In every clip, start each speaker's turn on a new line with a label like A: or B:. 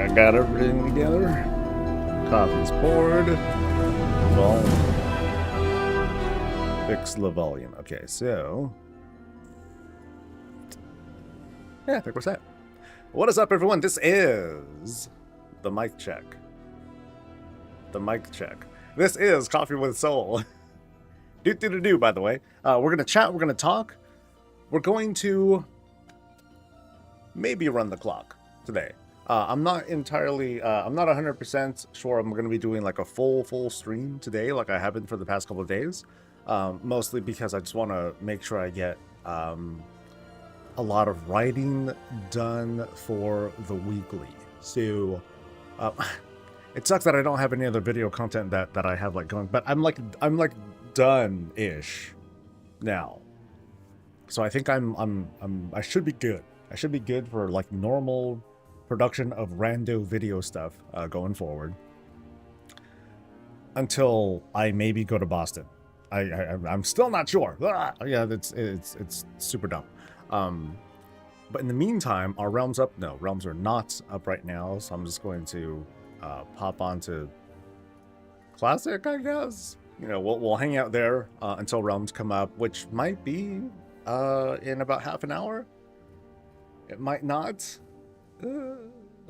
A: I got everything together. Coffee's poured. Volume. Fix the volume. Okay, so... yeah, I think we're set. What is up, everyone? This is the mic check. The mic check. This is Coffee with Soul. Do, by the way. We're going to chat, we're going to talk. We're going to maybe run the clock today. I'm not entirely, I'm not 100% sure I'm going to be doing like a full stream today like I have been for the past couple of days. Mostly because I just want to make sure I get a lot of writing done for the weekly. So it sucks that I don't have any other video content that I have like going, but I'm like done-ish now. So I think I should be good. I should be good for like normal production of rando video stuff going forward until I maybe go to Boston. I'm still not sure. Yeah, it's super dumb. But in the meantime, are realms up? No, realms are not up right now. So I'm just going to pop onto classic, I guess. You know, we'll hang out there until realms come up, which might be in about half an hour. It might not.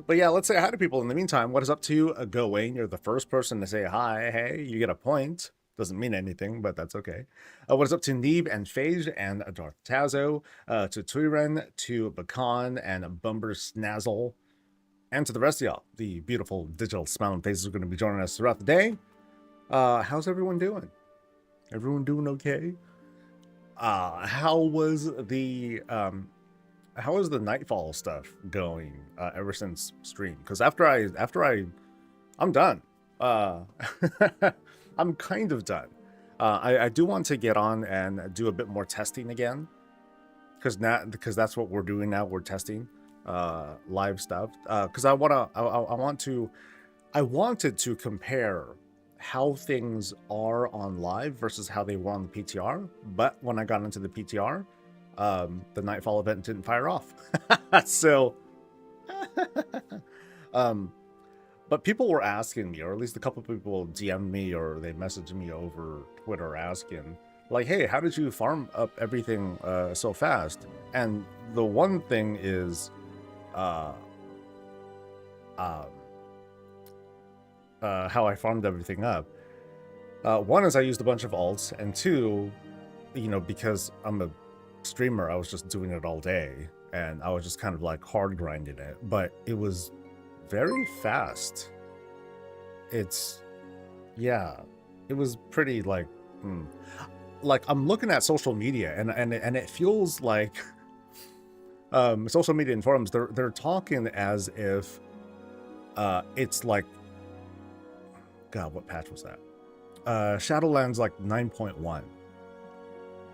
A: But yeah, let's say hi to people in the meantime. What is up to Gawain? You're the first person to say hi. Hey, you get a point. Doesn't mean anything, but that's okay. What is up to Neeb and Phage and Darth Tazo, to Tuiren, to Bakan and Bumber Snazzle, and to the rest of y'all. The beautiful digital smiling faces are going to be joining us throughout the day. How's everyone doing? Everyone doing okay? How was the Nightfall stuff going ever since stream? Because after I'm done. I'm kind of done. I do want to get on and do a bit more testing again, because that's what we're doing now. We're testing live stuff. Because I wanted to compare how things are on live versus how they were on the PTR. But when I got into the PTR, the Nightfall event didn't fire off. So, but people were asking me, or at least a couple of people DM'd me or they messaged me over Twitter asking, like, hey, how did you farm up everything so fast? And the one thing is, how I farmed everything up. One is I used a bunch of alts, and two, you know, because I'm a streamer, I was just doing it all day, and I was just kind of like hard grinding it, but it was very fast. Yeah, it was pretty like I'm looking at social media and it feels like social media and forums, they're talking as if it's like, God, what patch was that? Shadowlands like 9.1,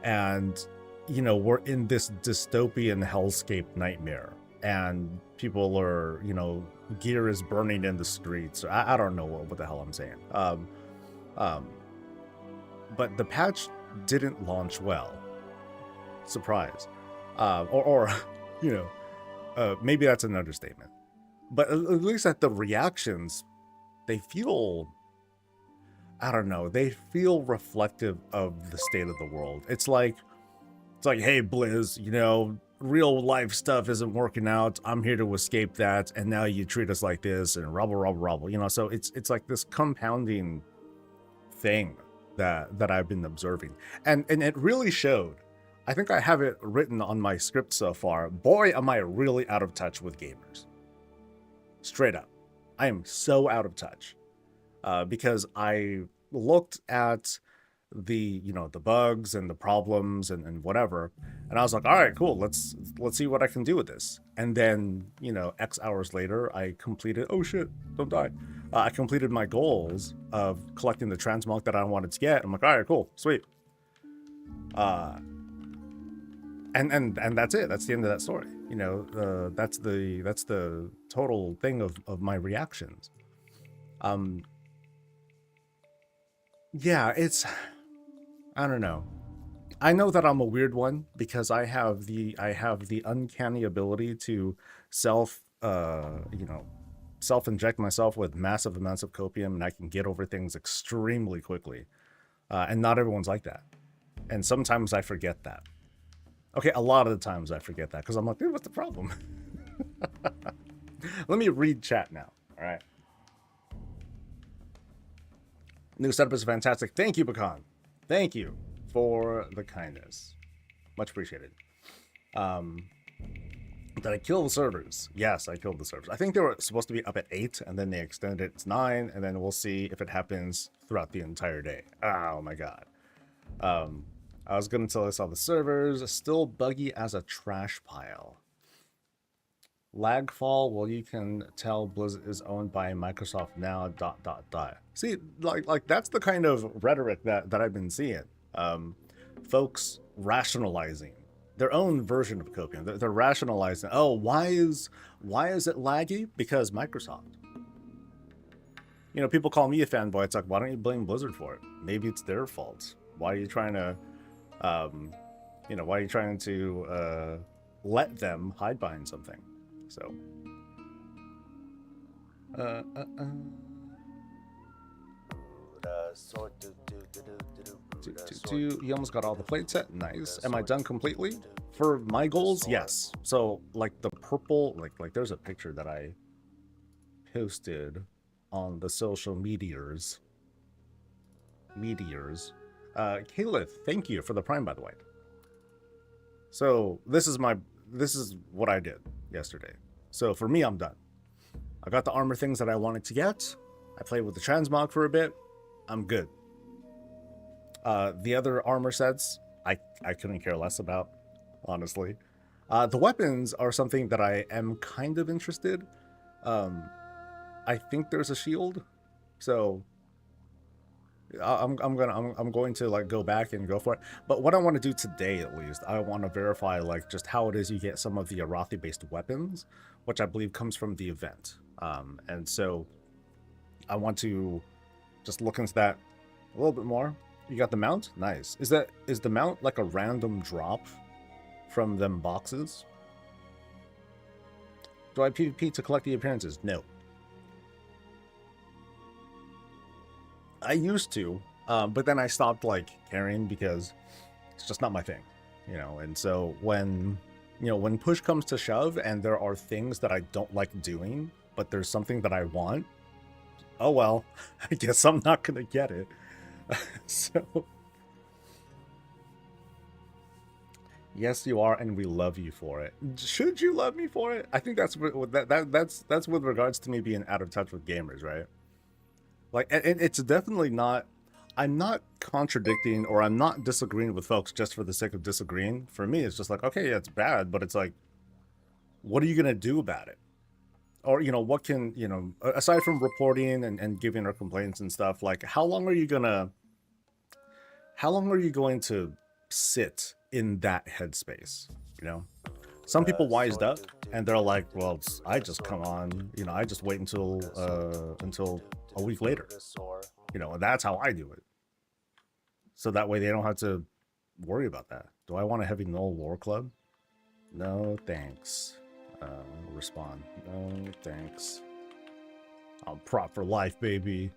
A: and you know, we're in this dystopian hellscape nightmare, and people are, you know, gear is burning in the streets. I don't know what the hell I'm saying. But the patch didn't launch well. Surprise. Or you know, maybe that's an understatement. But at least at the reactions, they feel, I don't know, they feel reflective of the state of the world. It's like, hey, Blizz, you know, real life stuff isn't working out. I'm here to escape that, and now you treat us like this, and rubble, you know. So it's like this compounding thing that I've been observing, and it really showed. I think I have it written on my script so far. Boy, am I really out of touch with gamers. Straight up, I am so out of touch, because I looked at the, you know, the bugs and the problems and whatever, and I was like, all right, cool, let's see what I can do with this. And then, you know, X hours later, I completed, oh shit, don't die, I completed my goals of collecting the transmog that I wanted to get. I'm like, all right, cool, sweet. And that's it. That's the end of that story. You know, that's the total thing of my reactions. Yeah, it's, I don't know. I know that I'm a weird one because I have the uncanny ability to self, you know, self-inject myself with massive amounts of copium, and I can get over things extremely quickly. And not everyone's like that. And sometimes I forget that. Okay, a lot of the times I forget that because I'm like, dude, what's the problem? Let me read chat now. All right. New setup is fantastic. Thank you, Pecan. Thank you for the kindness. Much appreciated. Did I kill the servers? Yes, I killed the servers. I think they were supposed to be up at 8, and then they extended it to 9, and then we'll see if it happens throughout the entire day. Oh my god. I was good until I saw the servers. Still buggy as a trash pile. Lagfall, well, you can tell Blizzard is owned by Microsoft now, ... See, like that's the kind of rhetoric that I've been seeing. Folks rationalizing their own version of copium. They're rationalizing, oh, why is it laggy? Because Microsoft. You know, people call me a fanboy. It's like, why don't you blame Blizzard for it? Maybe it's their fault. Why are you trying to, you know, why are you trying to let them hide behind something? So, you almost got all the plate set. Nice. Am I done completely? For my goals, yes. So, like the purple, like there's a picture that I posted on the social meteors. Caliph, thank you for the prime, by the way. So this is what I did yesterday. So for me, I'm done. I got the armor things that I wanted to get. I played with the Transmog for a bit. I'm good. The other armor sets, I couldn't care less about, honestly. The weapons are something that I am kind of interested. I think there's a shield, so I'm going to like go back and go for it. But what I want to do today, at least, I want to verify like just how it is you get some of the Arathi based weapons, which I believe comes from the event. And so I want to just look into that a little bit more. You got the mount? Nice. Is the mount like a random drop from them boxes? Do I PvP to collect the appearances? No. I used to, but then I stopped like caring because it's just not my thing, you know. And so when push comes to shove and there are things that I don't like doing, but there's something that I want, oh well, I guess I'm not gonna get it. So yes, you are, and we love you for it. Should you love me for it? I think that's with regards to me being out of touch with gamers, right? Like, and it's definitely not, I'm not contradicting or I'm not disagreeing with folks just for the sake of disagreeing. For me, it's just like, okay, yeah, it's bad, but it's like, what are you going to do about it? Or, you know, what can, you know, aside from reporting and giving our complaints and stuff, like, how long are you going to sit in that headspace, you know? Some people wised up and they're like, well, I just come on, you know, I just wait until a week later, you know, and that's how I do it. So that way they don't have to worry about that. Do I want a heavy null war club? No, thanks. Respond. No, thanks. I'm prop for life, baby.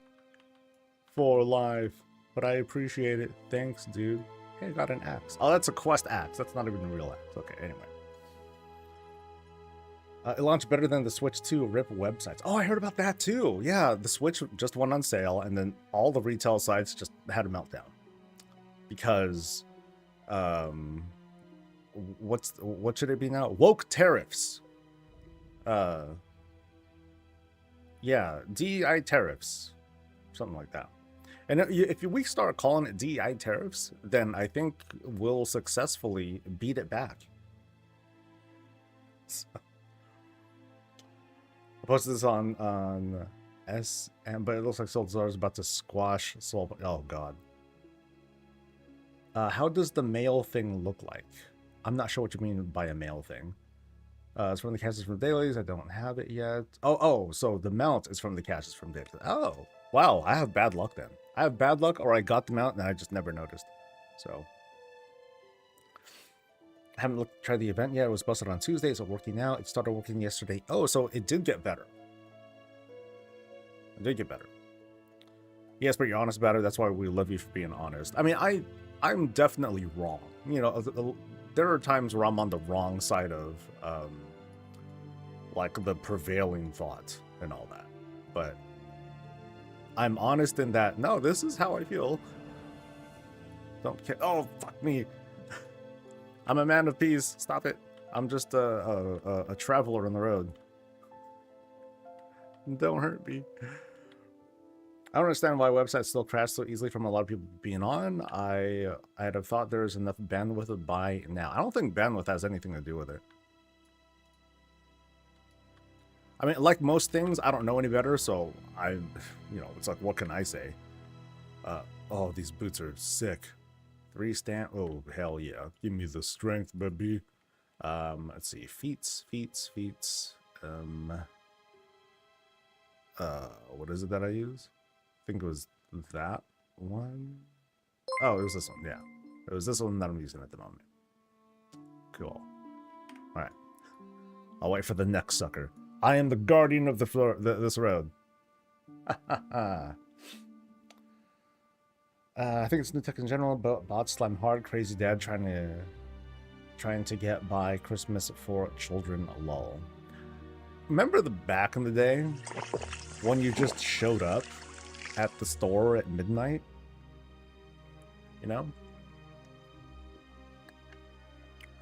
A: For life. But I appreciate it. Thanks, dude. Hey, I got an axe. Oh, that's a quest axe. That's not even a real axe. Okay, anyway. It launched better than the Switch 2 RIP websites. Oh, I heard about that too. Yeah, the Switch just went on sale, and then all the retail sites just had a meltdown. Because, what should it be now? Woke tariffs. Yeah, DEI tariffs. Something like that. And if we start calling it DEI tariffs, then I think we'll successfully beat it back. So, I posted this on SM, but it looks like Solzar is about to squash Sol. Oh god. How does the mail thing look like? I'm not sure what you mean by a mail thing. It's from the caches from dailies. I don't have it yet. Oh, so the mount is from the caches from dailies. Oh, wow. I have bad luck then. I have bad luck, or I got the mount and I just never noticed. So I haven't tried the event yet. It was busted on Tuesday. Is it working now? It started working yesterday. Oh, so it did get better. It did get better. Yes, but you're honest about it. That's why we love you for being honest. I mean, I'm definitely wrong. You know, there are times where I'm on the wrong side of like the prevailing thought and all that. But I'm honest in that, no, this is how I feel. Don't care. Oh, fuck me. I'm a man of peace. Stop it. I'm just a traveler on the road. Don't hurt me. I don't understand why websites still crash so easily from a lot of people being on. I'd have thought there was enough bandwidth by now. I don't think bandwidth has anything to do with it. I mean, like most things, I don't know any better, so it's like, what can I say? Oh, these boots are sick. 3 stand. Oh, hell yeah. Give me the strength, baby. Let's see. Feats. What is it that I use? I think it was that one. Oh, it was this one. Yeah, it was this one that I'm using at the moment. Cool. All right. I'll wait for the next sucker. I am the guardian of the floor. This road. I think it's new tech in general, but bots slam hard. Crazy dad trying to get by Christmas for children. Lol. Remember the back in the day when you just showed up at the store at midnight? You know?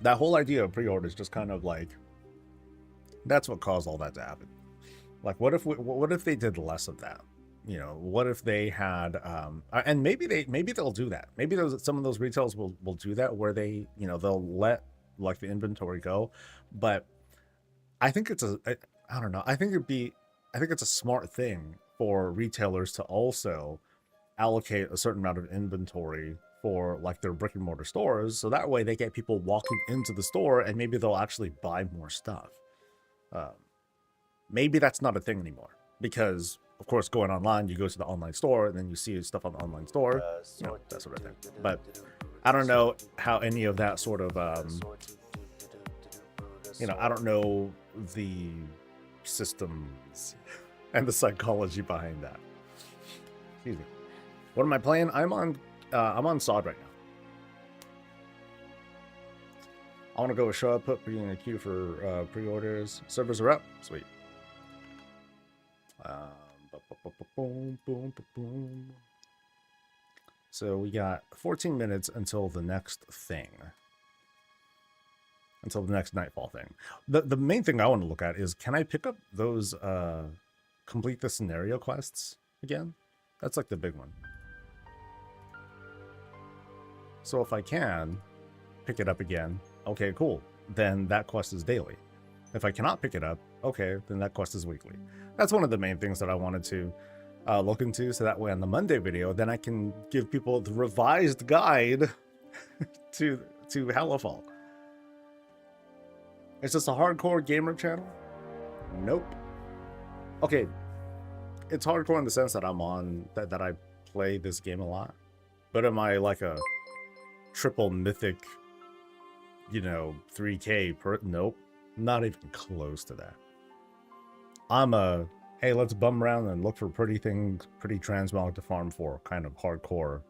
A: That whole idea of pre-orders just kind of like, that's what caused all that to happen. Like, what if they did less of that? You know, what if they had and maybe they'll do that. Maybe some of those retailers will do that, where they, you know, they'll let like the inventory go. But I think it's I don't know. I think it's a smart thing for retailers to also allocate a certain amount of inventory for like their brick and mortar stores, so that way they get people walking into the store and maybe they'll actually buy more stuff. Maybe that's not a thing anymore, because of course going online, you go to the online store and then you see stuff on the online store, you know, that sort of thing. But I don't know how any of that sort of I don't know the systems and the psychology behind that. Excuse me. What am I playing? I'm on SOD right now. I want to go with show up, put in a queue for pre-orders. Servers are up. Sweet. So we got 14 minutes until the next thing. Until the next Nightfall thing. The main thing I want to look at is, can I pick up those complete the scenario quests again? That's like the big one. So if I can pick it up again, okay, cool. Then that quest is daily. If I cannot pick it up, okay, then that quest is weekly. That's one of the main things that I wanted to look into, so that way on the Monday video, then I can give people the revised guide to Hellafall. Is this a hardcore gamer channel? Nope. Okay, it's hardcore in the sense that I'm on, that I play this game a lot. But am I like a triple mythic, 3K per? Nope. Not even close to that. I'm a, hey, let's bum around and look for pretty things, pretty transmog to farm for kind of hardcore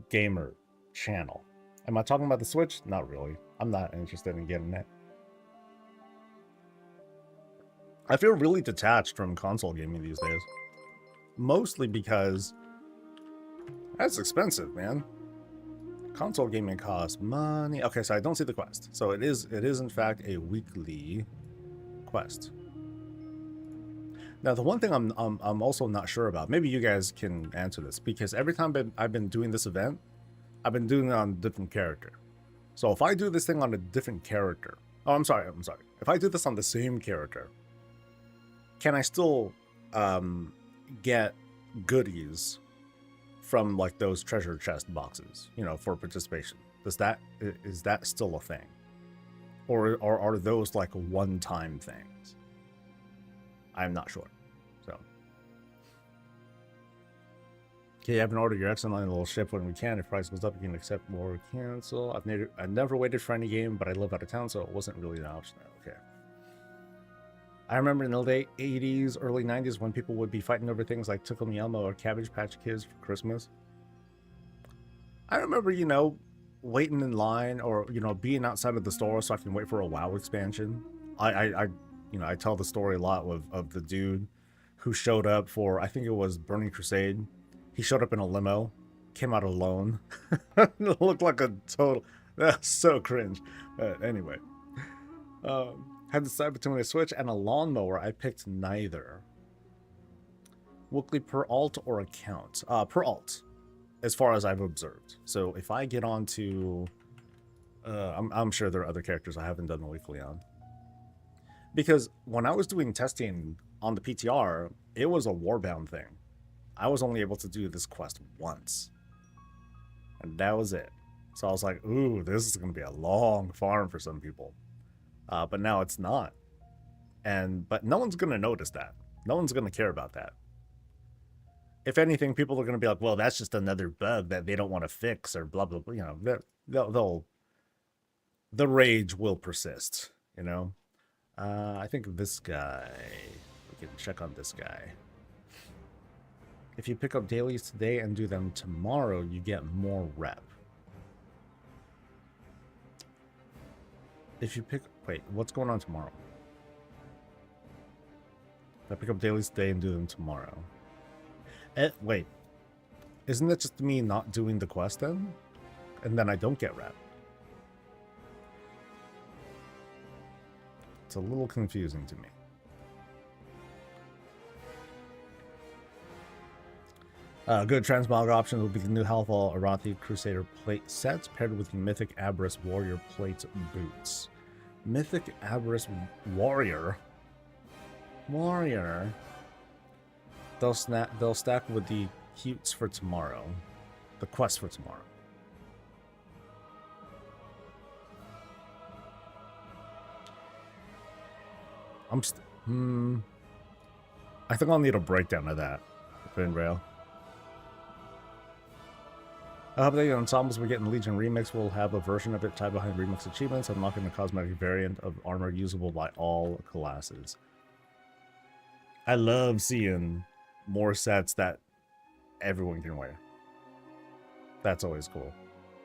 A: gamer channel. Am I talking about the Switch? Not really. I'm not interested in getting that. I feel really detached from console gaming these days. Mostly because that's expensive, man. Console gaming costs money. Okay, so I don't see the quest. So it is in fact a weekly quest. Now, the one thing I'm also not sure about, maybe you guys can answer this, because every time I've been doing this event, I've been doing it on a different character. So if I do this thing on a different character, I'm sorry. If I do this on the same character, can I still get goodies from like those treasure chest boxes, for participation? Is that still a thing? Or are those like one-time things? I'm not sure. So, okay, you haven't ordered your excellent line, will ship when we can. If price goes up, you can accept more or cancel. I've never waited for any game, but I live out of town, so it wasn't really an option. Okay. I remember in the late 80s, early 90s when people would be fighting over things like Tickle Me Elmo or Cabbage Patch Kids for Christmas. I remember, waiting in line or, being outside of the store so I can wait for a WoW expansion. I tell the story a lot of the dude who showed up for, I think it was Burning Crusade. He showed up in a limo, came out alone. It looked like a total, that's so cringe. But anyway, had to decide between a Switch and a lawnmower. I picked neither. Weekly per alt or account? Per alt, as far as I've observed. So if I get on to, I'm sure there are other characters I haven't done the weekly on. Because when I was doing testing on the PTR, it was a Warbound thing. I was only able to do this quest once. And that was it. So I was like, ooh, this is going to be a long farm for some people. But now it's not. But no one's going to notice that. No one's going to care about that. If anything, people are going to be like, well, that's just another bug that they don't want to fix or blah, blah, blah. The rage will persist, I think this guy, we can check on this guy. If you pick up dailies today and do them tomorrow, you get more rep. If you wait, what's going on tomorrow? If I pick up dailies today and do them tomorrow. Wait, isn't that just me not doing the quest then? And then I don't get rep. It's a little confusing to me. Good transmog options will be the new Halfall Arathi Crusader plate sets paired with the Mythic Aberrus Warrior plate boots. Mythic Aberrus Warrior? They'll stack with the cutes for tomorrow. The quest for tomorrow. I think I'll need a breakdown of that. Rail. I hope the ensembles we get in Legion Remix will have a version of it tied behind Remix achievements, unlocking a cosmetic variant of armor usable by all classes. I love seeing more sets that everyone can wear. That's always cool.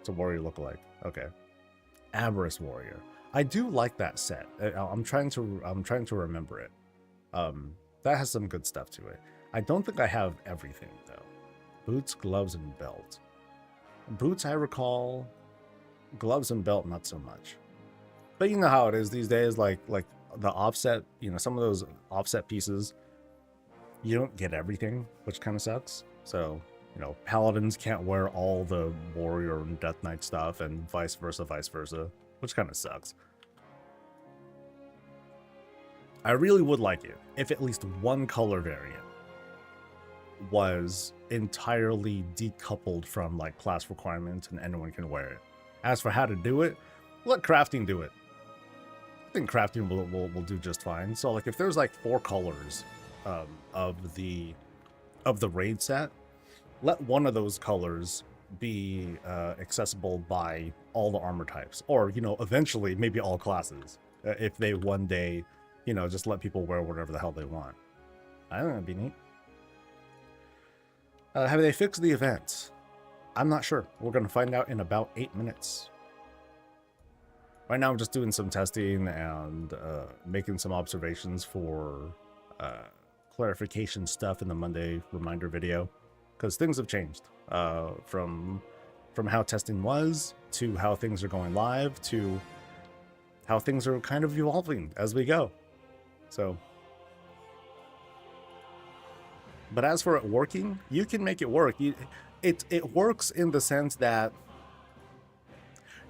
A: It's a warrior lookalike. Okay. Aberrus Warrior. I do like that set. I'm trying to remember it. That has some good stuff to it. I don't think I have everything though. Boots, gloves, and belt. Boots I recall. Gloves and belt not so much. But you know how it is these days, like the offset, some of those offset pieces, you don't get everything, which kind of sucks. So, paladins can't wear all the warrior and death knight stuff and vice versa, which kind of sucks. I really would like it if at least one color variant was entirely decoupled from like class requirements and anyone can wear it. As for how to do it, let crafting do it. I think crafting will do just fine. So like if there's like 4 colors of the raid set, let one of those colors be accessible by all the armor types, or eventually maybe all classes, if they one day just let people wear whatever the hell they want. I think that'd be neat. Have they fixed the event? I'm not sure. We're going to find out in about 8 minutes. Right now I'm just doing some testing and making some observations for clarification stuff in the Monday reminder video, because things have changed from how testing was to how things are going live to how things are kind of evolving as we go. So, but as for it working, you can make it work. It works in the sense that,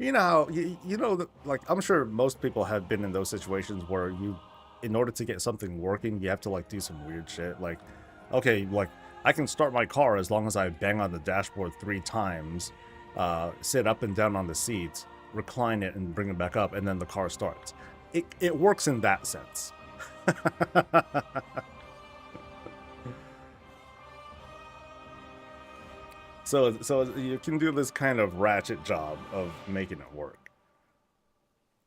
A: like I'm sure most people have been in those situations where in order to get something working, you have to like do some weird shit. Like, okay, like I can start my car as long as I bang on the dashboard 3 times, sit up and down on the seats, recline it and bring it back up, and then the car starts. It works in that sense. So you can do this kind of ratchet job of making it work.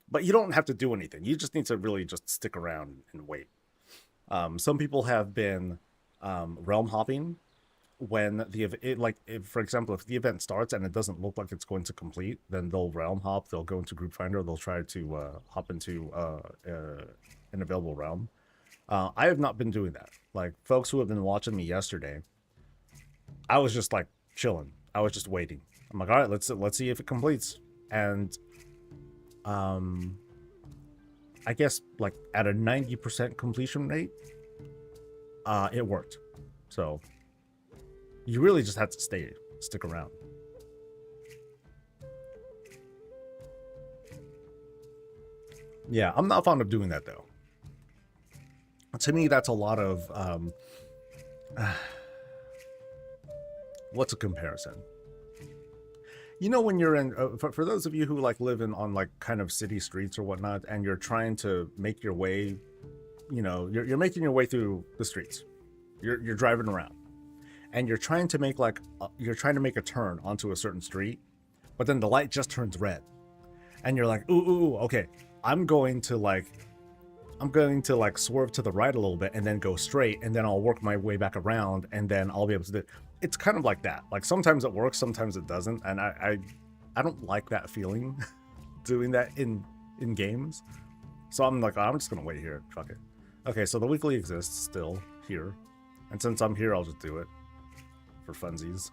A: But you don't have to do anything. You just need to really just stick around and wait. Some people have been realm hopping when if, for example, if the event starts and it doesn't look like it's going to complete, then they'll realm hop. They'll go into Group Finder. They'll try to hop into an available realm. I have not been doing that. Like folks who have been watching me yesterday, I was just like chilling. I was just waiting. I'm like, all right, let's see if it completes. And I guess like at a 90% completion rate, it worked. So you really just have to stick around. Yeah, I'm not fond of doing that though. To me, that's a lot of what's a comparison? You know, when you're in for those of you who like live in on like kind of city streets or whatnot, and you're trying to make your way, you know, you're making your way through the streets. You're driving around, and you're trying to make a turn onto a certain street, but then the light just turns red, and you're like, ooh, okay, I'm going to like swerve to the right a little bit and then go straight, and then I'll work my way back around, and then I'll be able to do it. It's kind of like that. Like sometimes it works, sometimes it doesn't, and I don't like that feeling doing that in games. So I'm like, I'm just gonna wait here. Fuck it. Okay, so the weekly exists still here, and since I'm here, I'll just do it for funsies,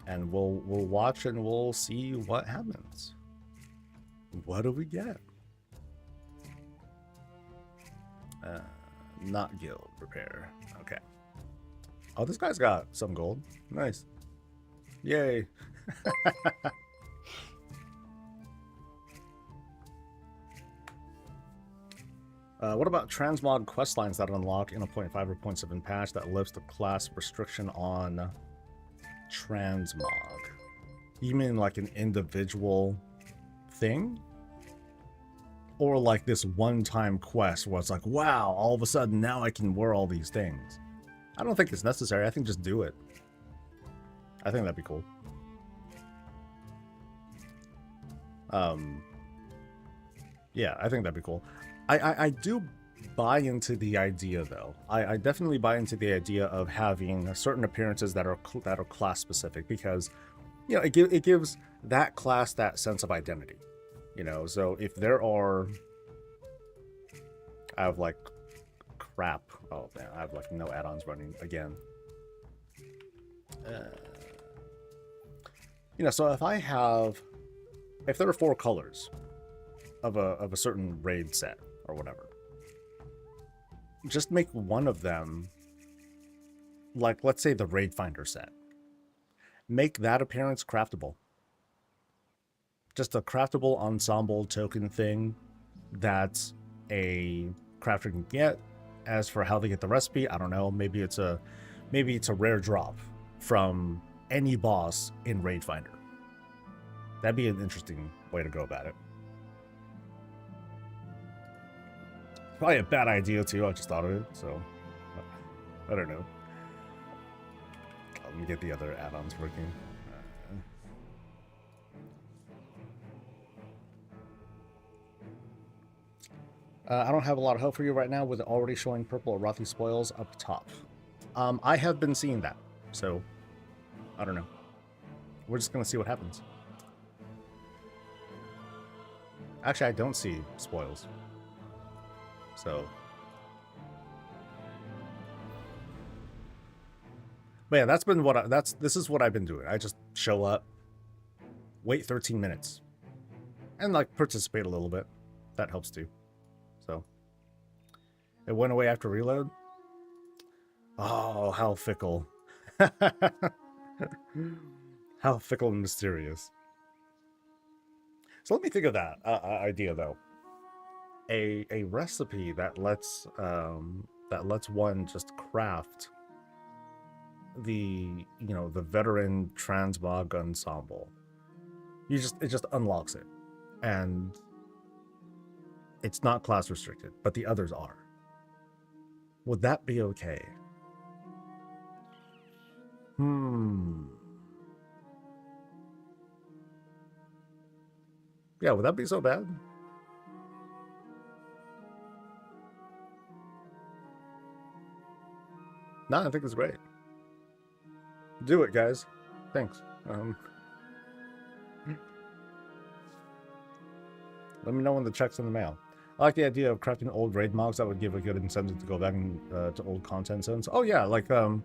A: and we'll watch and we'll see what happens. What do we get? Not guild repair. Okay. Oh, this guy's got some gold. Nice. Yay. What about transmog questlines that unlock in a 0.5 or 0.7 patch that lifts the class restriction on transmog? You mean like an individual thing? Or like this one-time quest where it's like, wow, all of a sudden now I can wear all these things? I don't think it's necessary. I think just do it. I think that'd be cool. Yeah, I think that'd be cool. I do buy into the idea though. I definitely buy into the idea of having certain appearances that are class specific, because you know it gives that class that sense of identity. You know, so if there are, I have like crap. Oh man, I have like no add-ons running again. You know, so if there are 4 colors of a certain raid set or whatever, just make one of them, like let's say the raid finder set, make that appearance craftable. Just a craftable ensemble token thing that a crafter can get. As for how they get the recipe, I don't know. Maybe it's a rare drop from any boss in Raid Finder. That'd be an interesting way to go about it. Probably a bad idea too. I just thought of it, so I don't know. Let me get the other add-ons working. I don't have a lot of hope for you right now with it already showing purple Arathi spoils up top. I have been seeing that, so I don't know. We're just going to see what happens. Actually, I don't see spoils. So. But yeah, that's been what this is what I've been doing. I just show up, wait 13 minutes, and like participate a little bit. That helps too. So it went away after reload. Oh, how fickle. How fickle and mysterious. So let me think of that idea though. A recipe that lets one just craft the veteran transmog ensemble. It just unlocks it, and it's not class restricted, but the others are. Would that be okay? Yeah, would that be so bad? No, I think it's great. Do it, guys. Thanks. Let me know when the check's in the mail. I like the idea of crafting old raid mods. That would give a good incentive to go back and, to old content zones. Oh yeah, like God,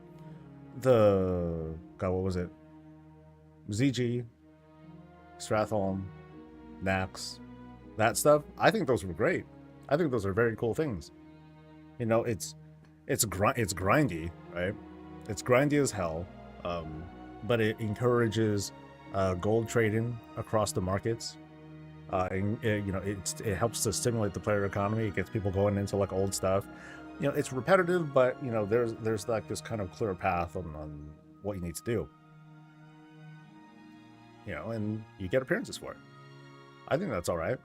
A: what was it? ZG, Stratholm, Nax, that stuff. I think those were great. I think those are very cool things. You know, it's grindy, right? It's grindy as hell, but it encourages gold trading across the markets. You know, it helps to stimulate the player economy. It gets people going into like old stuff. You know, it's repetitive, but you know, there's like this kind of clear path on what you need to do. You know, and you get appearances for it. I think that's all right.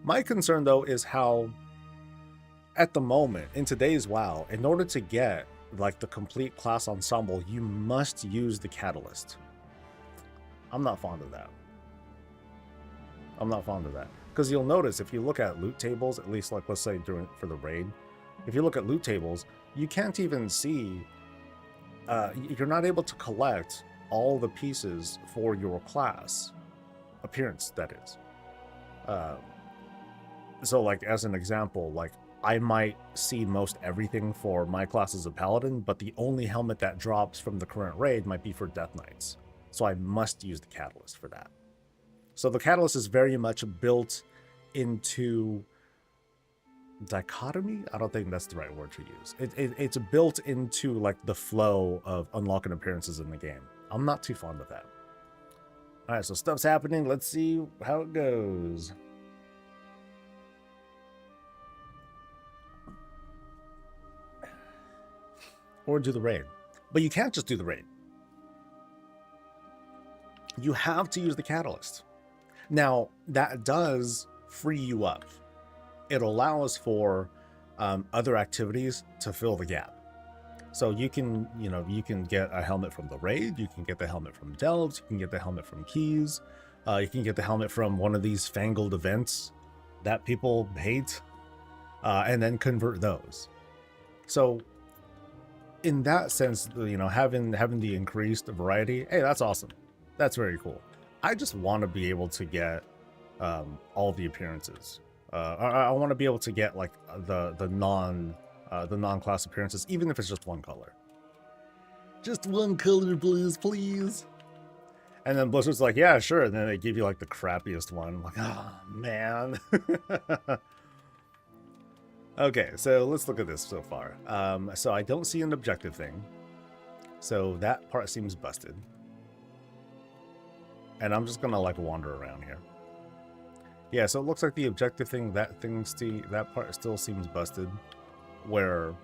A: My concern though is how, at the moment in today's WoW, in order to get like the complete class ensemble, you must use the catalyst. I'm not fond of that. I'm not fond of that, because you'll notice if you look at loot tables, at least like let's say for the raid, if you look at loot tables, you can't even see, you're not able to collect all the pieces for your class appearance, that is. So like as an example, like I might see most everything for my class as a paladin, but the only helmet that drops from the current raid might be for Death Knights. So I must use the catalyst for that. So the catalyst is very much built into dichotomy. I don't think that's the right word to use. It's built into like the flow of unlocking appearances in the game. I'm not too fond of that. All right, so stuff's happening. Let's see how it goes. Or do the raid. But you can't just do the raid. You have to use the catalyst. Now, that does free you up. It allows for other activities to fill the gap. So you can, you know, you can get a helmet from the raid, you can get the helmet from Delves, you can get the helmet from Keys, you can get the helmet from one of these fangled events that people hate, and then convert those. So in that sense, you know, having the increased variety, hey, that's awesome. That's very cool. I just want to be able to get all the appearances. I want to be able to get like the non-class appearances, even if it's just one color. Just one color, please. And then Blizzard's like, yeah, sure. And then they give you like the crappiest one. I'm like, oh man. Okay, so let's look at this so far. So I don't see an objective thing. So that part seems busted. And I'm just gonna like wander around here. Yeah, so it looks like the objective thing, that part still seems busted. Where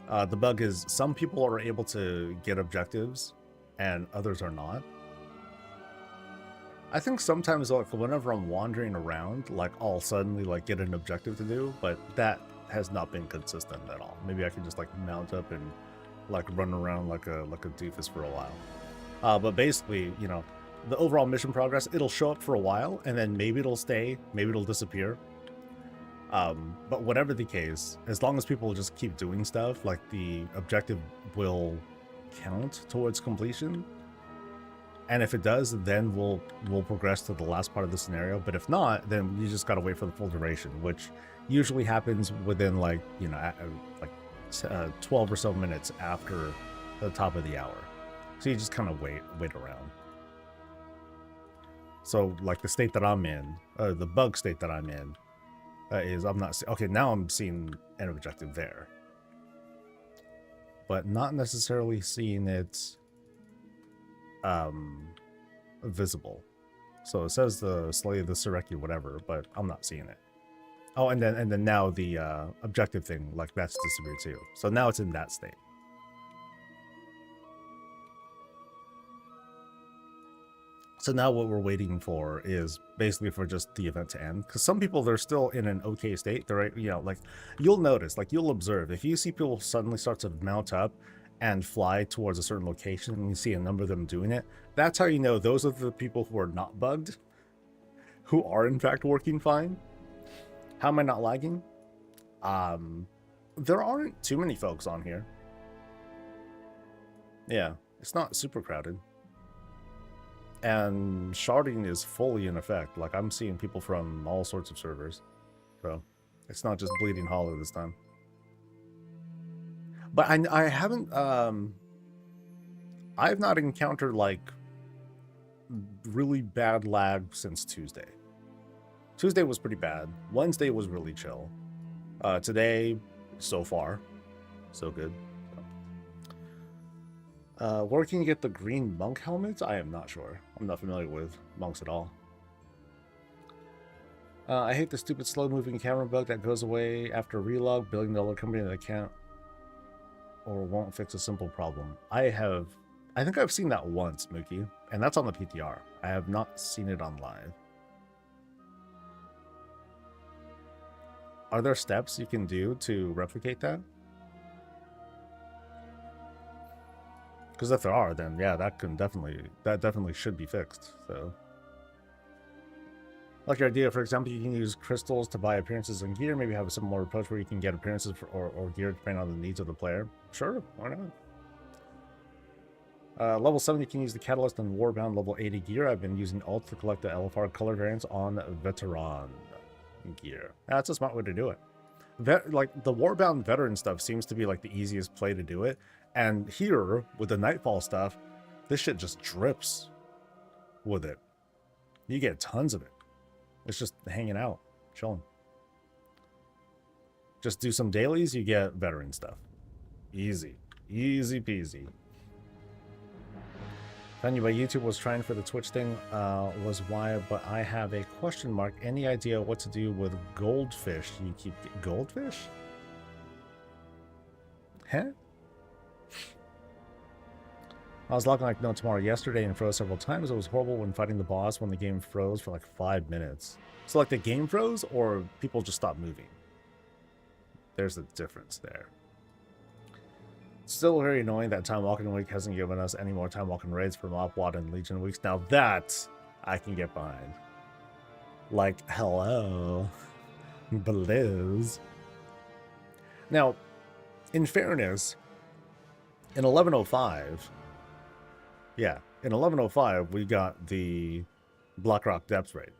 A: the bug is some people are able to get objectives and others are not. I think sometimes like whenever I'm wandering around, like I'll suddenly like get an objective to do, but that has not been consistent at all. Maybe I can just like mount up and like run around like a doofus for a while. But basically, you know, the overall mission progress, it'll show up for a while and then maybe it'll stay, maybe it'll disappear. But whatever the case, as long as people just keep doing stuff, like the objective will count towards completion. And if it does, then we'll progress to the last part of the scenario. But if not, then you just gotta wait for the full duration, which usually happens within like, you know, like 12 or so minutes after the top of the hour. So you just kind of wait around. So like the state that I'm in, the bug state that I'm in, is I'm not okay. Now I'm seeing an objective there, but not necessarily seeing it visible. So it says the slay the Sureki whatever, but I'm not seeing it. Oh, and then now the objective thing, like that's disappeared too. So now it's in that state. So now what we're waiting for is basically for just the event to end. Because some people, they're still in an okay state. They're, you know, like you'll notice, like you'll observe, if you see people suddenly start to mount up and fly towards a certain location and you see a number of them doing it, that's how you know those are the people who are not bugged, who are in fact working fine. How am I not lagging? There aren't too many folks on here. Yeah, it's not super crowded. And sharding is fully in effect. Like, I'm seeing people from all sorts of servers. So, it's not just Bleeding Hollow this time. But I haven't, I've not encountered, like, really bad lag since Tuesday. Tuesday was pretty bad. Wednesday was really chill. Today, so far, so good. Where can you get the green monk helmets? I am not sure. I'm not familiar with monks at all. I hate the stupid slow-moving camera bug that goes away after relog, billion-dollar company that can't or won't fix a simple problem. I think I've seen that once, Mookie, and that's on the PTR. I have not seen it on live. Are there steps you can do to replicate that? Because if there are, then yeah, that definitely should be fixed. So, like your idea, for example, you can use crystals to buy appearances and gear. Maybe have a similar approach where you can get appearances or gear depending on the needs of the player. Sure, why not? Level 7, you can use the Catalyst on Warbound level 80 gear. I've been using Alt to collect the LFR color variants on Veteran gear. That's a smart way to do it. Like, the Warbound Veteran stuff seems to be, like, the easiest play to do it. And here, with the Nightfall stuff, this shit just drips with it. You get tons of it. It's just hanging out, chilling. Just do some dailies, you get veteran stuff. Easy. Easy peasy. Found you by YouTube, was trying for the Twitch thing, was why, but I have a question mark. Any idea what to do with goldfish? You keep goldfish? Huh? I was logging like no tomorrow yesterday and froze several times. It was horrible when fighting the boss when the game froze for like 5 minutes. So like the game froze or people just stopped moving? There's a difference there. Still very annoying that Time Walking Week hasn't given us any more Time Walking raids for Mopwad and Legion weeks. Now that I can get behind. Like, hello. Blizz. Now, in fairness, in 1105... Yeah, in 1105, we got the Blackrock Depths raid.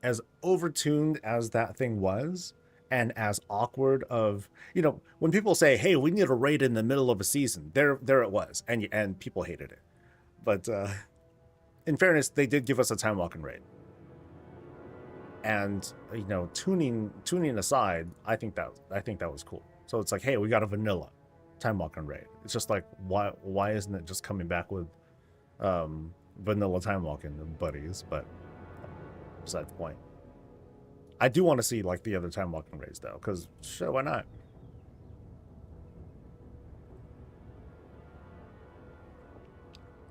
A: As overtuned as that thing was, and as awkward of, you know, when people say, hey, we need a raid in the middle of a season, there it was, and people hated it. But in fairness, they did give us a Time Walking raid. And, you know, tuning aside, I think that was cool. So it's like, hey, we got a vanilla Time Walking raid. It's just like, why isn't it just coming back with vanilla Time Walking buddies? But beside the point. I do want to see like the other Time Walking raids though, because sure, why not?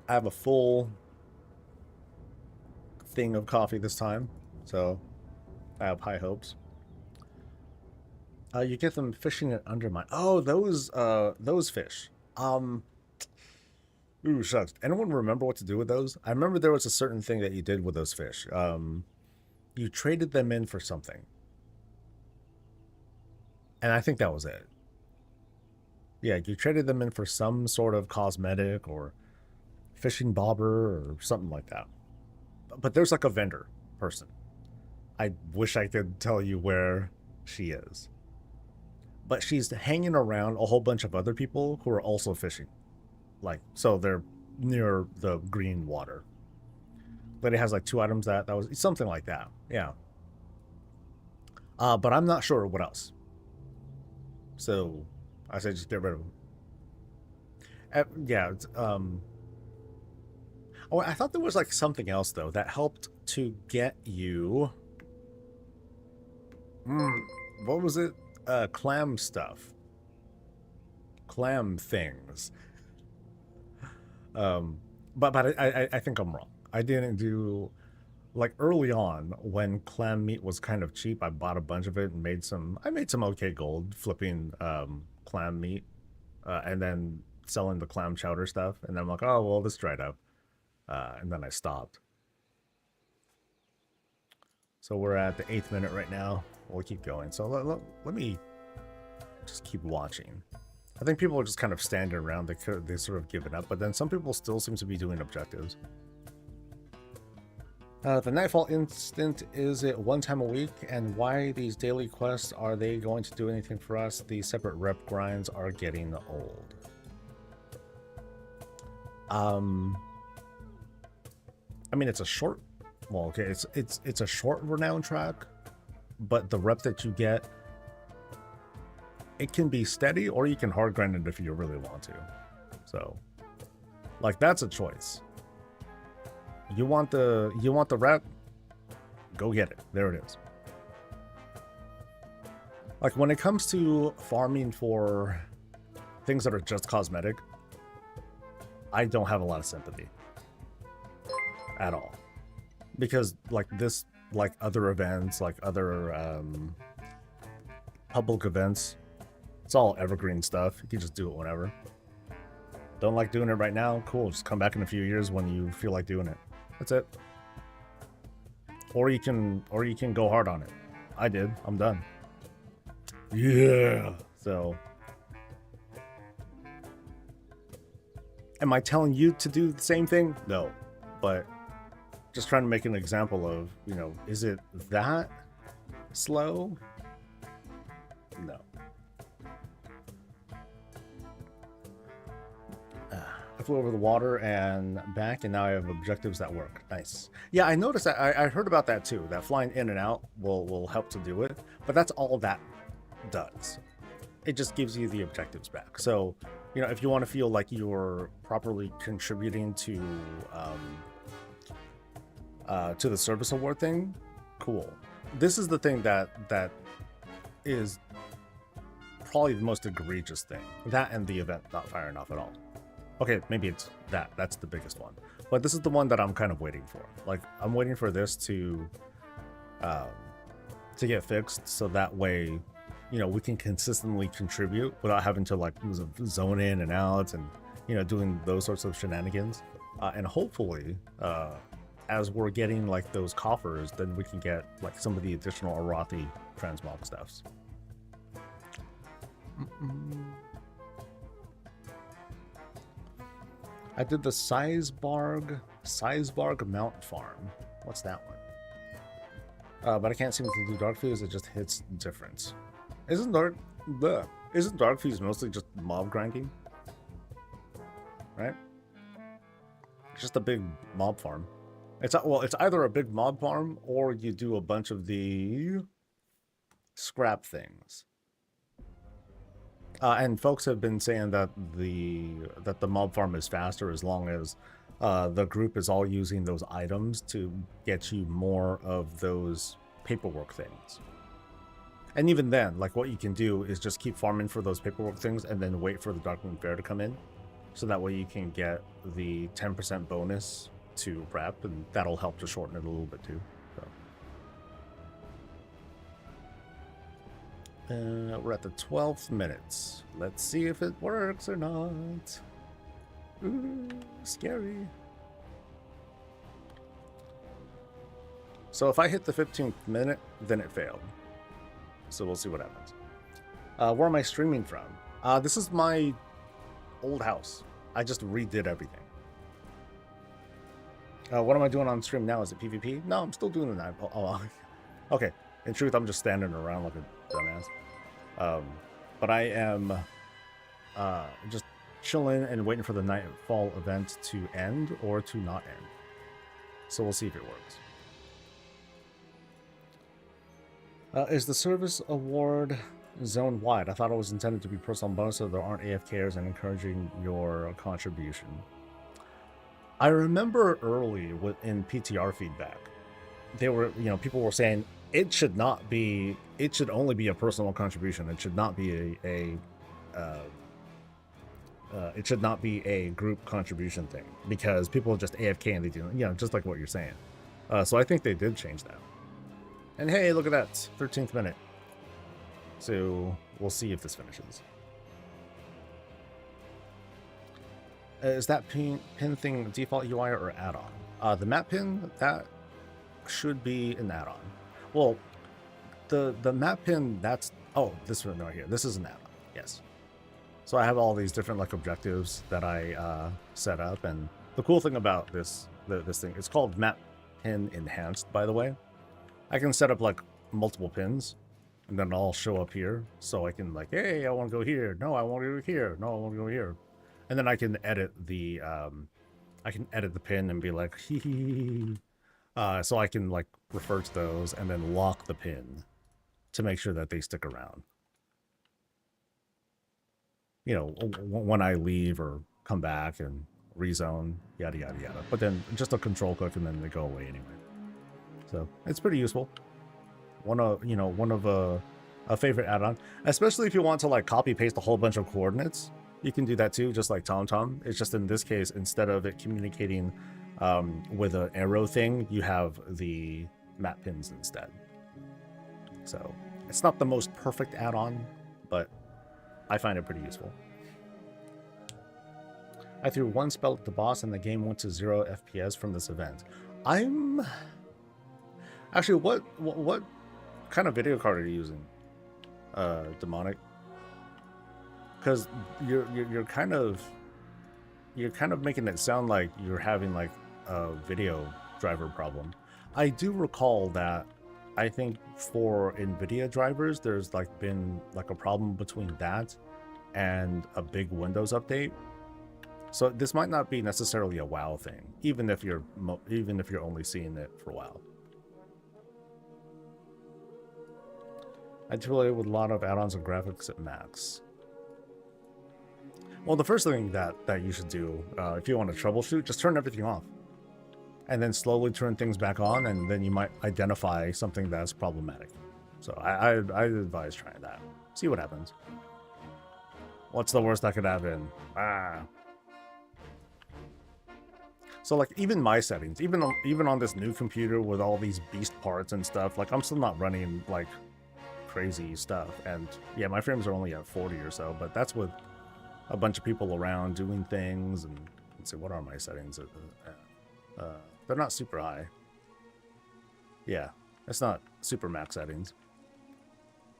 A: I have a full thing of coffee this time, so I have high hopes. You get them fishing at Undermine. Oh, those fish. Ooh, shucks. Anyone remember what to do with those? I remember there was a certain thing that you did with those fish. You traded them in for something. And I think that was it. Yeah, you traded them in for some sort of cosmetic or fishing bobber or something like that. But there's like a vendor person. I wish I could tell you where she is. But she's hanging around a whole bunch of other people who are also fishing. Like, so they're near the green water. But it has like 2 items that was something like that. Yeah. But I'm not sure what else. So I said just get rid of them. Yeah. Oh, I thought there was like something else though that helped to get you. What was it? Clam stuff. Clam things. But I think I'm wrong. I didn't do, like, early on when clam meat was kind of cheap. I bought a bunch of it and I made some okay gold flipping clam meat and then selling the clam chowder stuff. And then I'm like, oh well, this dried up, and then I stopped. So we're at the 8th minute right now. We'll keep going. So let me just keep watching. I think people are just kind of standing around. They sort of given up, but then some people still seem to be doing objectives. The Nightfall Instant, is it one time a week? And why these daily quests? Are they going to do anything for us? These separate rep grinds are getting old. I mean, it's a short, well, okay, it's a short renown track, but the rep that you get, it can be steady, or you can hard grind it if you really want to. So, like, that's a choice. You want the rep? Go get it. There it is. Like, when it comes to farming for things that are just cosmetic, I don't have a lot of sympathy at all, because like this, like other events, like other public events, it's all evergreen stuff. You can just do it whenever. Don't like doing it right now? Cool. Just come back in a few years when you feel like doing it. That's it. Or you can go hard on it. I did. I'm done. Yeah. So, am I telling you to do the same thing? No. But just trying to make an example of, you know, is it that slow? No. I flew over the water and back, and now I have objectives that work. Nice. Yeah, I noticed that. I heard about that too. That flying in and out will help to do it, but that's all that does. It just gives you the objectives back. So, you know, if you want to feel like you're properly contributing to the service award thing, cool. This is the thing that is probably the most egregious thing. That and the event not firing off at all. Okay, maybe it's that. That's the biggest one. But this is the one that I'm kind of waiting for. Like, I'm waiting for this to get fixed, so that way, you know, we can consistently contribute without having to like zone in and out and, you know, doing those sorts of shenanigans. And hopefully, as we're getting like those coffers, then we can get like some of the additional Arathi transmog stuffs. I did the Sizebarg Mount Farm. What's that one? But I can't seem to do Dark Fuse. It just hits different. Isn't Dark Fuse mostly just mob grinding? Right? It's just a big mob farm. It's either a big mob farm or you do a bunch of the scrap things. And folks have been saying that the mob farm is faster as long as the group is all using those items to get you more of those paperwork things. And even then, like, what you can do is just keep farming for those paperwork things and then wait for the Darkmoon Fair to come in, so that way you can get the 10% bonus to rep, and that'll help to shorten it a little bit too. So. We're at the 12th minute. Let's see if it works or not. Ooh, scary. So if I hit the 15th minute, then it failed. So we'll see what happens. Where am I streaming from? This is my old house. I just redid everything. What am I doing on stream now? Is it PvP? No, I'm still doing the night. Oh, okay. In truth, I'm just standing around like a dumbass. But I am just chilling and waiting for the Nightfall event to end or to not end. So we'll see if it works. Is the service award zone wide? I thought it was intended to be personal bonus so there aren't AFKers and encouraging your contribution. I remember early in PTR feedback, they were, people were saying it should only be a personal contribution. It should not be it should not be a group contribution thing, because people just AFK and they do, just like what you're saying. So I think they did change that. And hey, look at that, 13th minute. So we'll see if this finishes. Is that pin thing default UI or add-on? The map pin, that should be an add-on. Well, the map pin, that's, oh, this one right here. This is an add-on, yes. So I have all these different like objectives that I set up, and the cool thing about this thing, it's called Map Pin Enhanced, by the way. I can set up like multiple pins, and then I'll show up here, so I can like, hey, I want to go here. No, I want to go here. No, I want to go here, and then I can edit the pin and be like, hee hee. So I can like refer to those and then lock the pin to make sure that they stick around. You know, when I leave or come back and rezone, yada yada yada. But then just a control click and then they go away anyway. So it's pretty useful. One of a favorite add-on, especially if you want to like copy paste a whole bunch of coordinates. You can do that too, just like TomTom. It's just in this case, instead of it communicating with an arrow thing, you have the map pins instead. So it's not the most perfect add-on, but I find it pretty useful. I threw one spell at the boss and the game went to 0 FPS from this event. I'm... Actually, what kind of video card are you using, Demonic? Because you're kind of making it sound like you're having like a video driver problem. I do recall that I think for NVIDIA drivers, there's like been like a problem between that and a big Windows update. So this might not be necessarily a WoW thing, even if you're only seeing it for WoW. I play with a lot of add-ons and graphics at max. Well, the first thing that you should do, if you want to troubleshoot, just turn everything off. And then slowly turn things back on, and then you might identify something that's problematic. So I advise trying that. See what happens. What's the worst that could happen? So like even my settings, even on this new computer with all these beast parts and stuff, like I'm still not running like crazy stuff. And yeah, my frames are only at 40 or so, but that's with a bunch of people around doing things. And let's see, what are my settings? They're not super high. Yeah, it's not super max settings.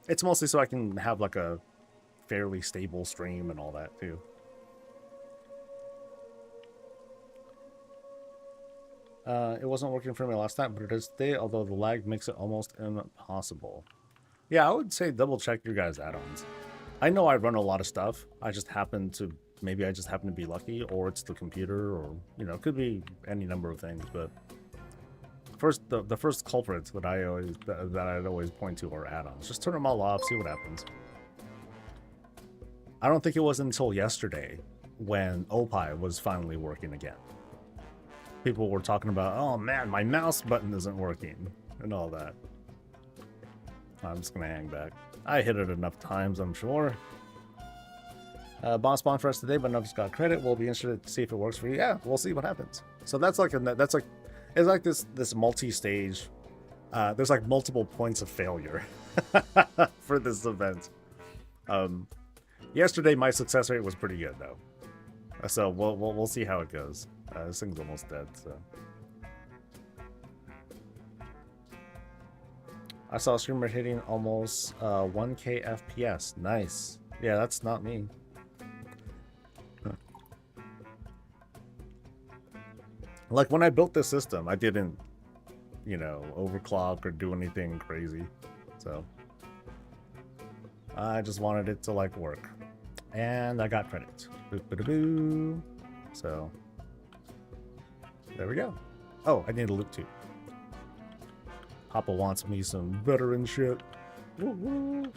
A: It's mostly so I can have like a fairly stable stream and all that too. It wasn't working for me last time, but it is today, although the lag makes it almost impossible. Yeah, I would say double check your guys' add-ons. I know I run a lot of stuff. Maybe I just happen to be lucky, or it's the computer, or, you know, it could be any number of things, but the first culprits that I'd always point to are add-ons. Just turn them all off, see what happens. I don't think it was until yesterday when Opie was finally working again. People were talking about, oh man, my mouse button isn't working, and all that. I'm just gonna hang back. I hit it enough times, I'm sure. Boss spawn for us today, but nobody's got credit. We'll be interested to see if it works for you. Yeah, we'll see what happens. So it's like this multi-stage. There's like multiple points of failure for this event. Yesterday, my success rate was pretty good though, so we'll see how it goes. This thing's almost dead, so. I saw a streamer hitting almost 1K FPS. Nice. Yeah, that's not me. Like when I built this system, I didn't, you know, overclock or do anything crazy. So I just wanted it to like work. And I got credit. Boo-ba-da-boo. So there we go. Oh, I need a loot too. Papa wants me some veteran shit. Woo-woo.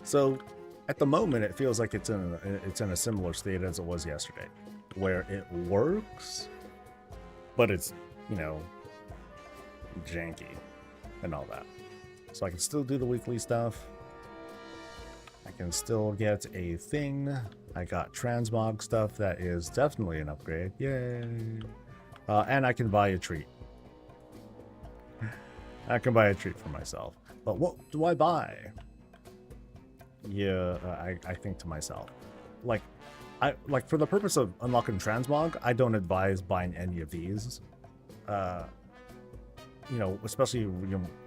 A: So at the moment, it feels like it's in a similar state as it was yesterday, where it works, but it's, you know, janky and all that. So I can still do the weekly stuff. I can still get a thing. I got Transmog stuff that is definitely an upgrade. Yay! And I can buy a treat. I can buy a treat for myself. But what do I buy? Yeah, I think to myself, like for the purpose of unlocking Transmog, I don't advise buying any of these. you know, especially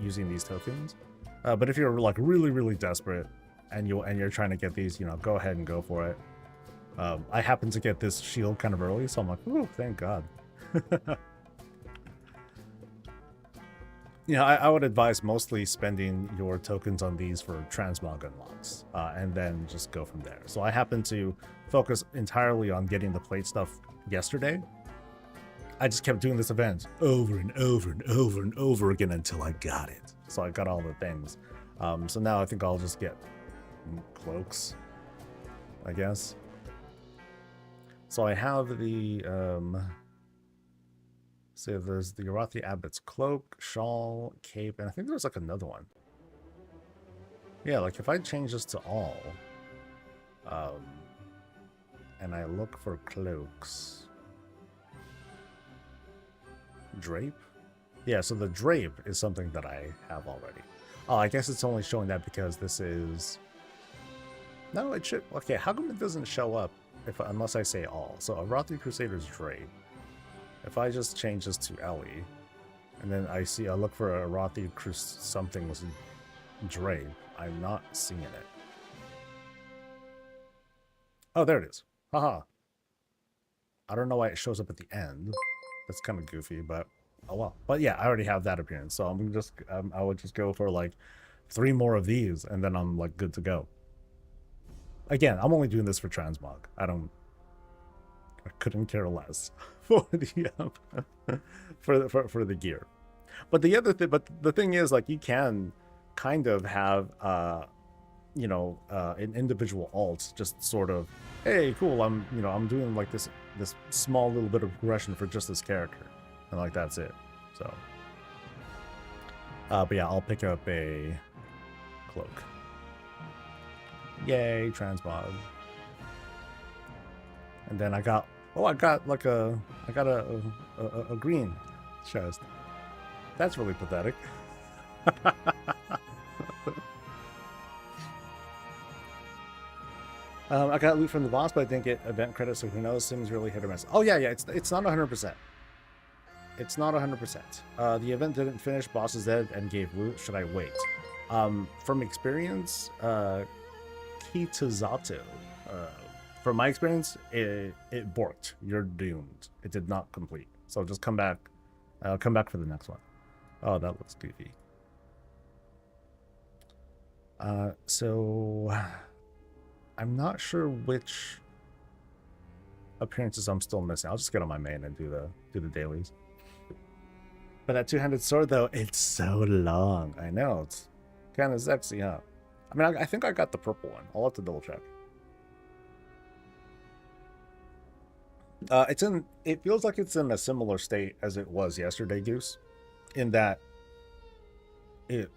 A: using these tokens. But if you're like really, really desperate and you're trying to get these, you know, go ahead and go for it. I happen to get this shield kind of early, so I'm like, ooh, thank God. You know, I would advise mostly spending your tokens on these for transmog unlocks, and then just go from there. So I happen to focus entirely on getting the plate stuff yesterday. I just kept doing this event over and over and over and over again until I got it. So I got all the things. So now I think I'll just get cloaks, I guess. So I have the... so there's the Arathi Abbot's cloak, shawl, cape, and I think there's like another one. Yeah, like if I change this to all, and I look for cloaks, drape. Yeah, so the drape is something that I have already. Oh, I guess it's only showing that because this is. No, it should. Okay, how come it doesn't show up unless I say all? So Arathi Crusader's drape. If I just change this to Ellie, and then I look for a Arathi something's drape, I'm not seeing it. Oh, there it is. Haha. I don't know why it shows up at the end. That's kind of goofy, but oh well. But yeah, I already have that appearance, so I'm just I would just go for like 3 more of these, and then I'm like good to go. Again, I'm only doing this for transmog. I couldn't care less for the for the gear. But the other thing, but the thing is, like, you can kind of have you know, an individual alt just sort of, hey, cool, I'm doing like this small little bit of progression for just this character, and like that's it. So but yeah, I'll pick up a cloak. Yay, transmog. And then I got like a green chest. That's really pathetic. I got loot from the boss, but I didn't get event credits, so who knows? Seems really hit or miss. Oh yeah, it's not 100%. It's not 100%. The event didn't finish, boss is dead, and gave loot. Should I wait? From experience, Kitazato, from my experience, it borked. You're doomed. It did not complete. So just come back. Come back for the next one. Oh, that looks goofy. So I'm not sure which appearances I'm still missing. I'll just get on my main and do the dailies. But that two-handed sword, though, it's so long. I know, it's kind of sexy, huh? I mean, I think I got the purple one. I'll have to double check. It feels like it's in a similar state as it was yesterday, Goose, in that it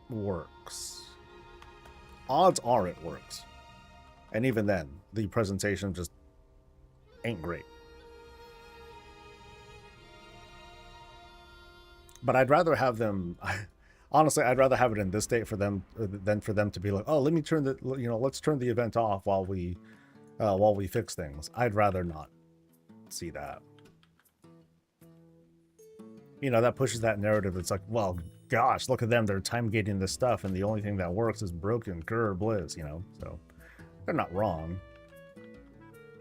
A: works. Odds are it works. And even then, the presentation just ain't great. But I'd rather have them, honestly, I'd rather have it in this state for them than for them to be like, oh, let me turn let's turn the event off while we fix things. I'd rather not see that. You know, that pushes that narrative. It's like, well, gosh, look at them. They're time gating this stuff, and the only thing that works is broken. Grr, blizz, you know? So they're not wrong.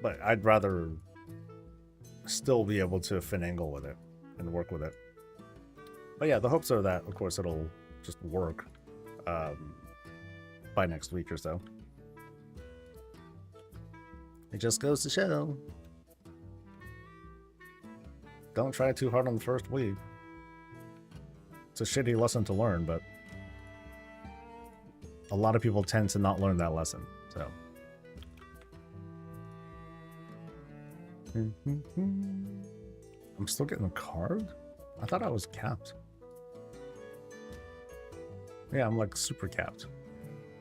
A: But I'd rather still be able to finagle with it and work with it. But yeah, the hopes are that, of course, it'll just work by next week or so. It just goes to show. Don't try too hard on the first week. It's a shitty lesson to learn, but a lot of people tend to not learn that lesson, so. I'm still getting a card? I thought I was capped. Yeah, I'm like super capped.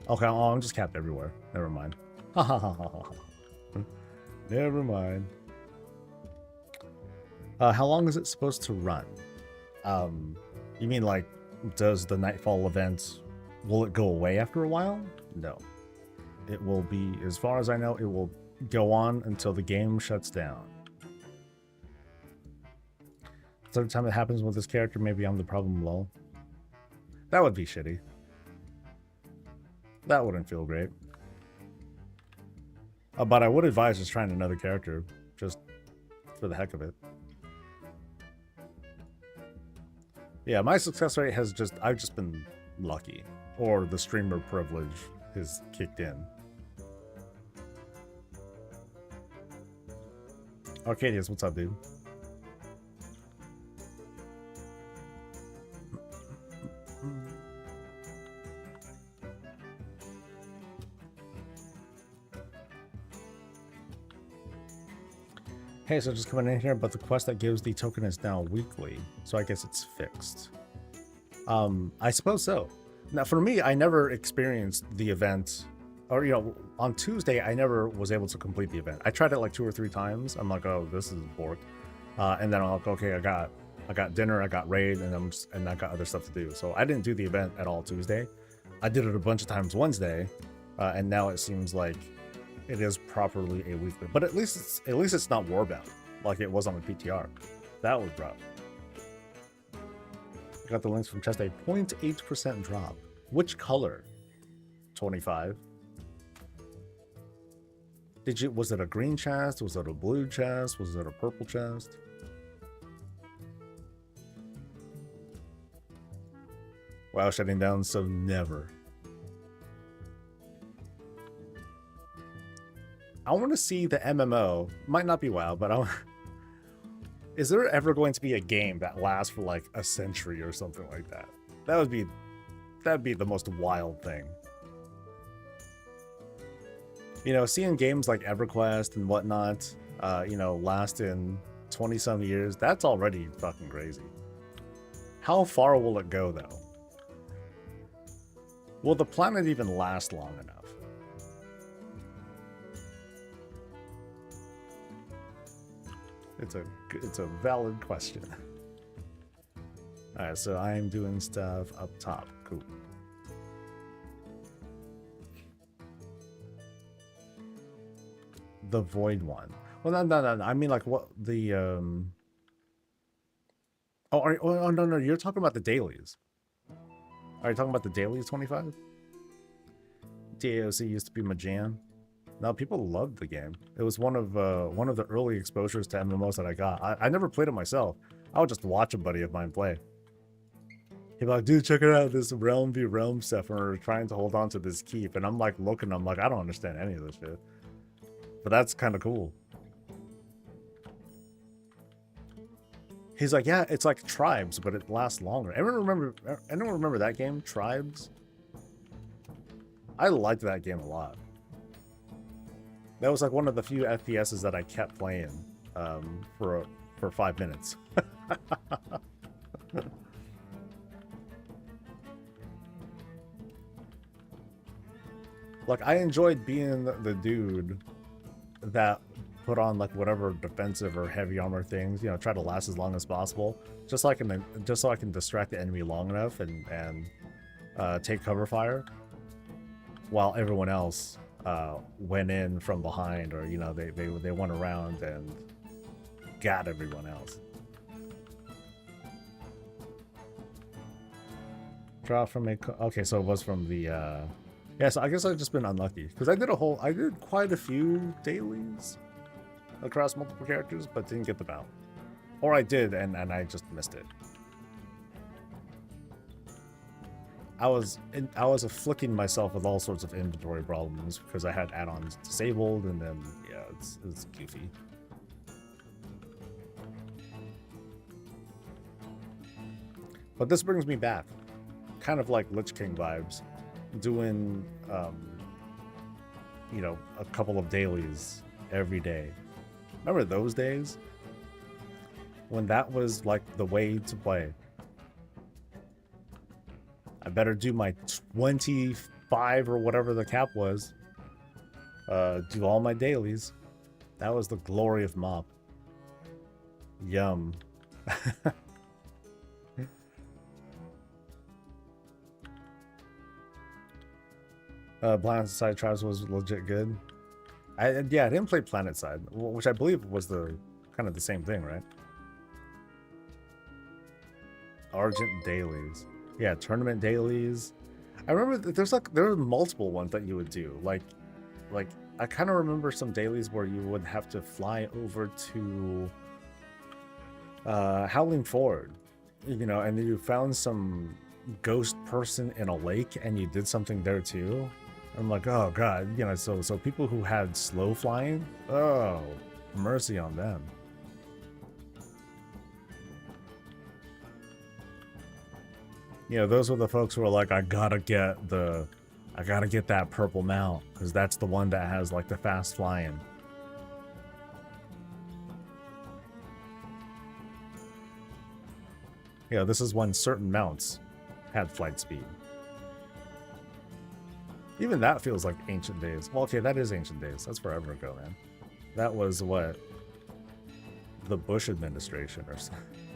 A: Okay, oh, I'm just capped everywhere. Never mind. Ha ha ha ha ha. Never mind. How long is it supposed to run? You mean like, does the Nightfall event, will it go away after a while? No. It will be, as far as I know, it will go on until the game shuts down. Third time it happens with this character, maybe I'm the problem, lol. That would be shitty. That wouldn't feel great. But I would advise just trying another character, just for the heck of it. Yeah, my success rate has I've just been lucky. Or the streamer privilege is kicked in. Arcadius, what's up, dude? Hey, so just coming in here, but the quest that gives the token is now weekly, so I guess it's fixed. I suppose so. Now, for me, I never experienced the event, or, you know, on Tuesday, I never was able to complete the event. I tried it like 2 or 3 times. I'm like, oh, this is borked. And then I'm like, okay, I got dinner, I got raid, and I got other stuff to do. So I didn't do the event at all Tuesday. I did it a bunch of times Wednesday, and now it seems like it is properly a weekly. But at least it's not warbound like it was on the PTR. That was rough. I got the links from chest, a 0.8% drop. Which color? 25. Was it a green chest? Was it a blue chest? Was it a purple chest? WoW shutting down, so never. I want to see the MMO. Might not be WoW, but is there ever going to be a game that lasts for like a century or something like that? That'd be the most wild thing. You know, seeing games like EverQuest and whatnot, you know, last in 20-some years, that's already fucking crazy. How far will it go, though? Will the planet even last long enough? It's a valid question. Alright, so I am doing stuff up top. Cool. The void one. Well, no. I mean, like, what the Oh, no. You're talking about the dailies. Are you talking about the dailies 25? DAOC used to be my jam. No, people loved the game. It was one of the early exposures to MMOs that I got. I never played it myself. I would just watch a buddy of mine play. He'd be like, dude, check it out, this realm v realm stuff, and we're trying to hold on to this keep. And I'm like looking, I'm like, I don't understand any of this shit. But that's kind of cool. He's like, yeah, it's like Tribes, but it lasts longer. Anyone remember that game, Tribes? I liked that game a lot. That was like one of the few FPSs that I kept playing for 5 minutes. Like, I enjoyed being the dude that put on like whatever defensive or heavy armor things, you know, try to last as long as possible, just so I can distract the enemy long enough and take cover fire, while everyone else went in from behind, or you know, they went around and got everyone else. Draw from a okay, so it was from the yeah, so I guess I've just been unlucky because I did quite a few dailies across multiple characters, but didn't get them out. Or I did, and I just missed it. I was afflicting myself with all sorts of inventory problems because I had add-ons disabled, and then yeah, it's goofy. But this brings me back, kind of like Lich King vibes, doing you know, a couple of dailies every day. Remember those days when that was like the way to play? I better do my 25 or whatever the cap was. Do all my dailies. That was the glory of MoP. Yum. Planet Side Tribes was legit good. I didn't play Planet Side, which I believe was the kind of the same thing, right? Argent dailies. Yeah, tournament dailies. I remember there were multiple ones that you would do. Like I kind of remember some dailies where you would have to fly over to Howling Ford, you know, and you found some ghost person in a lake and you did something there too. I'm like, oh god, you know, so people who had slow flying, oh, mercy on them. You know, those were the folks who were like, I gotta get that purple mount because that's the one that has like the fast flying. Yeah, this is when certain mounts had flight speed. Even that feels like ancient days. Well, okay, that is ancient days. That's forever ago, man. That was what? The Bush administration or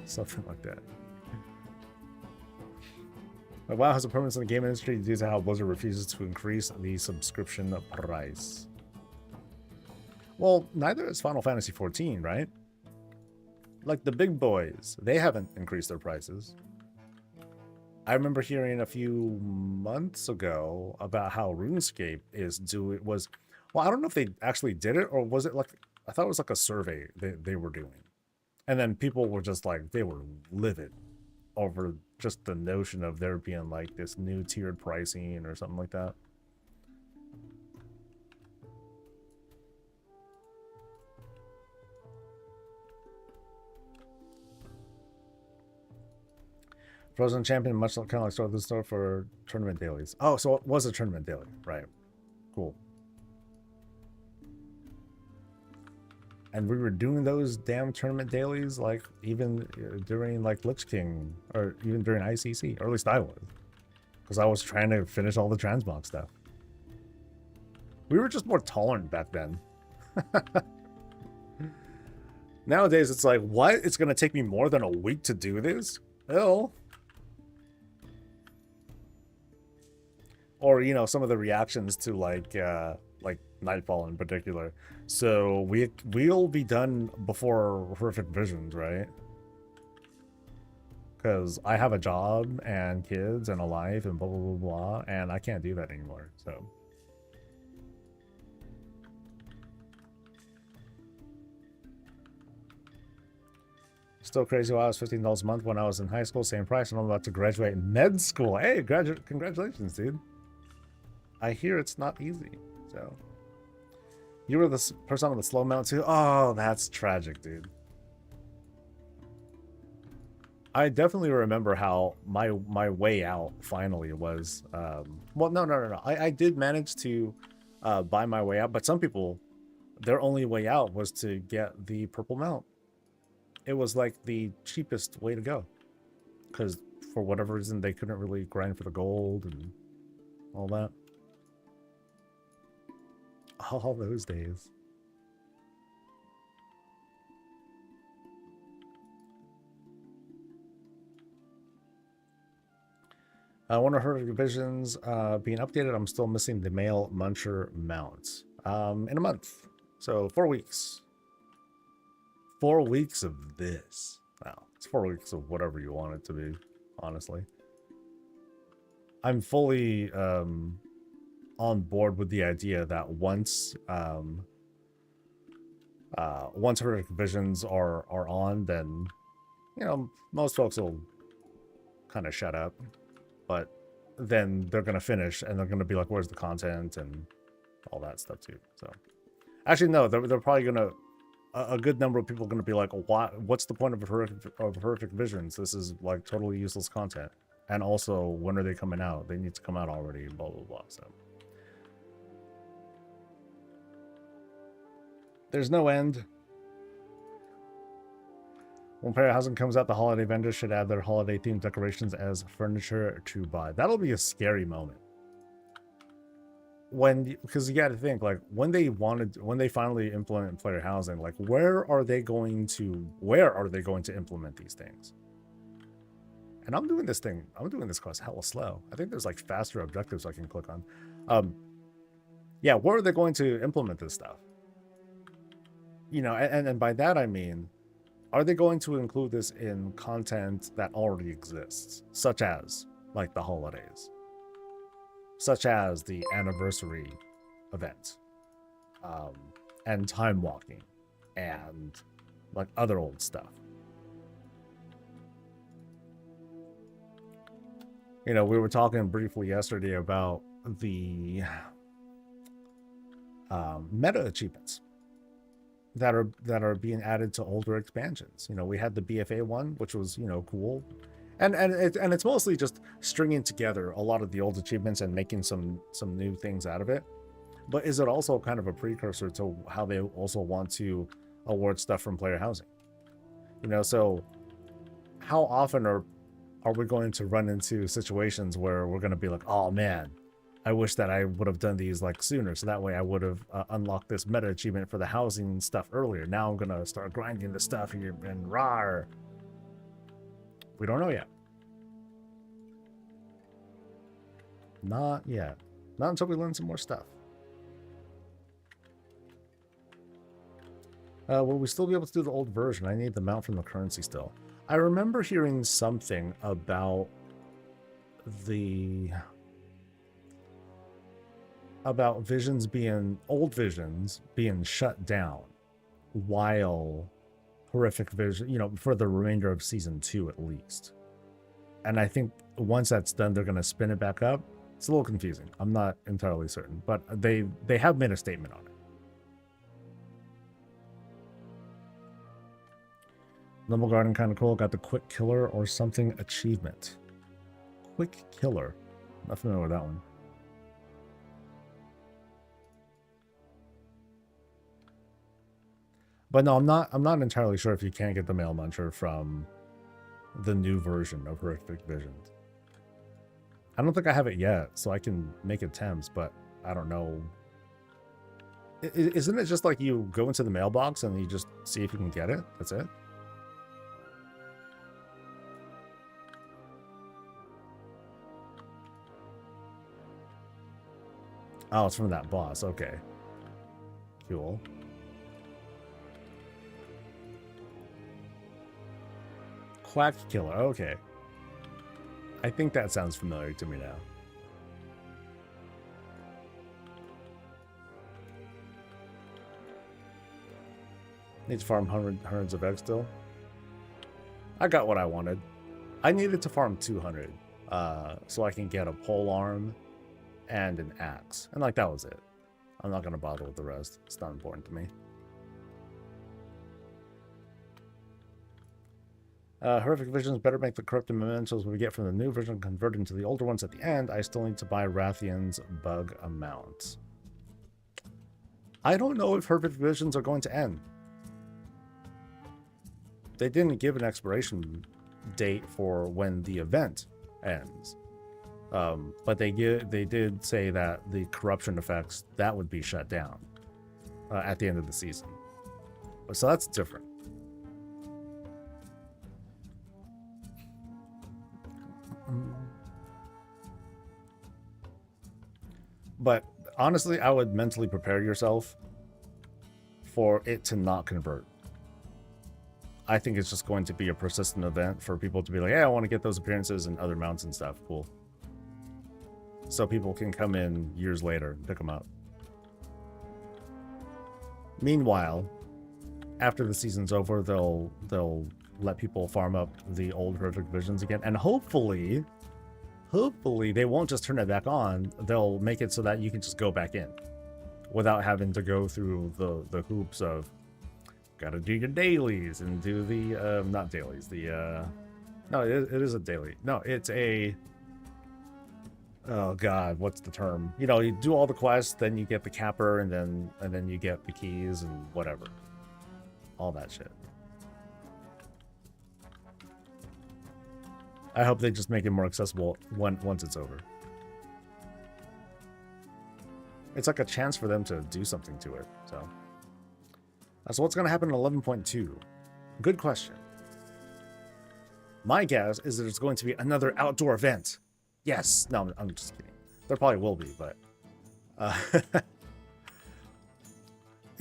A: something like that. But WoW has a permanence in the game industry due to how Blizzard refuses to increase the subscription price. Well, neither is Final Fantasy XIV, right? Like the big boys, they haven't increased their prices. I remember hearing a few months ago about how RuneScape was, well, I don't know if they actually did it or was it like, I thought it was like a survey they were doing. And then people were just like, they were livid over just the notion of there being like this new tiered pricing or something like that. Frozen Champion, much kind of like Store of the Store for tournament dailies. Oh, so it was a tournament daily, right? Cool. And we were doing those damn tournament dailies, like even during like Lich King, or even during ICC, or at least I was, because I was trying to finish all the Transmog stuff. We were just more tolerant back then. Nowadays, it's like, what? It's gonna take me more than a week to do this? Hell. Or, you know, some of the reactions to like Nightfall in particular. So we'll be done before Horrific Visions, right? Because I have a job and kids and a life and blah blah blah blah, and I can't do that anymore. So still crazy. While I was $15 a month when I was in high school, same price, and I'm about to graduate med school. Hey, congratulations, dude. I hear it's not easy. So you were the person on the slow mount too. Oh, that's tragic, dude. I definitely remember how my way out finally was. Well, no. I did manage to buy my way out, but some people, their only way out was to get the purple mount. It was like the cheapest way to go, because for whatever reason they couldn't really grind for the gold and all that. All those days. I wonder her divisions being updated. I'm still missing the male muncher mount in a month. So 4 weeks. 4 weeks of this. Wow, it's 4 weeks of whatever you want it to be, honestly. I'm fully on board with the idea that once her visions are on, then, you know, most folks will kind of shut up, but then they're gonna finish and they're gonna be like, where's the content and all that stuff too. So actually no, they're probably gonna, a good number of people are gonna be like, what's the point of horrific visions? This is like totally useless content. And also, when are they coming out? They need to come out already, blah blah blah. So there's no end. When Player Housing comes out, the holiday vendors should add their holiday themed decorations as furniture to buy. That'll be a scary moment. Because you got to think, like, when they finally implement Player Housing, like, where are they going to implement these things? And I'm doing this quest hella slow. I think there's like faster objectives I can click on. Yeah, where are they going to implement this stuff? You know, and by that I mean, are they going to include this in content that already exists, such as like the holidays, such as the anniversary event, and time walking, and like other old stuff? You know, we were talking briefly yesterday about the meta achievements that are being added to older expansions. You know, we had the BFA one, which was, you know, cool, and it's mostly just stringing together a lot of the old achievements and making some new things out of it. But is it also kind of a precursor to how they also want to award stuff from player housing? You know, so how often are we going to run into situations where we're going to be like, oh man, I wish that I would have done these like sooner, so that way I would have unlocked this meta achievement for the housing stuff earlier. Now I'm going to start grinding the stuff here and rawr. We don't know yet. Not yet. Not until we learn some more stuff. Will we still be able to do the old version? I need the mount from the currency still. I remember hearing something about visions being, old visions being shut down while horrific vision, you know, for the remainder of season 2 at least. And I think once that's done, they're going to spin it back up. It's a little confusing. I'm not entirely certain, but they have made a statement on it. Noble Garden kind of cool. Got the Quick Killer or something achievement. Quick Killer. Not familiar with that one. But no, I'm not entirely sure if you can get the Mail Muncher from the new version of Horrific Visions. I don't think I have it yet, so I can make attempts, but I don't know. Isn't it just like you go into the mailbox and you just see if you can get it? That's it? Oh, it's from that boss. Okay. Cool. Quack Killer. Okay. I think that sounds familiar to me now. Need to farm hundreds of eggs still. I got what I wanted. I needed to farm 200 so I can get a pole arm and an axe. And like, that was it. I'm not going to bother with the rest. It's not important to me. Horrific Visions better make the corrupted mementos we get from the new version converted into the older ones at the end. I still need to buy Rathian's bug amount. I don't know if Horrific Visions are going to end. They didn't give an expiration date for when the event ends. But they did say that the corruption effects, that would be shut down at the end of the season. So that's different. But honestly, I would mentally prepare yourself for it to not convert. I think it's just going to be a persistent event for people to be like, hey, I want to get those appearances and other mounts and stuff. Cool. So people can come in years later and pick them up. Meanwhile, after the season's over, they'll let people farm up the old Horrific Visions again, and hopefully they won't just turn it back on. They'll make it so that you can just go back in without having to go through the hoops of gotta do your dailies and do the not dailies, the no, it is a daily. No, it's a, oh god, what's the term? You know, you do all the quests, then you get the capper, and then you get the keys and whatever. All that shit. I hope they just make it more accessible once it's over. It's like a chance for them to do something to it. So what's going to happen in 11.2? Good question. My guess is that it's going to be another outdoor event. Yes. No, I'm just kidding. There probably will be, but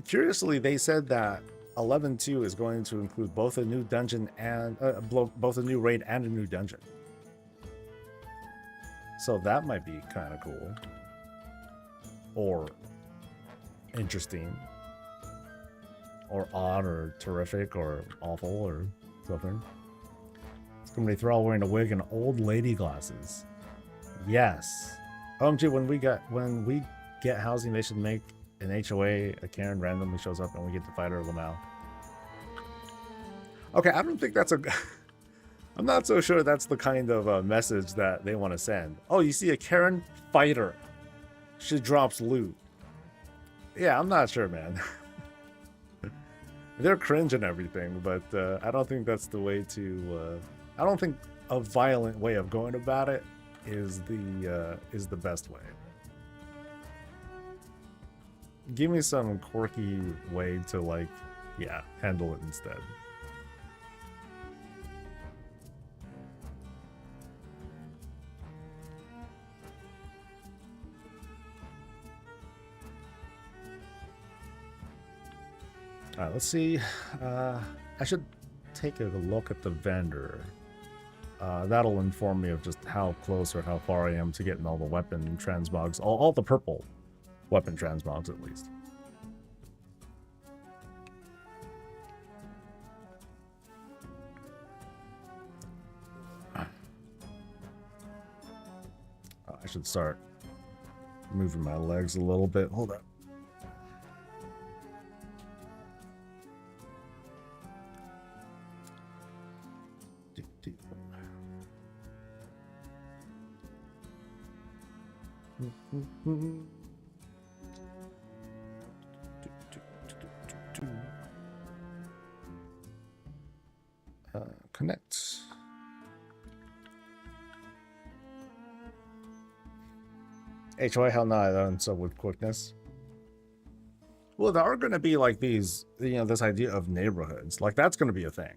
A: curiously, they said that 11.2 is going to include both a new dungeon and both a new raid and a new dungeon. So that might be kind of cool. Or interesting. Or odd or terrific or awful or something. It's gonna be Thrall wearing a wig and old lady glasses. Yes. OMG, when we get housing, they should make an HOA. A Karen randomly shows up and we get to fight her Lamau. Okay, I don't think that's a... I'm not so sure that's the kind of message that they want to send. Oh, you see a Karen fighter. She drops loot. Yeah, I'm not sure, man. They're cringe and everything, but I don't think that's the way to... I don't think a violent way of going about it is the best way. Give me some quirky way to, like, yeah, handle it instead. Alright, let's see. I should take a look at the vendor. That'll inform me of just how close or how far I am to getting all the weapon transmogs, all the purple weapon transmogs at least. I should start moving my legs a little bit. Hold up. Connect. HOA, hell no, I don't sub with quickness. Well, there are going to be like these, you know, this idea of neighborhoods. Like that's going to be a thing.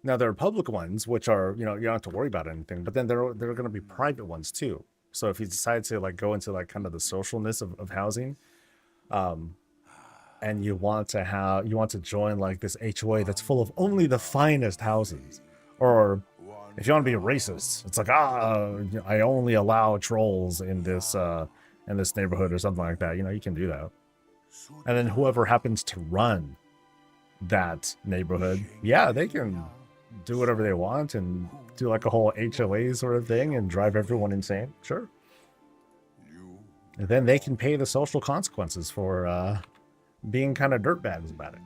A: Now there are public ones, which are, you know, you don't have to worry about anything, but then there are going to be private ones too. So if you decide to like go into like kind of the socialness of housing, and you want to join like this HOA that's full of only the finest houses, or if you want to be a racist, it's like, I only allow trolls in this neighborhood or something like that. You know, you can do that. And then whoever happens to run that neighborhood, yeah, they can do whatever they want and do like a whole HOA sort of thing and drive everyone insane. Sure. And then they can pay the social consequences for being kind of dirtbags about it.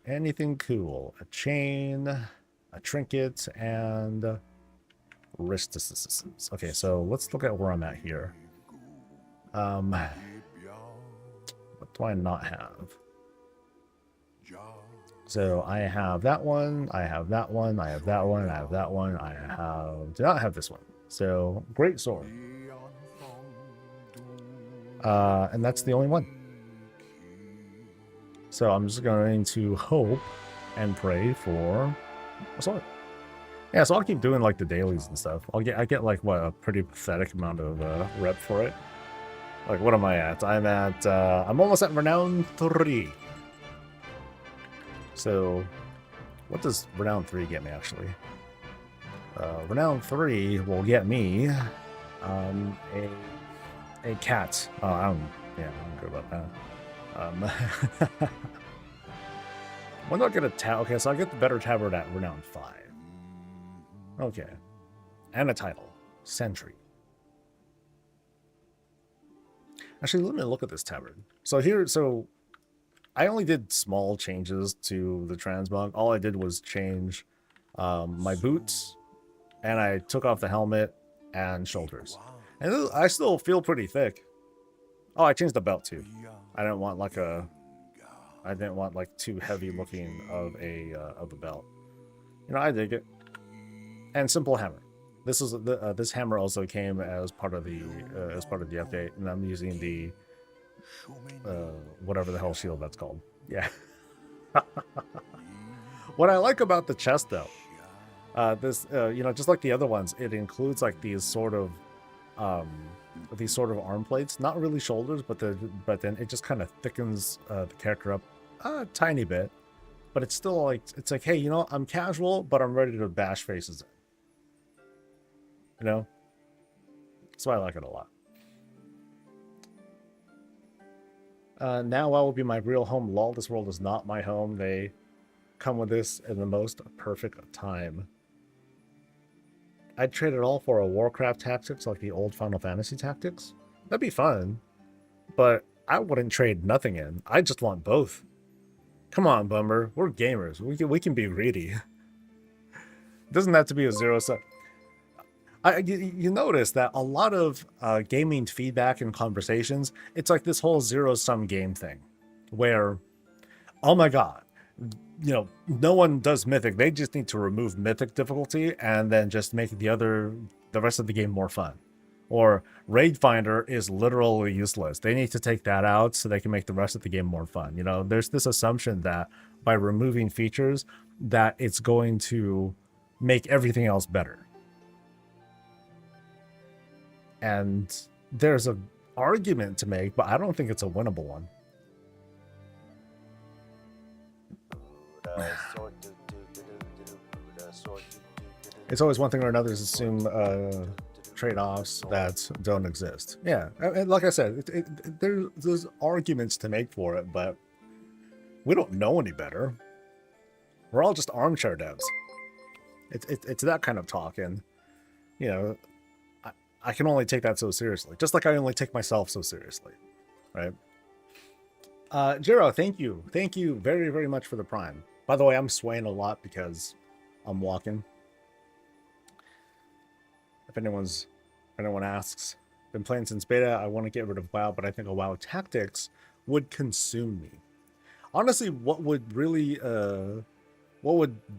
A: Anything cool? A chain, a trinket, and wrist assistance. Okay, so let's look at where I'm at here. What do I not have? So I have that one, I have that one, I have that one, I have that one, do not have this one. So, great sword. And that's the only one. So I'm just going to hope and pray for a sword. Yeah, so I'll keep doing like the dailies and stuff. I get like what, a pretty pathetic amount of rep for it. Like what am I at? I'm almost at renown 3. So what does renown 3 get me actually? Renown 3 will get me a cat. Oh, I don't care about that. When do I get a tab? Okay, so I get the better tabard at renown 5. Okay. And a title. Sentry. Actually, let me look at this tabard. So I only did small changes to the transmog. All I did was change my boots, and I took off the helmet and shoulders. And I still feel pretty thick. Oh, I changed the belt too. I didn't want like too heavy looking of a belt. You know, I dig it. And simple hammer. This hammer also came as part of the update, and I'm using the whatever the hell shield that's called. Yeah. What I like about the chest though, you know, just like the other ones, it includes like these sort of with these sort of arm plates. Not really shoulders, but then it just kind of thickens the character up a tiny bit. But it's still like, it's like, hey, you know, I'm casual, but I'm ready to bash faces in. You know? That's why I like it a lot. Now WoW will be my real home. Lol, this world is not my home. They come with this in the most perfect time. I'd trade it all for a Warcraft tactics, like the old Final Fantasy tactics. That'd be fun. But I wouldn't trade nothing in. I just want both. Come on, Bummer. We're gamers. We can be greedy. It doesn't have to be a zero-sum. You notice that a lot of gaming feedback and conversations, it's like this whole zero-sum game thing, where, oh my god, you know, no one does Mythic. They just need to remove Mythic difficulty and then just make the rest of the game more fun. Or Raid Finder is literally useless. They need to take that out so they can make the rest of the game more fun. You know, there's this assumption that by removing features, that it's going to make everything else better. And there's an argument to make, but I don't think it's a winnable one. It's always one thing or another to assume trade-offs that don't exist. Yeah, and like I said, there's arguments to make for it, but we don't know any better. We're all just armchair devs. It's that kind of talk, and you know, I can only take that so seriously, just like I only take myself so seriously, right? Jiro, thank you very, very much for the Prime. By the way, I'm swaying a lot because I'm walking. If anyone asks, been playing since beta. I want to get rid of WoW, but I think a WoW tactics would consume me. Honestly, what would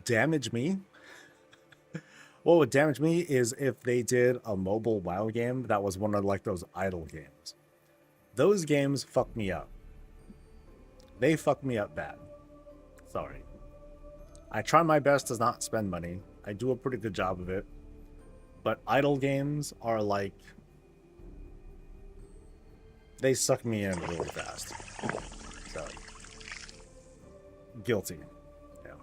A: damage me? What would damage me is if they did a mobile WoW game that was one of like those idle games. Those games fuck me up. They fuck me up bad. Sorry. I try my best to not spend money. I do a pretty good job of it. But idle games are like, they suck me in really fast. So, guilty. Yeah.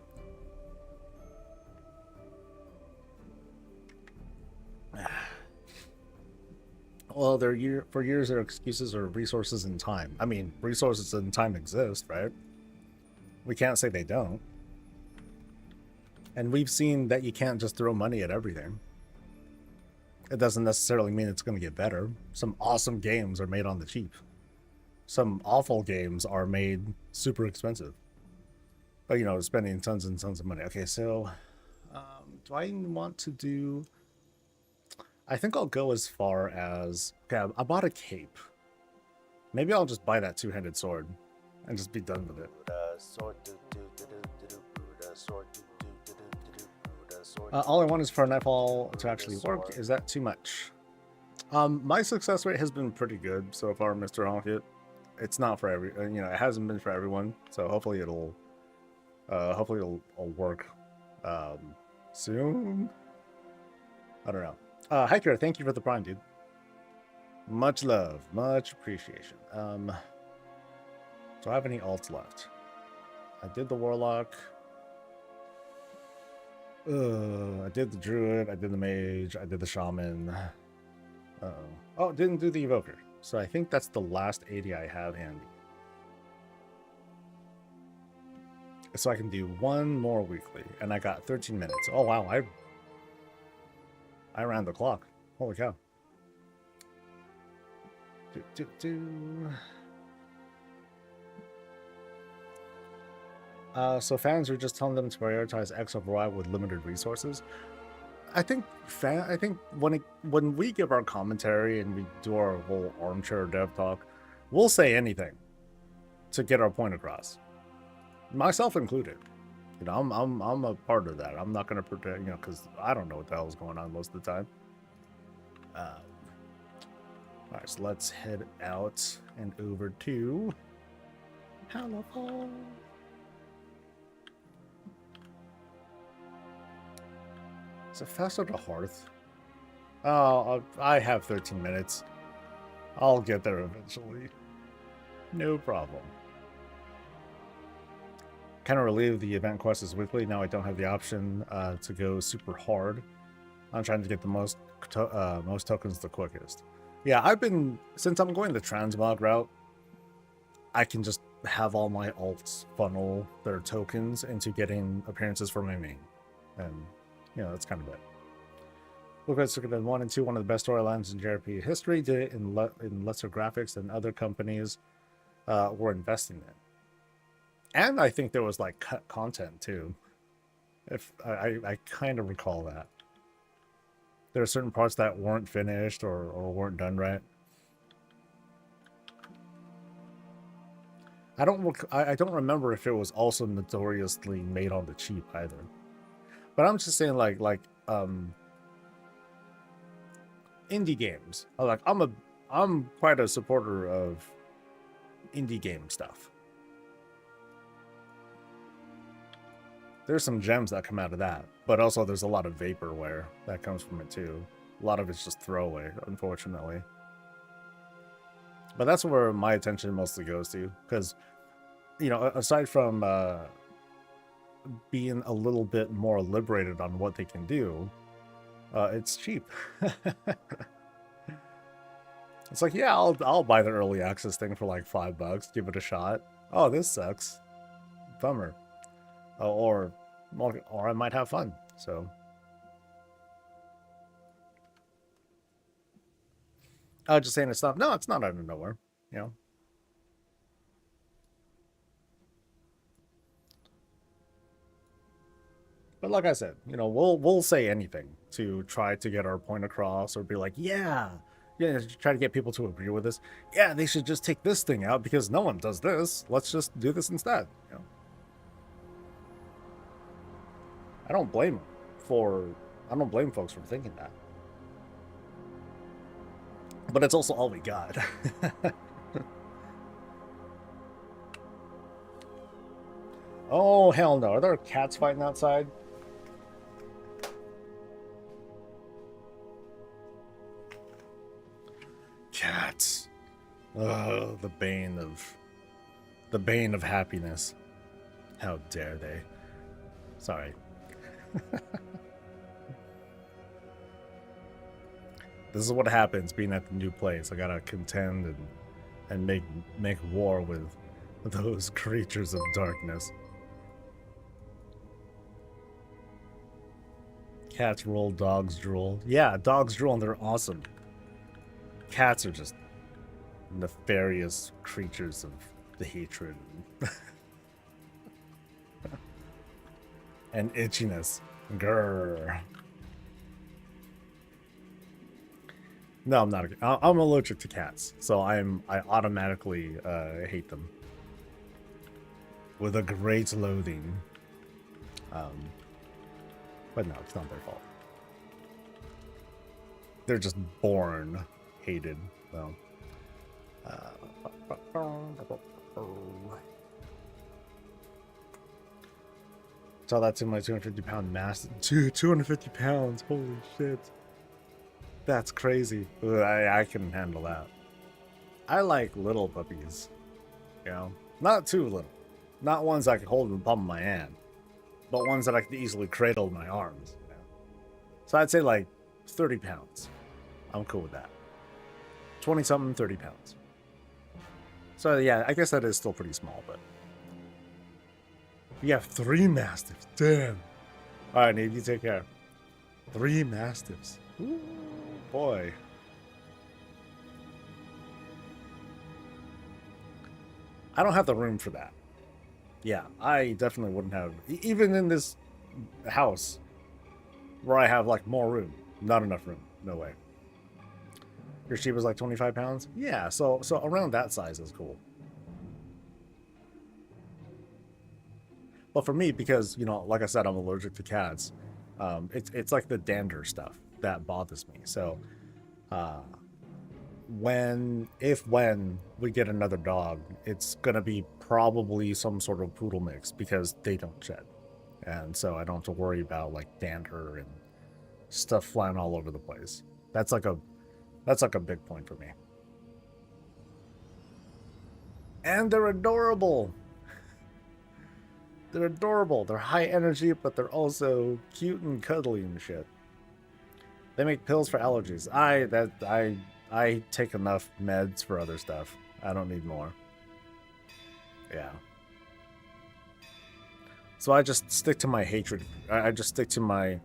A: Well, for years their excuses are resources and time. I mean, resources and time exist, right? We can't say they don't. And we've seen that you can't just throw money at everything. It doesn't necessarily mean it's going to get better. Some awesome games are made on the cheap. Some awful games are made super expensive. But, you know, spending tons and tons of money. Okay, so do I want to do... I think I'll go as far as... Okay, I bought a cape. Maybe I'll just buy that two-handed sword and just be done with it. All I want is for Nightfall to actually work. Is that too much? My success rate has been pretty good so far, Mr. Honkit. It's not for it hasn't been for everyone. So hopefully it'll work soon. I don't know. Hiker, thank you for the Prime, dude. Much love, much appreciation. Do I have any alts left? I did the Warlock. I did the Druid, I did the Mage, I did the Shaman. Oh, didn't do the Evoker. So I think that's the last 80 I have handy. So I can do one more weekly, and I got 13 minutes. Oh wow, I ran the clock. Holy cow. So fans are just telling them to prioritize X over Y with limited resources. I think when we give our commentary and we do our whole armchair dev talk, we'll say anything to get our point across, myself included. You know, I'm a part of that. I'm not gonna pretend, because I don't know what the hell is going on most of the time. All right, so let's head out and over to Halifall. Is it faster to Hearth? Oh, I have 13 minutes. I'll get there eventually. No problem. Kind of relieved the event quest is weekly. Now I don't have the option to go super hard. I'm trying to get the most tokens the quickest. Yeah, since I'm going the Transmog route, I can just have all my alts funnel their tokens into getting appearances for my main. And, that's kind of it. Warcraft Suikoden 1 and 2, one of the best storylines in JRPG history, did it in lesser graphics than other companies were investing in. And I think there was like cut content too. If I kind of recall that. There are certain parts that weren't finished or weren't done right. I don't remember if it was also notoriously made on the cheap either. But I'm just saying like indie games. I'm quite a supporter of indie game stuff. There's some gems that come out of that, but also there's a lot of vaporware that comes from it too. A lot of it's just throwaway, unfortunately. But that's where my attention mostly goes to, because, aside from being a little bit more liberated on what they can do, it's cheap. It's like, yeah, I'll buy the early access thing for like $5, give it a shot. Oh, this sucks. Bummer. Or I might have fun. So I was just saying it's not. No, it's not out of nowhere. But like I said, we'll say anything to try to get our point across, or be like, yeah, try to get people to agree with us. Yeah, they should just take this thing out because no one does this. Let's just do this instead. I don't blame folks for thinking that. But it's also all we got. Oh, hell no. Are there cats fighting outside? Cats. Oh, the bane of happiness. How dare they? Sorry. This is what happens being at the new place. I gotta contend and make war with those creatures of darkness. Cats roll, dogs drool. Yeah, dogs drool and they're awesome. Cats are just nefarious creatures of the hatred and itchiness. Grrr. No, I'm not. I'm allergic to cats, so I automatically hate them with a great loathing. But no, it's not their fault. They're just born hated. So. Saw that to my 250-pound mass. 250 pounds. Holy shit. That's crazy. I can handle that. I like little puppies. Not too little. Not ones I can hold in the palm of my hand. But ones that I can easily cradle in my arms. So I'd say like 30 pounds. I'm cool with that. 20-something, 30 pounds. So yeah, I guess that is still pretty small, but... You have 3 mastiffs. Damn. Alright, Nate, you take care. 3 mastiffs. Ooh, boy. I don't have the room for that. Yeah, I definitely wouldn't have. Even in this house, where I have like more room. Not enough room. No way. Your sheep is like 25 pounds? Yeah, so around that size is cool. But for me, because, like I said, I'm allergic to cats, it's like the dander stuff that bothers me. So, when we get another dog, it's going to be probably some sort of poodle mix because they don't shed. And so I don't have to worry about like dander and stuff flying all over the place. That's like a big point for me. And they're adorable. They're adorable. They're high energy, but they're also cute and cuddly and shit. They make pills for allergies. I take enough meds for other stuff. I don't need more. Yeah. So I just stick to my hatred. I just stick to my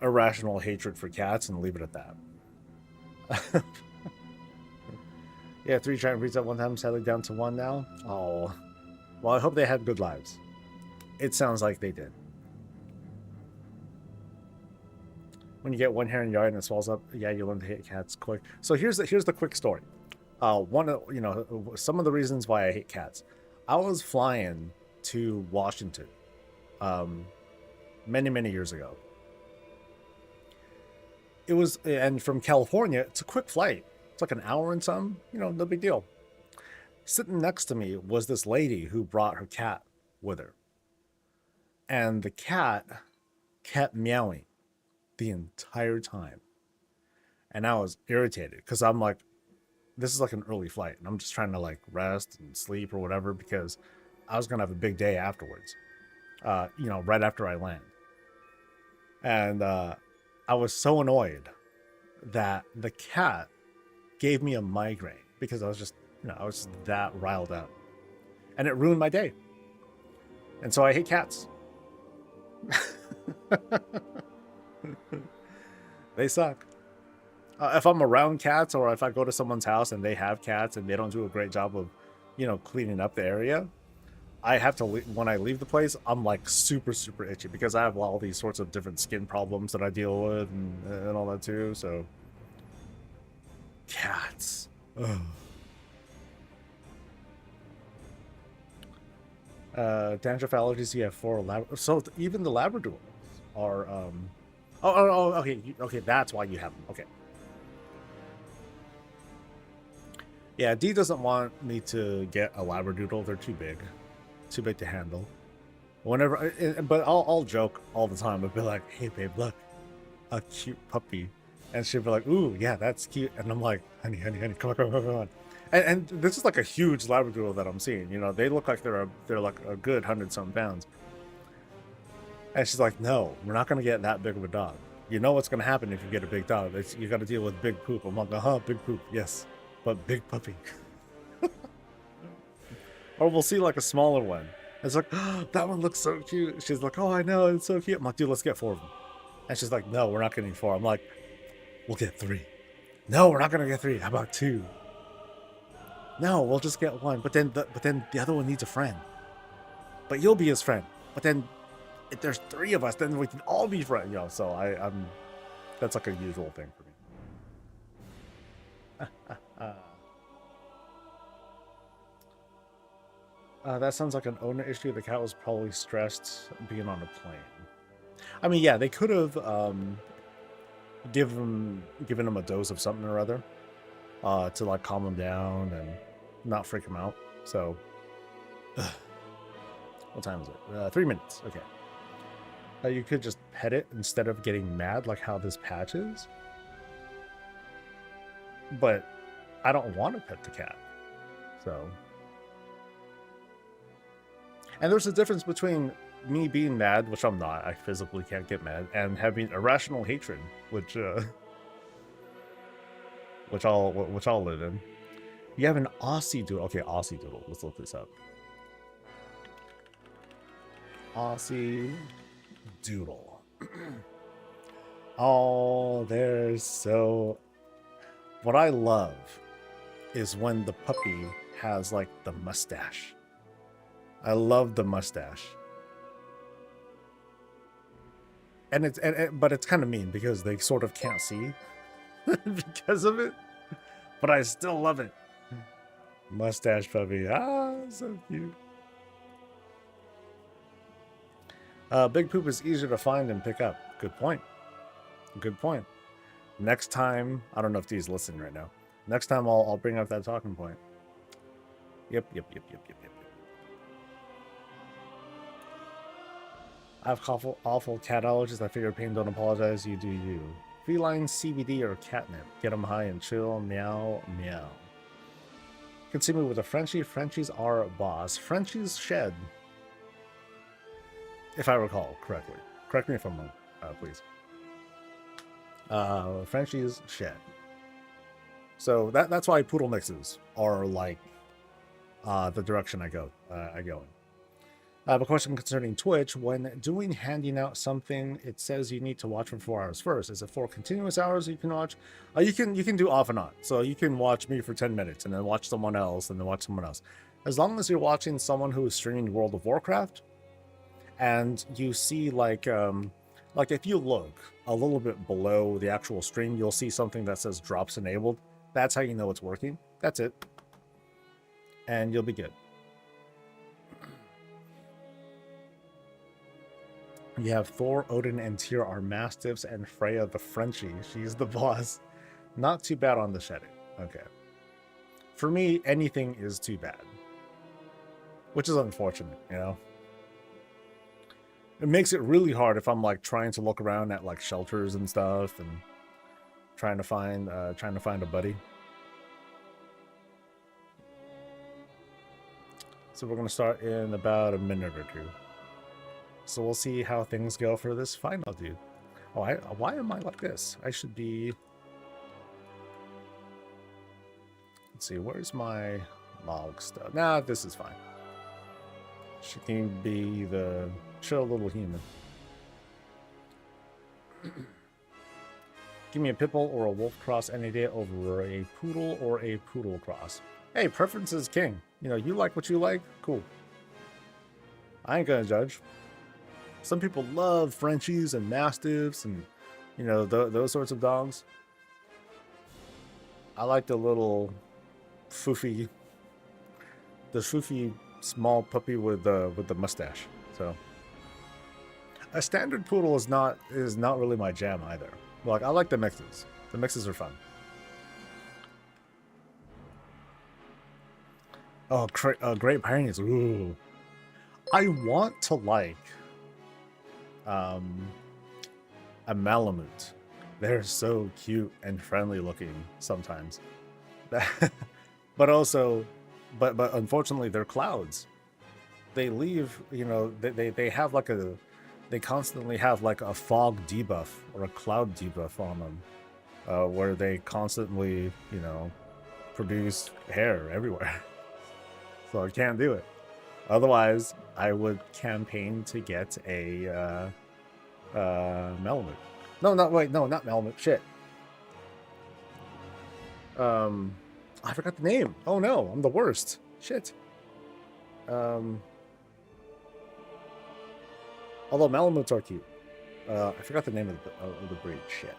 A: irrational hatred for cats and leave it at that. Yeah, 3 giant breeds at one time, sadly down to 1 now. Oh. Well, I hope they had good lives. It sounds like they did. When you get one hair in your yard and it swells up, yeah, you learn to hate cats quick. So here's the quick story. One of some of the reasons why I hate cats. I was flying to Washington, many years ago. It was, and from California, it's a quick flight. It's like an hour and some, no big deal. Sitting next to me was this lady who brought her cat with her. And the cat kept meowing the entire time. And I was irritated because I'm like, this is like an early flight. And I'm just trying to like rest and sleep or whatever because I was going to have a big day afterwards, right after I land. And I was so annoyed that the cat gave me a migraine because I was just, I was just that riled up. And it ruined my day. And so I hate cats. They suck. If I'm around cats or if I go to someone's house and they have cats and they don't do a great job of, cleaning up the area, I have to, when I leave the place, I'm like super itchy because I have all these sorts of different skin problems that I deal with and all that too. So cats. Ugh. Dandruff allergies, you have 4 so even the Labradors are okay, that's why you have them. Okay. Yeah, D doesn't want me to get a Labradoodle. They're too big to handle. Whenever, but I'll joke all the time. I'll be like, "Hey, babe, look, a cute puppy," and she'll be like, "Ooh, yeah, that's cute," and I'm like, "Honey, come on." And this is like a huge Labradoodle that I'm seeing. They look like they're like a good 100-some pounds. And she's like, "No, we're not gonna get that big of a dog. You know what's gonna happen if you get a big dog? You got to deal with big poop." I'm like, big poop, yes, but big puppy." Or we'll see like a smaller one. It's like, "Oh, that one looks so cute." She's like, "Oh, I know, it's so cute." I'm like, "Dude, let's get 4 of them." And she's like, "No, we're not getting 4. I'm like, "We'll get 3. "No, we're not gonna get 3. How about 2? "No, we'll just get 1. But then the other one needs a friend. But you'll be his friend. But then if there's 3 of us, then we can all be friends." So I'm that's like a usual thing for me. That sounds like an owner issue. The cat was probably stressed being on a plane. I mean, yeah, they could have given him a dose of something or other to like calm him down and not freak him out. So, what time is it? 3 minutes. Okay. You could just pet it instead of getting mad like how this patch is. But I don't want to pet the cat. So. And there's a difference between me being mad, which I'm not, I physically can't get mad, and having irrational hatred, which I'll live in. You have an Aussie Doodle. Okay, Aussie Doodle. Let's look this up. Aussie Doodle. Oh, there's so... What I love is when the puppy has like the mustache. I love the mustache. And but it's kind of mean because they sort of can't see because of it. But I still love it. Mustache puppy. So cute. Big poop is easier to find and pick up. Good point. Good point. Next time, I don't know if Dee's listening right now. Next time I'll bring up that talking point. Yep. I have awful cat allergies. I figure pain, don't apologize. You do you. Feline CBD or catnip. Get them high and chill. Meow, meow. Continue with a Frenchie. Frenchies are boss. Frenchies shed. If I recall correctly. Correct me if I'm wrong, please. Frenchies shed. So that's why poodle mixes are like the direction I go in. A question concerning Twitch. When handing out something, it says you need to watch for 4 hours first. Is it 4 continuous hours you can watch? You can do off and on. So you can watch me for 10 minutes and then watch someone else and then watch someone else. As long as you're watching someone who is streaming World of Warcraft, and you see like if you look a little bit below the actual stream, you'll see something that says drops enabled. That's how you know it's working. That's it. And you'll be good. You have Thor, Odin, and Tyr are Mastiffs, and Freya the Frenchie. She's the boss. Not too bad on the shedding. Okay. For me, anything is too bad. Which is unfortunate, you know? It makes it really hard if I'm like trying to look around at like shelters and stuff and trying to find a buddy. So we're gonna start in about a minute or two. So we'll see how things go for this final dude. Oh, why am I like this? I should be. Let's see, where's my log stuff? Nah, this is fine. She can be the chill little human. Give me a pitbull or a wolf cross any day over a poodle or a poodle cross. Hey, preference is king. You know, you like what you like. Cool. I ain't gonna judge. Some people love Frenchies and Mastiffs and, you know, those sorts of dogs. I like the little foofy, small puppy with the mustache. So a standard poodle is not really my jam either. Like, I like the mixes. The mixes are fun. Oh, Great Pyrenees. Ooh. I want to like a Malamute. They're so cute and friendly looking sometimes. but unfortunately they're clouds. They leave, you know, they have like they constantly have like a fog debuff or a cloud debuff on them, where they constantly, you know, produce hair everywhere. So I can't do it. Otherwise, I would campaign to get a Malamute. No, not Malamute. Shit. I forgot the name. Oh no, I'm the worst. Shit. Although Malamutes are cute. I forgot the name of the breed. Shit.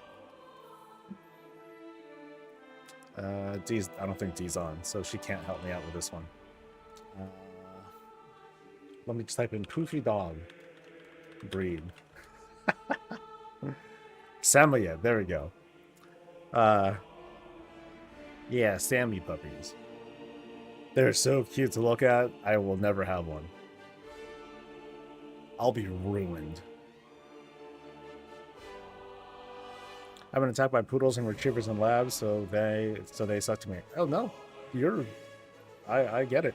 A: Dee's, I don't think Dee's on, so she can't help me out with this one. Let me just type in poofy dog breed. Samoyed, there we go. Yeah, Sammy puppies. They're so cute to look at. I will never have one. I'll be ruined. I've been attacked by poodles and retrievers in labs, so they suck to me. Oh no, I get it.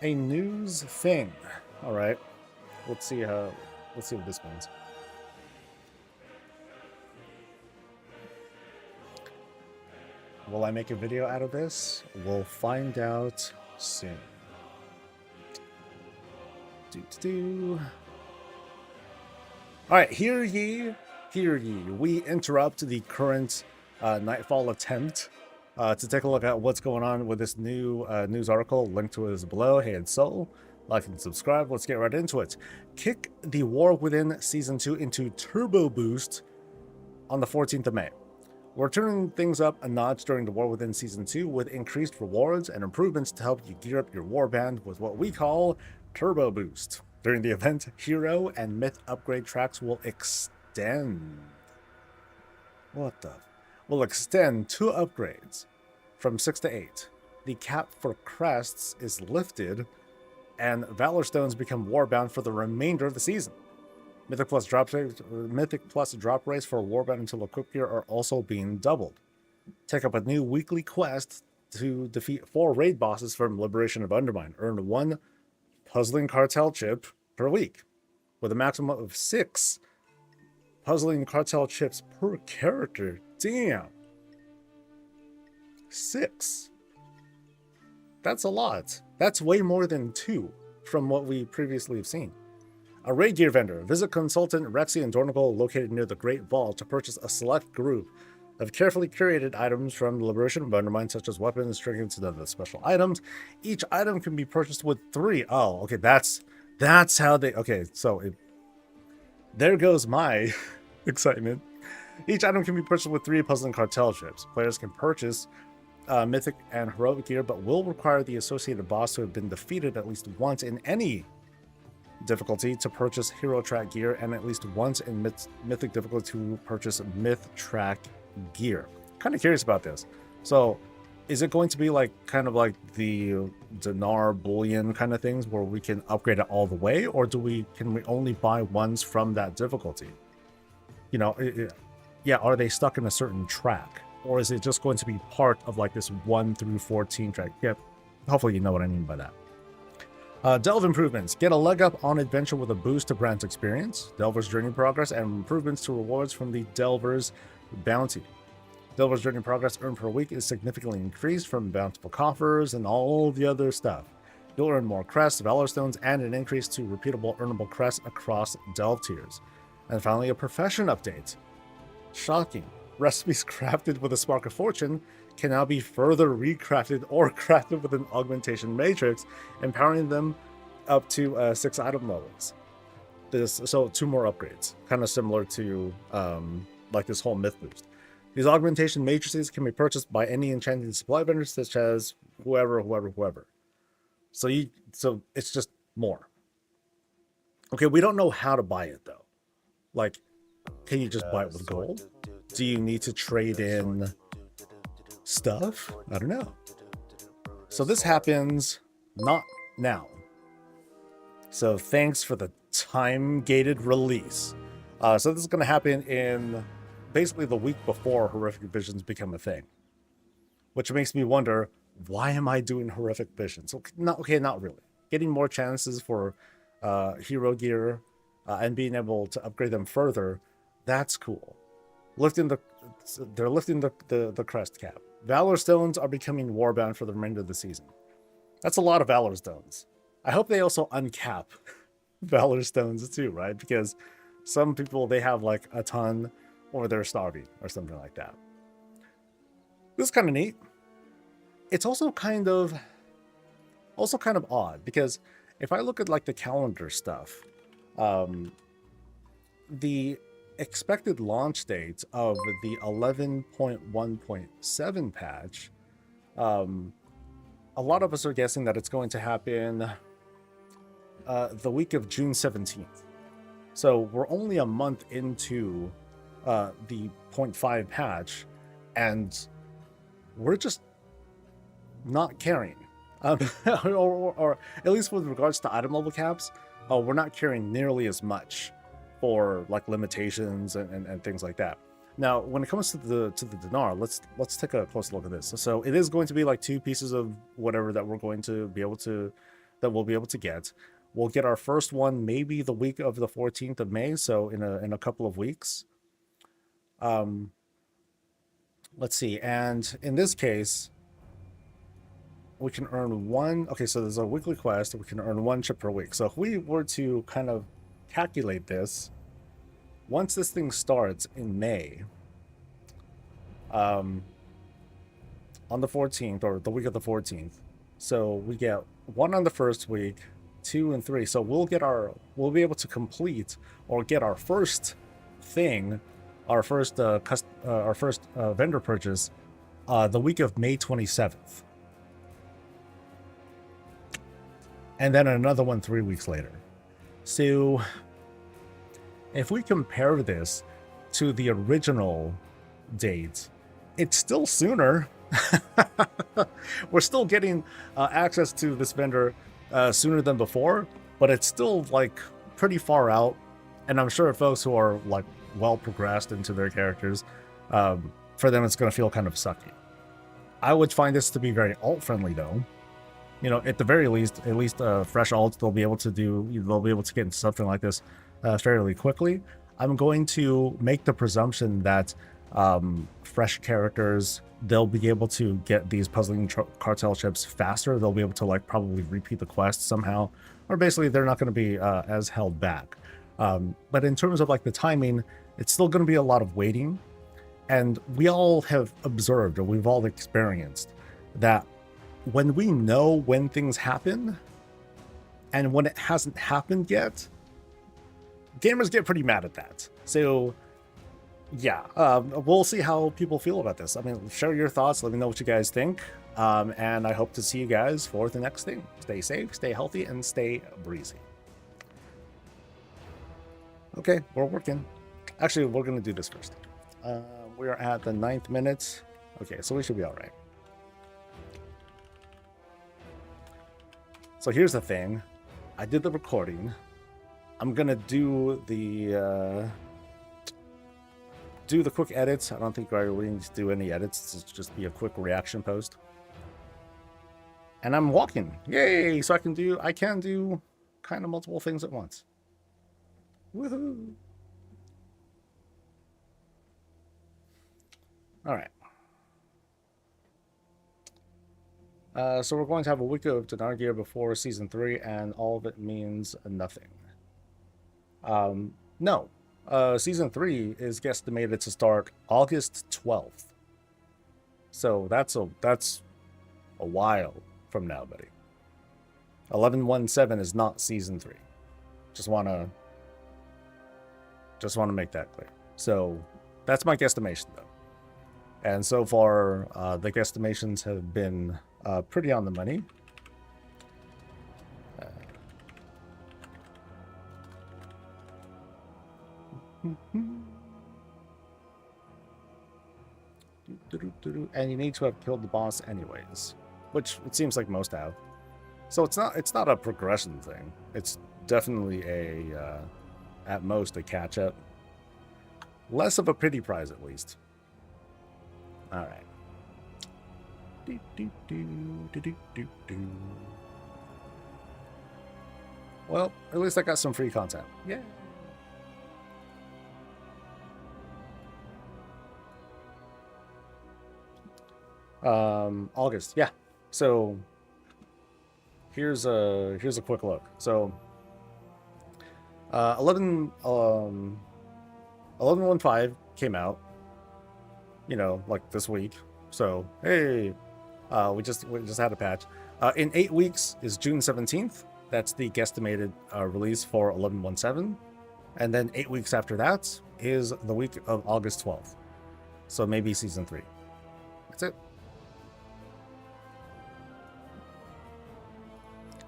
A: A news thing. All right, let's see what this means. Will I make a video out of this? We'll find out soon. All right, hear ye. We interrupt the current Nightfall attempt to take a look at what's going on with this new news article. Link to it is below. Hey, and so like and subscribe. Let's get right into it. Kick the War Within Season 2 into Turbo Boost on the 14th of May. We're turning things up a notch during the War Within Season 2 with increased rewards and improvements to help you gear up your warband with what we call Turbo Boost. During the event, hero and myth upgrade tracks will extend. Will extend 2 upgrades from 6 to 8. The cap for crests is lifted, and Valor Stones become warbound for the remainder of the season. Mythic plus drop rates for Warband until equipped gear are also being doubled. Take up a new weekly quest to defeat 4 raid bosses from Liberation of Undermine. Earn 1 puzzling cartel chip per week, with a maximum of 6 puzzling cartel chips per character. Damn. 6. That's a lot. That's way more than 2 from what we previously have seen. A raid gear vendor. Visit consultant Rexy and Dornicle located near the Great Vault to purchase a select group of carefully curated items from the Liberation of Undermine, such as weapons, trinkets, and other special items. Each item can be purchased with 3. Oh, okay, that's how they... Okay, so there goes my excitement. Each item can be purchased with 3 puzzling cartel chips. Players can purchase mythic and heroic gear, but will require the associated boss to have been defeated at least once in any difficulty to purchase hero track gear, and at least once in mythic difficulty to purchase myth track gear. Kind of curious about this. So is it going to be like kind of like the dinar bullion kind of things where we can upgrade it all the way, or can we only buy ones from that difficulty? You know, yeah, are they stuck in a certain track, or is it just going to be part of like this 1 through 14 track? Yep, hopefully you know what I mean by that. Delve improvements. Get a leg up on adventure with a boost to Brand's experience, Delver's journey progress, and improvements to rewards from the Delver's bounty. Delver's journey progress earned per week is significantly increased from bountiful coffers and all the other stuff. You'll earn more crests, valor stones, and an increase to repeatable earnable crests across Delve tiers. And finally, a profession update. Shocking. Recipes crafted with a spark of fortune can now be further recrafted or crafted with an augmentation matrix, empowering them up to 6 item levels. So 2 more upgrades, kind of similar to like this whole myth boost. These augmentation matrices can be purchased by any enchanted supply vendor, such as whoever. So it's just more. Okay, we don't know how to buy it though. Like, can you just buy it with gold? Do you need to trade in stuff? I don't know. So this happens not now. So thanks for the time-gated release. So this is going to happen in basically the week before Horrific Visions become a thing. Which makes me wonder, why am I doing Horrific Visions? Okay, not really. Getting more chances for hero gear and being able to upgrade them further, that's cool. They're lifting the crest cap. Valor stones are becoming warbound for the remainder of the season. That's a lot of Valor stones. I hope they also uncap Valor stones too, right? Because some people, they have like a ton, or they're starving or something like that. This is kind of neat. It's also kind of odd, because if I look at like the calendar stuff, the expected launch date of the 11.1.7 patch, a lot of us are guessing that it's going to happen the week of June 17th. So we're only a month into the 0.5 patch, and we're just not caring. Or at least with regards to item level caps, we're not caring nearly as much for like limitations and things like that. Now, when it comes to the dinar, let's take a close look at this. So it is going to be like 2 pieces of whatever that we're going to be able to get. We'll get our first one maybe the week of the 14th of May, so in a couple of weeks. Let's see, and in this case, we can earn 1. Okay, so there's a weekly quest. We can earn 1 chip per week. So if we were to kind of calculate this, once this thing starts in May, on the 14th, or the week of the 14th, so we get 1 on the first week, 2 and 3. So we'll be able to complete or get our first thing, our first vendor purchase, the week of May 27th. And then another one 3 weeks later. So if we compare this to the original date, it's still sooner. We're still getting access to this vendor sooner than before, but it's still like pretty far out. And I'm sure folks who are like well progressed into their characters, for them it's going to feel kind of sucky. I would find this to be very alt-friendly, though. You know, at the very least, fresh alts, they'll be able to get into something like this fairly quickly. I'm going to make the presumption that fresh characters, they'll be able to get these puzzling cartel chips faster. They'll be able to, like, probably repeat the quest somehow, or basically they're not going to be as held back. But in terms of, like, the timing, it's still going to be a lot of waiting. And we all have observed, or we've all experienced, that when we know when things happen, and when it hasn't happened yet, gamers get pretty mad at that. So, yeah, we'll see how people feel about this. I mean, share your thoughts. Let me know what you guys think. And I hope to see you guys for the next thing. Stay safe, stay healthy, and stay breezy. Okay, we're working. Actually, we're going to do this first. We are at the 9th minute. Okay, so we should be all right. So here's the thing. I did the recording. I'm going to do the quick edits. I don't think I really need to do any edits. It's just be a quick reaction post. And I'm walking. Yay! So I can do kind of multiple things at once. Woohoo! All right. So we're going to have a week of Dinar Gear before Season 3, and all of it means nothing. No. Season 3 is guesstimated to start August 12th. So that's a while from now, buddy. 1117 is not Season 3. Just want to make that clear. So that's my guesstimation, though. And so far, the guesstimations have been pretty on the money. And you need to have killed the boss anyways, which it seems like most have. So it's not a progression thing. It's definitely at most a catch up. Less of a pity prize, at least. All right. Well, at least I got some free content. Yeah. August. Yeah. So here's a quick look. So 1115 came out, you know, like this week. So hey, we just had a patch. In 8 weeks is June 17th. That's the guesstimated release for 1117. And then 8 weeks after that is the week of August 12th. So maybe Season 3. That's it.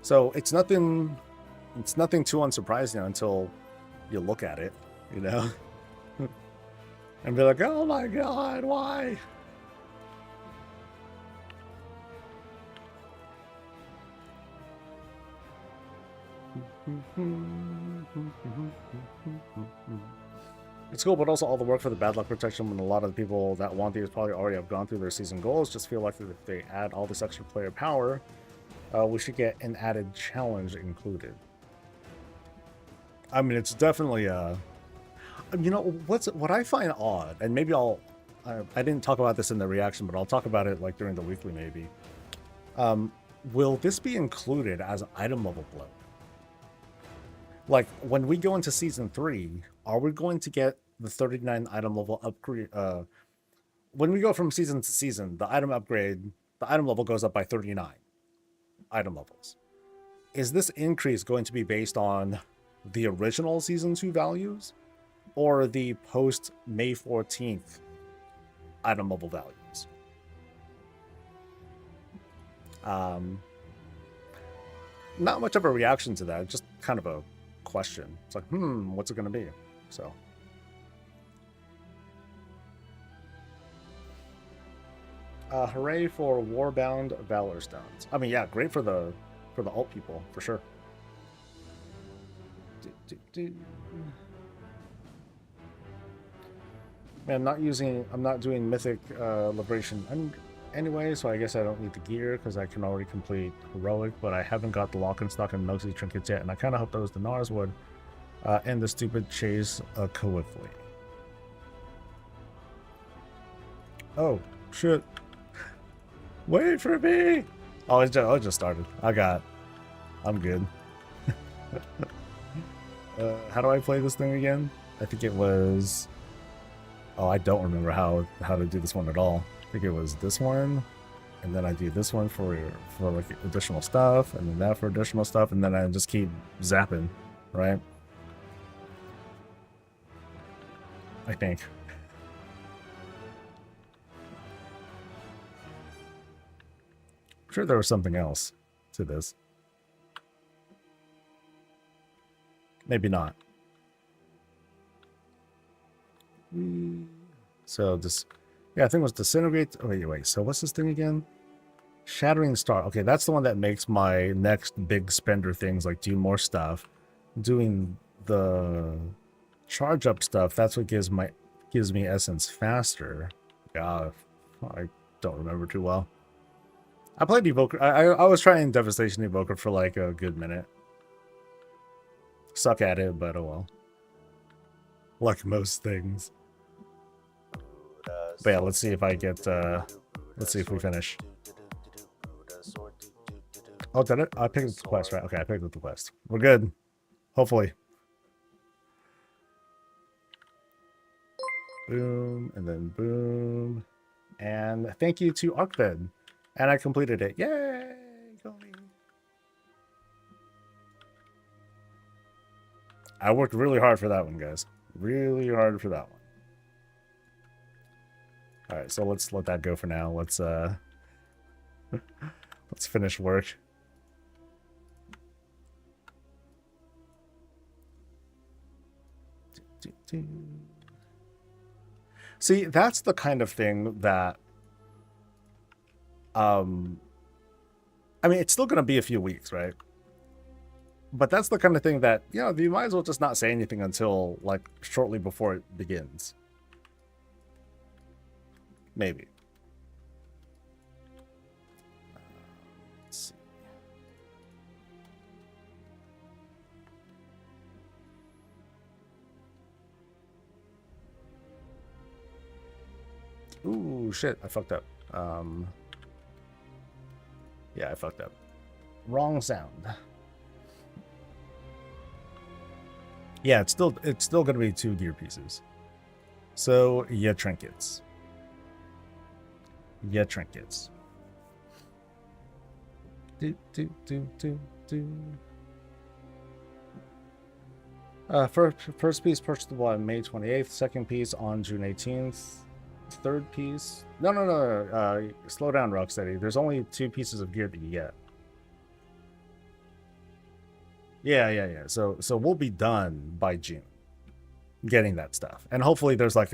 A: So it's nothing too unsurprising until you look at it, you know? And be like, oh my god, why? It's cool, but also all the work for the bad luck protection when a lot of the people that want these probably already have gone through their season goals. Just feel like if they add all this extra player power, we should get an added challenge included. I mean, it's definitely you know, what I find odd, and maybe I didn't talk about this in the reaction, but I'll talk about it like during the weekly maybe. Will this be included as item level bloat? Like, when we go into Season 3, are we going to get the 39 item level upgrade? When we go from season to season, the item level goes up by 39 item levels. Is this increase going to be based on the original Season 2 values or the post May 14th item level values? Not much of a reaction to that, just kind of a question. It's like, what's it going to be? So hooray for Warbound Valor Stones. I mean, yeah, great for the alt people, for sure. I'm not doing Mythic Liberation anyway, so I guess I don't need the gear because I can already complete Heroic, but I haven't got the Lock and Stock and Moxie trinkets yet, and I kind of hope those Dinars would end the stupid chase quickly. Oh, shit. Wait for me! Oh, it just started. I'm good. How do I play this thing again? I think it was... Oh, I don't remember how to do this one at all. I think it was this one, and then I do this one for like additional stuff, and then that for additional stuff, and then I just keep zapping, right? I think. I'm sure there was something else to this. Maybe not. So this, yeah, I think it was Disintegrate. Oh, wait. So what's this thing again? Shattering Star. Okay, that's the one that makes my next big spender things like do more stuff. Doing the charge up stuff. That's what gives me essence faster. Yeah, I don't remember too well. I played Evoker. I was trying Devastation Evoker for like a good minute. Suck at it, but oh well. Like most things. But yeah, let's see if I get, let's see if we finish. Oh, did it? I picked up the quest, right? Okay, I picked up the quest. We're good. Hopefully. Boom, and then boom. And thank you to Arcbed. And I completed it. Yay! Going. I worked really hard for that one, guys. Really hard for that one. All right, so let's let that go for now. Let's let's finish work. See, that's the kind of thing that I mean, it's still going to be a few weeks, right? But that's the kind of thing that, you know, you might as well just not say anything until like shortly before it begins. Maybe. Let's see. Ooh, shit, I fucked up. Yeah, I fucked up. Wrong sound. Yeah, it's still gonna be 2 gear pieces. So yeah, trinkets. Yeah, trinkets. Do. First piece purchasable on May 28th. Second piece on June 18th. Third piece. No. Slow down, Rocksteady. There's only 2 pieces of gear that you get. Yeah. So we'll be done by June getting that stuff. And hopefully there's like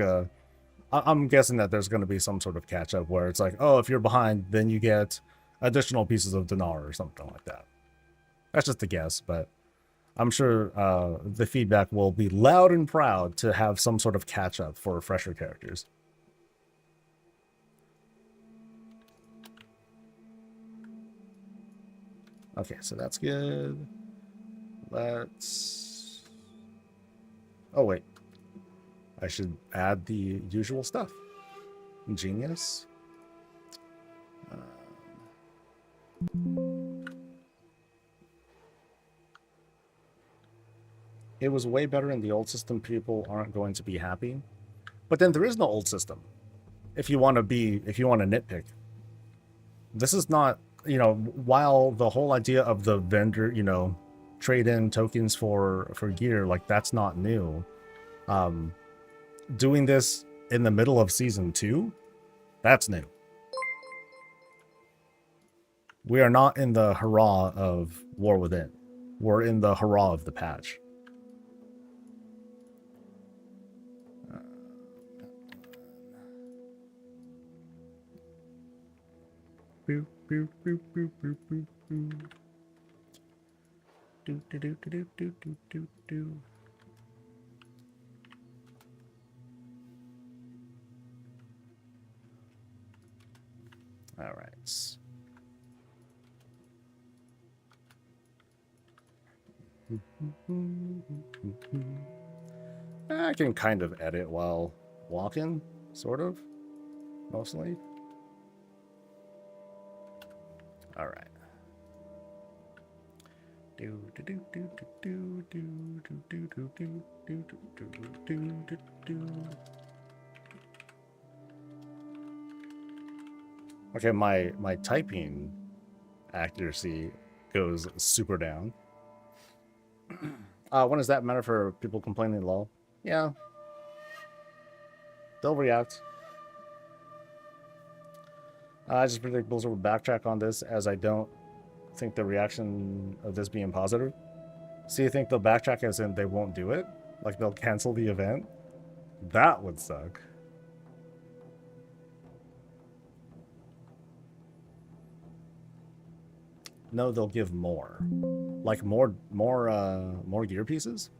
A: I'm guessing that there's going to be some sort of catch up where it's like, oh, if you're behind, then you get additional pieces of dinar or something like that. That's just a guess, but I'm sure the feedback will be loud and proud to have some sort of catch up for fresher characters. Okay, so that's good. Let's... Oh, wait. I should add the usual stuff. Genius. It was way better in the old system. People aren't going to be happy. But then there is no old system. If you want to nitpick. This is not, you know, while the whole idea of the vendor, you know, trade in tokens for gear, like that's not new. Doing this in the middle of season 2, that's new. We are not in the hurrah of War Within. We're in the hurrah of the patch. Boop, boop, boop, boop, boop, boop, boop. Do. All right. I can kind of edit while walking, sort of, mostly. All right. Okay, my typing accuracy goes super down. When does that matter for people complaining low? Yeah. They'll react. I just predict Blizzard will backtrack on this, as I don't think the reaction of this being positive. So you think they'll backtrack as in they won't do it? Like they'll cancel the event? That would suck. No, they'll give more. Like more gear pieces?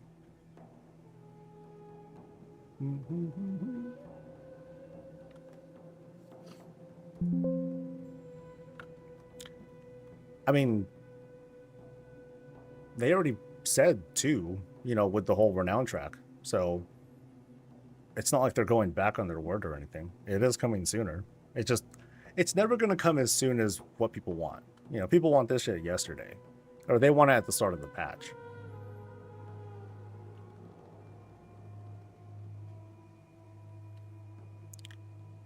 A: I mean, they already said too, you know, with the whole renown track. So it's not like they're going back on their word or anything. It is coming sooner. It's never going to come as soon as what people want. You know, people want this shit yesterday, or they want it at the start of the patch.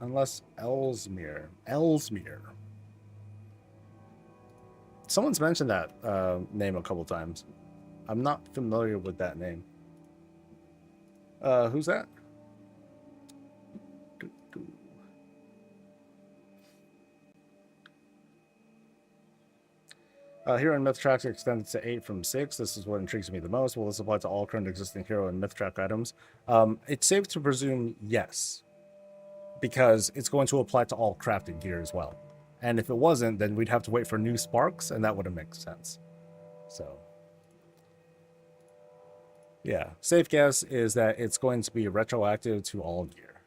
A: Unless Ellesmere. Someone's mentioned that name a couple times. I'm not familiar with that name. Who's that? Hero and myth tracks are extended to 8 from 6. This is what intrigues me the most. Will this apply to all current existing hero and myth track items? It's safe to presume yes, because it's going to apply to all crafted gear as well. And if it wasn't, then we'd have to wait for new sparks, and that wouldn't make sense. So, yeah, safe guess is that it's going to be retroactive to all gear.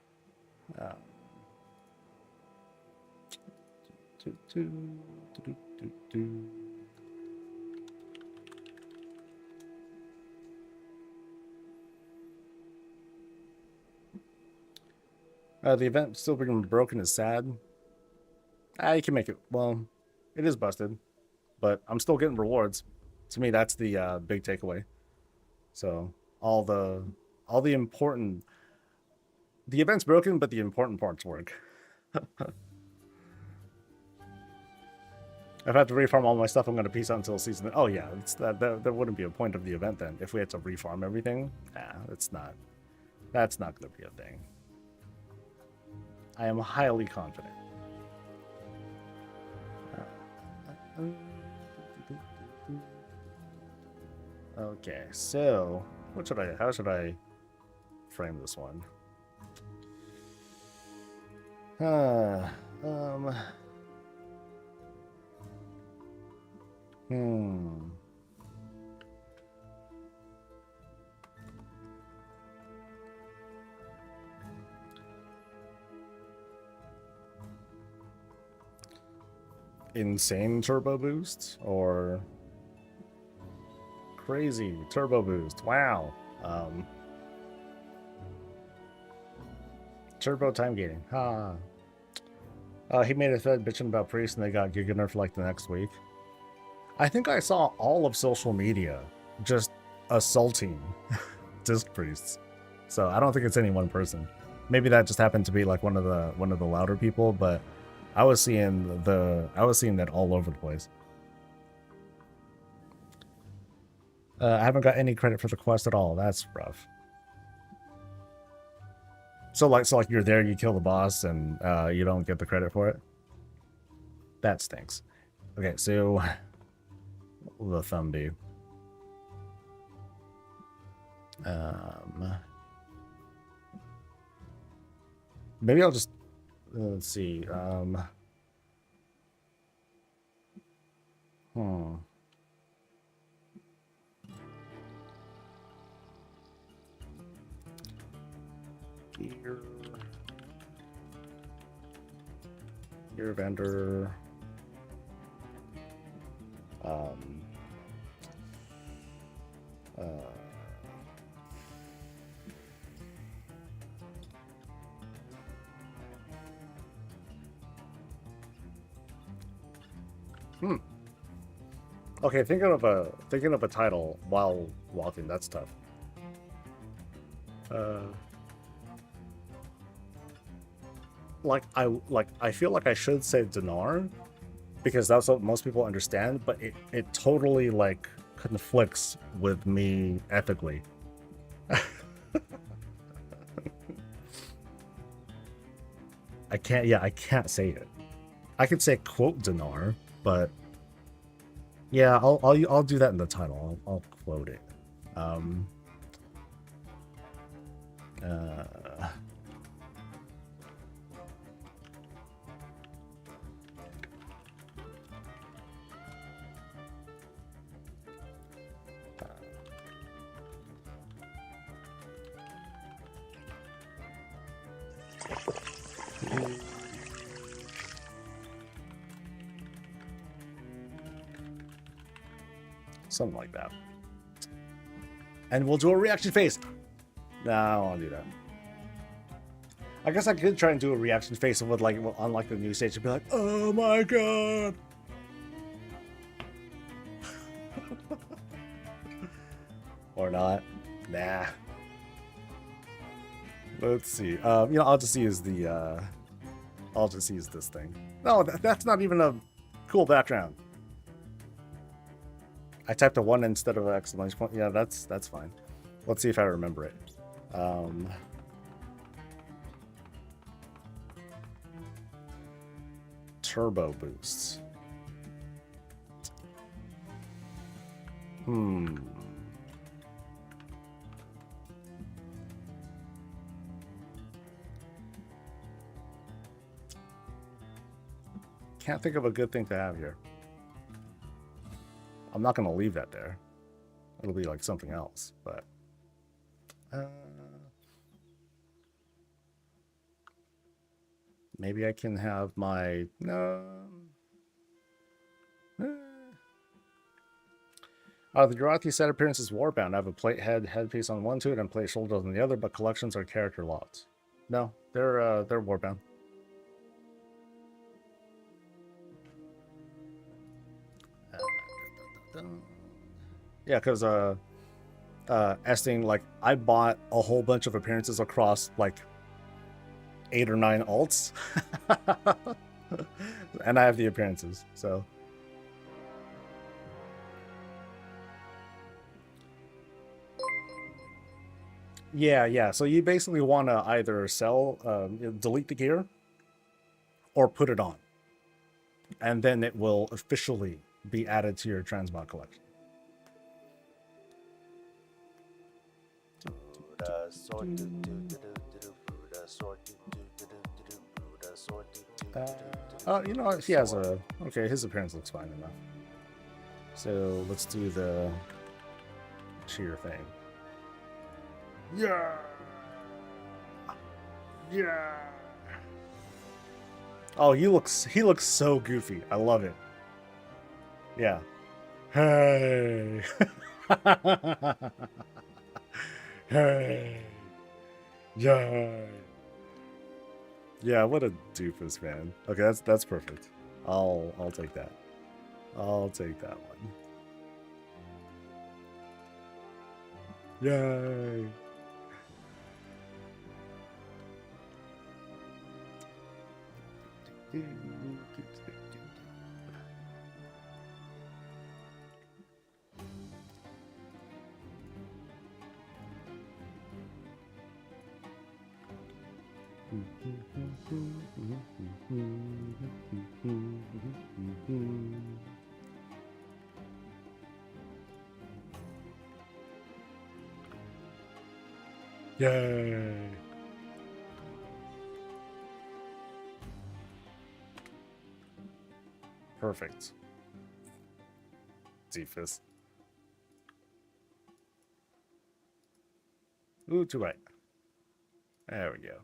A: The event still being broken is sad. You can make it. Well, it is busted, but I'm still getting rewards. To me, that's the big takeaway. So all the important, the event's broken, but the important parts work. If I have to refarm all my stuff, I'm going to peace out until season. Oh yeah, it's that wouldn't be a point of the event then. If we had to refarm everything, it's not. That's not going to be a thing. I am highly confident. Okay, so how should I frame this one? Insane turbo boost or crazy turbo boost? Wow. Turbo time gating. He made a thread bitching about priests and they got Giga nerfed like the next week. I think I saw all of social media just assaulting disc priests. So I don't think it's any one person. Maybe that just happened to be like one of the louder people, but I was seeing that all over the place. I haven't got any credit for the quest at all. That's rough. So like you're there, you kill the boss, and you don't get the credit for it. That stinks. Okay, so what will the thumb be? Maybe I'll just let's see. Here, vendor. Um, uh, Okay, thinking of a title while walking, that's tough. I feel like I should say dinar because that's what most people understand, but it totally like conflicts with me ethically. I can't say it. I could say quote dinar, but yeah, I'll do that in the title. I'll quote it. Uh, something like that. And we'll do a reaction face. No, I don't want to do that. I guess I could try and do a reaction face with like on like the news stage and be like, "Oh my god!" Or not. Nah. Let's see. I'll just use the. I'll just use this thing. No, that's not even a cool background. I typed a 1 instead of an exclamation point. Yeah, that's fine. Let's see if I remember it. Turbo boosts. Can't think of a good thing to have here. I'm not going to leave that there. It'll be like something else, but... maybe I can have my... No... The Jarathi set appearance is Warbound. I have a plate headpiece on one tooth and plate shoulders on the other, but collections are character locked. No, they're Warbound. Yeah, because Esting, like, I bought a whole bunch of appearances across like 8 or 9 alts, and I have the appearances, so. Yeah. So you basically want to either sell, delete the gear, or put it on, and then it will officially be added to your Transmog collection. You know what? He has a... Okay, his appearance looks fine enough. So let's do the cheer thing. Yeah! Yeah! Oh, he looks so goofy. I love it. Yeah. Hey! Hey! Yeah! Yeah, what a doofus, man. Okay, that's perfect. I'll take that. I'll take that one. Yay! Yay! Perfect. Doofus. Ooh, too right. There we go.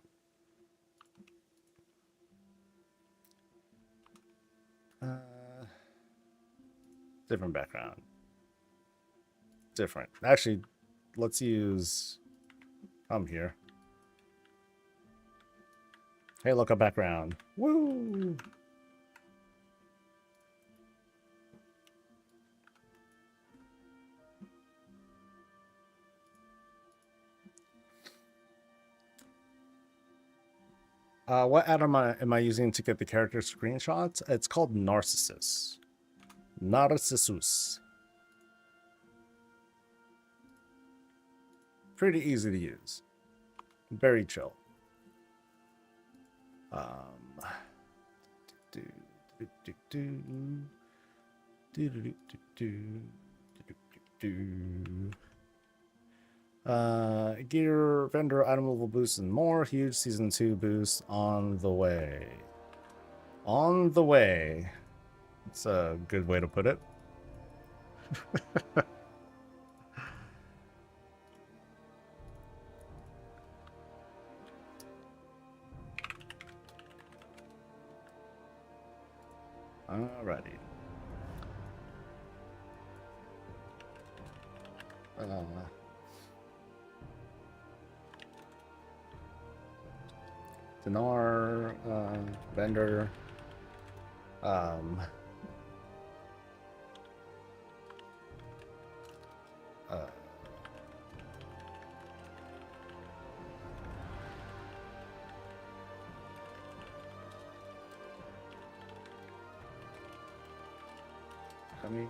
A: Different background. Different. Actually, let's use... I'm here. Hey, look, a background. Woo! What add am I using to get the character screenshots? It's called Narcissus. Narcissus. Pretty easy to use. Very chill. Gear, vendor, item level boosts, and more. Huge season 2 boost on the way. On the way. It's a good way to put it. Alrighty. Dinar, vendor, coming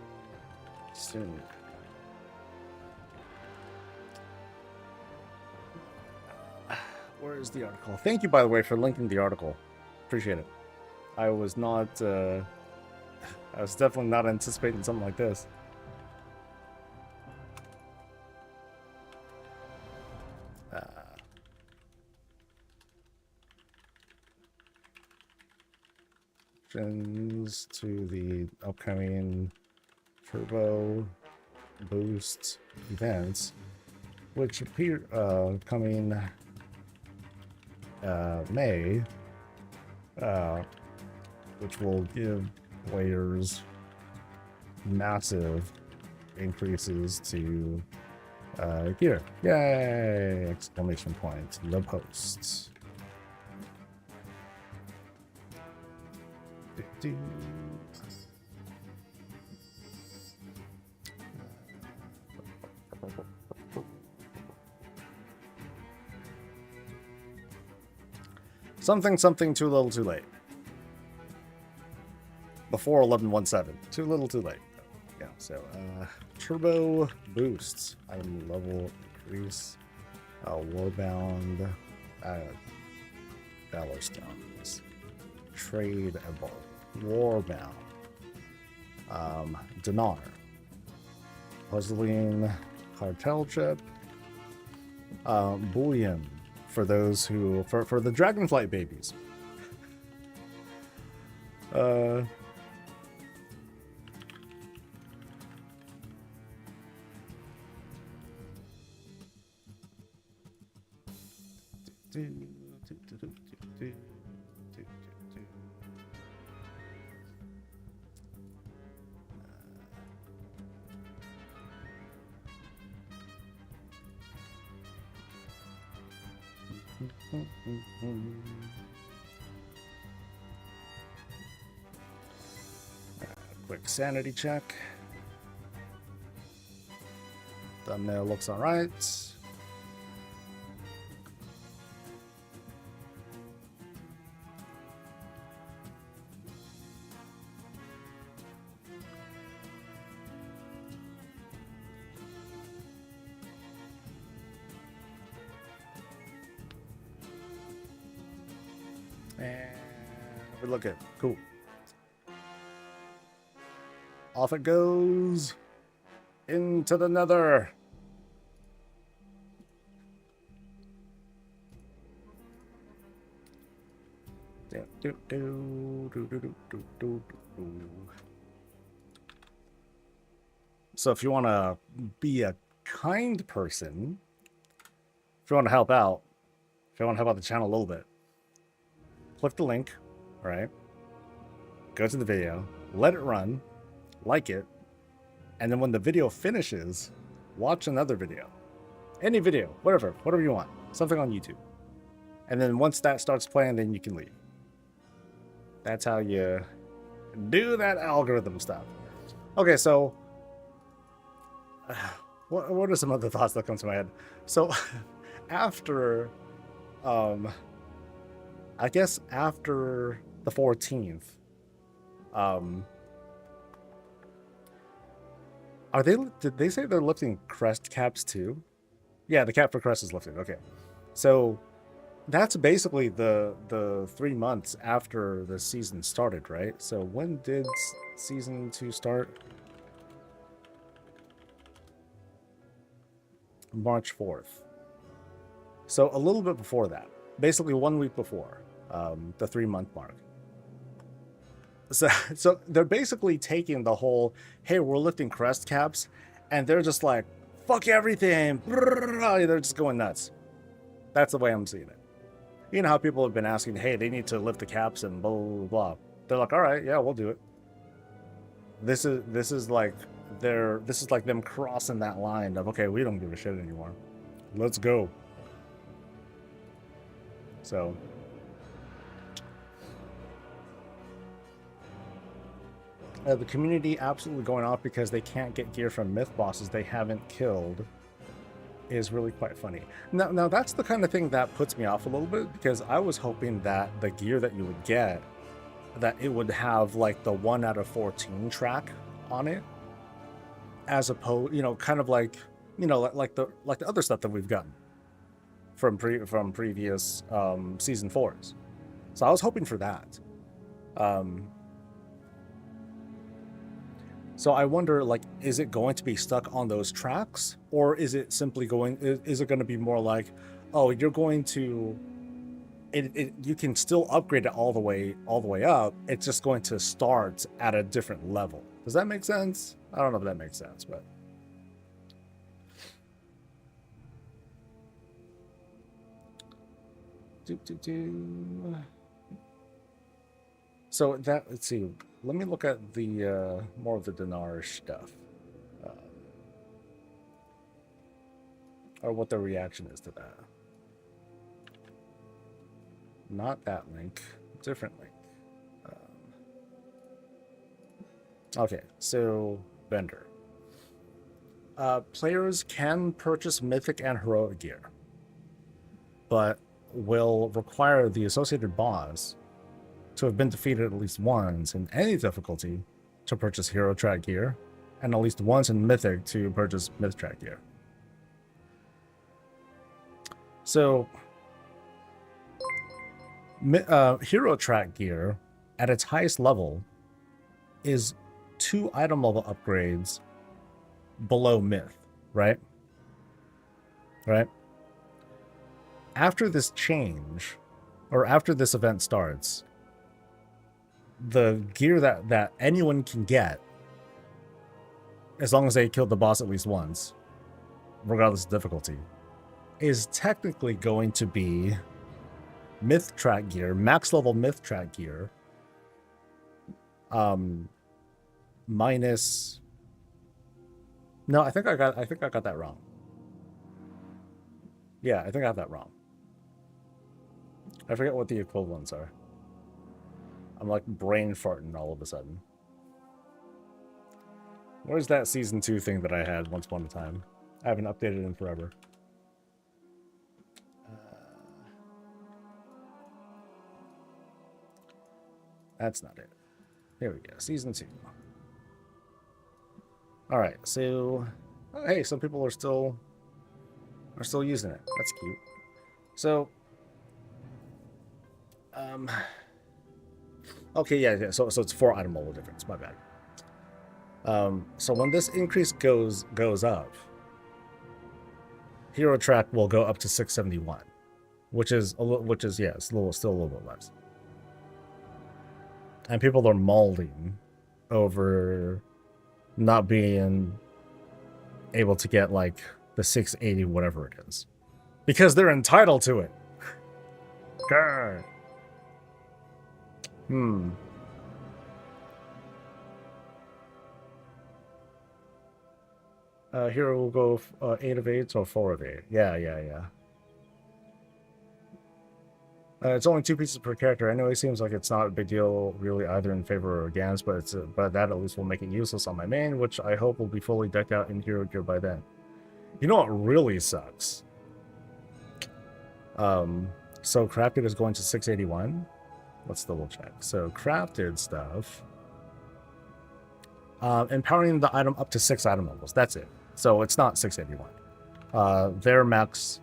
A: soon. Where is the article? Thank you, by the way, for linking the article. Appreciate it. I was not, I was definitely not anticipating something like this. To the upcoming Turbo Boost events, which appear coming May, which will give players massive increases to gear. Yay! Exclamation point. The posts. Something too little too late. Before 11.17. Too little too late. Yeah, so turbo boosts. Item level increase. Warbound. Valor stones. Tradeable. Warbound. Dinar. Puzzling cartel chip. Bullion. For those who, for the Dragonflight babies. Quick sanity check. Thumbnail looks all right. And we look at cool. Off it goes into the nether. So if you want to be a kind person, if you want to help out, if you want to help out the channel a little bit, click the link, all right? Go to the video, let it run, like it, and then when the video finishes, watch another video. Any video, whatever you want. Something on YouTube. And then once that starts playing, then you can leave. That's how you do that algorithm stuff. Okay, so what are some other thoughts that come to my head? So after, I guess after the 14th, did they say they're lifting crest caps too? Yeah, the cap for crest is lifted. Okay. So that's basically the 3 months after the season started, right? So when did season 2 start? March 4th. So a little bit before that. Basically 1 week before the 3-month mark. So they're basically taking the whole, hey, we're lifting crest caps, and they're just like, fuck everything. They're just going nuts. That's the way I'm seeing it. You know how people have been asking, hey, they need to lift the caps and blah, blah, blah. They're like, all right, yeah, we'll do it. This is like them crossing that line of, okay, we don't give a shit anymore. Let's go. So the community absolutely going off because they can't get gear from myth bosses they haven't killed is really quite funny. Now that's the kind of thing that puts me off a little bit, because I was hoping that the gear that you would get, that it would have like the 1 out of 14 track on it, as opposed, kind of like, like the other stuff that we've gotten from previous season 4s. So I was hoping for that. So I wonder, like, is it going to be stuck on those tracks, or is it simply is it going to be more like, oh, you're going to, you can still upgrade it all the way up. It's just going to start at a different level. Does that make sense? I don't know if that makes sense, but. So let's see. Let me look at the more of the dinar stuff, or what the reaction is to that. Not that link, different link. Okay, so vendor. Players can purchase mythic and heroic gear, but will require the associated boss to have been defeated at least once in any difficulty to purchase hero track gear, and at least once in mythic to purchase myth track gear. So hero track gear at its highest level is 2 item level upgrades below myth, right? After this change, or after this event starts, the gear that anyone can get, as long as they killed the boss at least once, regardless of difficulty, is technically going to be myth track gear, max level myth track gear, minus. No, I think I got that wrong. Yeah, I think I have that wrong. I forget what the equivalents are. I'm like brain farting all of a sudden. Where's that season 2 thing that I had once upon a time? I haven't updated it in forever. That's not it. Here we go. Season 2. All right. So, hey, some people are still using it. That's cute. So, okay, yeah. So it's 4 item level difference. My bad. So when this increase goes up, hero track will go up to 671, which is still a little bit less. And people are mauling over not being able to get like the 680 whatever it is, because they're entitled to it. Grr. Hero will go 8 of 8 or 4 of 8. Yeah, yeah, yeah. It's only 2 pieces per character. Anyway, seems like it's not a big deal really either in favor or against, but but that at least will make it useless on my main, which I hope will be fully decked out in hero gear by then. You know what really sucks? So crafted is going to 681. Let's double check. So crafted stuff. Empowering the item up to 6 item levels. That's it. So it's not 681. Their max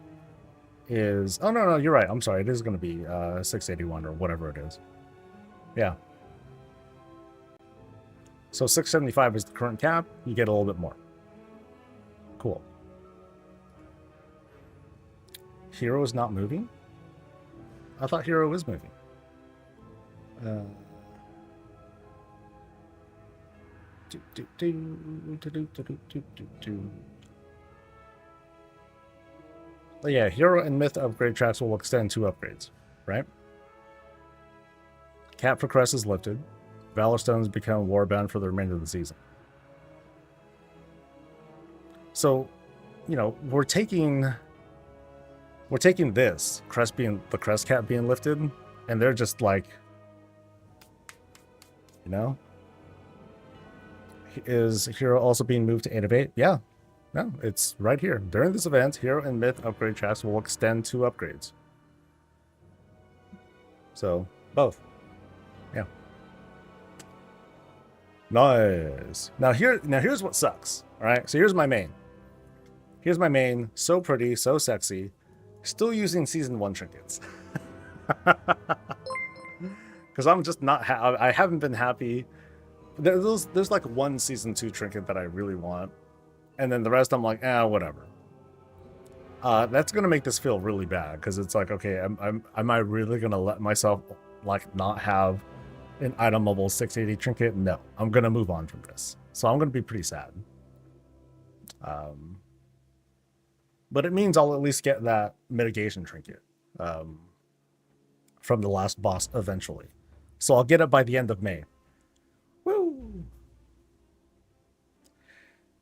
A: is... Oh, no, you're right. I'm sorry. It is going to be 681 or whatever it is. Yeah. So 675 is the current cap. You get a little bit more. Cool. Hero is not moving? I thought Hero was moving. Yeah, Hero and Myth upgrade tracks will extend 2 upgrades, right? Cap for Crest is lifted. Valor Stones become Warbound for the remainder of the season. So, you know, we're taking this, the Crest cap being lifted, and they're just like, you know? Is Hero also being moved to 8 of 8? Yeah. No, it's right here. During this event, Hero and Myth upgrade tracks will extend 2 upgrades. So, both. Yeah. Nice. Now here's what sucks. Alright, so here's my main. Here's my main. So pretty, so sexy. Still using Season 1 trinkets. Because I'm just not... I haven't been happy. There's like one Season 2 trinket that I really want. And then the rest I'm like, whatever. That's going to make this feel really bad. Because it's like, okay, am I really going to let myself like not have an item level 680 trinket? No. I'm going to move on from this. So I'm going to be pretty sad. But it means I'll at least get that mitigation trinket from the last boss eventually. So I'll get it by the end of May. Woo!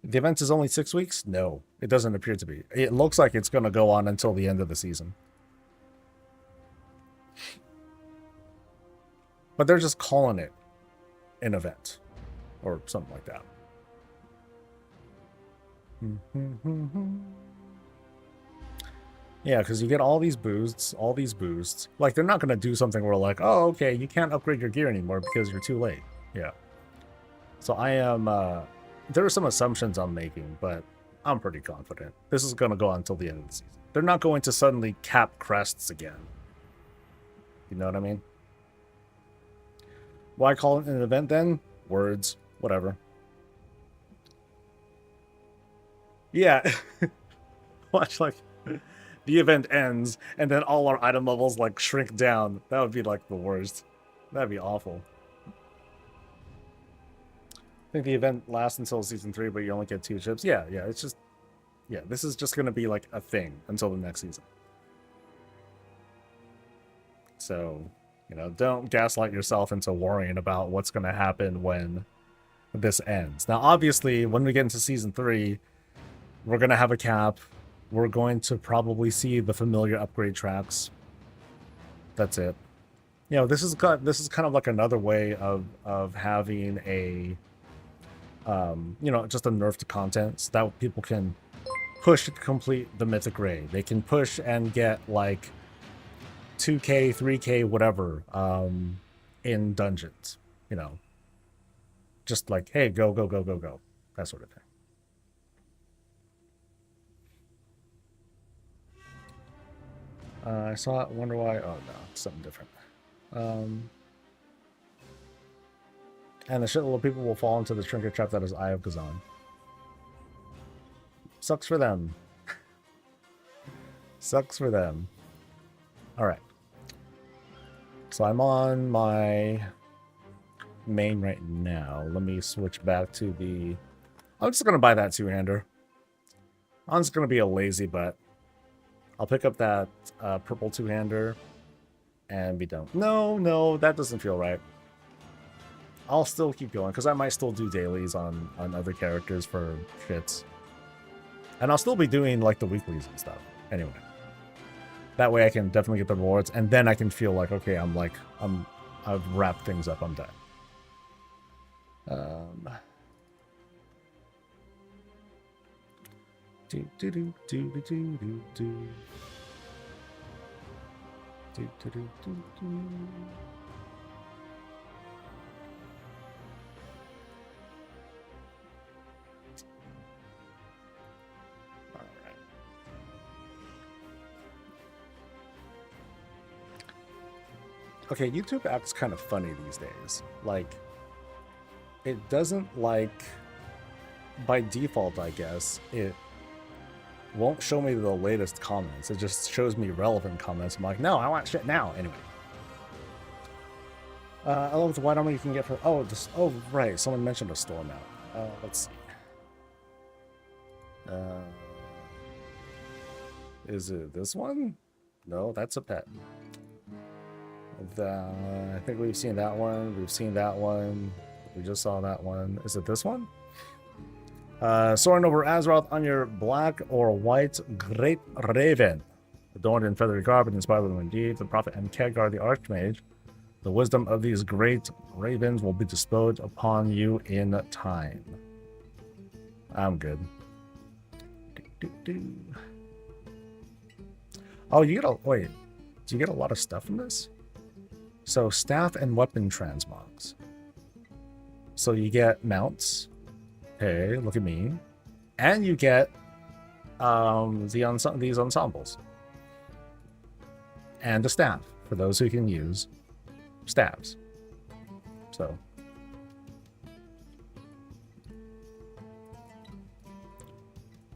A: The event is only 6 weeks? No, it doesn't appear to be. It looks like it's going to go on until the end of the season. But they're just calling it an event or something like that. Yeah, because you get all these boosts. Like, they're not going to do something where like, oh, okay, you can't upgrade your gear anymore because you're too late. Yeah. So I am... there are some assumptions I'm making, but I'm pretty confident. This is going to go on until the end of the season. They're not going to suddenly cap crests again. You know what I mean? Why call it an event then? Words. Whatever. Yeah. Watch, like, the event ends, and then all our item levels, like, shrink down. That would be, like, the worst. That'd be awful. I think the event lasts until Season 3, but you only get 2 ships. Yeah, it's just... Yeah, this is just going to be, like, a thing until the next season. So, you know, don't gaslight yourself into worrying about what's going to happen when this ends. Now, obviously, when we get into Season 3, we're going to have a cap. We're going to probably see the familiar upgrade tracks. That's it. You know, this is kind of like another way of having a... you know, just a nerf to content so that people can push to complete the Mythic Raid. They can push and get like 2k, 3k, whatever in dungeons, you know. Just like, hey, go, that sort of thing. I saw it, wonder why. Oh, no, it's something different. And a shitload of people will fall into the trinket trap that is Eye of Kazan. Sucks for them. Sucks for them. Alright. So I'm on my main right now. Let me switch back to the... I'm just going to buy that two-hander. I'm just going to be a lazy butt. I'll pick up that purple two-hander and be done. No, that doesn't feel right. I'll still keep going, because I might still do dailies on other characters for shits. And I'll still be doing like the weeklies and stuff. Anyway. That way I can definitely get the rewards, and then I can feel like, okay, I've wrapped things up, I'm done. Okay, YouTube acts kind of funny these days. Like, it doesn't like, by default, I guess, it won't show me the latest comments. It just shows me relevant comments. I'm like, no, I want shit now. Anyway. I love the white armor you can get for, oh, right, someone mentioned a store now. Let's see. Is it this one? No, that's a pet. I think we've seen that one. We've seen that one. We just saw that one. Is it this one? Soaring over Azeroth on your black or white great raven, adorned in feathery garb and inspired with indeed the prophet and Khadgar the archmage. The wisdom of these great ravens will be bestowed upon you in time. I'm good. Oh, you get a wait. Do you get a lot of stuff in this? So staff and weapon transmogs. So you get mounts. Hey, look at me. And you get these ensembles. And a staff for those who can use staves. So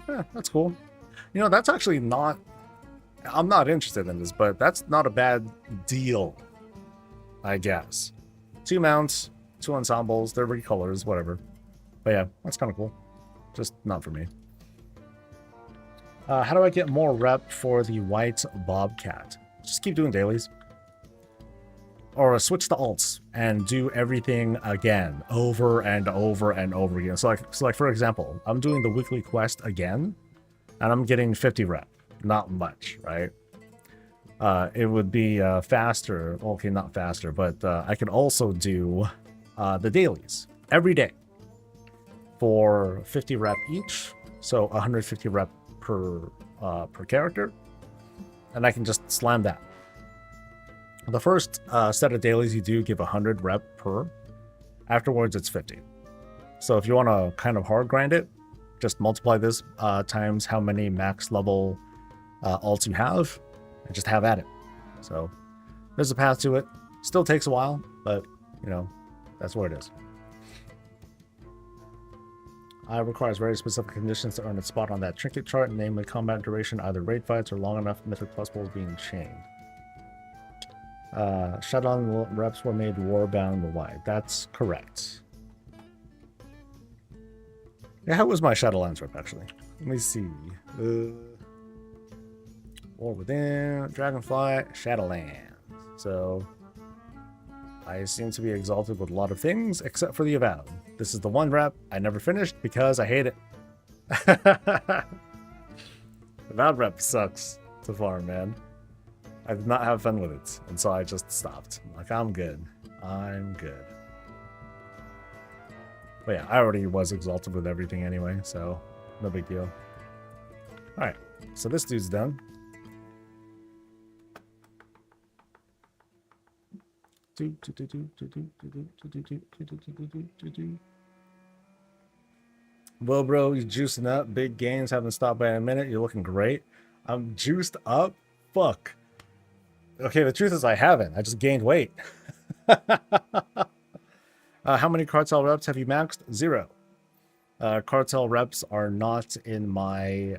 A: yeah, that's cool. You know, that's actually not, I'm not interested in this, but that's not a bad deal, I guess. 2 mounts, 2 ensembles, they're recolors, whatever. But yeah, that's kind of cool. Just not for me. How do I get more rep for the white bobcat? Just keep doing dailies. Or switch to alts and do everything again, over and over and over again. So like for example, I'm doing the weekly quest again, and I'm getting 50 rep. Not much, right? It would be faster. Okay, not faster, but I could also do the dailies every day for 50 rep each, so 150 rep per character, and I can just slam that. The first set of dailies you do give 100 rep per. Afterwards, it's 50. So if you want to kind of hard grind it, just multiply this times how many max level alts you have, and just have at it. So there's a path to it. Still takes a while, but you know, that's where it is. Requires very specific conditions to earn its spot on that trinket chart, namely combat duration, either raid fights or long enough mythic plus balls being chained. Shadowland reps were made warbound wide. That's correct. Yeah, how was my Shadowlands rep actually? Let me see. War Within, Dragonfly, Shadowlands. So I seem to be exalted with a lot of things, except for the Avowed. This is the one rep I never finished because I hate it. Avowed rep sucks to farm, man. I did not have fun with it, and so I just stopped. I'm like, I'm good. I'm good. But yeah, I already was exalted with everything anyway, so no big deal. Alright, so this dude's done. Well, bro, you juicing up. Big gains. Haven't stopped by in a minute. You're looking great. I'm juiced up? Fuck. Okay, the truth is I haven't. I just gained weight. How many cartel reps have you maxed? 0. Cartel reps are not in my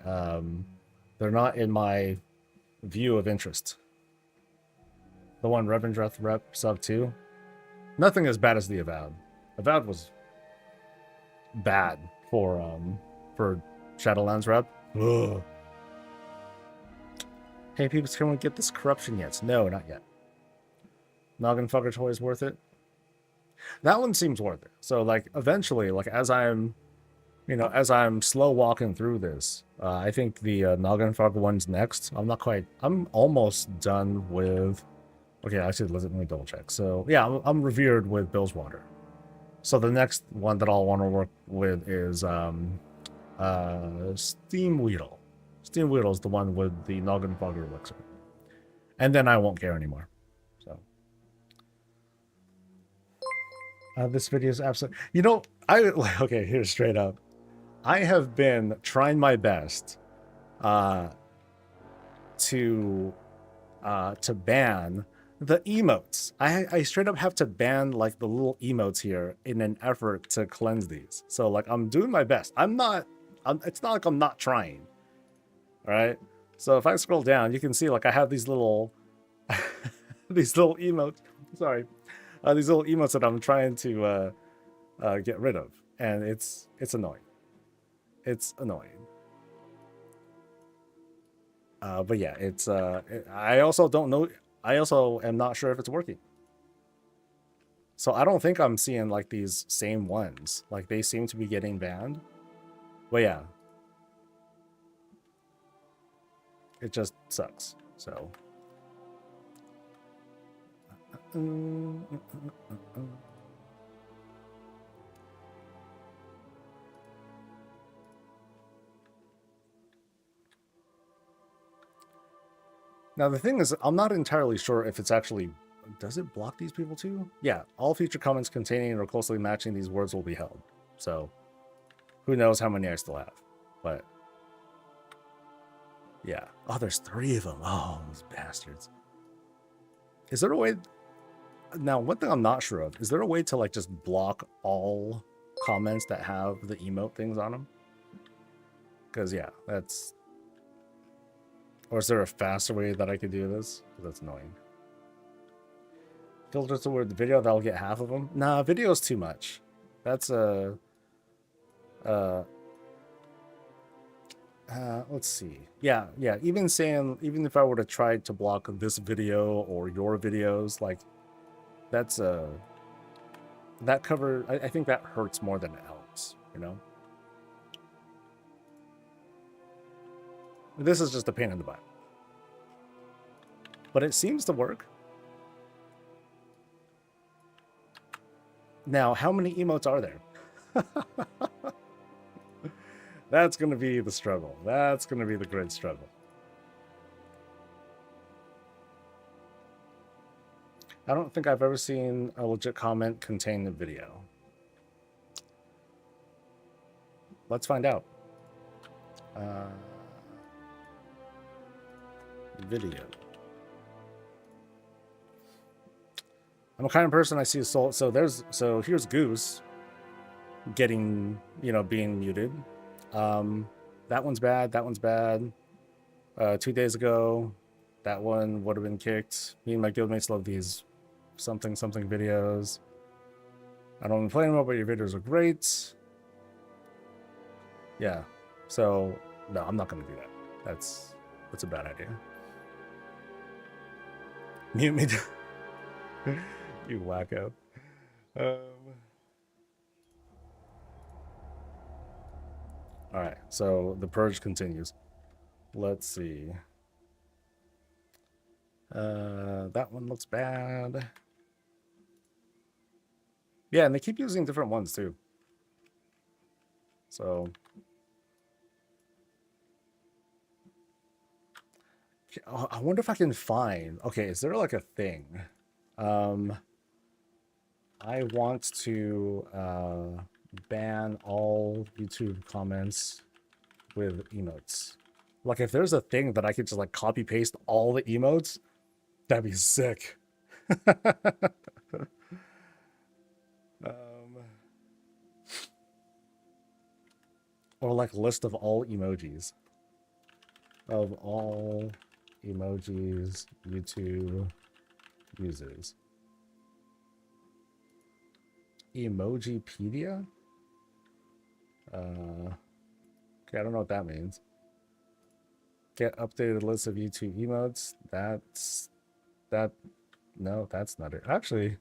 A: they're not in my view of interest. The one Revendreth rep sub 2. Nothing as bad as the Avowed. Avowed was bad for Shadowlands rep. Ugh. Hey, people, can we get this corruption yet? No, not yet. Noggin Fucker Toy is worth it. That one seems worth it. So, like, eventually, like, as I'm You know, as I'm slow walking through this, I think the Noggin Frog one's next. I'm almost done with. Okay, actually, let me double check. So yeah, I'm revered with Billswater. So the next one that I'll want to work with is Steam Weedle. Steam Weedle is the one with the Noggin Frog elixir, and then I won't care anymore. So this video is absolutely. You know, okay. Here's straight up. I have been trying my best uh, to ban the emotes. I straight up have to ban like the little emotes here in an effort to cleanse these. So like I'm doing my best. It's not like I'm not trying. All right. So if I scroll down, you can see like I have these little these little emotes. Sorry, these little emotes that I'm trying to get rid of, and it's annoying. It's annoying. But yeah, I also don't know. I also am not sure if it's working. So I don't think I'm seeing like these same ones. Like they seem to be getting banned. But yeah, it just sucks. So. Now the thing is, I'm not entirely sure if it's actually. Does it block these people too? Yeah, all future comments containing or closely matching these words will be held. So, who knows how many I still have. But, yeah. Oh, there's 3 of them. Oh, those bastards. Is there a way... Now, one thing I'm not sure of, is there a way to, like, just block all comments that have the emote things on them? Because, yeah, that's... Or is there a faster way that I could do this? That's annoying. Filter toward the video, that'll get half of them. Nah, video's too much. That's a let's see. Yeah. Even if I were to try to block this video or your videos, like that's that cover. I think that hurts more than it helps. You know. This is just a pain in the butt, but it seems to work. Now, how many emotes are there? That's going to be the struggle. That's going to be the great struggle. I don't think I've ever seen a legit comment contain the video. Let's find out. Video. I'm a kind of person I see a soul. So here's Goose getting, being muted. That one's bad. That one's bad. 2 days ago, that one would have been kicked. Me and my guildmates love these something videos. I don't complain about, but your videos are great. Yeah. So no, I'm not gonna do that. That's a bad idea. Mute me. You wacko. All right, so the purge continues. Let's see. That one looks bad. Yeah, and they keep using different ones too. So I wonder if I can find. Okay, is there like a thing? I want to ban all YouTube comments with emotes. Like if there's a thing that I could just like copy paste all the emotes, that'd be sick. Or like list of all emojis. Of all emojis YouTube uses. Emojipedia? Okay, I don't know what that means. Get updated list of YouTube emotes. No, that's not it. Actually,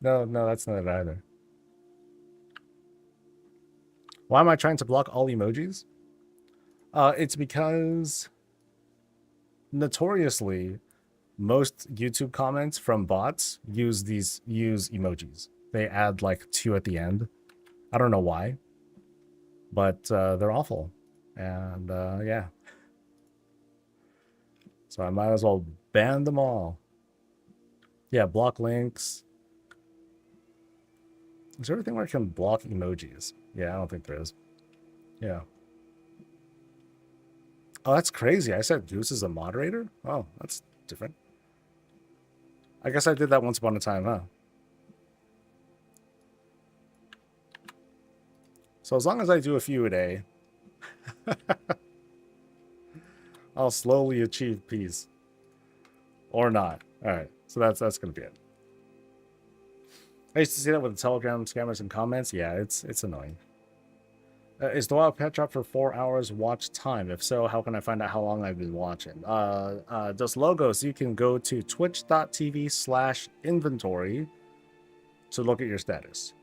A: no, that's not it either. Why am I trying to block all emojis? It's because notoriously most YouTube comments from bots use emojis. They add like 2 at the end. I don't know why, but they're awful. And yeah. So I might as well ban them all. Yeah, block links. Is there anything where I can block emojis? Yeah, I don't think there is. Yeah. Oh, that's crazy. I said Goose is a moderator? Oh, that's different. I guess I did that once upon a time, huh? So as long as I do a few a day, I'll slowly achieve peace. Or not. Alright, so that's gonna be it. I used to see that with the Telegram scammers and comments. Yeah, it's annoying. Is the WoW pet drop for 4 hours watch time? If so, how can I find out how long I've been watching? Those logos, you can go to twitch.tv/inventory to look at your status.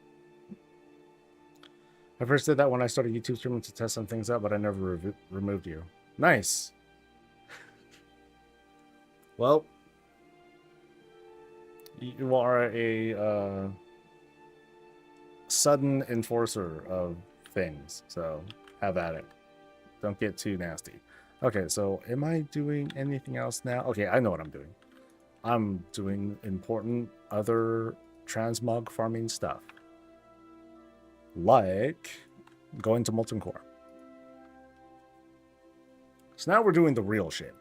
A: I first did that when I started YouTube streaming to test some things out, but I never removed you. Nice. Well, you are a sudden enforcer of things, so have at it. Don't get too nasty. Okay, so am I doing anything else now? Okay, I know what I'm doing. I'm doing important other transmog farming stuff, like going to Molten Core. So now we're doing the real shit.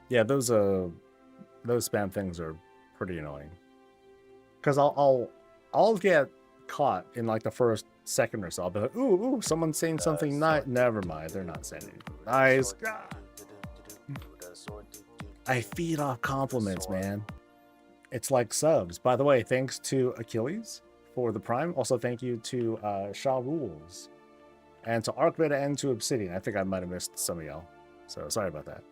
A: Yeah, those spam things are pretty annoying. Because I'll get caught in like the first second or so. I'll be like, ooh, someone's saying something nice. Never mind, they're not saying anything nice. God. I feed off compliments, man. It's like subs. By the way, thanks to Achilles for the Prime. Also, thank you to Shaw Rules and to Arcbeta and to Obsidian. I think I might have missed some of y'all, so sorry about that.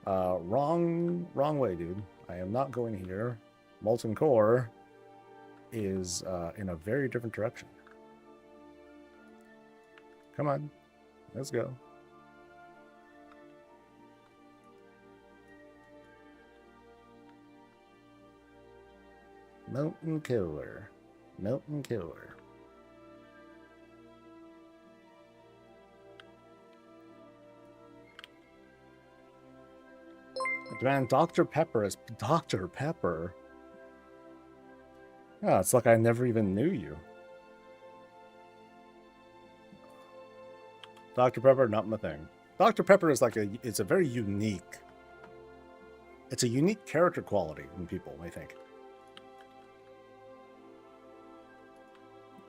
A: Wrong way, dude. I am not going here. Molten Core is in a very different direction. Come on, let's go. Molten Killer. Molten Killer. Man, Dr. Pepper is Dr. Pepper. Yeah, it's like I never even knew you. Dr. Pepper, not my thing. Dr. Pepper is like it's a very unique. It's a unique character quality in people, I think.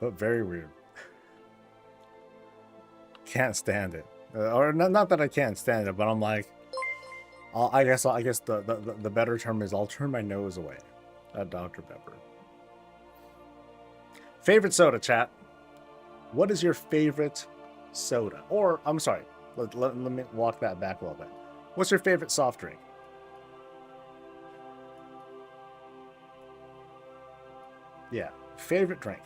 A: But very weird. Can't stand it. Or not that I can't stand it, but I'm like, I guess the better term is I'll turn my nose away at Dr. Pepper. Favorite soda, chat. What is your favorite soda? Or, I'm sorry, let me walk that back a little bit. What's your favorite soft drink? Yeah, favorite drink.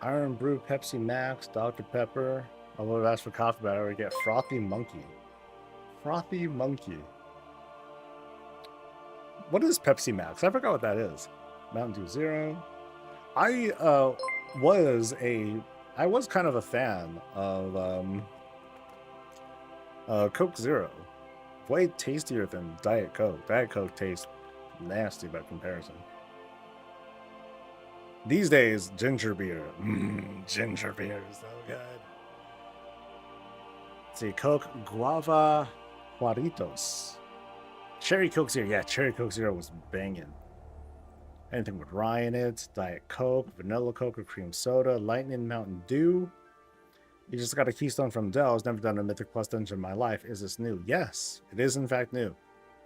A: Iron Brew, Pepsi Max, Dr. Pepper. I would have asked for coffee, but I already get Frothy Monkey. Frothy Monkey. What is Pepsi Max? I forgot what that is. Mountain Dew Zero. I was kind of a fan of Coke Zero. Way tastier than Diet Coke. Diet Coke tastes nasty by comparison. These days, ginger beer. Ginger beer is so good. Let's see, Coke Guava Juaritos. Cherry Coke Zero. Yeah, Cherry Coke Zero was banging. Anything with rye in it. Diet Coke, Vanilla Coke or Cream Soda, Lightning Mountain Dew. You just got a Keystone from Dell's. Never done a Mythic Plus dungeon in my life. Is this new? Yes, it is in fact new.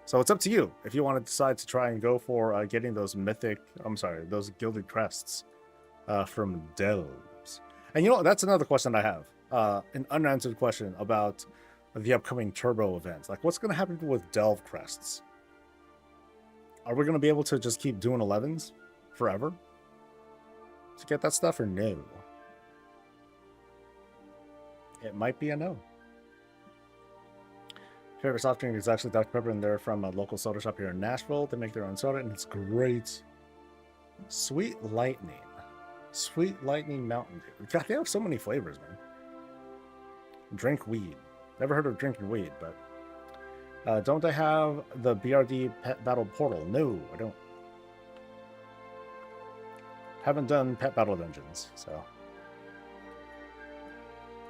A: So it's up to you if you want to decide to try and go for getting those those Gilded Crests. from Delves. And you know, that's another question I have. An unanswered question about the upcoming Turbo events. Like, what's going to happen with Delve crests? Are we going to be able to just keep doing 11s forever to get that stuff, or no? It might be a no. Favorite soft drink is actually Dr. Pepper, and they're from a local soda shop here in Nashville. They make their own soda, and it's great. Sweet Lightning. Sweet Lightning Mountain Dew. God, they have so many flavors, man. Drink weed. Never heard of drinking weed, but... don't I have the BRD Pet Battle Portal? No, I don't. Haven't done Pet Battle Dungeons, so...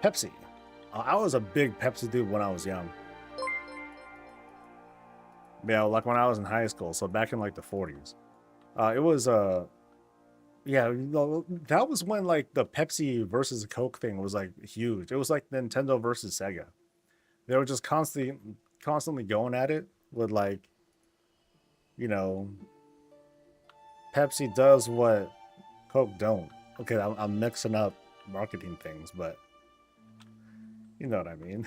A: Pepsi. I was a big Pepsi dude when I was young. Yeah, like when I was in high school, so back in like the 40s. It was, yeah, that was when like the Pepsi versus Coke thing was like huge. It was like Nintendo versus Sega. They were just constantly going at it with like, you know, Pepsi does what Coke don't. Okay, I'm mixing up marketing things, but you know what I mean.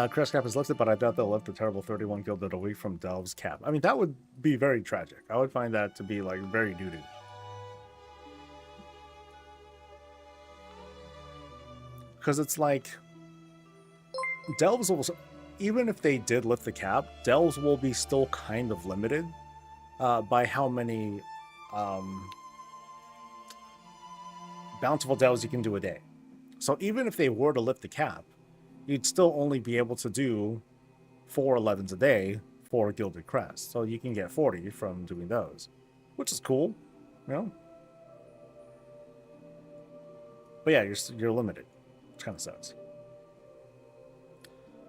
A: Crest cap is lifted, but I doubt they'll lift the terrible 31 gilded a week from Delve's cap. I mean, that would be very tragic. I would find that to be like very doo-doo. Because it's like Delves will, even if they did lift the cap, Delves will be still kind of limited by how many bountiful Delves you can do a day. So even if they were to lift the cap, you'd still only be able to do 4 11s a day for Gilded Crest. So you can get 40 from doing those, which is cool, you know? But yeah, you're limited, which kind of sucks.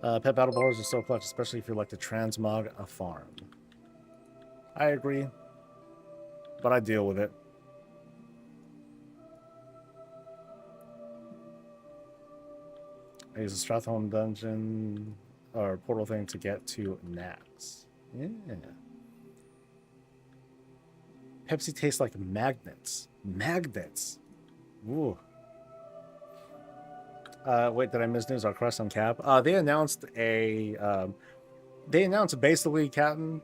A: Pet Battle Bars are so clutch, especially if you like to transmog a farm. I agree, but I deal with it. I use a Stratholme dungeon or portal thing to get to Nax. Yeah. Pepsi tastes like magnets. Magnets. Ooh. Wait, did I miss news on Crest on Cap? They announced basically, Captain,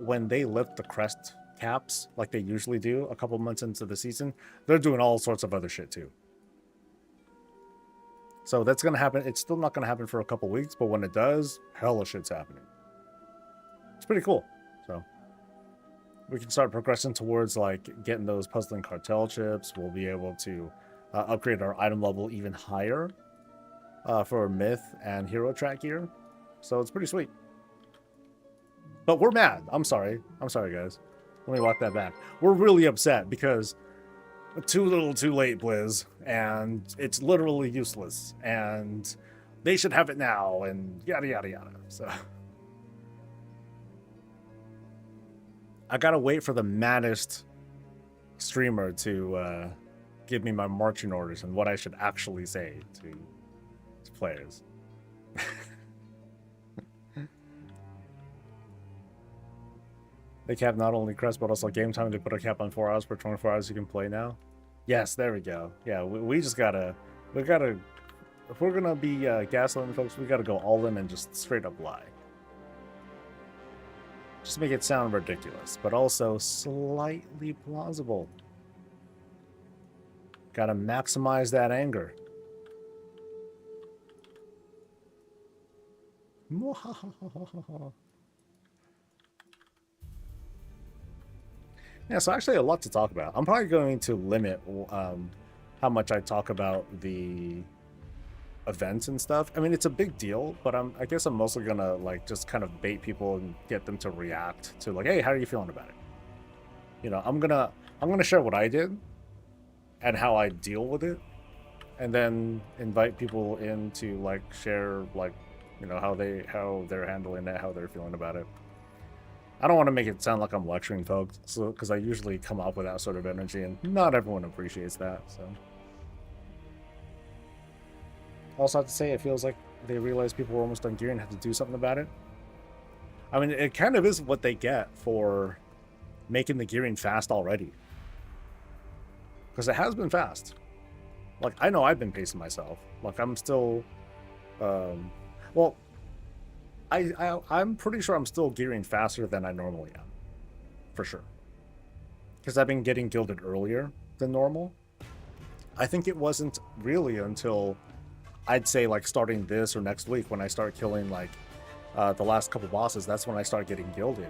A: when they lift the Crest caps like they usually do a couple months into the season, they're doing all sorts of other shit too. So that's going to happen. It's still not going to happen for a couple weeks, but when it does, hella shit's happening. It's pretty cool. So we can start progressing towards like getting those puzzling cartel chips. We'll be able to upgrade our item level even higher for myth and hero track gear. So it's pretty sweet. But we're mad. I'm sorry, guys. Let me walk that back. We're really upset because too little too late, Blizz, and it's literally useless, and they should have it now, and yada yada yada. So I gotta wait for the maddest streamer to give me my marching orders and what I should actually say to players. They cap not only Crest, but also game time. They put a cap on 4 hours per 24 hours you can play now. Yes, there we go. Yeah, we just gotta, if we're gonna be gaslighting folks, we gotta go all in and just straight up lie. Just make it sound ridiculous, but also slightly plausible. Gotta maximize that anger. Yeah, so actually a lot to talk about. I'm probably going to limit how much I talk about the events and stuff. I mean, it's a big deal, but I guess I'm mostly gonna like just kind of bait people and get them to react to like, hey, how are you feeling about it? You know, I'm gonna share what I did and how I deal with it, and then invite people in to like share like, you know, how they're handling it, how they're feeling about it. I don't want to make it sound like I'm lecturing folks, because I usually come up with that sort of energy, and not everyone appreciates that. So, also have to say, it feels like they realized people were almost done gear and had to do something about it. I mean, it kind of is what they get for making the gearing fast already. Because it has been fast. Like, I know I've been pacing myself. Like, I'm still, well, I'm pretty sure I'm still gearing faster than I normally am. For sure. Because I've been getting gilded earlier than normal. I think it wasn't really until I'd say like starting this or next week when I start killing like the last couple bosses, that's when I start getting gilded.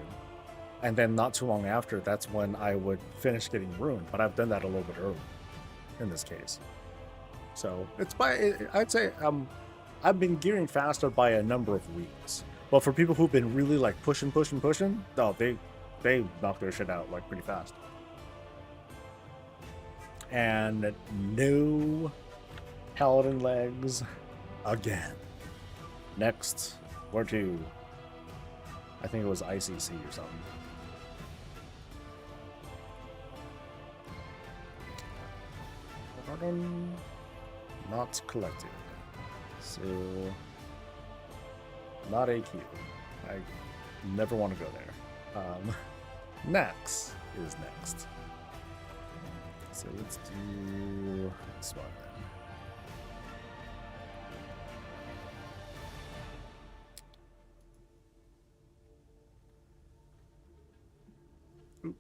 A: And then not too long after, that's when I would finish getting ruined. But I've done that a little bit early in this case. So it's I'd say I've been gearing faster by a number of weeks. But for people who've been really like pushing, no, they knock their shit out like pretty fast. And no paladin legs again. Next, where to? I think it was ICC or something. Not collected. So, not AQ. I never want to go there. Next is next. So let's do this one then.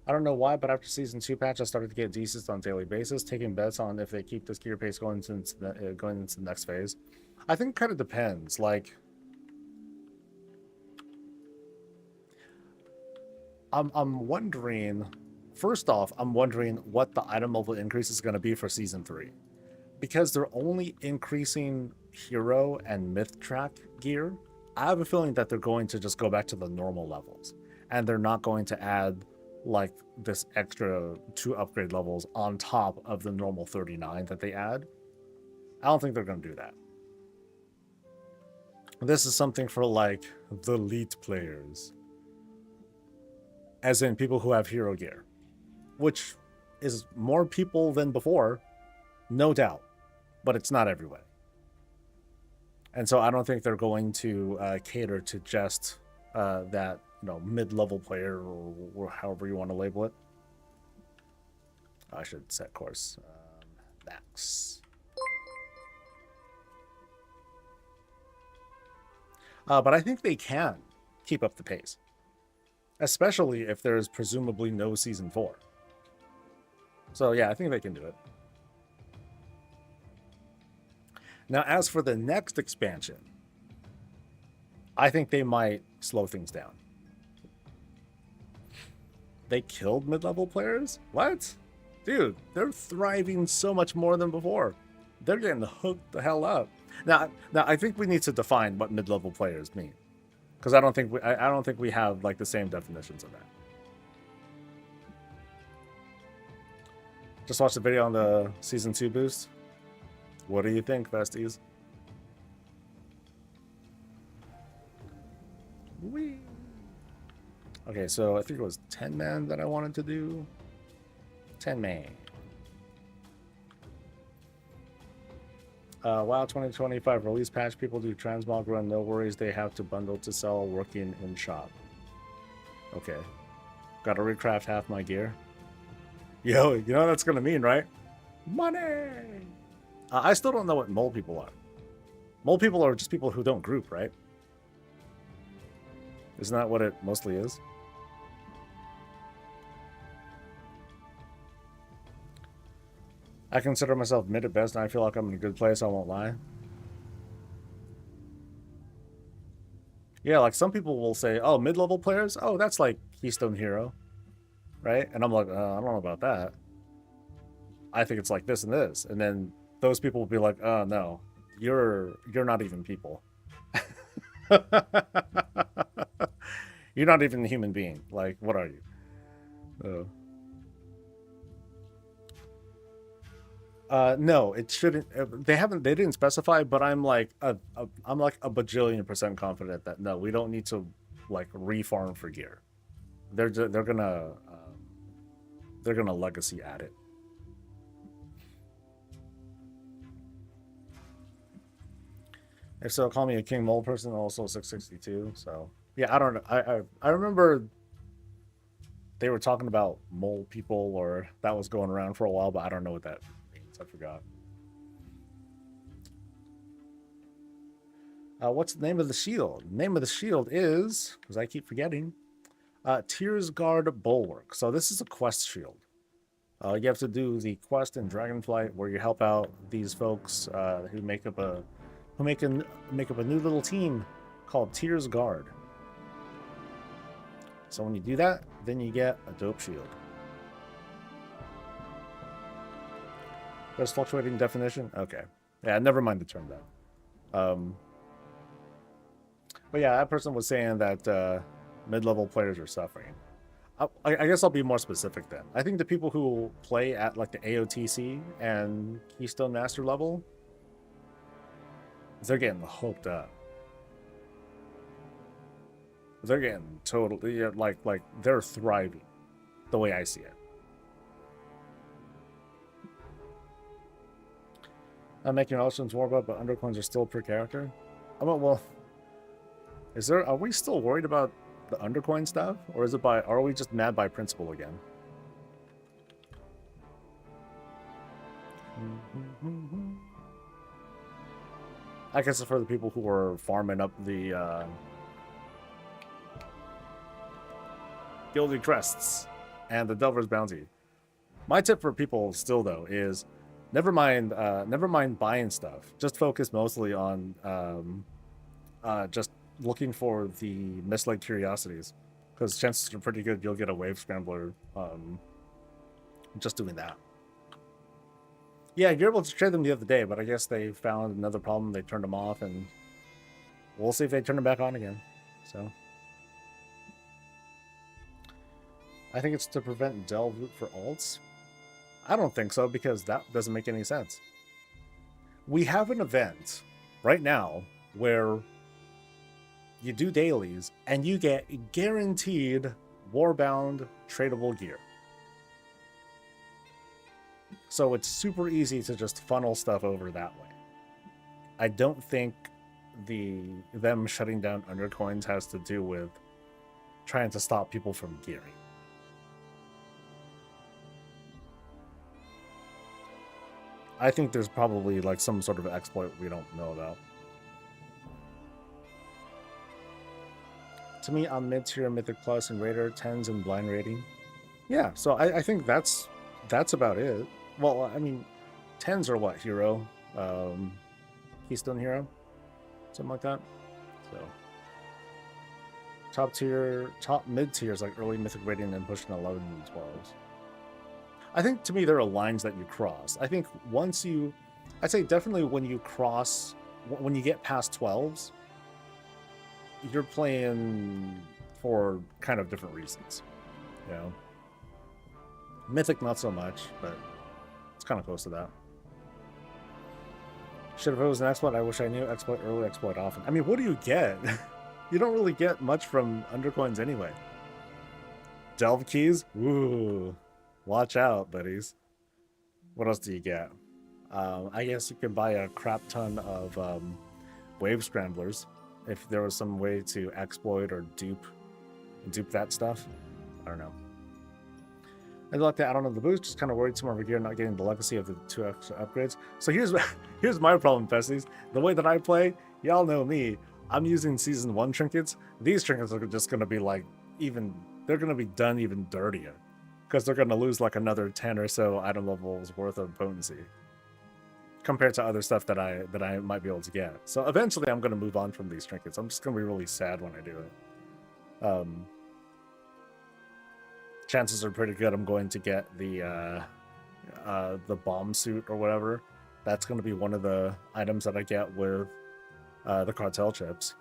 A: I don't know why, but after Season 2 patch, I started to get decent on a daily basis, taking bets on if they keep this gear pace going into the next phase. I think it kind of depends. Like, I'm wondering. First off, I'm wondering what the item level increase is going to be for Season 3. Because they're only increasing hero and myth track gear, I have a feeling that they're going to just go back to the normal levels. And they're not going to add like this extra 2 upgrade levels on top of the normal 39 that they add. I don't think they're going to do that. This is something for like the elite players. As in people who have hero gear. Which is more people than before, no doubt, but it's not everywhere. And so I don't think they're going to cater to just that, you know, mid-level player or however you want to label it. I should set course max. But I think they can keep up the pace, especially if there's presumably no Season 4. So yeah, I think they can do it. Now, as for the next expansion, I think they might slow things down. They killed mid-level players? What? Dude, they're thriving so much more than before. They're getting hooked the hell up. Now I think we need to define what mid-level players mean, because I don't think we have like the same definitions of that. Just watched the video on the Season 2 boost. What do you think, besties? Whee! Okay, so I think it was 10 man that I wanted to do. 10 man. WoW 2025 release patch. People do transmog run. No worries. They have to bundle to sell working in shop. Okay. Got to recraft half my gear. Yo, you know what that's going to mean, right? Money! I still don't know what mole people are. Mole people are just people who don't group, right? Isn't that what it mostly is? I consider myself mid at best, and I feel like I'm in a good place, I won't lie. Yeah, like some people will say, oh, mid-level players? Oh, that's like Keystone Hero. Right? And I'm like, I don't know about that. I think it's like this and this. And then those people will be like, oh, no, you're not even people. You're not even a human being. Like, what are you? No, it shouldn't. They didn't specify, but I'm like a bajillion% confident that no, we don't need to like refarm for gear. They're gonna legacy at it. If so, call me a King Mole person, also 662. So yeah, I don't know. I remember they were talking about mole people, or that was going around for a while, but I don't know what that means. I forgot. What's the name of the shield? The name of the shield is, because I keep forgetting, Tears Guard Bulwark. So this is a quest shield. You have to do the quest in Dragonflight where you help out these folks who make up a new little team called Tears Guard. So when you do that, then you get a dope shield. There's fluctuating definition? Okay. Yeah, never mind the term then. But yeah, that person was saying that mid-level players are suffering. I guess I'll be more specific then. I think the people who play at like the AOTC and Keystone Master level, they're getting hooked up. They're getting totally like they're thriving, the way I see it. I'm making Ocean's Warbuff, but undercoins are still per character. Well, are we still worried about the undercoin stuff, or are we just mad by principle again? I guess it's for the people who are farming up the Gilded Crests and the Delver's Bounty. My tip for people still though is never mind buying stuff. Just focus mostly on just looking for the misled curiosities, because chances are pretty good you'll get a wave scrambler just doing that. Yeah, you're able to trade them the other day, but I guess they found another problem. They turned them off, and we'll see if they turn them back on again. So I think it's to prevent delve root for alts. I don't think so, because that doesn't make any sense. We have an event right now where you do dailies and you get guaranteed warbound tradable gear. So it's super easy to just funnel stuff over that way. I don't think them shutting down undercoins has to do with trying to stop people from gearing. I think there's probably like some sort of exploit we don't know about. To me, I'm mid-tier Mythic Plus and Raider, 10s and blind rating. Yeah, so I think that's about it. Well, I mean, 10s are what, hero? Keystone hero? Something like that. So top mid-tier is like early Mythic rating and pushing 11 and 12s. I think to me there are lines that you cross. I think I'd say definitely when you get past 12s, you're playing for kind of different reasons, you know. Mythic not so much, but it's kind of close to that. Should have it was an exploit. I wish I knew. Exploit early, exploit often. I mean, what do you get? You don't really get much from undercoins anyway. Delve keys? Ooh, watch out, buddies. What else do you get? I guess you can buy a crap ton of wave scramblers. If there was some way to exploit or dupe that stuff. I don't know. I like that. I don't know the boost. Just kind of worried some of our gear not getting the legacy of the 2 extra upgrades. So here's my problem, Festies. The way that I play, y'all know me. I'm using season 1 trinkets. These trinkets are just going to be like they're going to be done even dirtier, because they're going to lose like another 10 or so item levels worth of potency compared to other stuff that I might be able to get. So eventually I'm going to move on from these trinkets. I'm just going to be really sad when I do it. Chances are pretty good I'm going to get the bomb suit or whatever. That's going to be one of the items that I get with the cartel chips.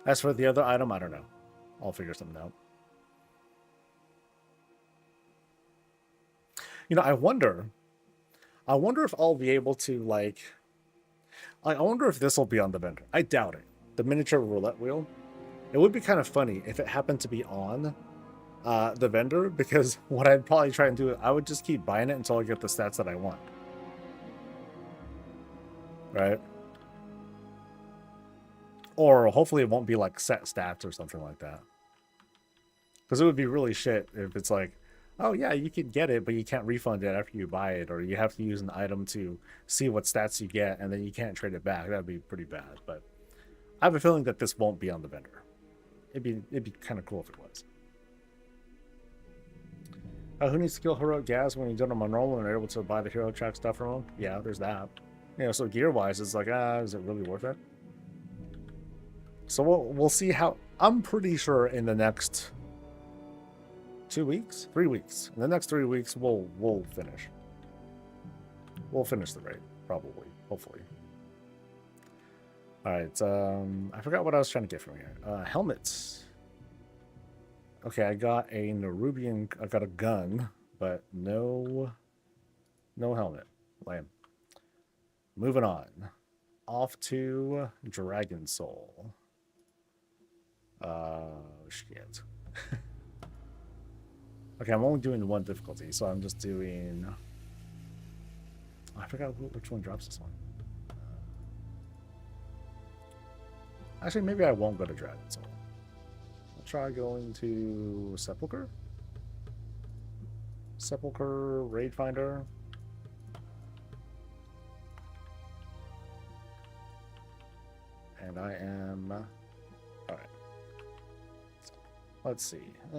A: As for the other item, I don't know. I'll figure something out. You know, I wonder if I'll be able to, I wonder if this will be on the vendor. I doubt it. The miniature roulette wheel. It would be kind of funny if it happened to be on the vendor, because what I'd probably try and do, I would just keep buying it until I get the stats that I want. Right? Or hopefully it won't be like set stats or something like that. Because it would be really shit if it's like, oh yeah, you can get it, but you can't refund it after you buy it, or you have to use an item to see what stats you get, and then you can't trade it back. That'd be pretty bad. But I have a feeling that this won't be on the vendor. It'd be kind of cool if it was. Who needs to kill heroic gas when you've done them on normal and are able to buy the hero track stuff from them? Yeah, there's that. You know, so gear wise, it's like, is it really worth it? So we'll see how. I'm pretty sure in the next 2 weeks, 3 weeks. In the next 3 weeks, we'll finish. We'll finish the raid, probably, hopefully. All right. I forgot what I was trying to get from here. Helmets. Okay, I got a Nerubian. I got a gun, but no helmet. Lame. Moving on. Off to Dragon Soul. Shit. Okay, I'm only doing one difficulty, so I'm just doing. I forgot which one drops this one. Actually, maybe I won't go to Dragon Soul. I'll try going to Sepulcher. Sepulcher Raid Finder. And I am. Alright. Let's see. I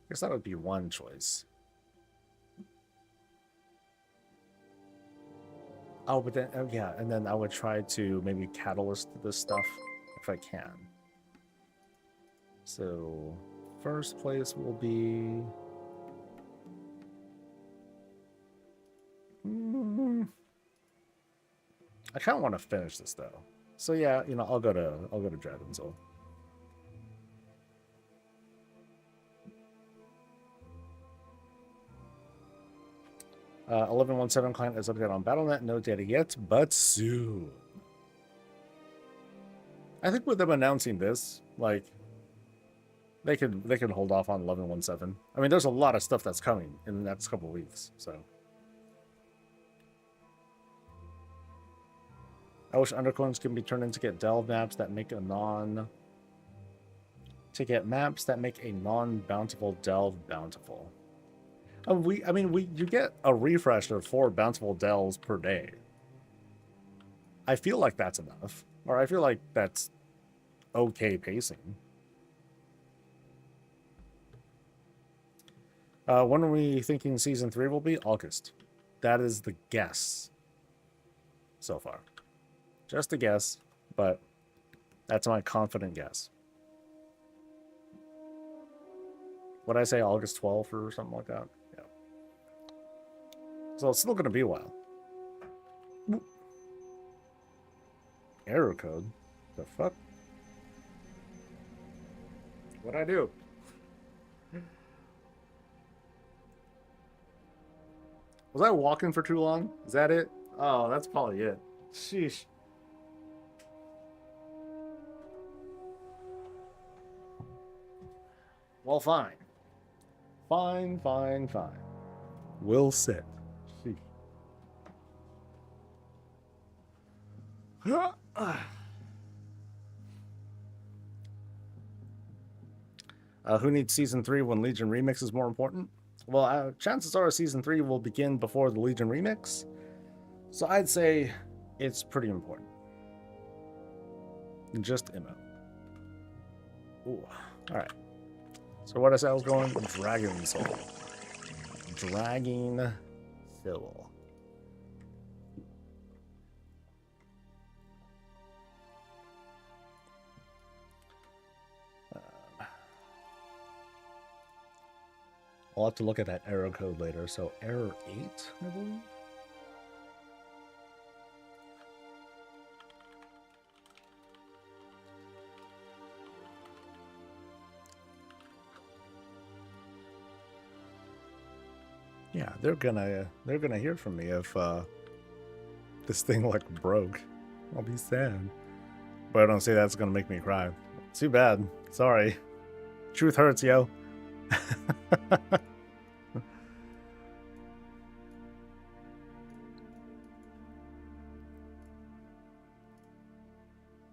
A: guess that would be one choice. Oh, but then, yeah, and then I would try to maybe catalyst this stuff if I can. So, first place will be. I kind of want to finish this though. So yeah, you know, I'll go to Dragon Soul. Uh, 11.17 client is updated on BattleNet. No data yet, but soon. I think with them announcing this, like, they can hold off on 11.17. I mean, there's a lot of stuff that's coming in the next couple of weeks, so. I wish undercoins can be turned into get delve maps that make a maps that make a non-bountiful delve bountiful. You get a refresh of 4 bountiful delves per day. I feel like that's enough, or I feel like that's okay pacing. When are we thinking season 3 will be? August. That is the guess so far. Just a guess, but that's my confident guess. Would I say August 12th or something like that? Yeah. So it's still going to be a while. Error code? The fuck? What'd I do? Was I walking for too long? Is that it? Oh, that's probably it. Sheesh. Well, fine. Fine. We'll sit. Sheesh. Who needs season 3 when Legion Remix is more important? Well, chances are season 3 will begin before the Legion Remix. So I'd say it's pretty important. Just MO. Ooh. Alright. So what I said I was going? Dragon Soul. Dragging Soul. I'll have to look at that error code later. So error 8, I believe. Yeah, they're gonna hear from me if this thing like broke. I'll be sad. But I don't say that's gonna make me cry. Too bad. Sorry. Truth hurts, yo.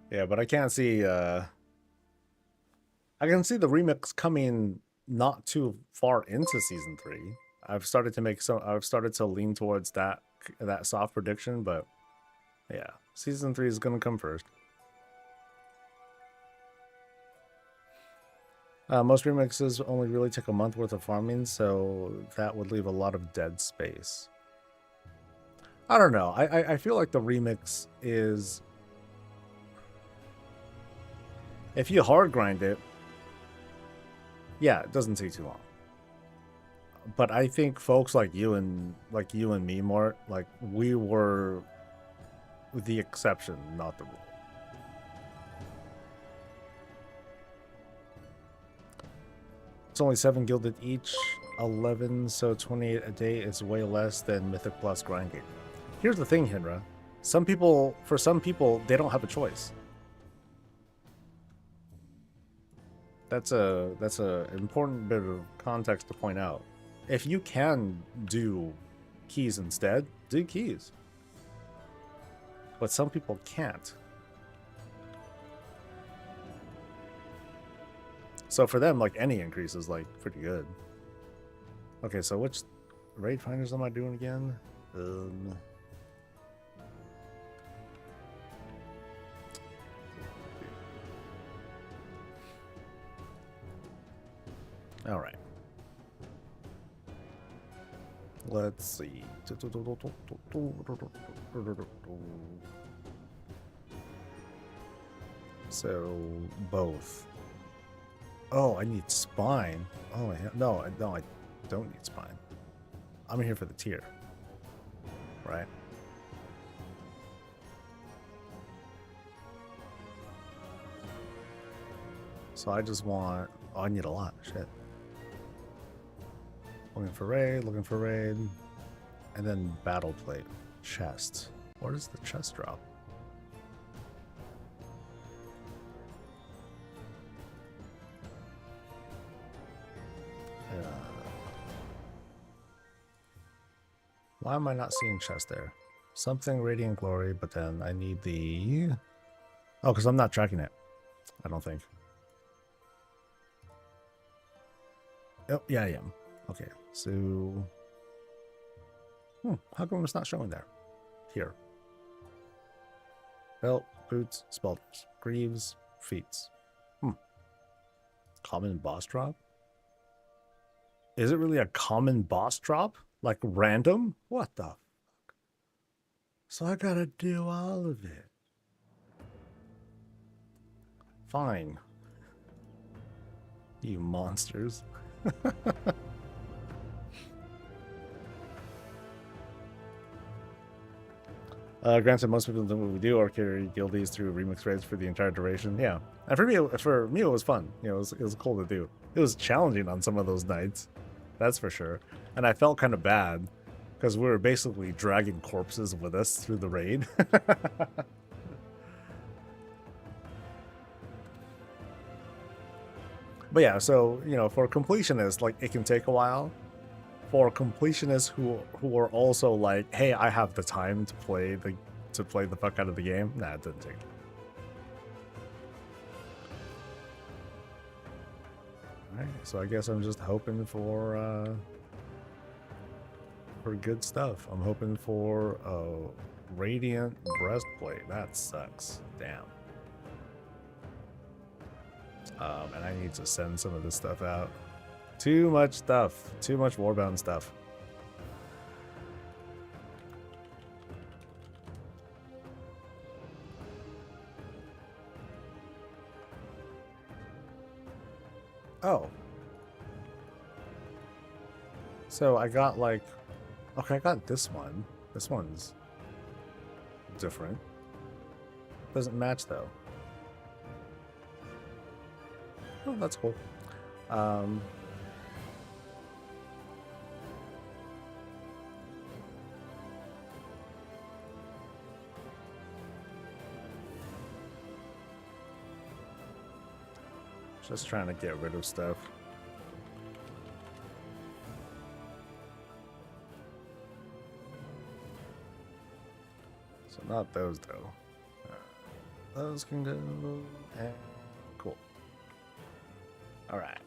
A: Yeah, but I can't see I can see the remix coming not too far into season 3. I've started to lean towards that soft prediction, but yeah, season 3 is gonna come first. Most remixes only really take a month worth of farming, so that would leave a lot of dead space. I don't know. I feel like the remix is, if you hard grind it, yeah, it doesn't take too long. But I think folks like you and me, Mort, like we were the exception, not the rule. It's only 7 gilded each, 11, so 28 a day is way less than Mythic Plus grinding. Here's the thing, Hinra. For some people, they don't have a choice. That's a important bit of context to point out. If you can do keys instead, do keys. But some people can't. So for them, like, any increase is like pretty good. Okay, so which raid finders am I doing again? All right. Let's see. So both. Oh, I need spine. Oh, no, I don't need spine. I'm here for the tier, right? So I just want. Oh, I need a lot. Shit. Looking for raid, and then battle plate, chest. Where does the chest drop? Why am I not seeing chest there? Something radiant glory, but then I need the. Oh, because I'm not tracking it. I don't think. Oh, yeah, I am. Okay, so. How come it's not showing there? Here. Belt, boots, spelters, greaves, feats. Common boss drop? Is it really a common boss drop? Like random? What the fuck? So I gotta do all of it. Fine. You monsters. Granted, most people do what we do or carry guildies through remix raids for the entire duration. Yeah, and for me, it was fun. You know, it was cool to do. It was challenging on some of those nights, that's for sure. And I felt kind of bad because we were basically dragging corpses with us through the raid. But yeah, so you know, for completionists, like it can take a while. For completionists who are also like, hey, I have the time to play the fuck out of the game. Nah, it doesn't take. Alright, so I guess I'm just hoping for good stuff. I'm hoping for a radiant breastplate. That sucks. Damn. And I need to send some of this stuff out. Too much stuff. Too much Warbound stuff. Oh. So I got like... Okay, I got this one. This one's different. Doesn't match though. Oh, that's cool. Just trying to get rid of stuff. So not those though. Those can go. And cool. All right.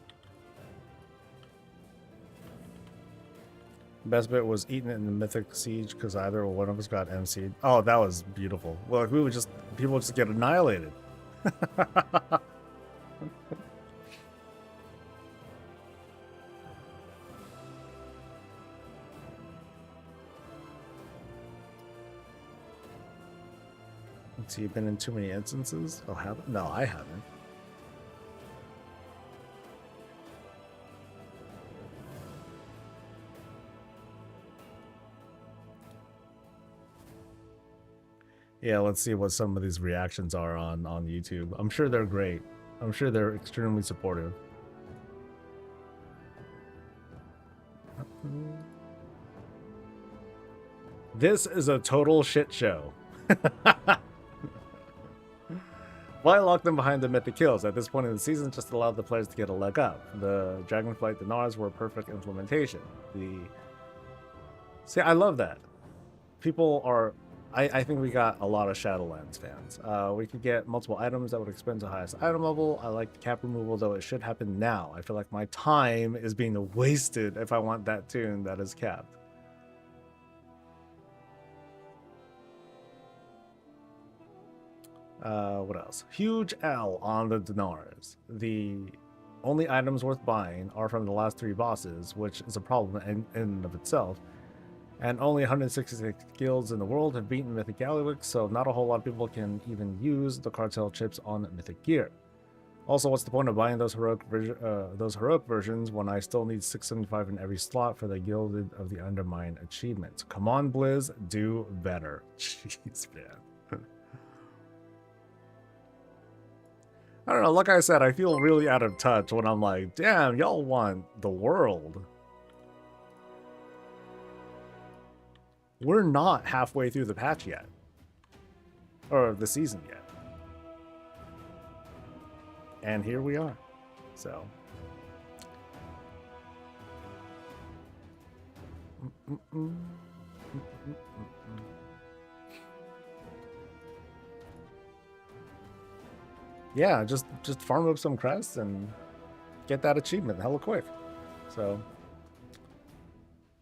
A: Best bit was eating it in the Mythic Siege because either one of us got MC'd. Oh, that was beautiful. Well, like, people would just get annihilated. So you've been in too many instances? Oh, haven't? No, I haven't. Yeah, let's see what some of these reactions are on YouTube. I'm sure they're great. I'm sure they're extremely supportive. This is a total shit show. Why lock them behind the mythic kills? At this point in the season, just allowed the players to get a leg up. The Dragonflight Dinars were a perfect implementation. See, I love that. People are... I think we got a lot of Shadowlands fans. We could get multiple items that would expend to highest item level. I like the cap removal, though it should happen now. I feel like my time is being wasted if I want that tune that is capped. What else? Huge L on the Dinars. The only items worth buying are from the last 3 bosses, which is a problem in and of itself. And only 166 guilds in the world have beaten Mythic Gallywix, so not a whole lot of people can even use the cartel chips on Mythic gear. Also, what's the point of buying those heroic versions when I still need 675 in every slot for the Gilded of the Undermine achievement? Come on, Blizz, do better. Jeez, man. I don't know, like I said, I feel really out of touch when I'm like, damn, y'all want the world. We're not halfway through the patch yet. Or the season yet. And here we are. So. Yeah, just farm up some crests and get that achievement hella quick. So.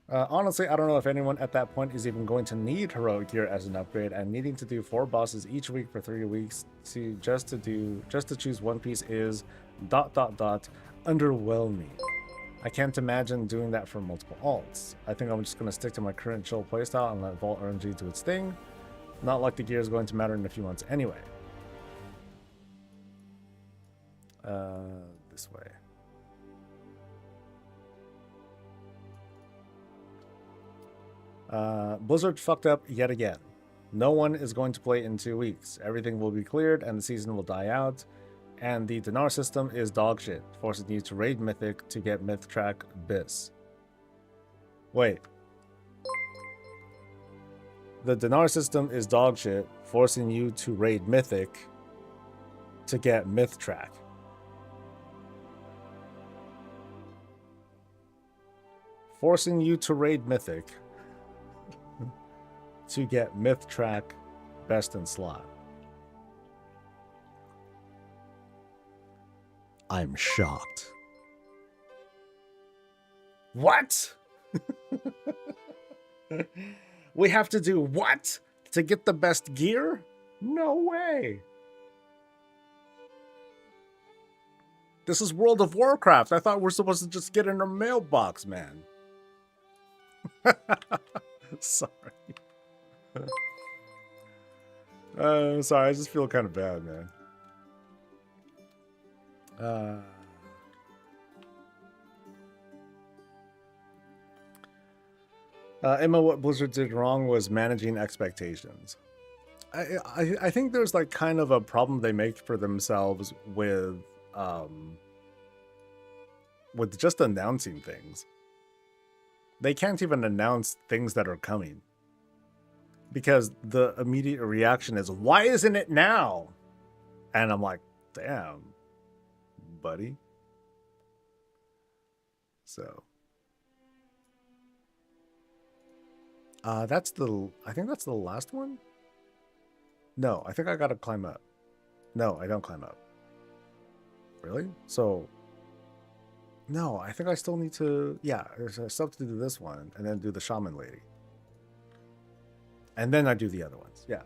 A: Honestly, I don't know if anyone at that point is even going to need heroic gear as an upgrade, and needing to do 4 bosses each week for 3 weeks just to choose one piece is ... underwhelming. I can't imagine doing that for multiple alts. I think I'm just going to stick to my current chill playstyle and let Vault RNG do its thing. Not like the gear is going to matter in a few months anyway. This way. Blizzard fucked up yet again. No one is going to play in 2 weeks. Everything will be cleared and the season will die out. And the Dinar system is dog shit, forcing you to raid Mythic to get Myth Track Bis. Wait. The Dinar system is dog shit, forcing you to raid Mythic to get Myth Track. Forcing you to raid Mythic to get Myth Track Best in Slot. I'm shocked. What? We have to do what? To get the best gear? No way. This is World of Warcraft. I thought we're supposed to just get in our mailbox, man. Sorry. Sorry, I just feel kind of bad, man. Emma, what Blizzard did wrong was managing expectations. I think there's like kind of a problem they make for themselves with just announcing things. They can't even announce things that are coming. Because the immediate reaction is, why isn't it now? And I'm like, damn, buddy. So. I think that's the last one? No, I think I gotta climb up. No, I don't climb up. Really? So, No, I think I still need to... Yeah, there's stuff to do this one, and then do the shaman lady. And then I do the other ones, yeah.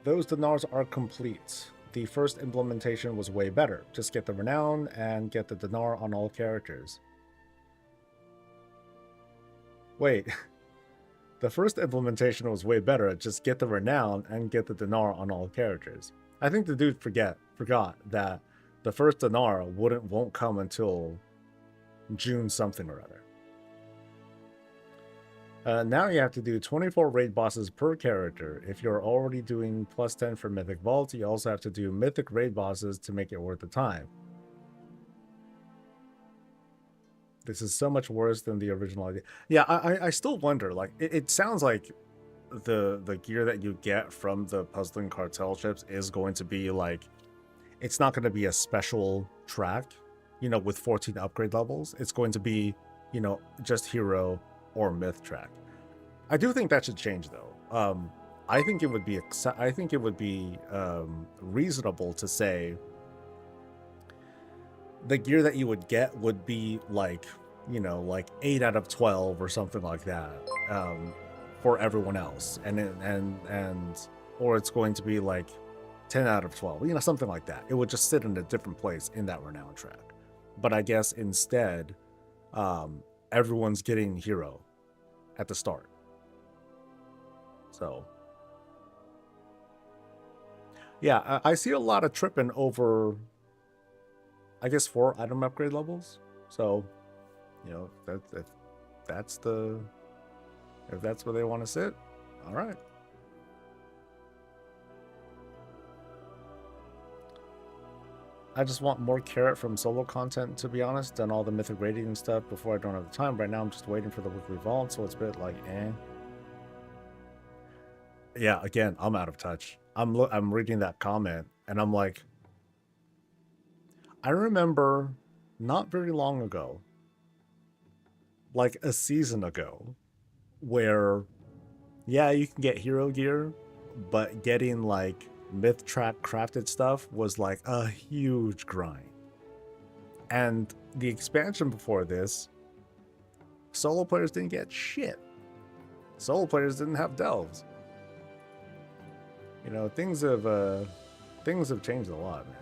A: Those dinars are complete. The first implementation was way better. Just get the renown and get the dinar on all characters. Wait. The first implementation was way better. Just get the renown and get the dinar on all characters. I think the dude forgot that the first dinar won't come until June something or other. Now you have to do 24 raid bosses per character. If you're already doing plus 10 for Mythic Vault, you also have to do Mythic raid bosses to make it worth the time. This is so much worse than the original idea. Yeah, I still wonder, like, it sounds like the gear that you get from the Puzzling Cartel ships is going to be, like, it's not going to be a special track, you know, with 14 upgrade levels. It's going to be, you know, just hero or myth track. I do think that should change, though. I think it would be reasonable to say the gear that you would get would be like, you know, like 8 out of 12 or something like that, for everyone else, or it's going to be like 10 out of 12, you know, something like that. It would just sit in a different place in that renown track. But I guess instead, everyone's getting hero at the start. So, yeah, I see a lot of tripping over, I guess, 4 item upgrade levels. So, you know, if that's where they want to sit, all right. I just want more carrot from solo content, to be honest, than all the mythic rating and stuff before I don't have the time. Right now, I'm just waiting for the weekly vault, so it's a bit like, eh. Yeah, again, I'm out of touch. I'm reading that comment, and I'm like, I remember not very long ago, like a season ago, where, yeah, you can get hero gear, but getting like myth track crafted stuff was like a huge grind. And the expansion before this, solo players didn't get shit. Solo players didn't have delves. You know, things have changed a lot, man.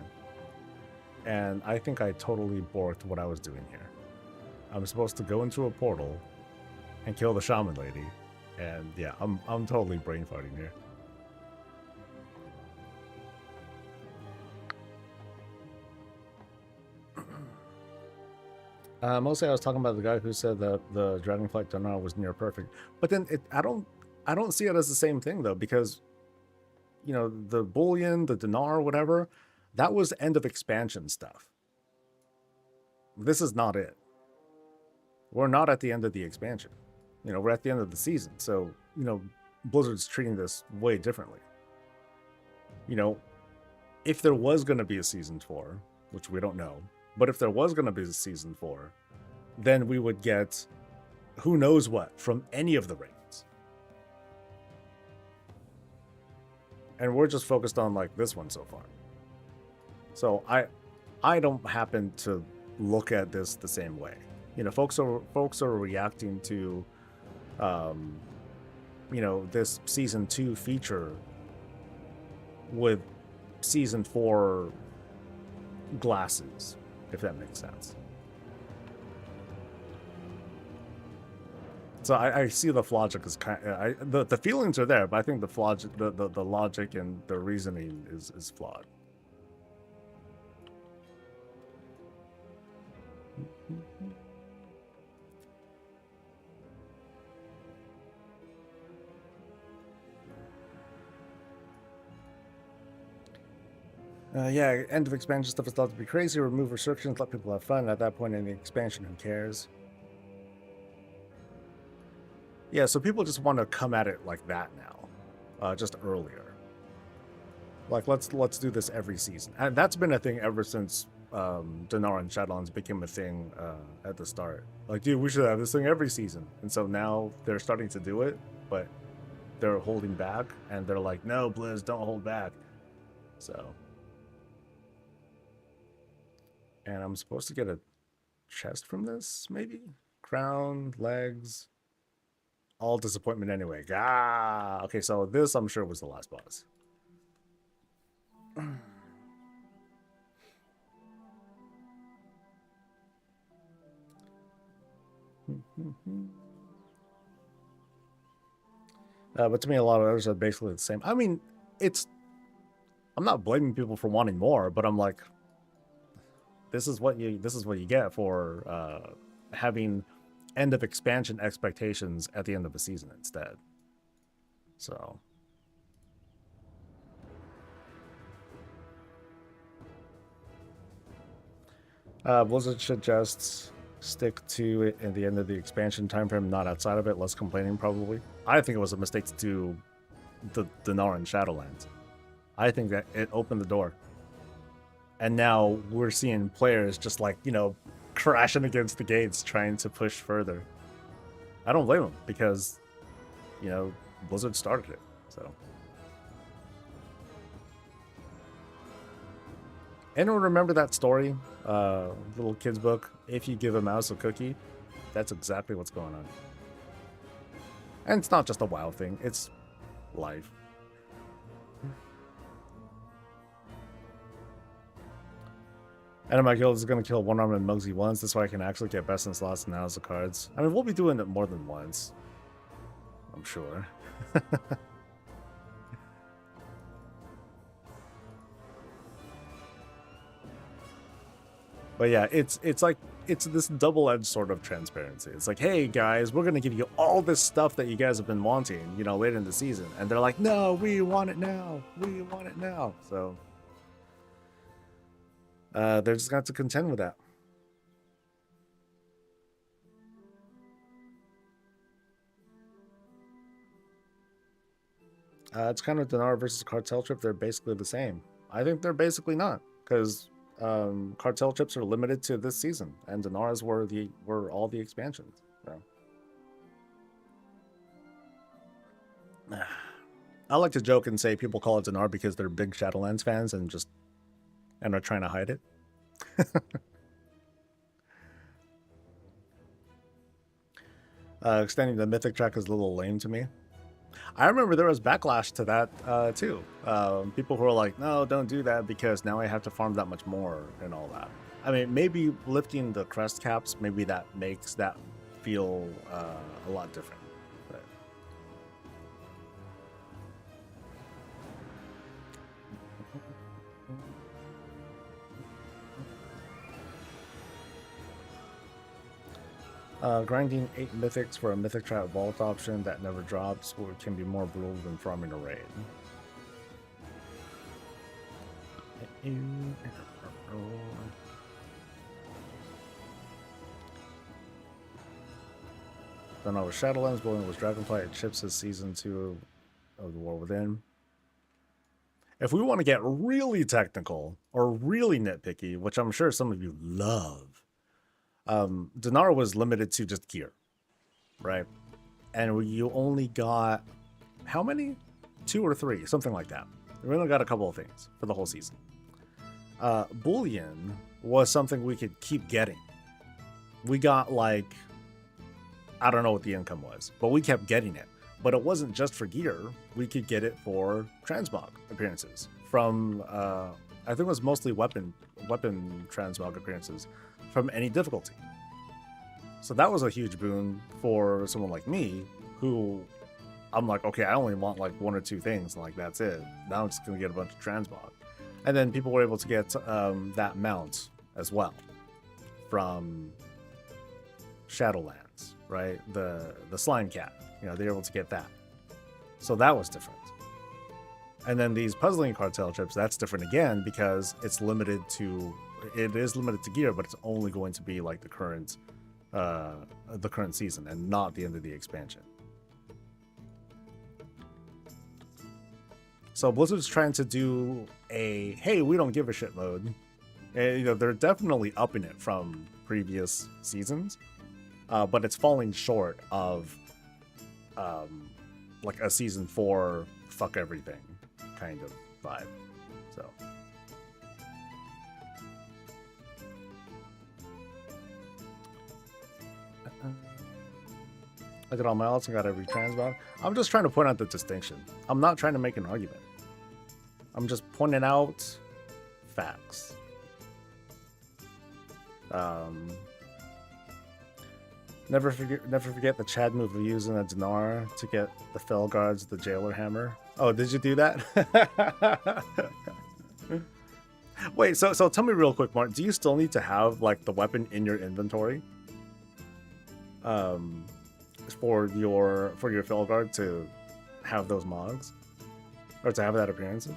A: And I think I totally borked what I was doing here. I'm supposed to go into a portal and kill the shaman lady, and yeah, I'm totally brain farting here. Mostly I was talking about the guy who said that the Dragonflight Dinar was near perfect, but then I don't see it as the same thing though, because, you know, the bullion, the dinar, whatever, that was end of expansion stuff. This is not it. We're not at the end of the expansion. You know, we're at the end of the season. So, you know, Blizzard's treating this way differently. You know, if there was going to be a season 4, which we don't know, but if there was going to be a season 4, then we would get who knows what from any of the raids. And we're just focused on like this one so far. So I don't happen to look at this the same way. You know, folks are reacting to, you know, this season 2 feature with season 4 glasses, if that makes sense. So I see the logic is kind of, the feelings are there, but I think the logic and the reasoning is flawed. Yeah, end of expansion stuff is thought to be crazy. Remove restrictions, let people have fun. At that point in the expansion, who cares? Yeah, so people just want to come at it like that now, just earlier. Like, let's do this every season, and that's been a thing ever since Dinar and Shadowlands became a thing at the start. Like, dude, we should have this thing every season, and so now they're starting to do it, but they're holding back, and they're like, no, Blizz, don't hold back. So, and I'm supposed to get a chest from this, maybe? Crown, legs, all disappointment anyway. Ah, okay, so this I'm sure was the last boss. But to me, a lot of others are basically the same. I mean, I'm not blaming people for wanting more, but I'm like, this is what you get for having end of expansion expectations at the end of the season instead. So, Blizzard should just stick to it in the end of the expansion timeframe, not outside of it. Less complaining, probably. I think it was a mistake to do the Dinar and Shadowlands. I think that it opened the door. And now we're seeing players just like, crashing against the gates trying to push further. I don't blame them because, Blizzard started it. So. Anyone remember that story? Little kid's book, If You Give a Mouse a Cookie? That's exactly what's going on. And it's not just a WoW thing, it's life. And my guild is going to kill one arm and Muggsy once. This way I can actually get best in slots and now's the cards. I mean, we'll be doing it more than once. I'm sure. But yeah, it's this double-edged sort of transparency. It's like, hey guys, we're gonna give you all this stuff that you guys have been wanting, later in the season. And they're like, no, we want it now. We want it now. So they're just gonna have to contend with that. It's kind of Dinar versus Cartel Trip. They're basically the same. I think they're basically not, because Cartel Trips are limited to this season, and Dinars were all the expansions. So. I like to joke and say people call it Dinar because they're big Shadowlands fans and are trying to hide it. Extending the mythic track is a little lame to me. I remember there was backlash to that too. People who were like, no, don't do that because now I have to farm that much more and all that. I mean, maybe lifting the crest caps, maybe that makes that feel a lot different. Grinding 8 mythics for a mythic trap vault option that never drops can be more brutal than farming a raid. Then I was Shadowlands, Bowling was Dragonflight, it chips his season 2 of the War Within. If we want to get really technical or really nitpicky, which I'm sure some of you love, Dinar was limited to just gear, right? And you only got, how many? 2 or 3, something like that. We only got a couple of things for the whole season. Bullion was something we could keep getting. We got like, I don't know what the income was, but we kept getting it. But it wasn't just for gear. We could get it for Transmog appearances from, I think it was mostly weapon Transmog appearances from any difficulty. So that was a huge boon for someone like me, who I'm like, okay, I only want like 1 or 2 things, and like that's it. Now I'm just gonna get a bunch of Transmog. And then people were able to get that mount as well from Shadowlands, right? The slime cat, they're able to get that. So that was different. And then these puzzling cartel trips, that's different again because it is limited to gear, but it's only going to be like the current season and not the end of the expansion. So Blizzard's trying to do a, hey, we don't give a shit mode. And, they're definitely upping it from previous seasons, but it's falling short of like a season 4 fuck everything kind of vibe. So. I did all my ults and got every transmog. I'm just trying to point out the distinction. I'm not trying to make an argument. I'm just pointing out facts. Never forget the Chad move of using a dinar to get the fell guards the jailer hammer. Oh, did you do that? Wait, so tell me real quick, Mark. Do you still need to have like the weapon in your inventory? For your fell guard to have those mogs, or to have that appearances?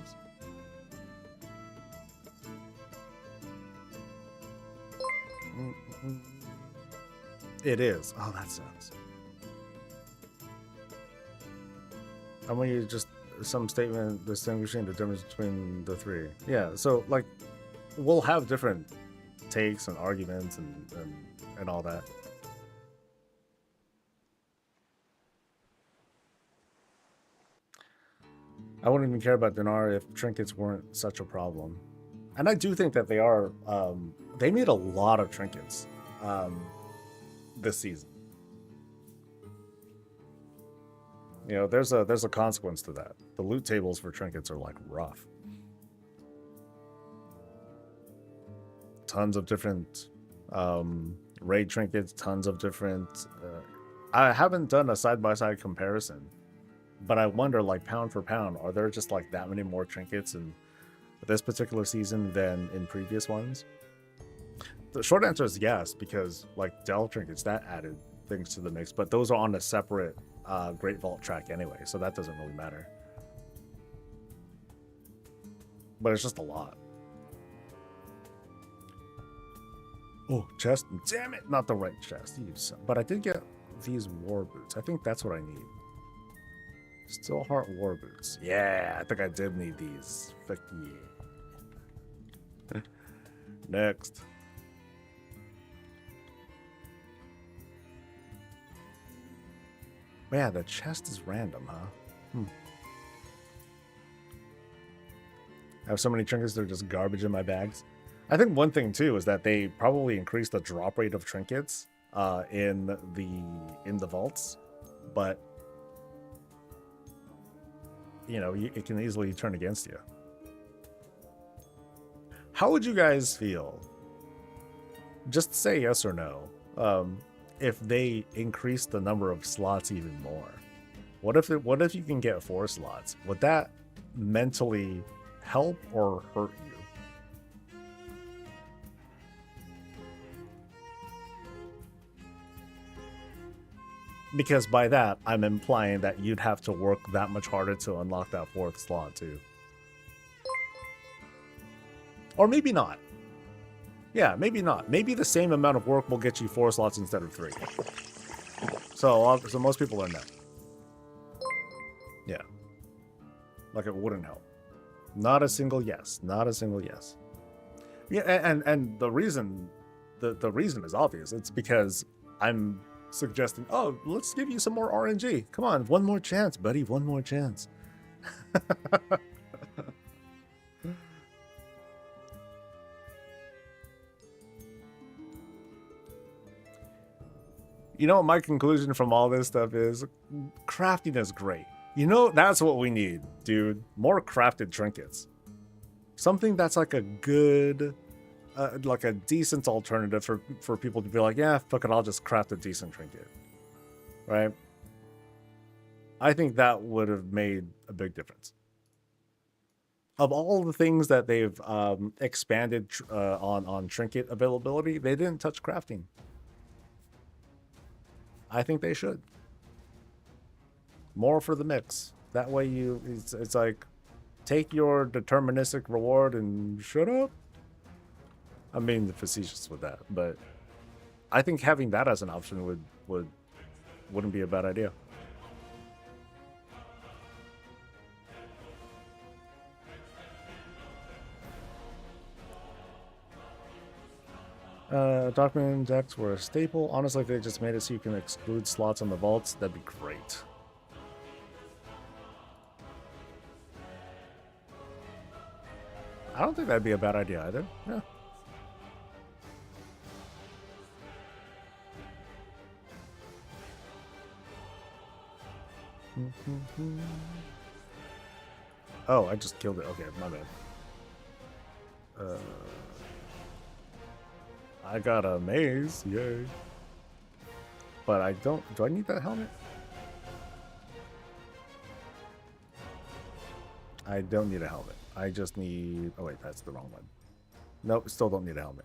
A: It is. Oh, that sucks. I want you just some statement distinguishing the difference between the three. Yeah, so like we'll have different takes and arguments and all that. I wouldn't even care about dinar if trinkets weren't such a problem. And I do think that they are. They made a lot of trinkets this season. You know, there's a consequence to that. The loot tables for trinkets are like rough. Tons of different raid trinkets, tons of different. I haven't done a side-by-side comparison, but I wonder, like, pound for pound, are there just like that many more trinkets in this particular season than in previous ones? The short answer is yes, because like Dell trinkets, that added things to the mix, but those are on a separate Great Vault track anyway, so that doesn't really matter. But it's just a lot. Oh, chest. Damn it, not the right chest. But I did get these war boots. I think that's what I need. Still heart war boots. Yeah, I think I did need these. Fuck yeah. Next. Yeah, the chest is random, huh? I have so many trinkets, they're just garbage in my bags. I think one thing too is that they probably increased the drop rate of trinkets in the vaults, but you know, it can easily turn against you. How would you guys feel? Just say yes or no. If they increase the number of slots even more, what if you can get 4 slots? Would that mentally help or hurt you? Because by that, I'm implying that you'd have to work that much harder to unlock that 4th slot too. Or maybe not. Yeah, maybe not. Maybe the same amount of work will get you 4 slots instead of 3. So most people are no. Yeah. Like it wouldn't help. Not a single yes. Not a single yes. Yeah, and the reason is obvious. It's because I'm suggesting, oh, let's give you some more RNG. Come on, one more chance, buddy. One more chance. You know what my conclusion from all this stuff is? Crafting is great. You know, that's what we need, dude. More crafted trinkets. Something that's like a good, like a decent alternative for people to be like, yeah, fuck it, I'll just craft a decent trinket. Right? I think that would have made a big difference. Of all the things that they've expanded on trinket availability, they didn't touch crafting. I think they should. More for the mix. That way it's like, take your deterministic reward and shut up. I'm being facetious with that, but I think having that as an option wouldn't be a bad idea. Document decks were a staple. Honestly, if they just made it so you can exclude slots on the vaults, that'd be great. I don't think that'd be a bad idea either. Yeah. Oh, I just killed it. Okay, my bad. I got a maze, yay. But I don't... Do I need that helmet? I don't need a helmet. I just need... Oh, wait, that's the wrong one. Nope, still don't need a helmet.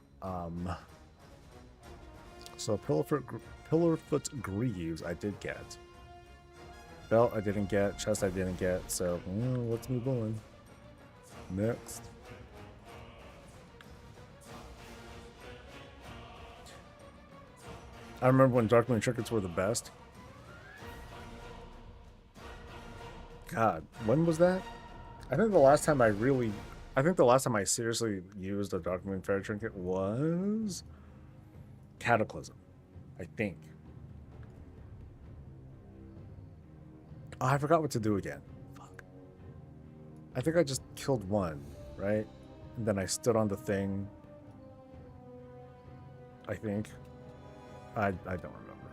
A: So Pillarfoot Greaves I did get. Belt I didn't get. Chest I didn't get. So, let's move on. Next. I remember when Darkmoon trinkets were the best. God, when was that? I think the last time I seriously used a Darkmoon Fair trinket was Cataclysm, I think. Oh, I forgot what to do again. Fuck. I think I just killed one, right? And then I stood on the thing. I think. I don't remember.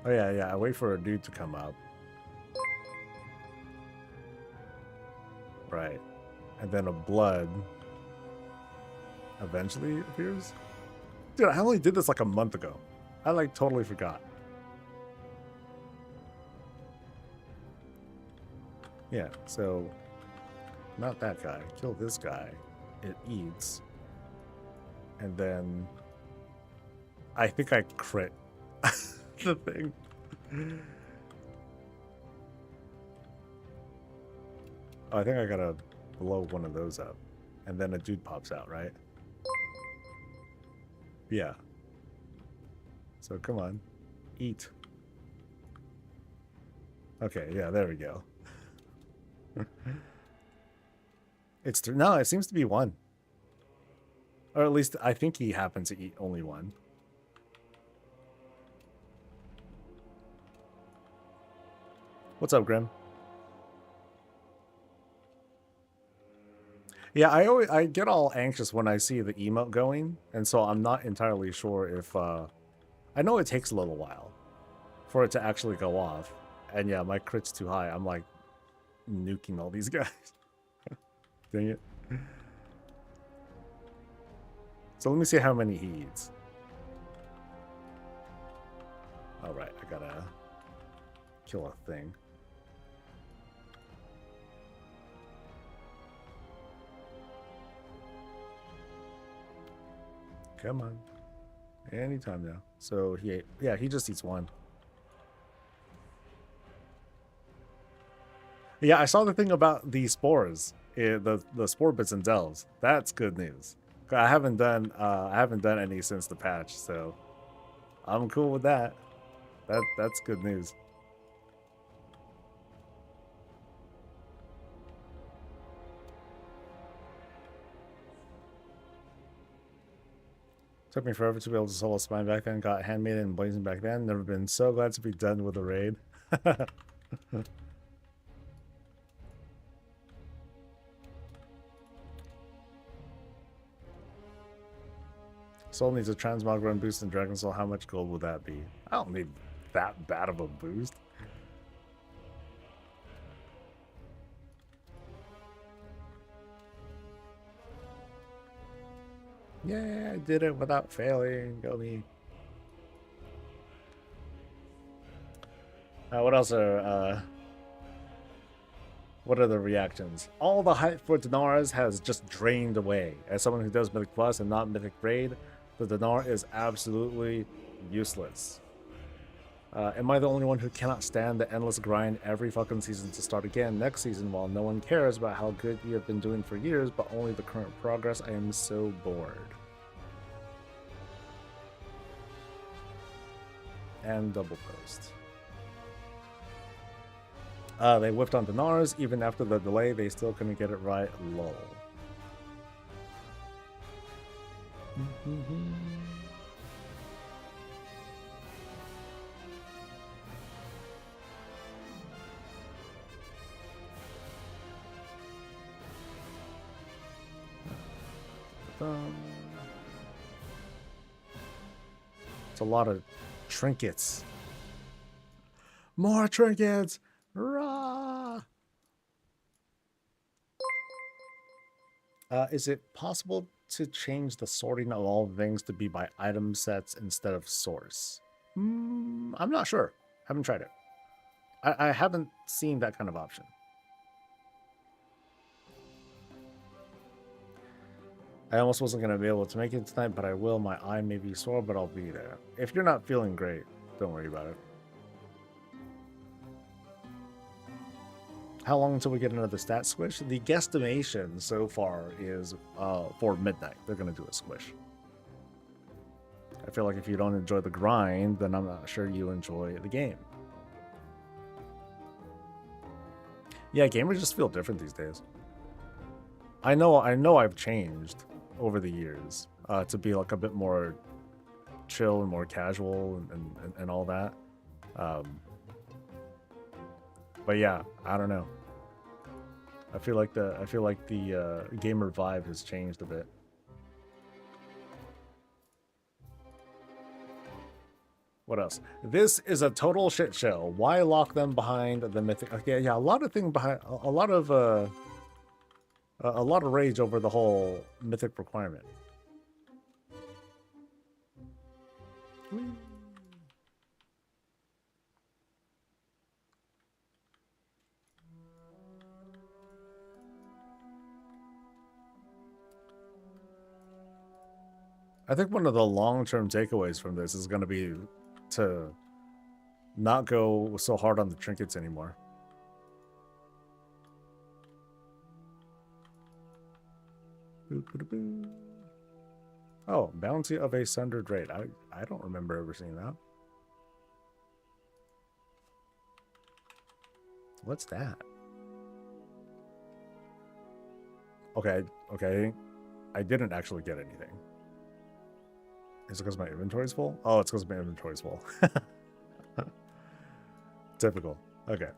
A: Oh yeah, I wait for a dude to come up. Right. And then a blood eventually appears. Dude, I only did this like a month ago. I like totally forgot. Yeah, so not that guy. Kill this guy. It eats. And then I think I crit the thing. Oh, I think I gotta blow one of those up. And then a dude pops out, right? Yeah. So come on. Eat. Okay, yeah, there we go. No, it seems to be one. Or at least I think he happens to eat only one. What's up, Grim? Yeah, I get all anxious when I see the emote going, and so I'm not entirely sure if I know it takes a little while for it to actually go off. And yeah, my crit's too high. I'm like nuking all these guys. Dang it. So let me see how many he eats. Alright, I gotta kill a thing. Come on. Anytime now. So he ate, yeah, he just eats one. Yeah, I saw the thing about the spores, the spore bits and delves. That's good news. I haven't done any since the patch, so I'm cool with that. That's good news. Took me forever to be able to solo spine back then. Got handmade and blazing back then. Never been so glad to be done with the raid. Soul needs a transmog run boost in Dragon Soul. How much gold would that be? I don't need that bad of a boost. Yeah, I did it without failing. Go me. What else are what are the reactions? All the hype for Dinars has just drained away. As someone who does Mythic Plus and not Mythic Raid, the Dinar is absolutely useless. Am I the only one who cannot stand the endless grind every fucking season to start again next season while no one cares about how good you have been doing for years, but only the current progress? I am so bored. And double post. They whipped on Dinars. Even after the delay, they still couldn't get it right. Lol. dum. It's a lot of trinkets. More trinkets! Rah! Is it possible to change the sorting of all things to be by item sets instead of source? I'm not sure. Haven't tried it. I haven't seen that kind of option. I almost wasn't going to be able to make it tonight, but I will. My eye may be sore, but I'll be there. If you're not feeling great, don't worry about it. How long until we get another stat squish? The guesstimation so far is for midnight. They're going to do a squish. I feel like if you don't enjoy the grind, then I'm not sure you enjoy the game. Yeah, gamers just feel different these days. I know I've changed over the years to be like a bit more chill and more casual and all that. But yeah, I don't know. I feel like the gamer vibe has changed a bit. What else? This is a total shit show. Why lock them behind the mythic? Okay, yeah, a lot of things behind, a lot of rage over the whole mythic requirement. Whee. I think one of the long-term takeaways from this is going to be to not go so hard on the trinkets anymore. Oh, bounty of a sundered raid. I don't remember ever seeing that. What's that? Okay. I didn't actually get anything. Is it because my inventory's full? Oh, it's because my inventory's full. Typical. Okay.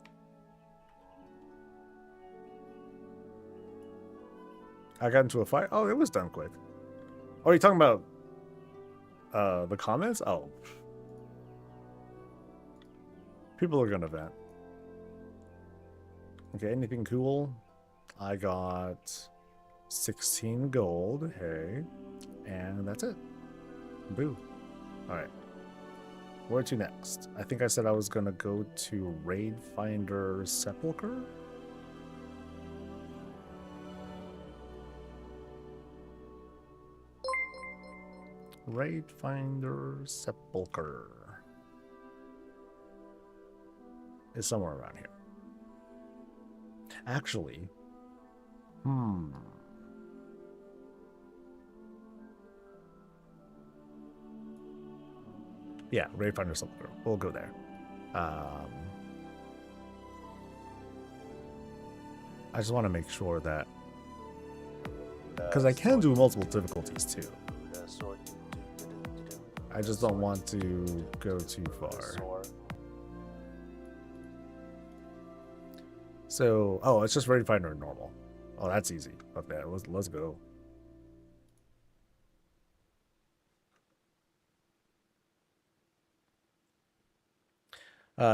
A: I got into a fight. Oh, it was done quick. Oh, you're talking about the comments? Oh. People are gonna vent. Okay, anything cool? I got 16 gold. Hey. And that's it. Boo. Alright. Where to next? I think I said I was gonna go to Raid Finder Sepulcher. Raid Finder Sepulcher is somewhere around here. Actually, yeah, Raid Finder Sepulcher. We'll go there. I just want to make sure that, because I can do multiple difficulties too. I just don't want to go too far. So, oh, it's just Raid Finder normal. Oh, that's easy. Okay, let's go.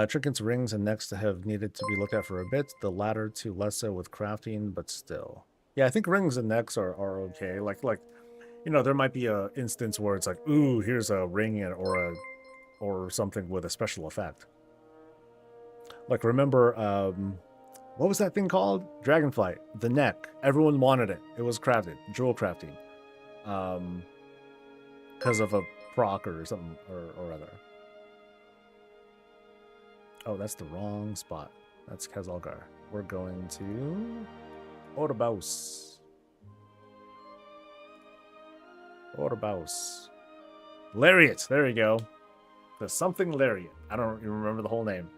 A: Trinkets, rings, and necks have needed to be looked at for a bit. The latter two less so with crafting, but still. Yeah, I think rings and necks are okay. Like you know, there might be a instance where it's like, ooh, here's a ring or something with a special effect. Like, remember, what was that thing called? Dragonflight. The neck. Everyone wanted it. It was crafted. Jewel crafting. Because of a proc or something or other. Oh, that's the wrong spot. That's Kazalgar. We're going to Orbaus. Lariat. There you go. The something Lariat. I don't even remember the whole name.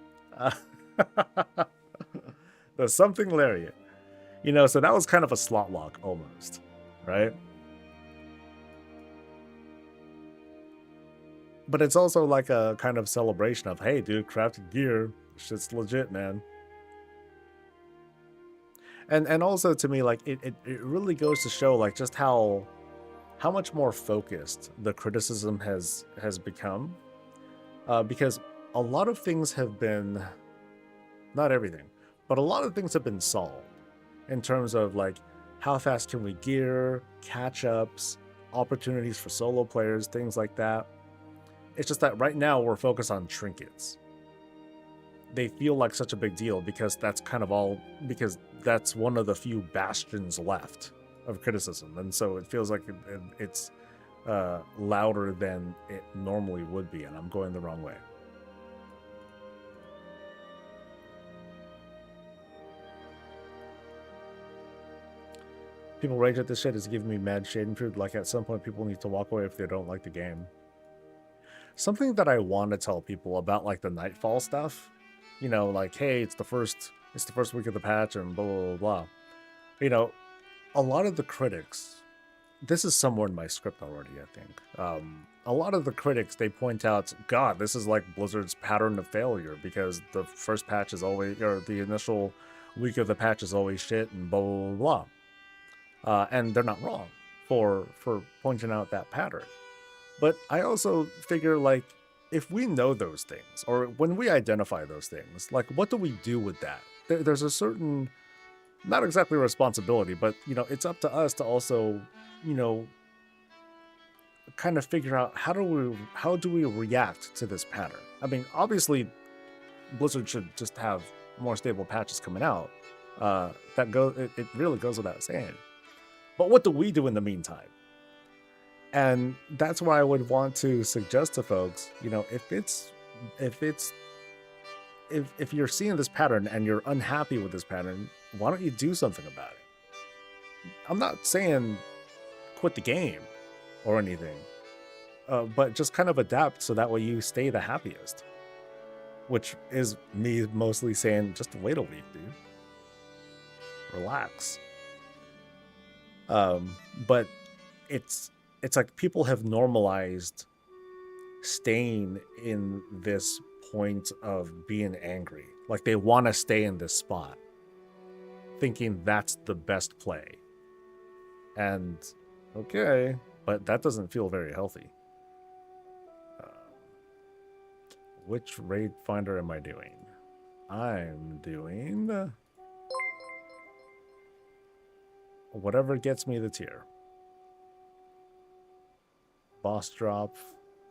A: The something Lariat. You know, so that was kind of a slot walk almost, right? But it's also like a kind of celebration of, hey, dude, crafted gear. Shit's legit, man. And also to me, like, it really goes to show, like, just how how much more focused the criticism has become, because a lot of things have been, not everything, but a lot of things have been solved in terms of like how fast can we gear, catch ups, opportunities for solo players, things like that. It's just that right now we're focused on trinkets. They feel like such a big deal because that's kind of all, because that's one of the few bastions left of criticism, and so it feels like it's louder than it normally would be, and I'm going the wrong way. People rage at this shit is giving me mad schadenfreude. Like at some point people need to walk away if they don't like the game. Something that I want to tell people about like the Nightfall stuff, you know, like, hey, it's the first week of the patch and blah blah blah. You know, a lot of the critics, this is somewhere in my script already, I think. A lot of the critics, they point out, God, this is like Blizzard's pattern of failure because the first patch is always, or the initial week of the patch is always shit and blah blah blah. And they're not wrong for pointing out that pattern. But I also figure, like, if we know those things, or when we identify those things, like, what do we do with that? There's a certain, not exactly responsibility, but, you know, it's up to us to also, you know, kind of figure out how do we react to this pattern. I mean, obviously, Blizzard should just have more stable patches coming out. It really goes without saying. But what do we do in the meantime? And that's why I would want to suggest to folks, you know, if you're seeing this pattern and you're unhappy with this pattern, why don't you do something about it? I'm not saying quit the game or anything, but just kind of adapt so that way you stay the happiest. Which is me mostly saying, just wait a week, dude. Relax. But it's like people have normalized staying in this point of being angry. Like they want to stay in this spot, thinking that's the best play. And okay, but that doesn't feel very healthy. Which raid finder am I doing? I'm doing whatever gets me the tier. Boss drop.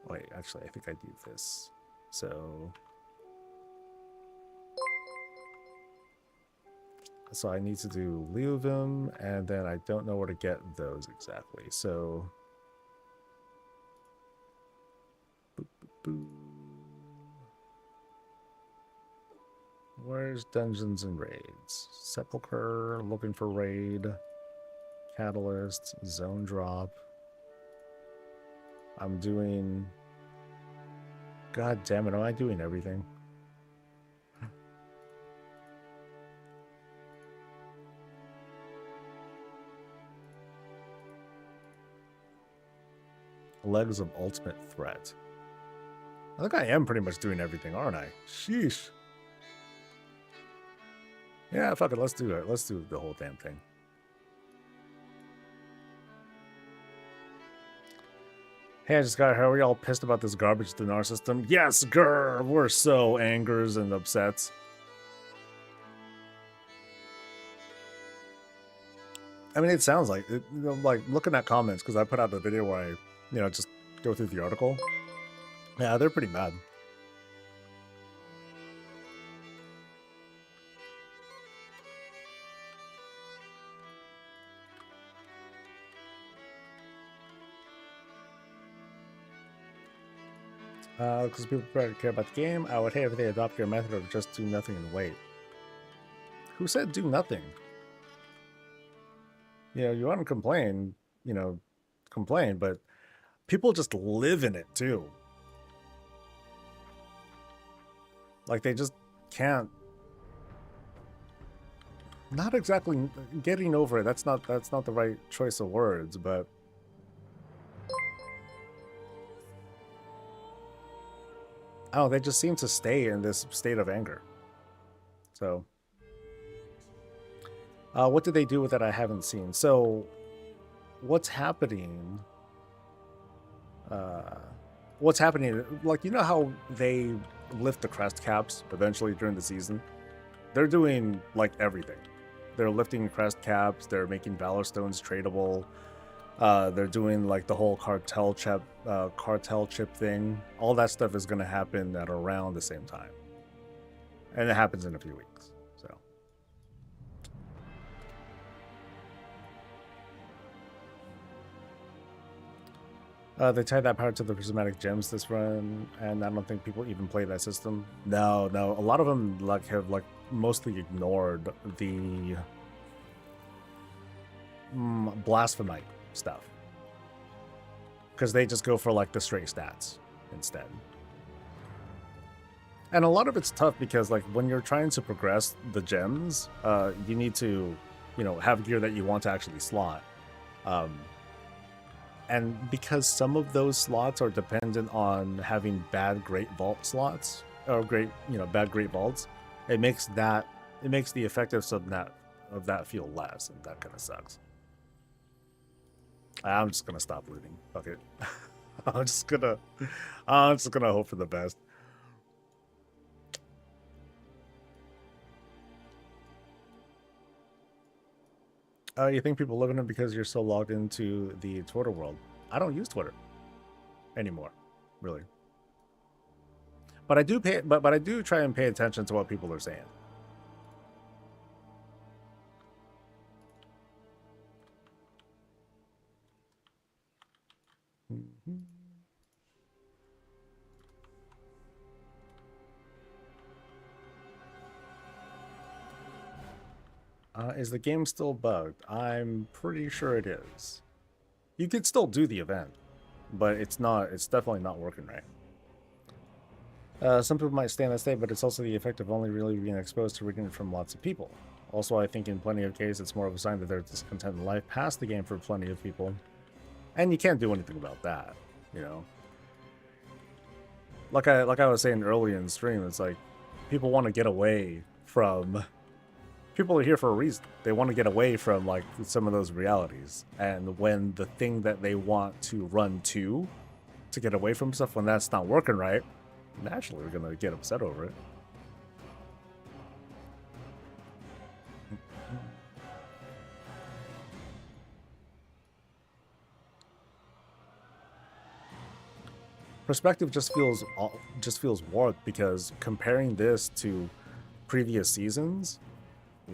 A: Wait, actually, I think I do this. So I need to do Leovim, and then I don't know where to get those exactly. So boop, boop, boop. Where's Dungeons and Raids? Sepulcher, looking for raid. Catalyst, zone drop. I'm doing... God damn it, am I doing everything? Legs of Ultimate Threat. I think I am pretty much doing everything, aren't I? Sheesh. Yeah, fuck it, let's do it. Let's do the whole damn thing. Hey, I just got here. Are we all pissed about this garbage dinar system? Yes, grr! We're so angers and upsets. I mean, it sounds like it, you know, like looking at comments, because I put out the video where I, you know, just go through the article. Yeah, they're pretty mad. Because people care about the game. I would hate if they adopt your method of just do nothing and wait. Who said do nothing? You know, you want to complain, you know, complain, but people just live in it too. Like they just can't. Not exactly getting over it. That's not the right choice of words, but oh, they just seem to stay in this state of anger. So, what did they do with it? I haven't seen. So, what's happening what's happening, like, you know how they lift the crest caps eventually during the season? They're doing like everything. They're lifting crest caps, they're making Valor Stones tradable, they're doing like the whole cartel chip thing. All that stuff is going to happen at around the same time, and it happens in a few weeks. So they tied that power to the prismatic gems this run, and I don't think people even play that system. No, a lot of them like have like mostly ignored the blasphemite stuff, because they just go for like the straight stats instead. And a lot of it's tough because like when you're trying to progress the gems, you need to, have gear that you want to actually slot. And because some of those slots are dependent on having bad great vault slots, or bad great vaults, it makes the effectiveness of that feel less, and that kind of sucks. I'm just gonna stop looting. Fuck it. I'm just gonna hope for the best. You think people live in it because you're so logged into the Twitter world? I don't use Twitter anymore, really. But I do but I do try and pay attention to what people are saying. Is the game still bugged? I'm pretty sure it is. You could still do the event, but it's definitely not working right. Some people might stay in that state, but it's also the effect of only really being exposed to reading it from lots of people. Also, I think in plenty of cases, it's more of a sign that there's discontent in life past the game for plenty of people. And you can't do anything about that, Like I was saying earlier in the stream, it's like people want to get away from... People are here for a reason. They want to get away from like some of those realities. And when the thing that they want to run to get away from stuff, when that's not working right, naturally we're going to get upset over it. Perspective just feels warped, because comparing this to previous seasons,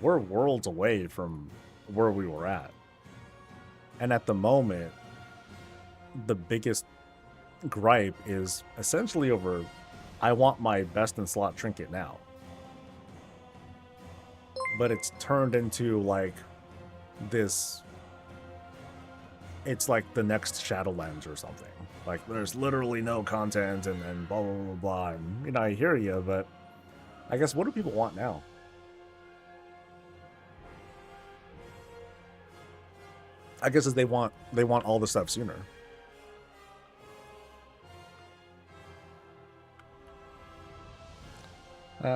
A: we're worlds away from where we were at. And at the moment, the biggest gripe is essentially over, I want my best in slot trinket now. But it's turned into like this, it's like the next Shadowlands or something. Like there's literally no content and blah, blah, blah, blah. And, I hear you, but I guess what do people want now? I guess is they want all the stuff sooner.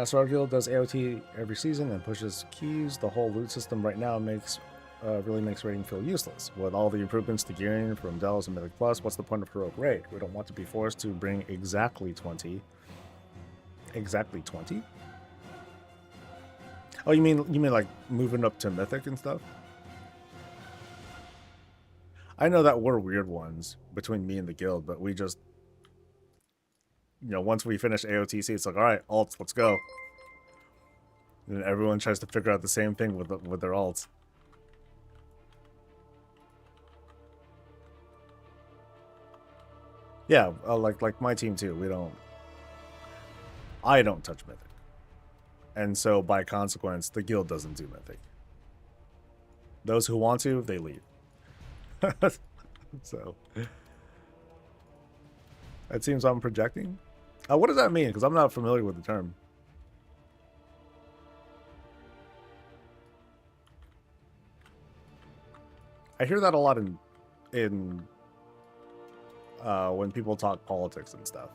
A: Sword Guild does AOT every season and pushes keys. The whole loot system right now really makes raiding feel useless. With all the improvements to gearing from Dells and Mythic Plus, what's the point of heroic raid? We don't want to be forced to bring exactly 20. Exactly 20? Oh, you mean like moving up to Mythic and stuff? I know that we're weird ones between me and the guild, but we just, once we finish AOTC, it's like, all right, alts, let's go. And everyone tries to figure out the same thing with their alts. Yeah, like my team too. I don't touch Mythic. And so by consequence, the guild doesn't do Mythic. Those who want to, they leave. So it seems I'm projecting. What does that mean? Because I'm not familiar with the term. I hear that a lot in when people talk politics and stuff.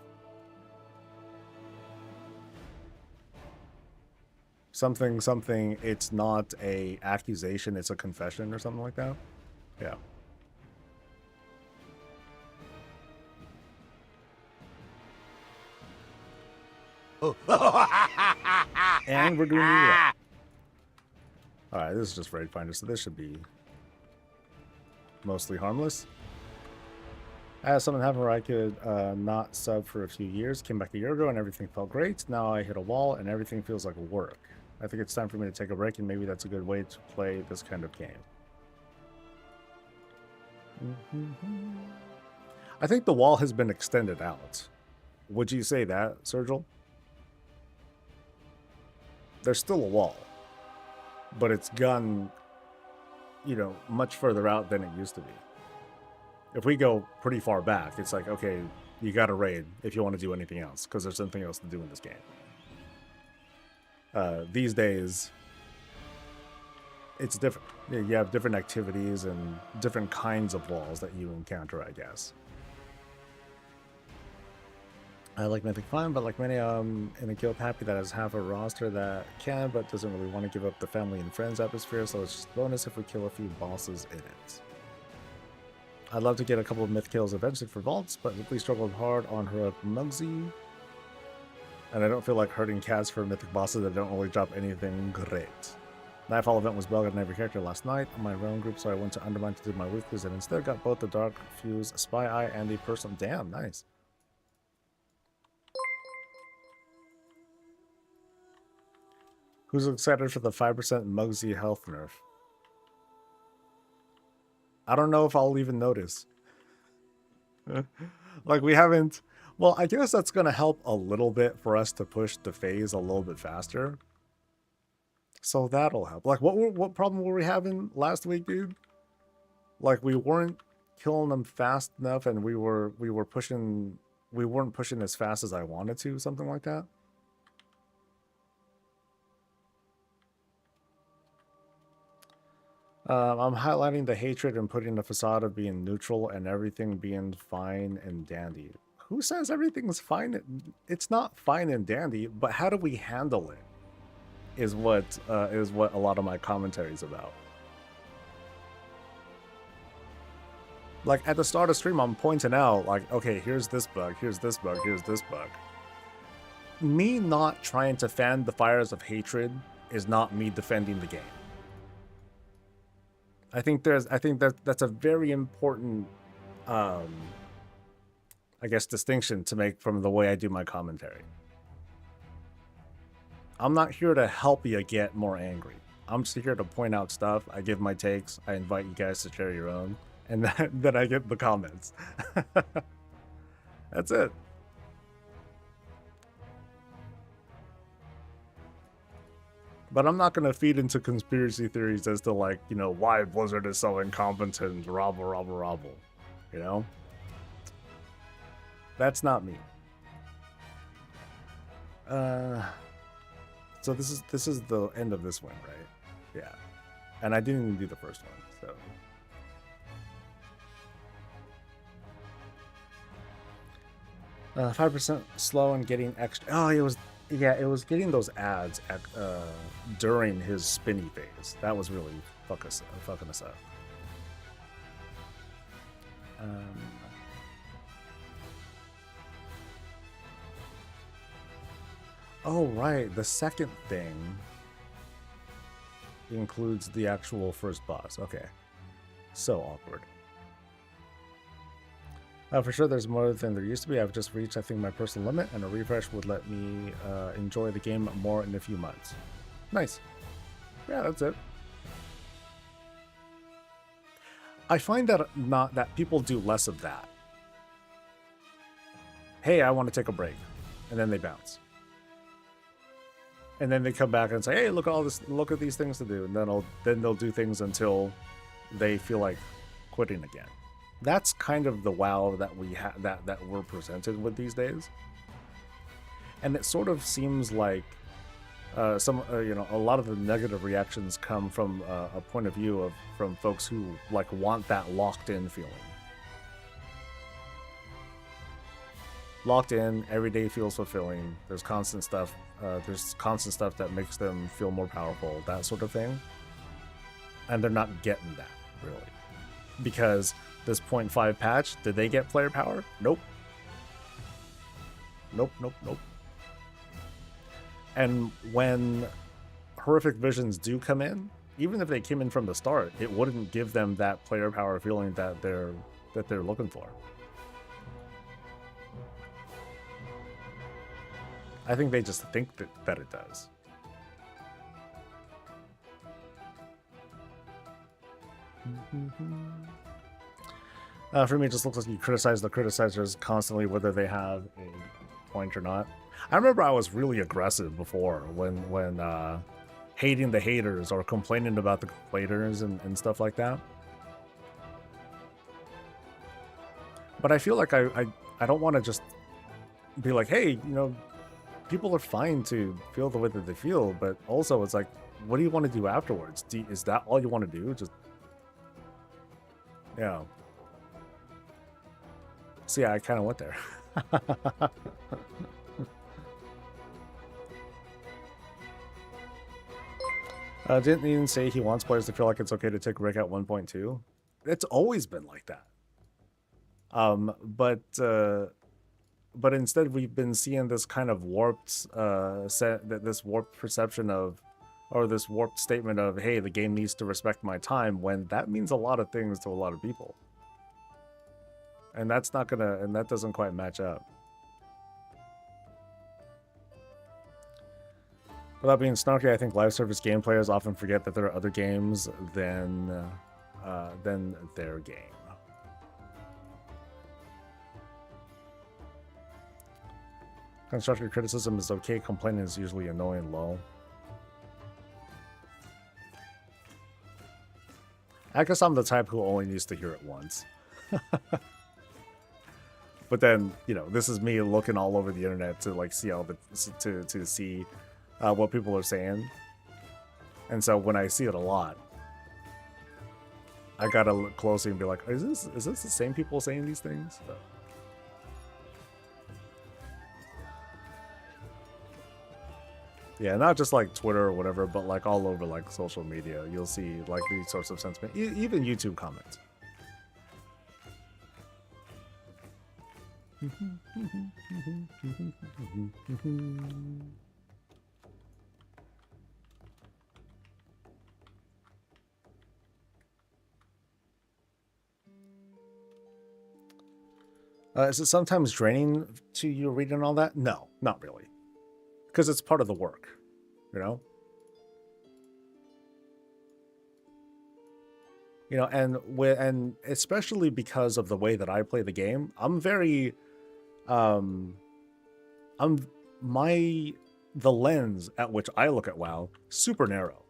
A: Something, it's not a accusation, it's a confession or something like that. Yeah. And we're doing really well. Alright, this is just Raid Finder, so this should be mostly harmless. I had something happen where I could not sub for a few years. Came back a year ago and everything felt great. Now I hit a wall and everything feels like work. I think it's time for me to take a break, and maybe that's a good way to play this kind of game. I think the wall has been extended out. Would you say that, Sergil? There's still a wall, but it's gone, you know, much further out than it used to be. If we go pretty far back, it's like, okay, you got to raid if you want to do anything else, because there's something else to do in this game. These days, it's different. You have different activities and different kinds of walls that you encounter, I guess. I like Mythic fine, but like many in the guild, happy that has half a roster that can, but doesn't really want to give up the family and friends atmosphere, so it's just a bonus if we kill a few bosses in it. I'd love to get a couple of myth kills eventually for vaults, but we struggled hard on Heroic Mugsy. And I don't feel like hurting cats for mythic bosses that don't really drop anything great. Nightfall event was Belgrade and every character last night on my realm group, so I went to Undermine to do my weeklies and instead got both the Dark Fuse Spy Eye and the personal. Damn, nice. Who's excited for the 5% Mugsy health nerf? I don't know if I'll even notice. Like, we haven't... Well, I guess that's going to help a little bit for us to push the phase a little bit faster. So that'll help. Like, what problem were we having last week, dude? Like, we weren't killing them fast enough, and we weren't pushing as fast as I wanted to, something like that. I'm highlighting the hatred and putting the facade of being neutral and everything being fine and dandy. Who says everything's fine? It's not fine and dandy, but how do we handle it is what a lot of my commentary is about. Like, at the start of stream, I'm pointing out, like, okay, here's this bug, here's this bug, here's this bug. Me not trying to fan the fires of hatred is not me defending the game. I think that's a very important, I guess, distinction to make from the way I do my commentary. I'm not here to help you get more angry. I'm just here to point out stuff. I give my takes. I invite you guys to share your own, and then I get the comments. That's it. But I'm not going to feed into conspiracy theories as to, like, you know, why Blizzard is so incompetent, robble. You know? That's not me. So this is the end of this one, right? Yeah. And I didn't even do the first one, so. 5% slow and getting extra. Oh, it was getting those ads at, during his spinny phase. That was really fucking us up. Oh, right. The second thing includes the actual first boss. Okay. So awkward. For sure, there's more than there used to be. I've just reached, I think, my personal limit, and a refresh would let me enjoy the game more in a few months. Nice. Yeah, that's it. I find that people do less of that. Hey, I want to take a break, and then they bounce, and then they come back and say, "Hey, look at all this! Look at these things to do," and then they'll do things until they feel like quitting again. That's kind of the WoW that we that we're presented with these days, and it sort of seems like you know, a lot of the negative reactions come from a point of view from folks who like want that locked-in feeling. Locked in, every day feels fulfilling. There's constant stuff. There's constant stuff that makes them feel more powerful. That sort of thing, and they're not getting that really, because this 0.5 patch, did they get player power? Nope. Nope. And when horrific visions do come in, even if they came in from the start, it wouldn't give them that player power feeling that they're looking for. I think they just think that it does. For me, it just looks like you criticize the criticizers constantly, whether they have a point or not. I remember I was really aggressive before when hating the haters or complaining about the complainers and stuff like that. But I feel like I don't want to just be like, hey, you know, people are fine to feel the way that they feel, but also it's like, what do you want to do afterwards? Is that all you want to do? Just, yeah. So yeah, I kind of went there. Didn't Ian say he wants players to feel like it's okay to take Rick at 1.2? It's always been like that. But instead we've been seeing this kind of warped this warped perception of, or this warped statement of, hey, the game needs to respect my time, when that means a lot of things to a lot of people. And that's not gonna, and that doesn't quite match up. Without being snarky, I think live service game players often forget that there are other games than their game. Constructive criticism is okay, complaining is usually annoying. Low. I guess I'm the type who only needs to hear it once. But then, you know, this is me looking all over the internet to like see all the to see what people are saying. And so when I see it a lot, I gotta look closely and be like, is this the same people saying these things? So. Yeah, not just like Twitter or whatever, but like all over like social media, you'll see like these sorts of sentiment, even YouTube comments. Is it sometimes draining to you reading all that? No, not really. Because it's part of the work, you know? You know, and especially because of the way that I play the game, I'm very the lens at which I look at WoW, super narrow.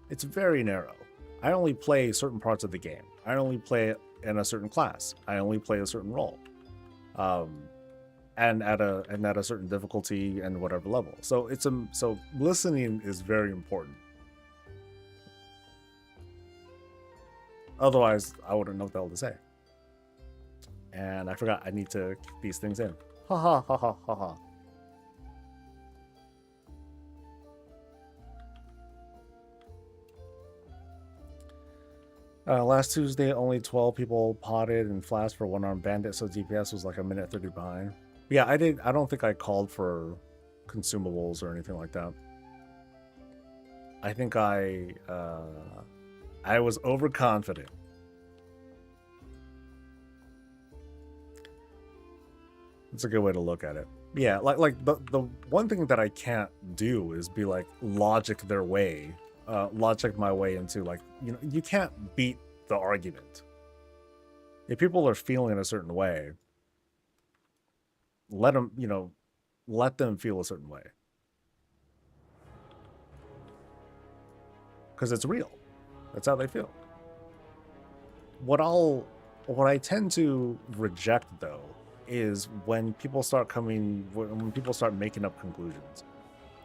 A: It's very narrow. I only play certain parts of the game. I only play in a certain class. I only play a certain role. And at a certain difficulty and whatever level. So so listening is very important. Otherwise, I wouldn't know what the hell to say. And I forgot I need to keep these things in. Ha ha ha ha ha ha. Last Tuesday, only 12 people potted and flashed for one-armed bandit, so DPS was like a minute 30 behind. Yeah, I don't think I called for consumables or anything like that. I think I was overconfident. That's a good way to look at it. Yeah, like the one thing that I can't do is be like logic my way into, like, you know, you can't beat the argument. If people are feeling a certain way, let them feel a certain way. Because it's real. That's how they feel. What I tend to reject, though, is when people start making up conclusions.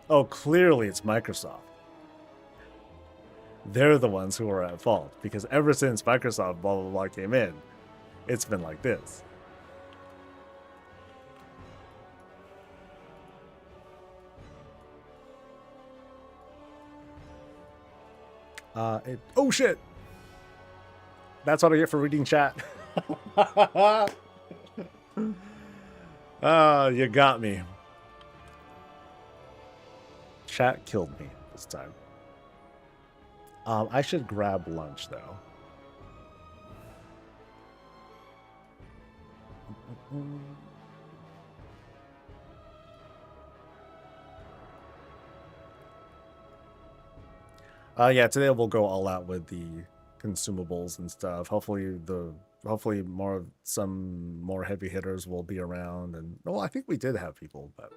A: Oh, clearly it's Microsoft. They're the ones who are at fault, because ever since Microsoft blah blah blah came in, it's been like this. Oh shit! That's what I get for reading chat. You got me. Chat killed me this time. I should grab lunch though. Yeah, today we'll go all out with the consumables and stuff. Hopefully some more heavy hitters will be around, and well, I think we did have people, but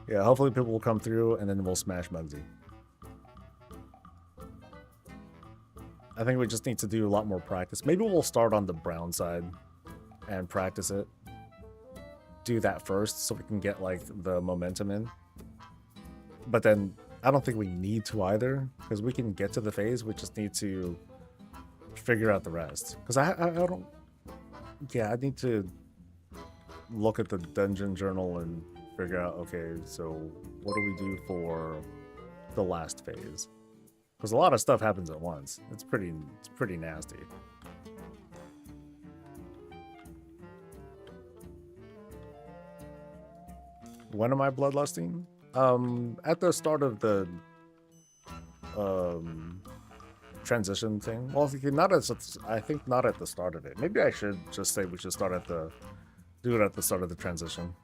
A: yeah, hopefully people will come through and then we'll smash Mugsy. I think we just need to do a lot more practice. Maybe we'll start on the brown side and practice it. Do that first so we can get like the momentum in. But then I don't think we need to either, because we can get to the phase. We just need to figure out the rest. Because I don't... Yeah, I need to look at the dungeon journal and figure out, okay, so what do we do for the last phase? Because a lot of stuff happens at once. It's pretty nasty. When am I bloodlusting? At the start of the transition thing. Well, not as I think not at the start of it. Maybe I should just say we should start at the do it at the start of the transition.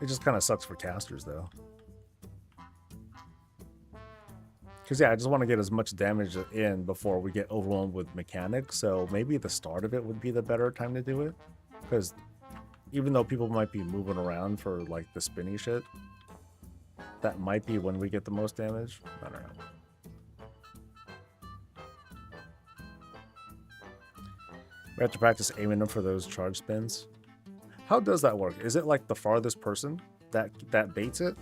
A: It just kind of sucks for casters though. Because yeah, I just want to get as much damage in before we get overwhelmed with mechanics. So maybe the start of it would be the better time to do it. Because even though people might be moving around for like the spinny shit, that might be when we get the most damage. I don't know. We have to practice aiming them for those charge spins. How does that work? Is it like the farthest person that baits it?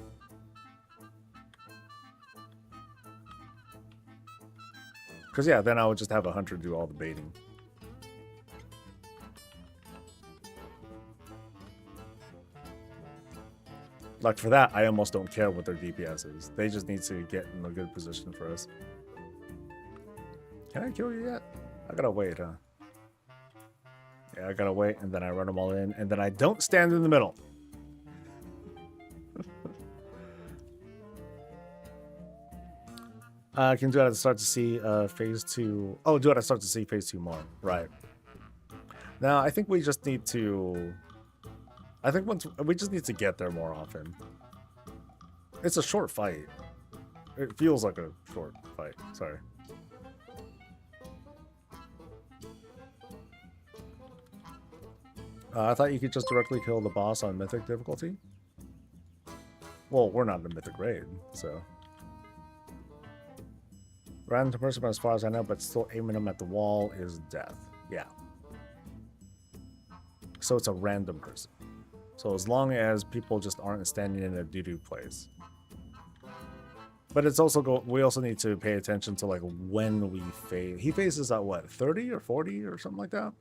A: Because yeah, then I would just have a hunter do all the baiting. Like for that, I almost don't care what their DPS is. They just need to get in a good position for us. Can I kill you yet? I gotta wait, huh? Yeah, I gotta wait, and then I run them all in, and then I don't stand in the middle. I can do it at the start to see phase 2. Oh, do it at the start to see phase 2 more. Right. Now, I think we just need to... I think we just need to get there more often. It's a short fight. It feels like a short fight. Sorry. I thought you could just directly kill the boss on Mythic difficulty. Well, we're not in the Mythic raid, so... Random person, as far as I know, but still aiming them at the wall is death. Yeah. So it's a random person. So as long as people just aren't standing in a doo-doo place. But it's also we also need to pay attention to like when we phase. He phases at what, 30 or 40 or something like that?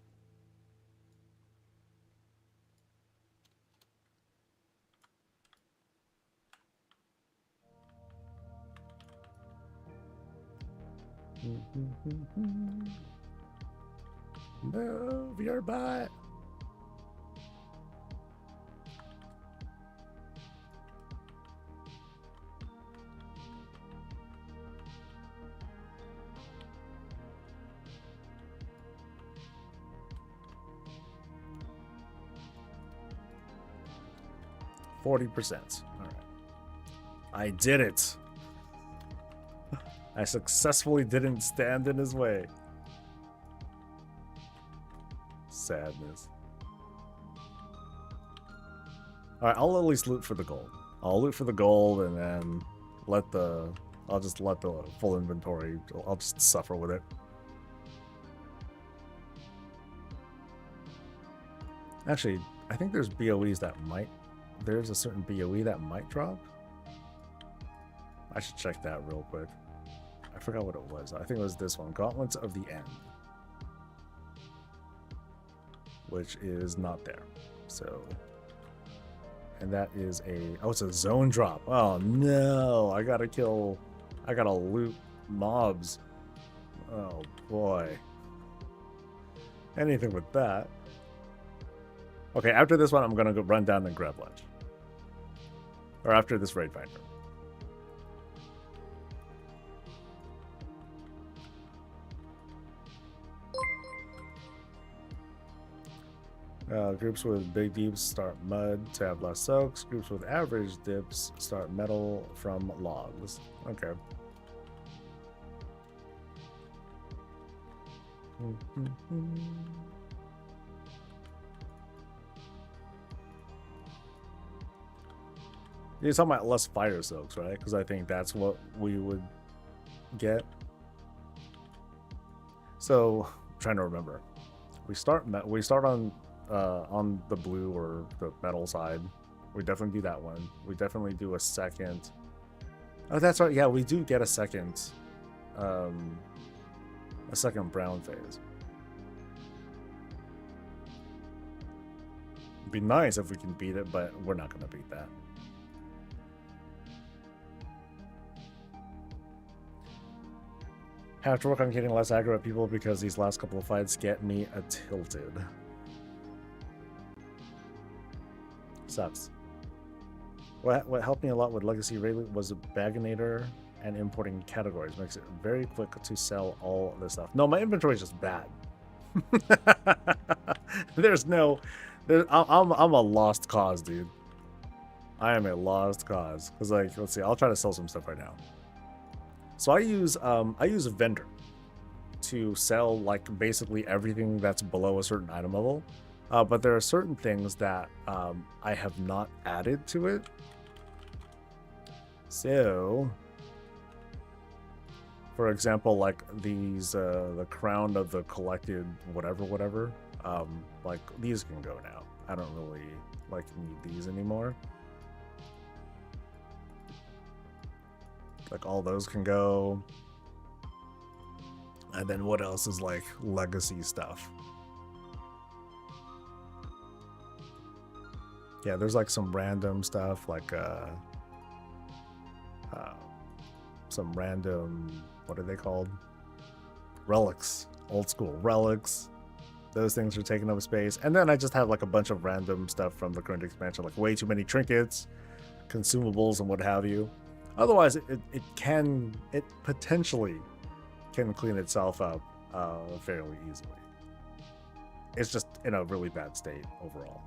A: Move your butt. %. All right. I did it. I successfully didn't stand in his way. Sadness. Alright, I'll at least loot for the gold. I'll loot for the gold and then I'll just let the full inventory, I'll just suffer with it. Actually, I think there's BOEs that might, there's a certain BOE that might drop. I should check that real quick. I forgot what it was. I think it was this one, Gauntlets of the End, which is not there. So, and that is it's a zone drop. Oh no, I gotta loot mobs. Oh boy. Anything with that. Okay, after this one, I'm gonna go run down and grab lunch. Or after this raid finder. Groups with big dips start mud to have less soaks. Groups with average dips start metal from logs. Okay. You're talking about less fire soaks, right? Because I think that's what we would get. So, I'm trying to remember. We start on the blue or the metal side. We definitely do that one. We definitely do a second. Oh, that's right. Yeah, we do get a second brown phase. It'd be nice if we can beat it, but we're not going to beat that. Have to work on getting less aggro at people because these last couple of fights get me tilted. Sucks. What helped me a lot with Legacy Raid was a Baginator and importing categories. Makes it very quick to sell all this stuff. No, my inventory is just bad. I'm a lost cause, dude. I am a lost cause. Cause like, let's see, I'll try to sell some stuff right now. So I use a vendor to sell like basically everything that's below a certain item level. But there are certain things that I have not added to it. So, for example, like these, the crown of the collected whatever, like these can go now. I don't really like need these anymore. Like all those can go. And then what else is like legacy stuff? Yeah, there's like some random stuff, like some random, what are they called? Relics, old school relics. Those things are taking up space. And then I just have like a bunch of random stuff from the current expansion, like way too many trinkets, consumables, and what have you. Otherwise, it potentially can clean itself up fairly easily. It's just in a really bad state overall.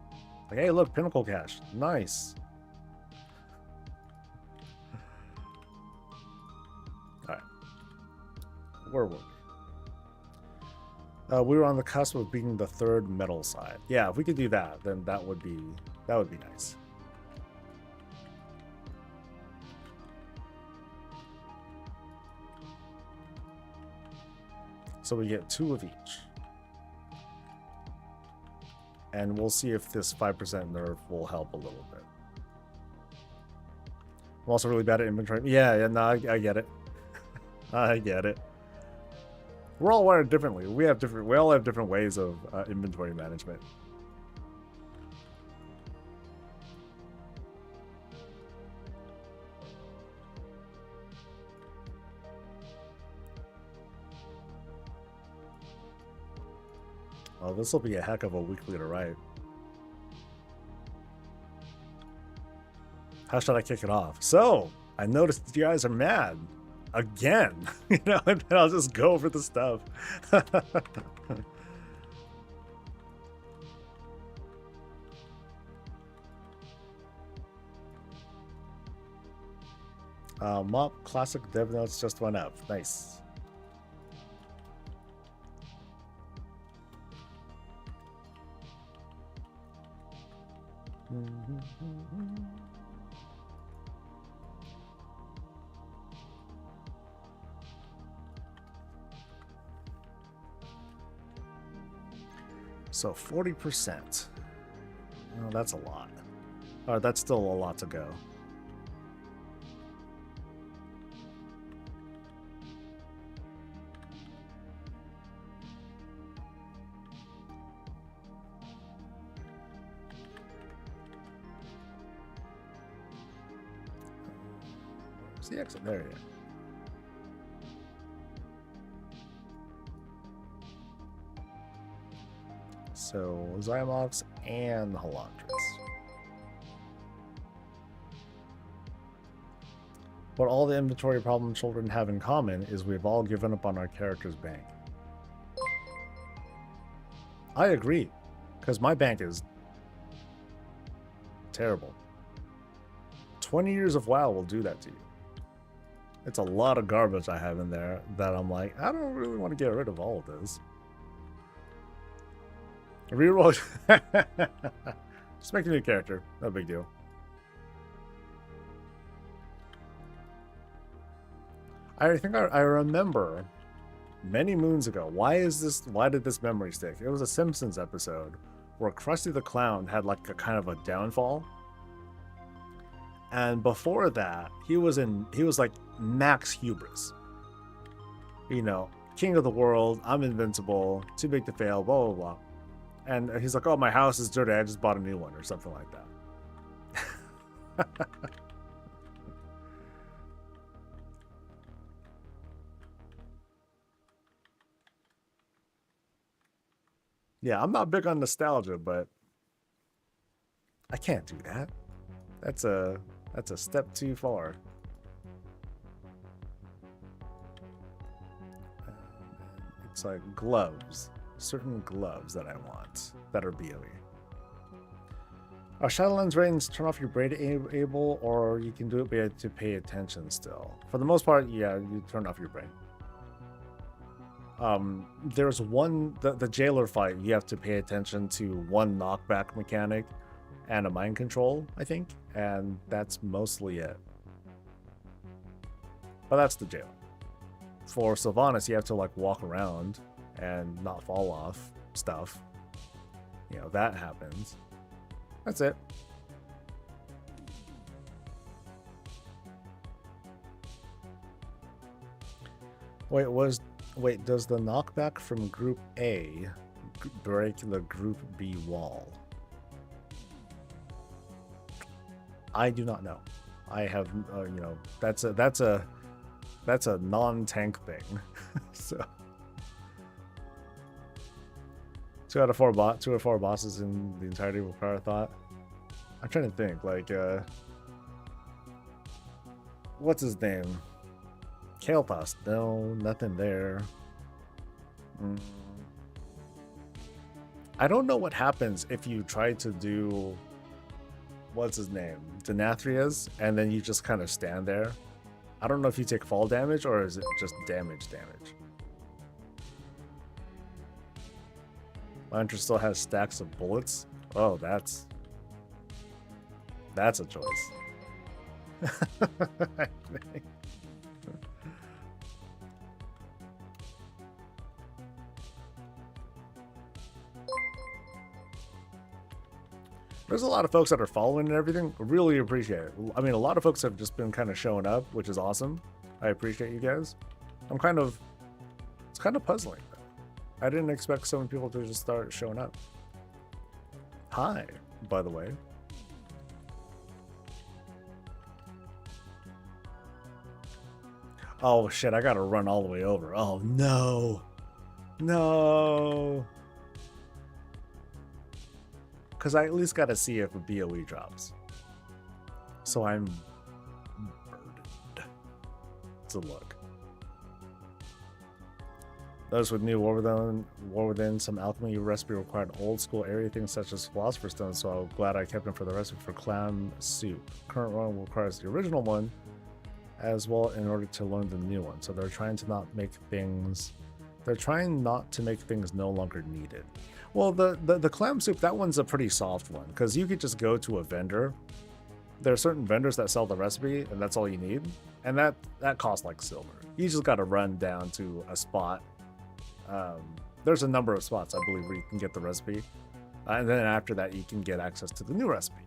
A: Like, hey, look, Pinnacle Cache. Nice. Alright. Where were we? We were on the cusp of beating the third metal side. Yeah, if we could do that, then that would be nice. So we get 2 of each. And we'll see if this 5% nerf will help a little bit. I'm also really bad at inventory. Yeah, no, I get it. I get it. We're all wired differently. We all have different ways of inventory management. Well, this will be a heck of a weekly to write. How should I kick it off? So, I noticed you guys are mad. Again. You know, and then I'll just go over the stuff. Mop Classic Dev Notes just went up. Nice. So 40%. Oh, that's a lot. That's still a lot to go. Where's the exit? There you go. So Zymox and Halantris. What all the inventory problem children have in common is we've all given up on our character's bank. I agree, because my bank is terrible. 20 years of WoW will do that to you. It's a lot of garbage I have in there that I'm like, I don't really want to get rid of all of this. Reroll. Just make a new character. No big deal. I think I remember many moons ago. Why did this memory stick? It was a Simpsons episode where Krusty the Clown had like a kind of a downfall. And before that, he was like max hubris. You know, king of the world, I'm invincible, too big to fail, blah, blah, blah. And he's like, oh, my house is dirty, I just bought a new one, or something like that. Yeah, I'm not big on nostalgia, but I can't do that. That's a step too far. It's like gloves. Certain gloves that I want that are BOE. Are Shadowlands ratings turn off your brain able, or you can do it but to pay attention still? For the most part, yeah, you turn off your brain. There's one, the jailer fight, you have to pay attention to one knockback mechanic and a mind control, I think, and that's mostly it. But that's the jailer. For Sylvanas, you have to like walk around and not fall off stuff. You know, that happens. That's it. Wait, does the knockback from Group A break the Group B wall? I do not know. I have, you know, that's a non-tank thing. So 2 out of 4 bosses in the entirety of Power Thought. I'm trying to think, like, what's his name? Kael'thas. No, nothing there. I don't know what happens if you try to do, what's his name? Denathria's, and then you just kind of stand there. I don't know if you take fall damage or is it just damage. My hunter still has stacks of bullets. Oh, that's a choice. There's a lot of folks that are following and everything. Really appreciate it. I mean, a lot of folks have just been kind of showing up, which is awesome. I appreciate you guys. It's kind of puzzling. I didn't expect so many people to just start showing up. Hi, by the way. Oh shit, I gotta run all the way over. Oh no. No. Because I at least got to see if a BOE drops. So I'm burdened to look. Those with new War Within, some alchemy recipe required old school area things such as Philosopher's Stone, so I'm glad I kept them for the recipe for clam soup. Current one requires the original one as well in order to learn the new one. So they're trying not to make things no longer needed. Well, the clam soup, that one's a pretty soft one, because you could just go to a vendor. There are certain vendors that sell the recipe, and that's all you need. And that costs like silver. You just got to run down to a spot. There's a number of spots, I believe, where you can get the recipe. And then after that, you can get access to the new recipe.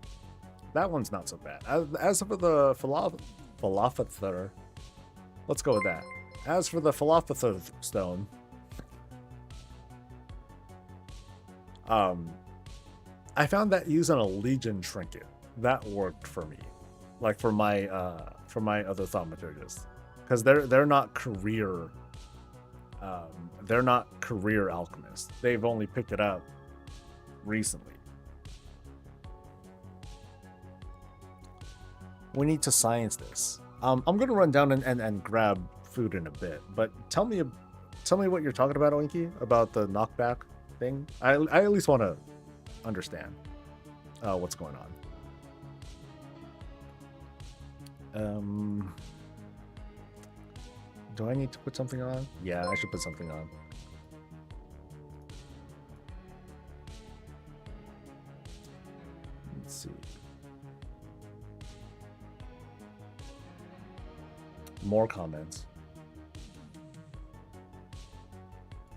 A: That one's not so bad. As for the Philosopher, let's go with that. As for the Philosopher's Stone, I found that using a Legion trinket that worked for me, like for my other thaumaturgists, because they're not career alchemists. They've only picked it up recently. We need to science this. I'm gonna run down and grab food in a bit, but tell me what you're talking about, Oinky, about the knockback thing. I at least want to understand what's going on. Do I need to put something on? Yeah, I should put something on. Let's see. More comments.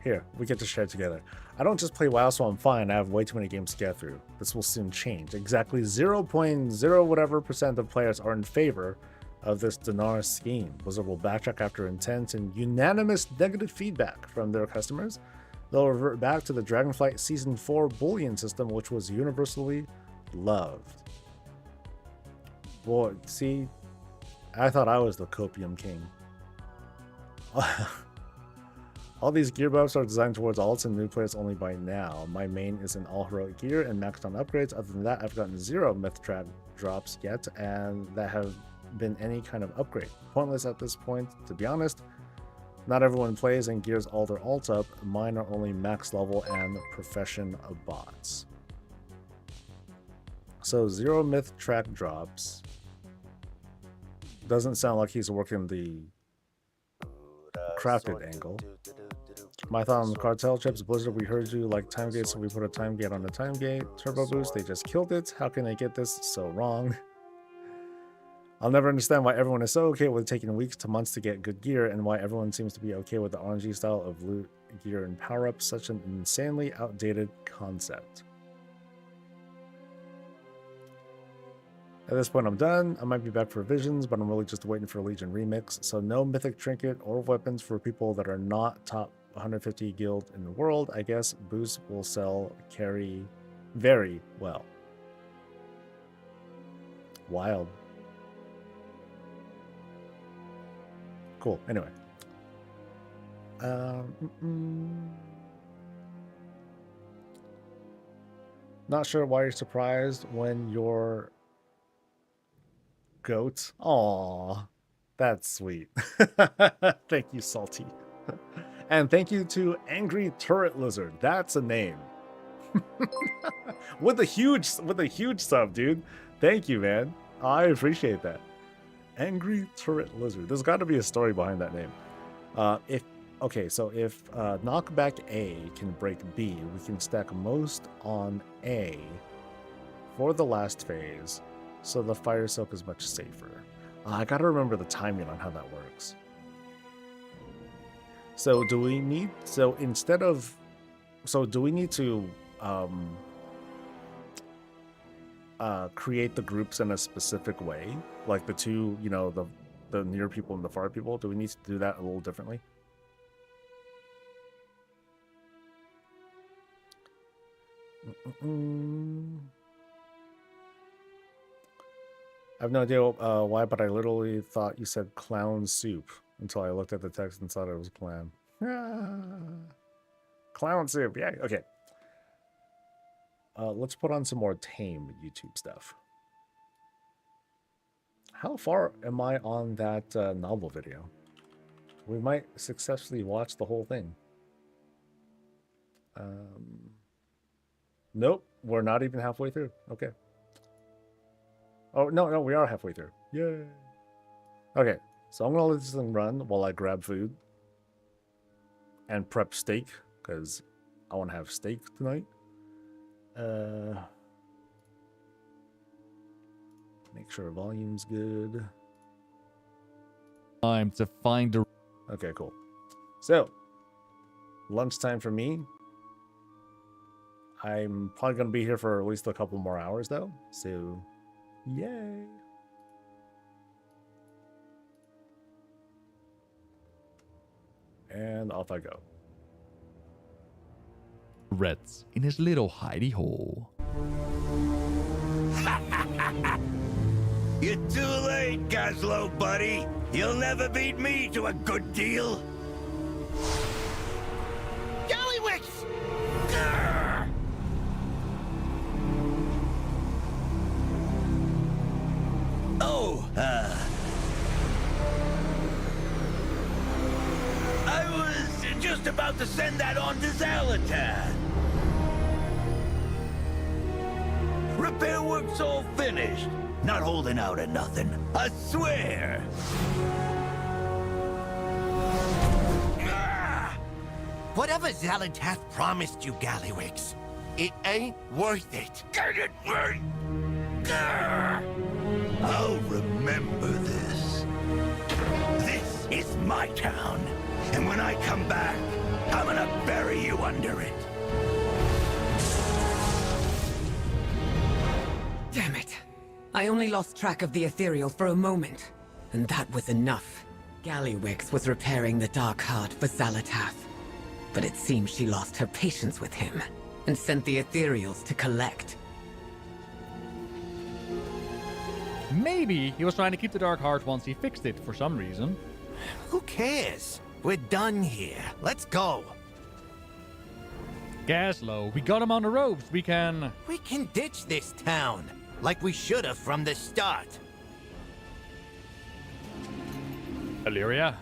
A: Here, we get to share together. I don't just play WoW, so I'm fine. I have way too many games to get through. This will soon change. Exactly 0.0 whatever % of players are in favor of this Dinar scheme. Blizzard will backtrack after intense and unanimous negative feedback from their customers. They'll revert back to the Dragonflight Season 4 bullion system, which was universally loved. Boy, see, I thought I was the copium king. All these gear buffs are designed towards alts and new players only by now. My main is in all heroic gear and maxed on upgrades. Other than that, I've gotten 0 myth track drops yet, and that have been any kind of upgrade. Pointless at this point, to be honest. Not everyone plays and gears all their alts up. Mine are only max level and profession of bots. So 0 myth track drops. Doesn't sound like he's working the crafted angle. My thought on the cartel chips. Blizzard, we heard you like time gate, so we put a time gate on the time gate. Turbo boost, they just killed it. How can they get this so wrong? I'll never understand why everyone is so okay with taking weeks to months to get good gear, and why everyone seems to be okay with the RNG style of loot, gear, and power-ups. Such an insanely outdated concept. At this point, I'm done. I might be back for Visions, but I'm really just waiting for a Legion remix. So no mythic trinket or weapons for people that are not top 150 guild in the world. I guess boost will sell carry very well. Wild. Cool. Anyway. Not sure why you're surprised when you're goat. Aw, that's sweet. Thank you, Salty. And thank you to Angry Turret Lizard. That's a name. with a huge sub, dude. Thank you, man. I appreciate that. Angry Turret Lizard. There's got to be a story behind that name. If knockback A can break B, we can stack most on A for the last phase, so the fire soak is much safer. I gotta remember the timing on how that works. So do we need to create the groups in a specific way, like the two, the near people and the far people? Do we need to do that a little differently? I have no idea why, but I literally thought you said clown soup until I looked at the text and thought it was clam. Clown soup, yeah, okay. Let's put on some more tame YouTube stuff. How far am I on that novel video? We might successfully watch the whole thing. Nope, we're not even halfway through. Okay. Oh, no, we are halfway through. Yay. Okay, so I'm going to let this thing run while I grab food and prep steak, because I want to have steak tonight. Make sure volume's good.
B: Time to find a...
A: Okay, cool. So, lunchtime for me. I'm probably going to be here for at least a couple more hours, though. So, yay. And off I go.
B: Reds in his little hidey hole.
C: You're too late, Gazlo, buddy. You'll never beat me to a good deal. Jollywigs! Oh, to send that on to Zalatath. Repair work's all finished. Not holding out or nothing. I swear.
D: Whatever Zalatath promised you, Gallywix, it ain't worth it.
C: Get it right. I'll remember this. This is my town. And when I come back, I'm gonna bury you under it.
E: Damn it. I only lost track of the ethereal for a moment. And that was enough. Gallywix was repairing the Dark Heart for Zalatath. But it seems she lost her patience with him, and sent the ethereals to collect.
B: Maybe he was trying to keep the Dark Heart once he fixed it for some reason.
D: Who cares? We're done here. Let's go.
B: Gaslow, we got him on the ropes. We can...
D: We can ditch this town, like we should have from the start.
B: Illyria?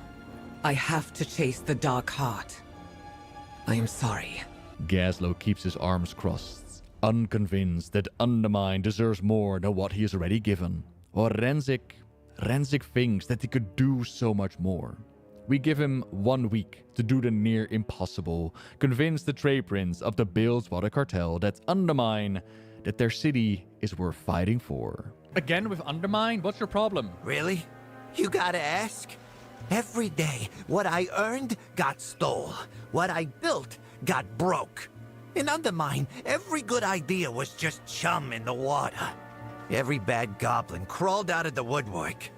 E: I have to chase the Dark Heart. I am sorry.
B: Gaslow keeps his arms crossed, unconvinced that Undermine deserves more than what he has already given. Or Renzik thinks that he could do so much more. We give him 1 week to do the near impossible, convince the trade prince of the Bilgewater cartel that Undermine, that their city is worth fighting for. Again with Undermine? What's your problem?
D: Really? You gotta ask? Every day, what I earned got stole. What I built got broke. In Undermine, every good idea was just chum in the water. Every bad goblin crawled out of the woodwork,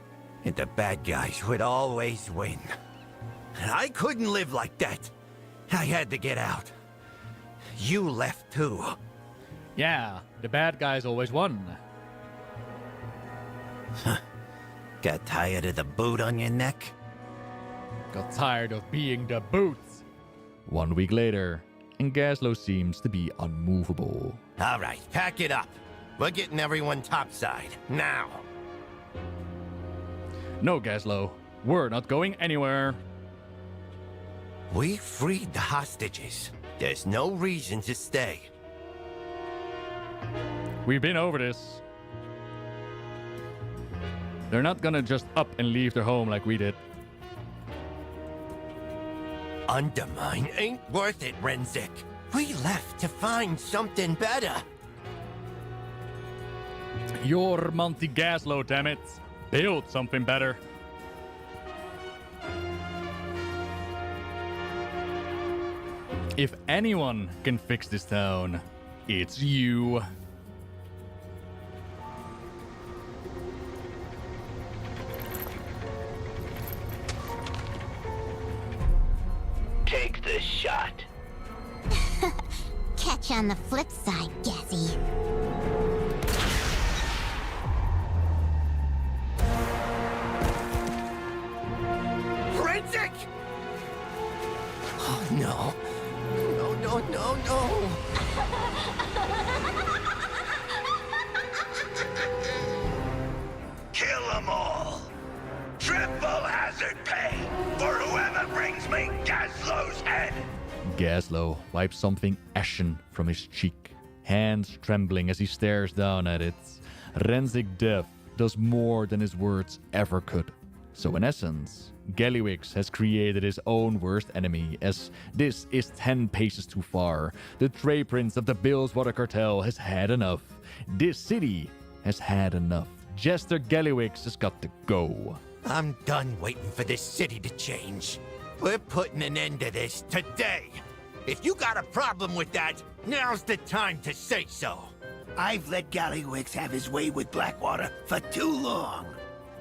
D: and the bad guys would always win. And I couldn't live like that. I had to get out. You left too.
B: Yeah, the bad guys always won.
D: Got tired of the boot on your neck?
B: Got tired of being the boots. 1 week later, and Gaslow seems to be unmovable.
D: All right, pack it up. We're getting everyone topside, now.
B: No, Gaslow, we're not going anywhere.
D: We freed the hostages. There's no reason to stay.
B: We've been over this. They're not gonna just up and leave their home like we did.
D: Undermine ain't worth it, Renzik. We left to find something better.
B: You're Monty Gaslow, dammit. Build something better. If anyone can fix this town, it's you.
C: Take the shot.
F: Catch on the flip side, Gazzy.
D: Renzik! Oh, no. No.
C: Kill them all. Triple hazard pay for whoever brings me Gaslow's head.
B: Gaslow wipes something ashen from his cheek, hands trembling as he stares down at it. Renzik Death does more than his words ever could. So in essence, Gallywix has created his own worst enemy, as this is 10 paces too far. The trade prince of the Bilgewater cartel has had enough. This city has had enough. Jester Gallywix has got to go.
D: I'm done waiting for this city to change. We're putting an end to this today. If you got a problem with that, now's the time to say so.
C: I've let Gallywix have his way with Blackwater for too long.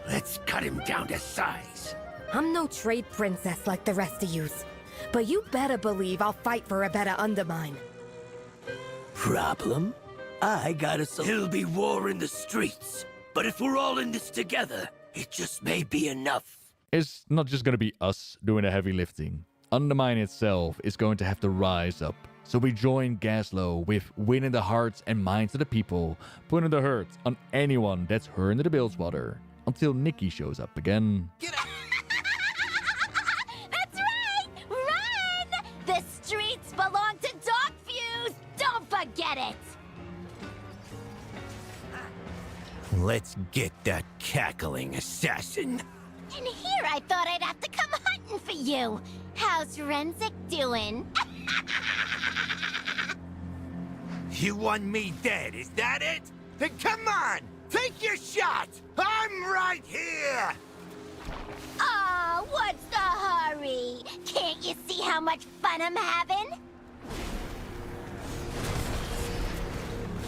C: Let's cut him down to size.
G: I'm no trade princess like the rest of yous, but you better believe I'll fight for a better Undermine.
C: Problem? I got a There'll be war in the streets, but if we're all in this together, it just may be enough.
B: It's not just going to be us doing the heavy lifting. Undermine itself is going to have to rise up. So we join Gaslow with winning the hearts and minds of the people, putting the hurt on anyone that's hurt into the Bilgewater, until Nikki shows up again.
D: Get out!
F: That's right! Run! The belong to Dogfuse! Don't forget it!
D: Let's get that cackling assassin.
F: And here I thought I'd have to come hunting for you. How's Renzik doing?
D: You want me dead, is that it? Then come on! Take your shot! I'm right here!
F: Aw, what's the hurry? Can't you see how much fun I'm having?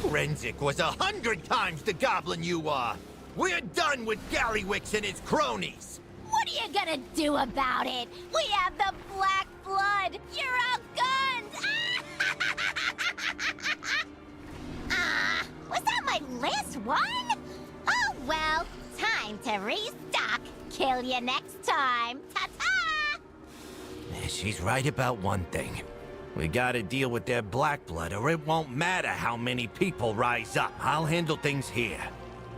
D: Renzik was 100 times the goblin you are! We're done with Gallywix and his cronies!
F: What are you gonna do about it? We have the Black Blood! You're outgunned! Was that my last one? Oh well, time to restock. Kill you next time. Ta-ta!
D: She's right about one thing. We gotta deal with their black blood, or it won't matter how many people rise up. I'll handle things here.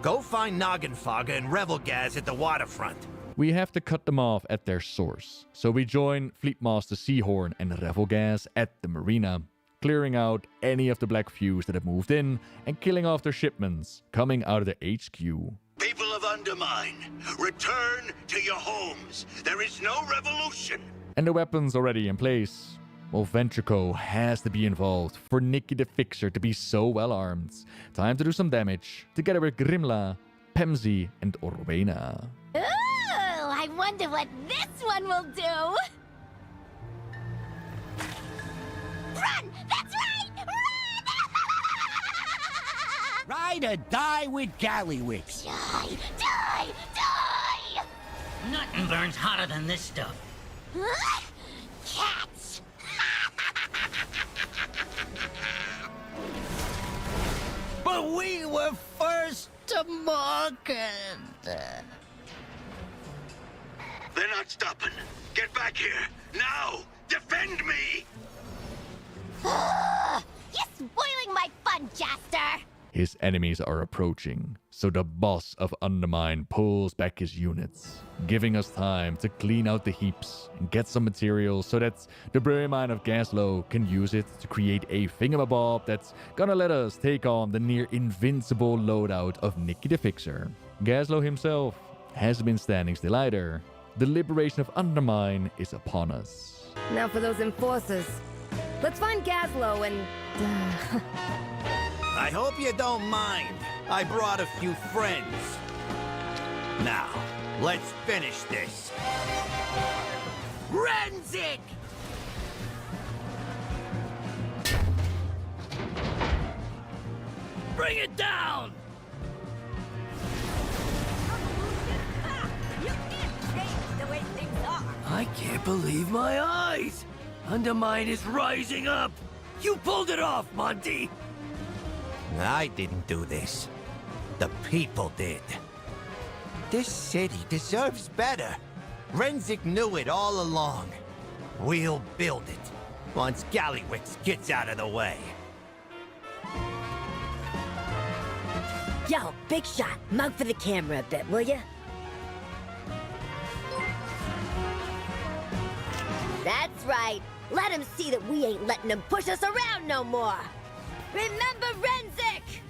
D: Go find Noggenfogger and Revelgaz at the waterfront.
B: We have to cut them off at their source, so we join Fleetmaster Seahorn and Revelgaz at the marina, clearing out any of the Black Fuse that have moved in and killing off their shipments coming out of the HQ.
C: People of Undermine, return to your homes. There is no revolution.
B: And the weapons already in place. Well, Ventrico has to be involved for Nikki the Fixer to be so well armed. Time to do some damage, together with Grimla, Pemsy, and Orwena.
F: Ooh, I wonder what this one will do. Run! That's right! Run!
H: Ride or die with Gallywix.
F: Die! Die! Die!
I: Nothing burns hotter than this stuff.
F: Cats!
H: But we were first to market.
C: They're not stopping. Get back here. Now! Defend me!
F: You're spoiling my fun, Jaster!
B: His enemies are approaching, so the boss of Undermine pulls back his units, giving us time to clean out the heaps and get some materials so that the Brewmine of Gaslow can use it to create a thingamabob that's gonna let us take on the near invincible loadout of Nikki the Fixer. Gaslow himself has been standing still either. The liberation of Undermine is upon us.
G: Now for those enforcers. Let's find Gaslow and...
D: I hope you don't mind. I brought a few friends. Now, let's finish this. Renzik!
H: Bring it down!
F: You can't change the way things are.
H: I can't believe my eyes! Undermine is rising up! You pulled it off, Monty!
D: I didn't do this. The people did. This city deserves better. Renzik knew it all along. We'll build it, once Gallywix gets out of the way.
J: Yo, big shot. Mug for the camera a bit, will ya? That's right. Let him see that we ain't letting him push us around no more. Remember Renzik!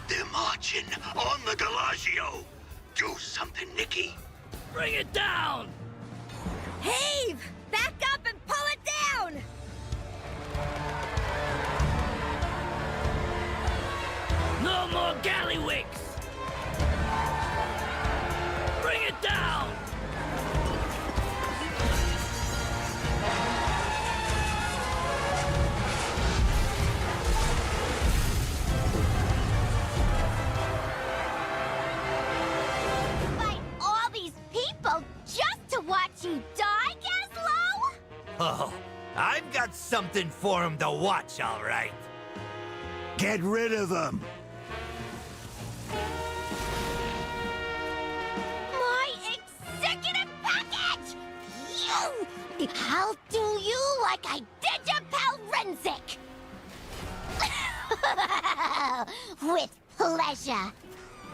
C: They're marching on the Galagio. Do something, Nikki.
H: Bring it down!
J: Heave! Back up and pull it down!
H: No more Gallywix! Bring it down!
F: Fight all these people just to watch you die, Gaslow?
D: Oh, I've got something for him to watch, all right.
C: Get rid of them.
F: My executive package! You! I'll do you like I did your pal Renzik! With pleasure.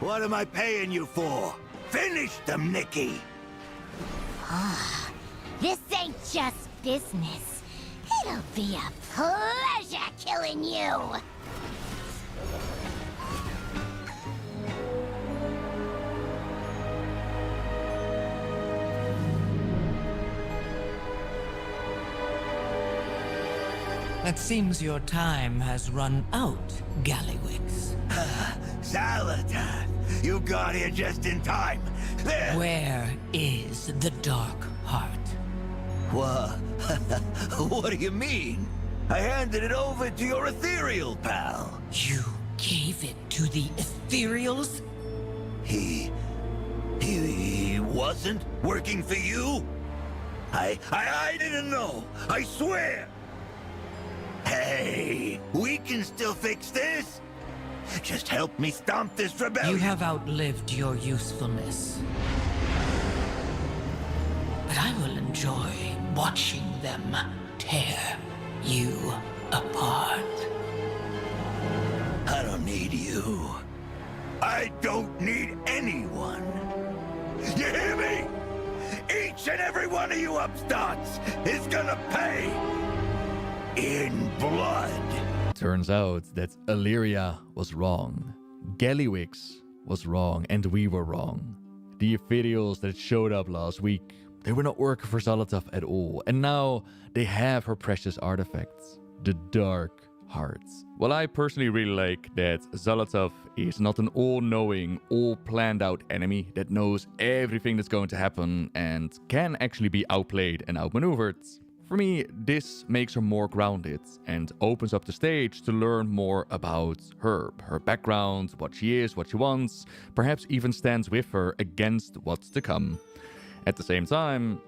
C: What am I paying you for? Finish them, Nikki.
F: This ain't just business. It'll be a pleasure killing you!
H: It seems your time has run out, Gallywix.
C: Salatath, you got here just in time. There.
H: Where is the Dark Heart?
C: What? What do you mean? I handed it over to your ethereal pal.
H: You gave it to the Ethereals?
C: He wasn't working for you? I didn't know. I swear. Hey, we can still fix this. Just help me stomp this rebellion.
H: You have outlived your usefulness. But I will enjoy watching them tear you apart.
C: I don't need you. I don't need anyone. You hear me? Each and every one of you upstarts is gonna pay in blood.
B: Turns out that Illyria was wrong. Gallywix was wrong, and we were wrong. The Ethereals that showed up last week, they were not working for Salatath at all, and now they have her precious artifacts, the Dark Hearts. Well, I personally really like that Salatath is not an all-knowing, all-planned-out enemy that knows everything that's going to happen and can actually be outplayed and outmaneuvered. For me, this makes her more grounded and opens up the stage to learn more about her background, what she is, what she wants, perhaps even stands with her against what's to come. At the same time,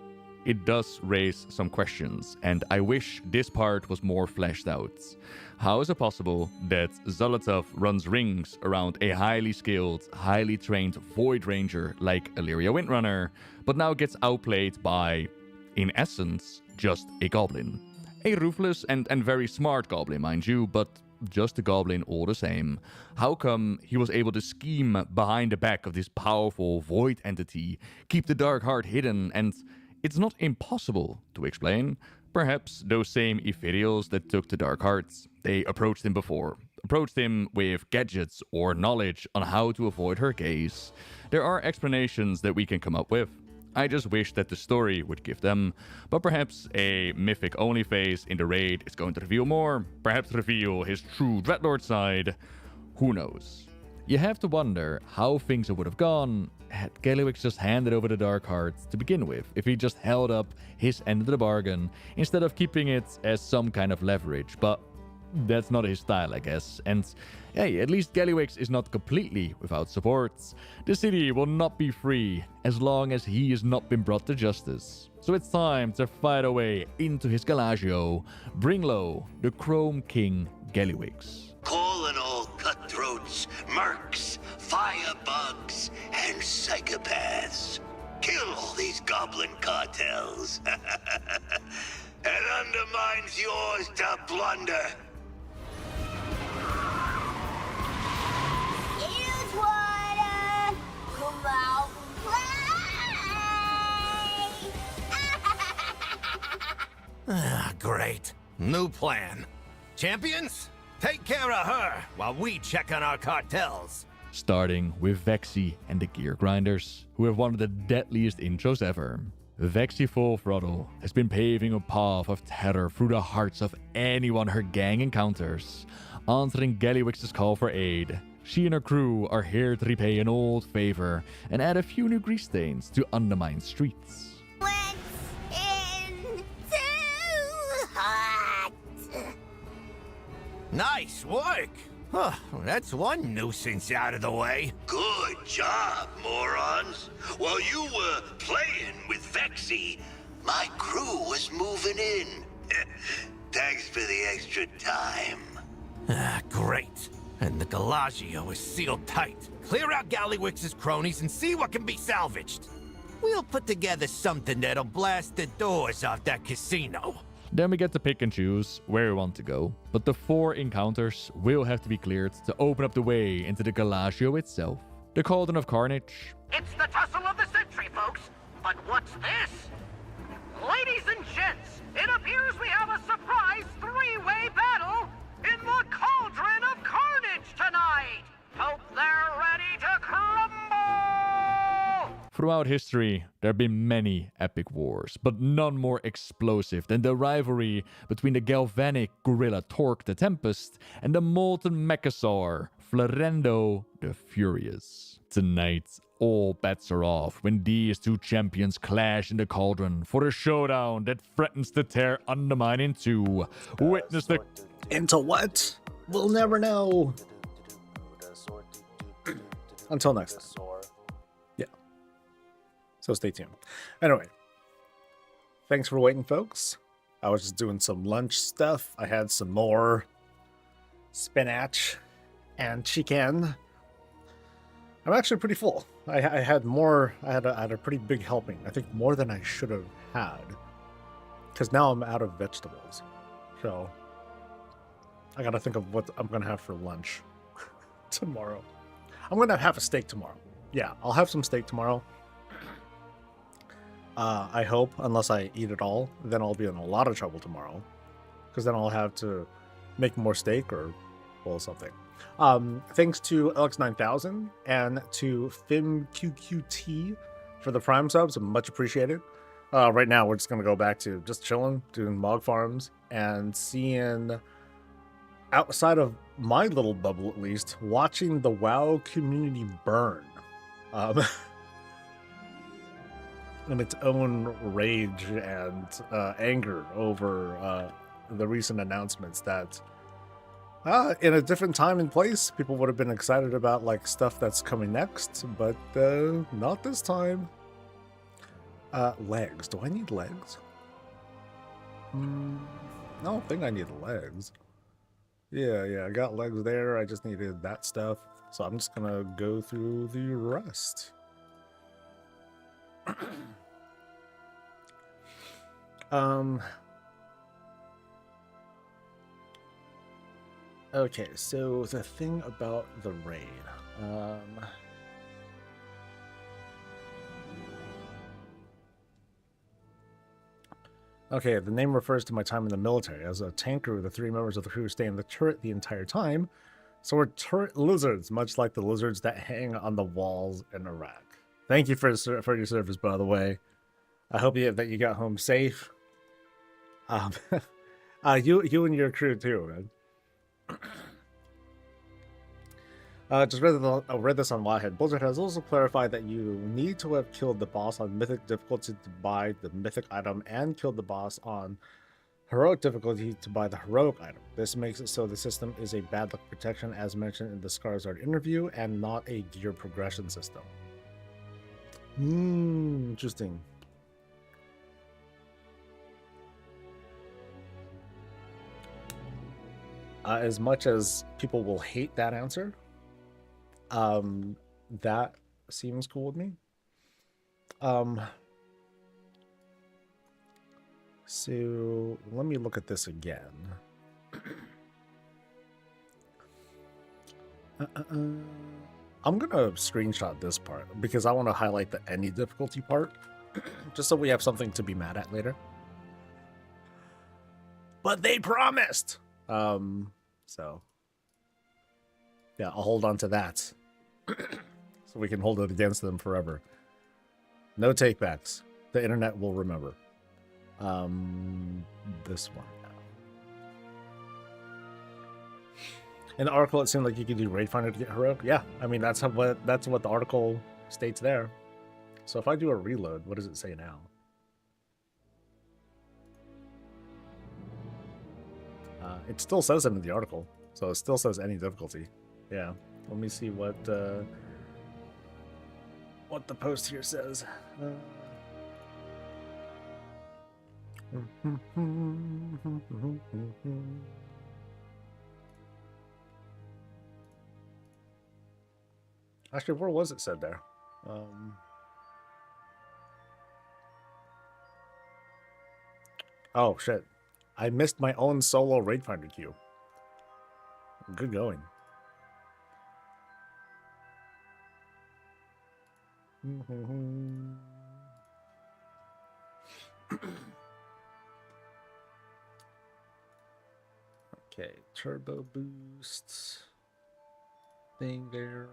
B: it does raise some questions, and I wish this part was more fleshed out. How is it possible that Salatath runs rings around a highly skilled, highly trained Void Ranger like Illyria Windrunner, but now gets outplayed by, in essence, just a goblin? A ruthless and very smart goblin, mind you, but just a goblin all the same. How come he was able to scheme behind the back of this powerful void entity, keep the Dark Heart hidden, and it's not impossible to explain. Perhaps those same Ethereals that took the Dark Hearts, they approached him before. Approached him with gadgets or knowledge on how to avoid her gaze. There are explanations that we can come up with. I just wish that the story would give them, but perhaps a mythic-only phase in the raid is going to reveal more, perhaps reveal his true Dreadlord side. Who knows? You have to wonder how things would have gone had Gallywix just handed over the Dark Heart to begin with, if he just held up his end of the bargain, instead of keeping it as some kind of leverage, but that's not his style, I guess. And hey, at least Gallywix is not completely without support. The city will not be free as long as he has not been brought to justice. So it's time to fight our way into his Galagio, bring low the Chrome King Gallywix.
C: Calling all cutthroats, mercs, firebugs, and psychopaths. Kill all these goblin cartels. And undermines yours to plunder.
F: Here's water! Come out and play!
D: Great. New plan. Champions, take care of her while we check on our cartels.
B: Starting with Vexy and the Gear Grinders, who have one of the deadliest intros ever. Vexy Full Throttle has been paving a path of terror through the hearts of anyone her gang encounters. Answering Gallywix's call for aid, she and her crew are here to repay an old favor and add a few new grease stains to undermine streets.
F: What's in too hot?
D: Nice work. Huh, that's one nuisance out of the way.
C: Good job, morons. While you were playing with Vexy, my crew was moving in. Thanks for the extra time.
D: Great. And the Galagio is sealed tight. Clear out Gallywix's cronies and see what can be salvaged. We'll put together something that'll blast the doors off that casino.
B: Then we get to pick and choose where we want to go, but the 4 encounters will have to be cleared to open up the way into the Galagio itself. The Cauldron of Carnage.
K: It's the tussle of the century, folks. But what's this? Ladies and gents, it appears we have a surprise surprise three-way battle in the Cauldron of Carnage tonight! Hope they're ready to crumble!
B: Throughout history, there have been many epic wars, but none more explosive than the rivalry between the galvanic gorilla Torque the Tempest and the molten mechasaur Florendo the Furious. Tonight, all bets are off when these two champions clash in the cauldron for a showdown that threatens to tear Undermine in two. Witness the...
A: Into what? We'll never know. Until next time. Yeah. So stay tuned. Anyway, thanks for waiting, folks. I was just doing some lunch stuff. I had some more spinach and chicken. I'm actually pretty full. I had more. I had a pretty big helping. I think more than I should have had, because now I'm out of vegetables. So I gotta think of what I'm gonna have for lunch tomorrow. I'm gonna have a steak tomorrow. Yeah, I'll have some steak tomorrow. I hope, unless I eat it all, then I'll be in a lot of trouble tomorrow, because then I'll have to make more steak or well something. Thanks to Alex9000 and to FimQQT for the Prime subs. Much appreciated. Right now, we're just going to go back to just chilling, doing Mog farms, and seeing, outside of my little bubble at least, watching the WoW community burn. In its own rage and anger over the recent announcements that in a different time and place, people would have been excited about like stuff that's coming next, but not this time. Legs. Do I need legs? I don't think I need legs. Yeah, I got legs there. I just needed that stuff. So I'm just gonna go through the rest. Okay, so the thing about the raid. Okay, the name refers to my time in the military. As a tank crew, the three members of the crew stay in the turret the entire time. So we're turret lizards, much like the lizards that hang on the walls in Iraq. Thank you for your service, by the way. I hope that you got home safe. You and your crew too, man. Just read this on Wildhead. Blizzard has also clarified that you need to have killed the boss on Mythic difficulty to buy the Mythic item, and killed the boss on Heroic difficulty to buy the Heroic item. This makes it so the system is a bad luck protection, as mentioned in the Skarsgård interview, and not a gear progression system. Interesting. As much as people will hate that answer, that seems cool with me. So let me look at this again. I'm gonna screenshot this part because I want to highlight the any difficulty part, just so we have something to be mad at later. But they promised. So yeah, I'll hold on to that so we can hold it against them forever. No takebacks. The internet will remember. This one now. In the article, it seemed like you could do Raid Finder to get heroic. Yeah, I mean that's what the article states there. So if I do a reload, what does it say now? It still says it in the article, so it still says any difficulty. Yeah, let me see what the post here says. Actually, where was it said there? Oh shit. I missed my own solo Raid Finder queue. Good going. turbo boost thing there.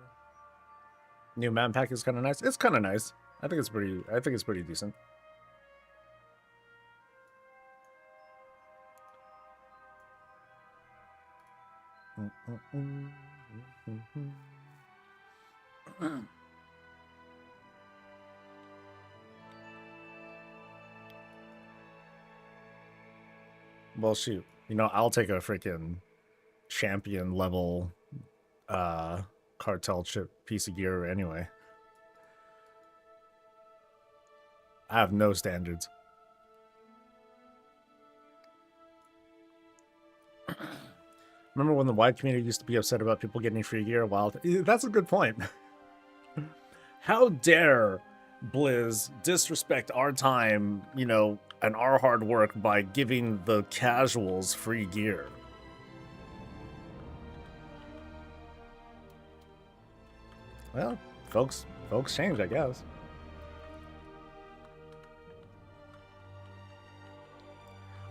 A: New map pack is kind of nice. It's kind of nice. I think it's pretty decent. Well, shoot. You know, I'll take a freaking champion level cartel chip piece of gear anyway. I have no standards. Remember when the wide community used to be upset about people getting free gear? Well, that's a good point. How dare Blizz disrespect our time, you know, and our hard work by giving the casuals free gear? Well, folks change, I guess.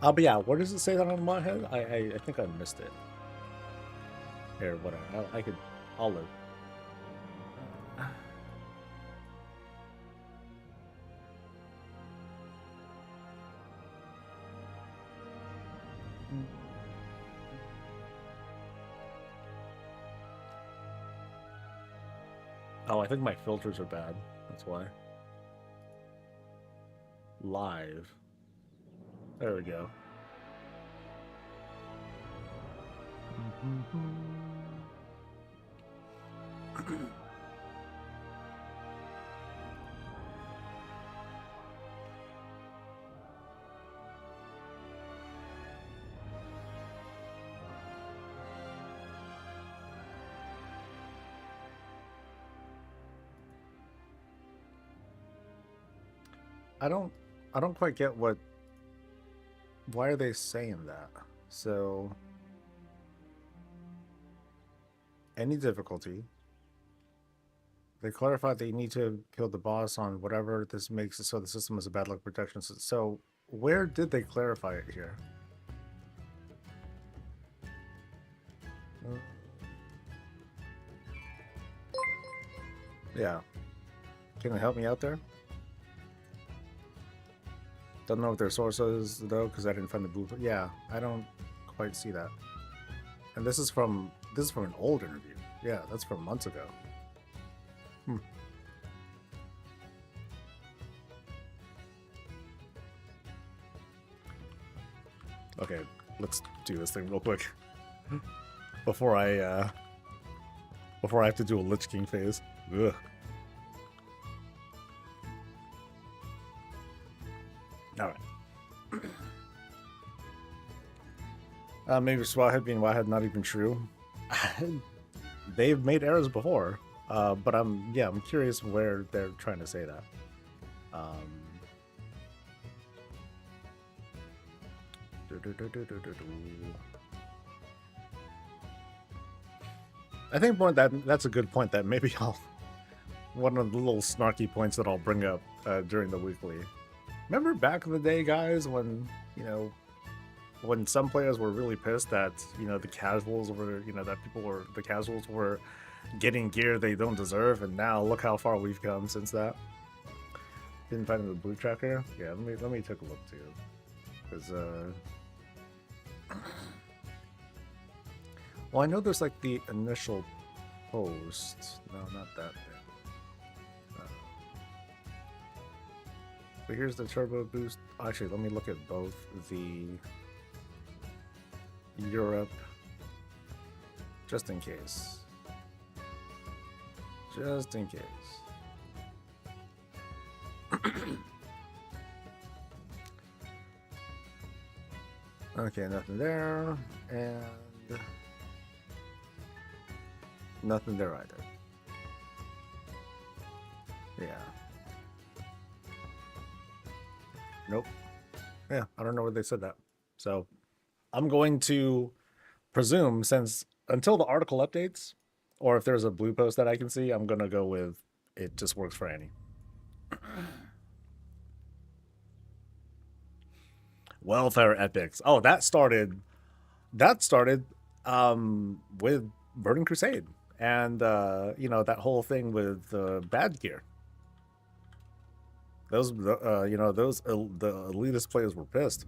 A: But yeah, where does it say that on my head? I think I missed it. Here, whatever. I'll look. Oh, I think my filters are bad. That's why. Live. There we go. I don't quite get why are they saying that? So any difficulty. They clarify they need to kill the boss on whatever this makes it so the system is a bad luck protection. So where did they clarify it here? Yeah. Can you help me out there? Don't know what their source is though, because I didn't find the blueprint. Yeah, I don't quite see that. And this is from an old interview. Yeah, that's from months ago. Okay, let's do this thing real quick before I have to do a Lich King phase. Ugh. All right. Maybe Swahid being Wahid not even true. They've made errors before, but I'm curious where they're trying to say that. I think that's a good point. That maybe one of the little snarky points that I'll bring up during the weekly. Remember back in the day, guys, when when some players were really pissed that the casuals were the casuals were getting gear they don't deserve, and now look how far we've come since that. Didn't find the blue tracker. Yeah, let me take a look too, because well, I know there's like the initial post. No, not that thing. But here's the turbo boost. Actually, let me look at both the Europe, just in case. Just in case. Okay, nothing there, and nothing there either. Yeah. Nope. Yeah, I don't know where they said that. So I'm going to presume, since until the article updates, or if there's a blue post that I can see, I'm going to go with it just works for Annie. Welfare epics. Oh, that started with Burning Crusade and you know, that whole thing with bad gear. Those you know, those the elitist players were pissed.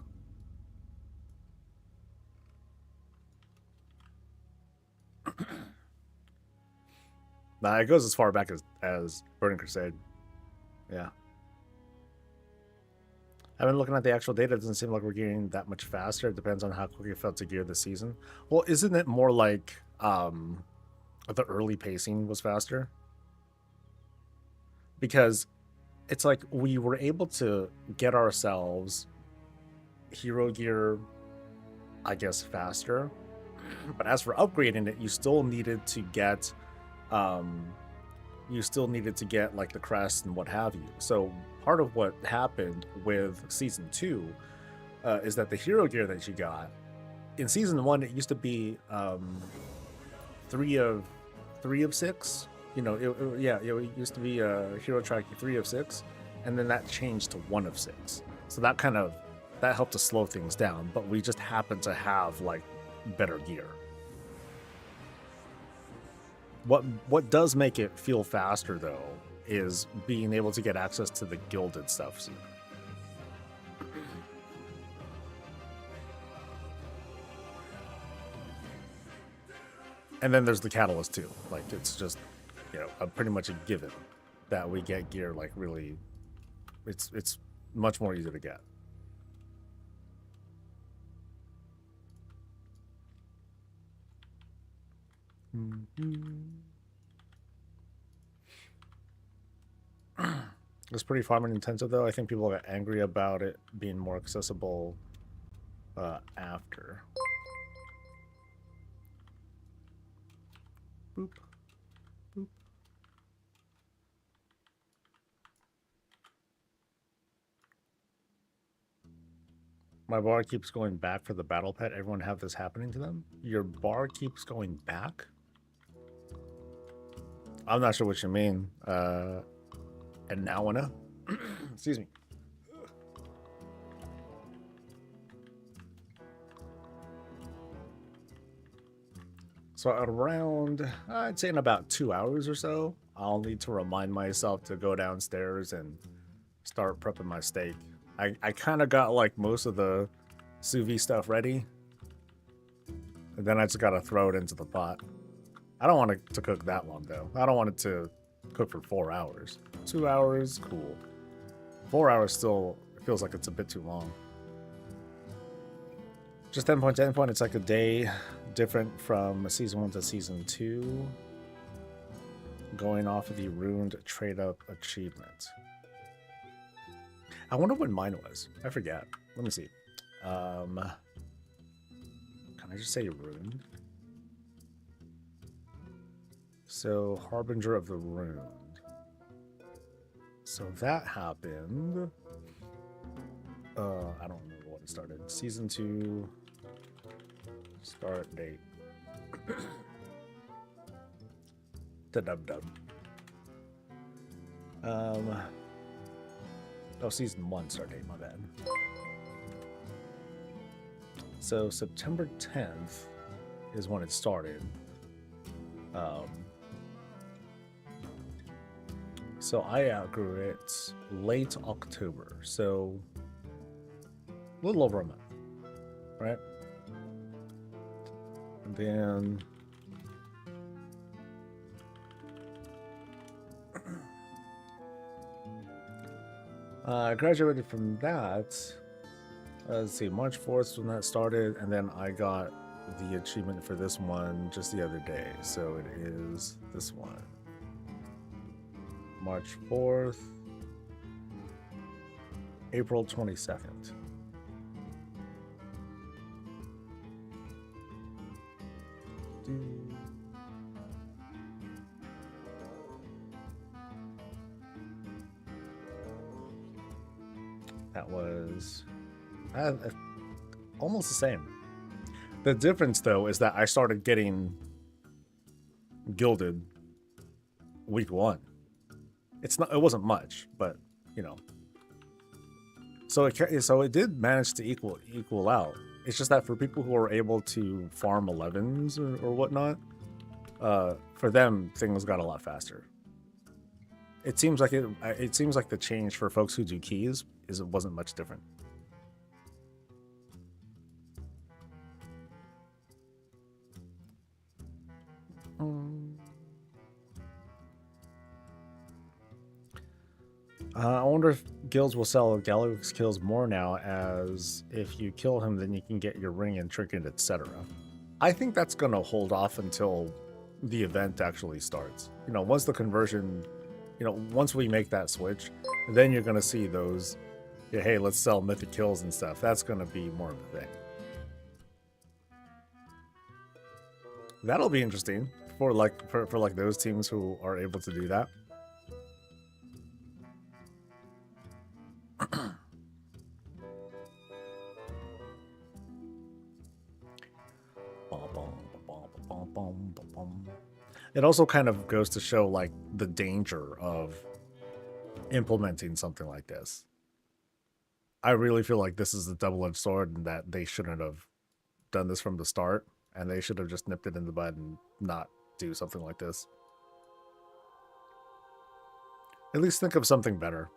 A: Nah, it goes as far back as Burning Crusade. Yeah. I've been looking at the actual data. It doesn't seem like we're gearing that much faster. It depends on how quick it felt to gear this season. Well, isn't it more like the early pacing was faster? Because it's like we were able to get ourselves hero gear, I guess, faster. But as for upgrading it, you still needed to get like the crest and what have you. So part of what happened with season 2 is that the hero gear that you got in season 1, it used to be 3 of 6. You know, it used to be a hero track 3 of 6, and then that changed to 1 of 6. So that helped to slow things down. But we just happened to have like better gear. What does make it feel faster though is being able to get access to the gilded stuff. And then there's the catalyst too. Like, it's just, you know, pretty much a given that we get gear like really. It's much more easy to get. It's pretty farming intensive though. I think people got angry about it being more accessible after. Boop. Boop. My bar keeps going back for the battle pet. Everyone have this happening to them? Your bar keeps going back? I'm not sure what you mean. And now I know. Excuse me. So around, I'd say in about 2 hours or so, I'll need to remind myself to go downstairs and start prepping my steak. I kind of got like most of the sous vide stuff ready. And then I just got to throw it into the pot. I don't want it to cook that long though. I don't want it to cook for 4 hours. 2 hours, cool. 4 hours still feels like it's a bit too long. Just 10 point to endpoint, it's like a day different from season 1 to season 2. Going off of the ruined trade up achievement. I wonder when mine was. I forget. Let me see. Can I just say ruined? So, Harbinger of the Ruined. So that happened. I don't remember what it started. Season 2 start date. Da-dub-dub. Oh, season 1 start date, my bad. So September 10th is when it started. So I outgrew it late October, so a little over a month, right? And then I graduated from that. Let's see, March 4th when that started, and then I got the achievement for this one just the other day. So it is this one. March 4th, April 22nd. That was almost the same. The difference, though, is that I started getting gilded week 1. It wasn't much, but you know. So it did manage to equal out. It's just that for people who are able to farm 11s or whatnot, for them things got a lot faster. It seems like it seems like the change for folks who do keys it wasn't much different. I wonder if guilds will sell Gallywix kills more now, as if you kill him, then you can get your ring and trinket, etc. I think that's going to hold off until the event actually starts. You know, once the conversion, you know, once we make that switch, then you're going to see those, yeah, hey, let's sell mythic kills and stuff. That's going to be more of a thing. That'll be interesting for like for like those teams who are able to do that. It also kind of goes to show like the danger of implementing something like this. I really feel like this is a double-edged sword and that they shouldn't have done this from the start, and they should have just nipped it in the bud and not do something like this. At least think of something better.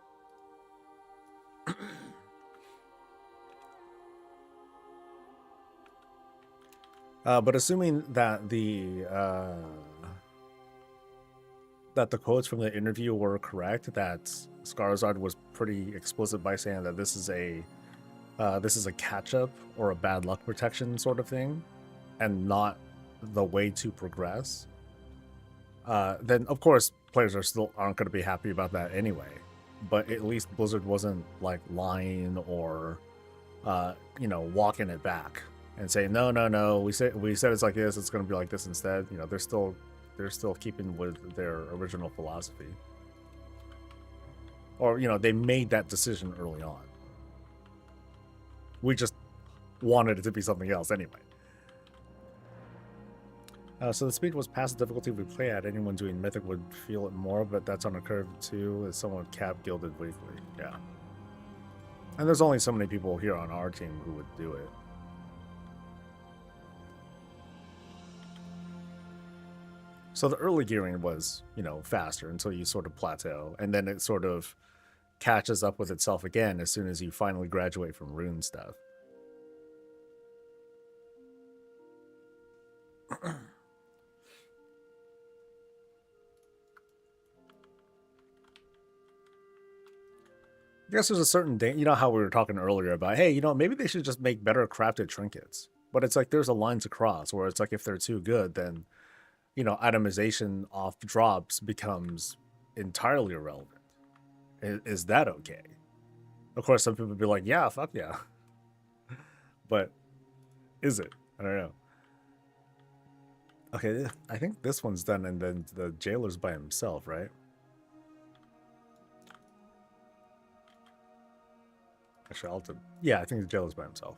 A: But assuming that the quotes from the interview were correct, that Skarzard was pretty explicit by saying that this is a catch-up or a bad luck protection sort of thing, and not the way to progress, then of course players aren't going to be happy about that anyway. But at least Blizzard wasn't like lying or you know, walking it back and saying no, we said it's like this, it's going to be like this instead. You know, they're still keeping with their original philosophy, or you know, they made that decision early on. We just wanted it to be something else anyway. So the speed was past the difficulty we play at. Anyone doing Mythic would feel it more, but that's on a curve too, as someone cap gilded weekly. Yeah. And there's only so many people here on our team who would do it. So the early gearing was, you know, faster until you sort of plateau, and then it sort of catches up with itself again as soon as you finally graduate from rune stuff. I guess there's a certain you know how we were talking earlier about, hey, you know, maybe they should just make better crafted trinkets. But it's like there's a line to cross where it's like if they're too good, then, you know, itemization off drops becomes entirely irrelevant. Is that okay? Of course, some people would be like, yeah, fuck yeah. But is it? I don't know. Okay, I think this one's done, and then the jailer's by himself, right? Actually, I'll do. Yeah, I think the jailer's by himself.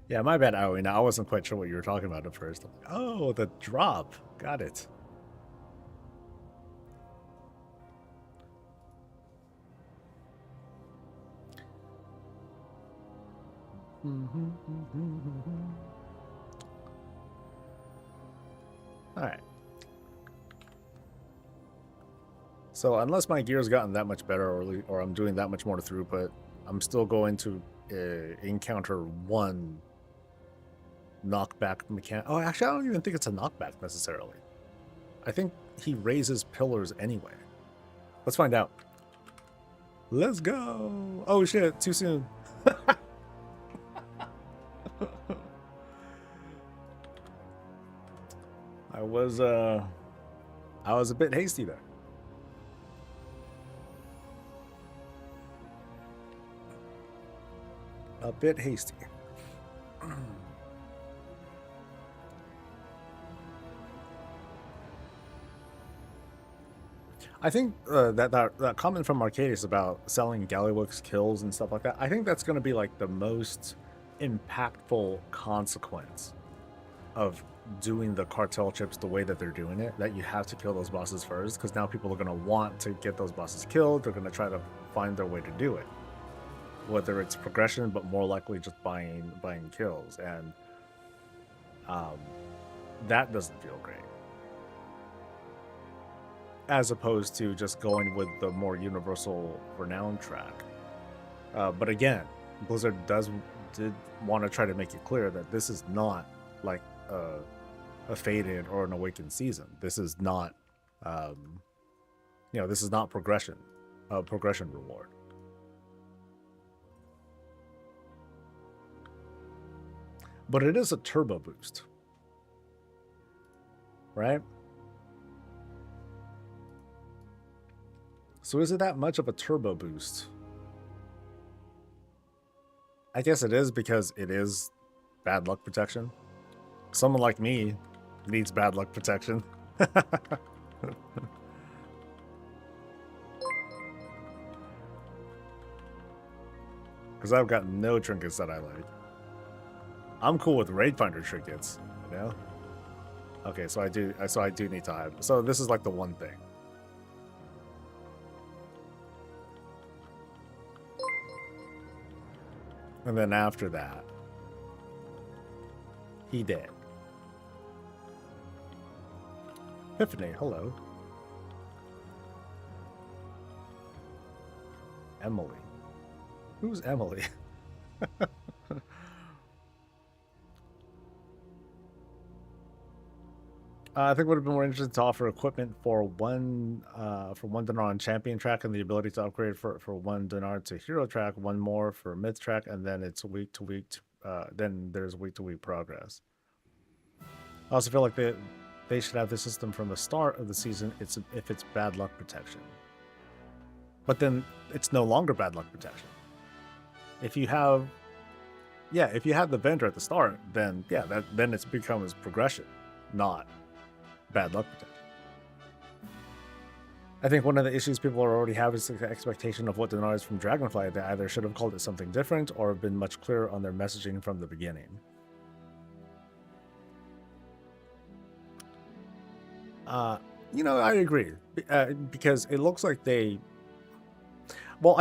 A: Yeah, my bad, Aoi. Now, I wasn't quite sure what you were talking about at first. Like, oh, the drop. Got it. Alright. So unless my gear's gotten that much better, or I'm doing that much more to throughput, I'm still going to encounter one knockback mechanic. Oh, actually, I don't even think it's a knockback necessarily. I think he raises pillars anyway. Let's find out. Let's go. Oh shit, too soon. I was a bit hasty there. A bit hasty. I think that comment from Arcadius about selling Gallywix kills and stuff like that, I think that's going to be like the most impactful consequence of doing the cartel chips the way that they're doing it, that you have to kill those bosses first, because now people are going to want to get those bosses killed. They're going to try to find their way to do it, whether it's progression, but more likely just buying kills, and that doesn't feel great, as opposed to just going with the more universal renown track. But again, Blizzard did want to try to make it clear that this is not like a Faded or an Awakened season. This is not, this is not progression reward. But it is a turbo boost, right? So is it that much of a turbo boost? I guess it is, because it is bad luck protection. Someone like me needs bad luck protection. Because I've got no trinkets that I like. I'm cool with Raid Finder trinkets, you know? Okay, so I do need to hide. So this is like the one thing. And then after that, he dead. Epiphany, hello. Emily. Who's Emily? I think it would have been more interesting to offer equipment for one dinar on champion track, and the ability to upgrade for one dinar to hero track, one more for myth track, and then it's week to week. Then there's week to week progress. I also feel like they should have this system from the start of the season. If it's bad luck protection, but then it's no longer bad luck protection. If you have the vendor at the start, then then it's becomes progression, not bad luck protection. I think one of the issues people are already have is the expectation of what Dinar is from Dragonfly. They either should have called it something different or have been much clearer on their messaging from the beginning. I agree. Because it looks like I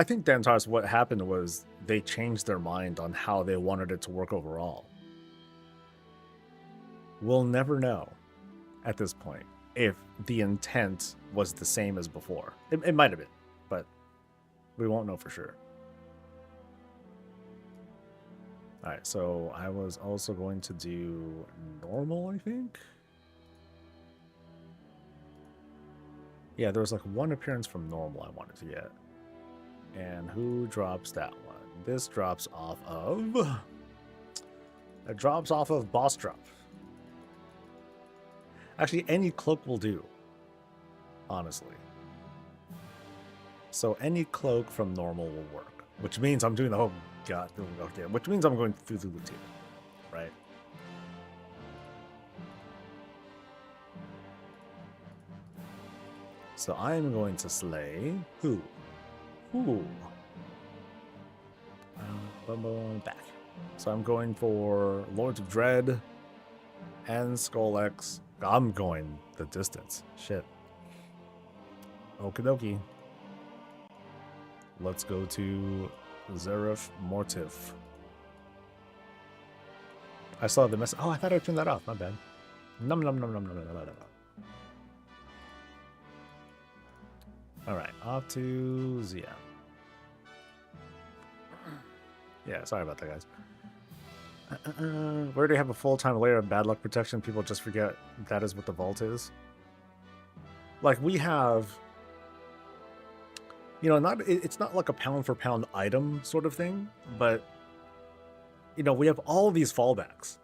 A: think Dantar's, what happened was they changed their mind on how they wanted it to work overall. We'll never know at this point if the intent was the same as before. It might have been, but we won't know for sure. Alright, so I was also going to do normal, I think. Yeah, there was like one appearance from normal I wanted to get. And who drops that one? This drops off of... It drops off of Boss Drop. Actually, any cloak will do, honestly. So any cloak from normal will work, which means I'm doing the whole which means I'm going through the routine, right? So I'm going to slay who? Back. So I'm going for Lords of Dread and Skull X. I'm going the distance. Shit. Okie dokie. Let's go to Zerif Mortif. I saw the message. Oh, I thought I turned that off. My bad. Num. Alright, off to Zia. Yeah, sorry about that, guys. We already have a full-time layer of bad luck protection. People just forget that is what the vault is. Like, we have... it's not like a pound-for-pound item sort of thing, but... we have all these fallbacks.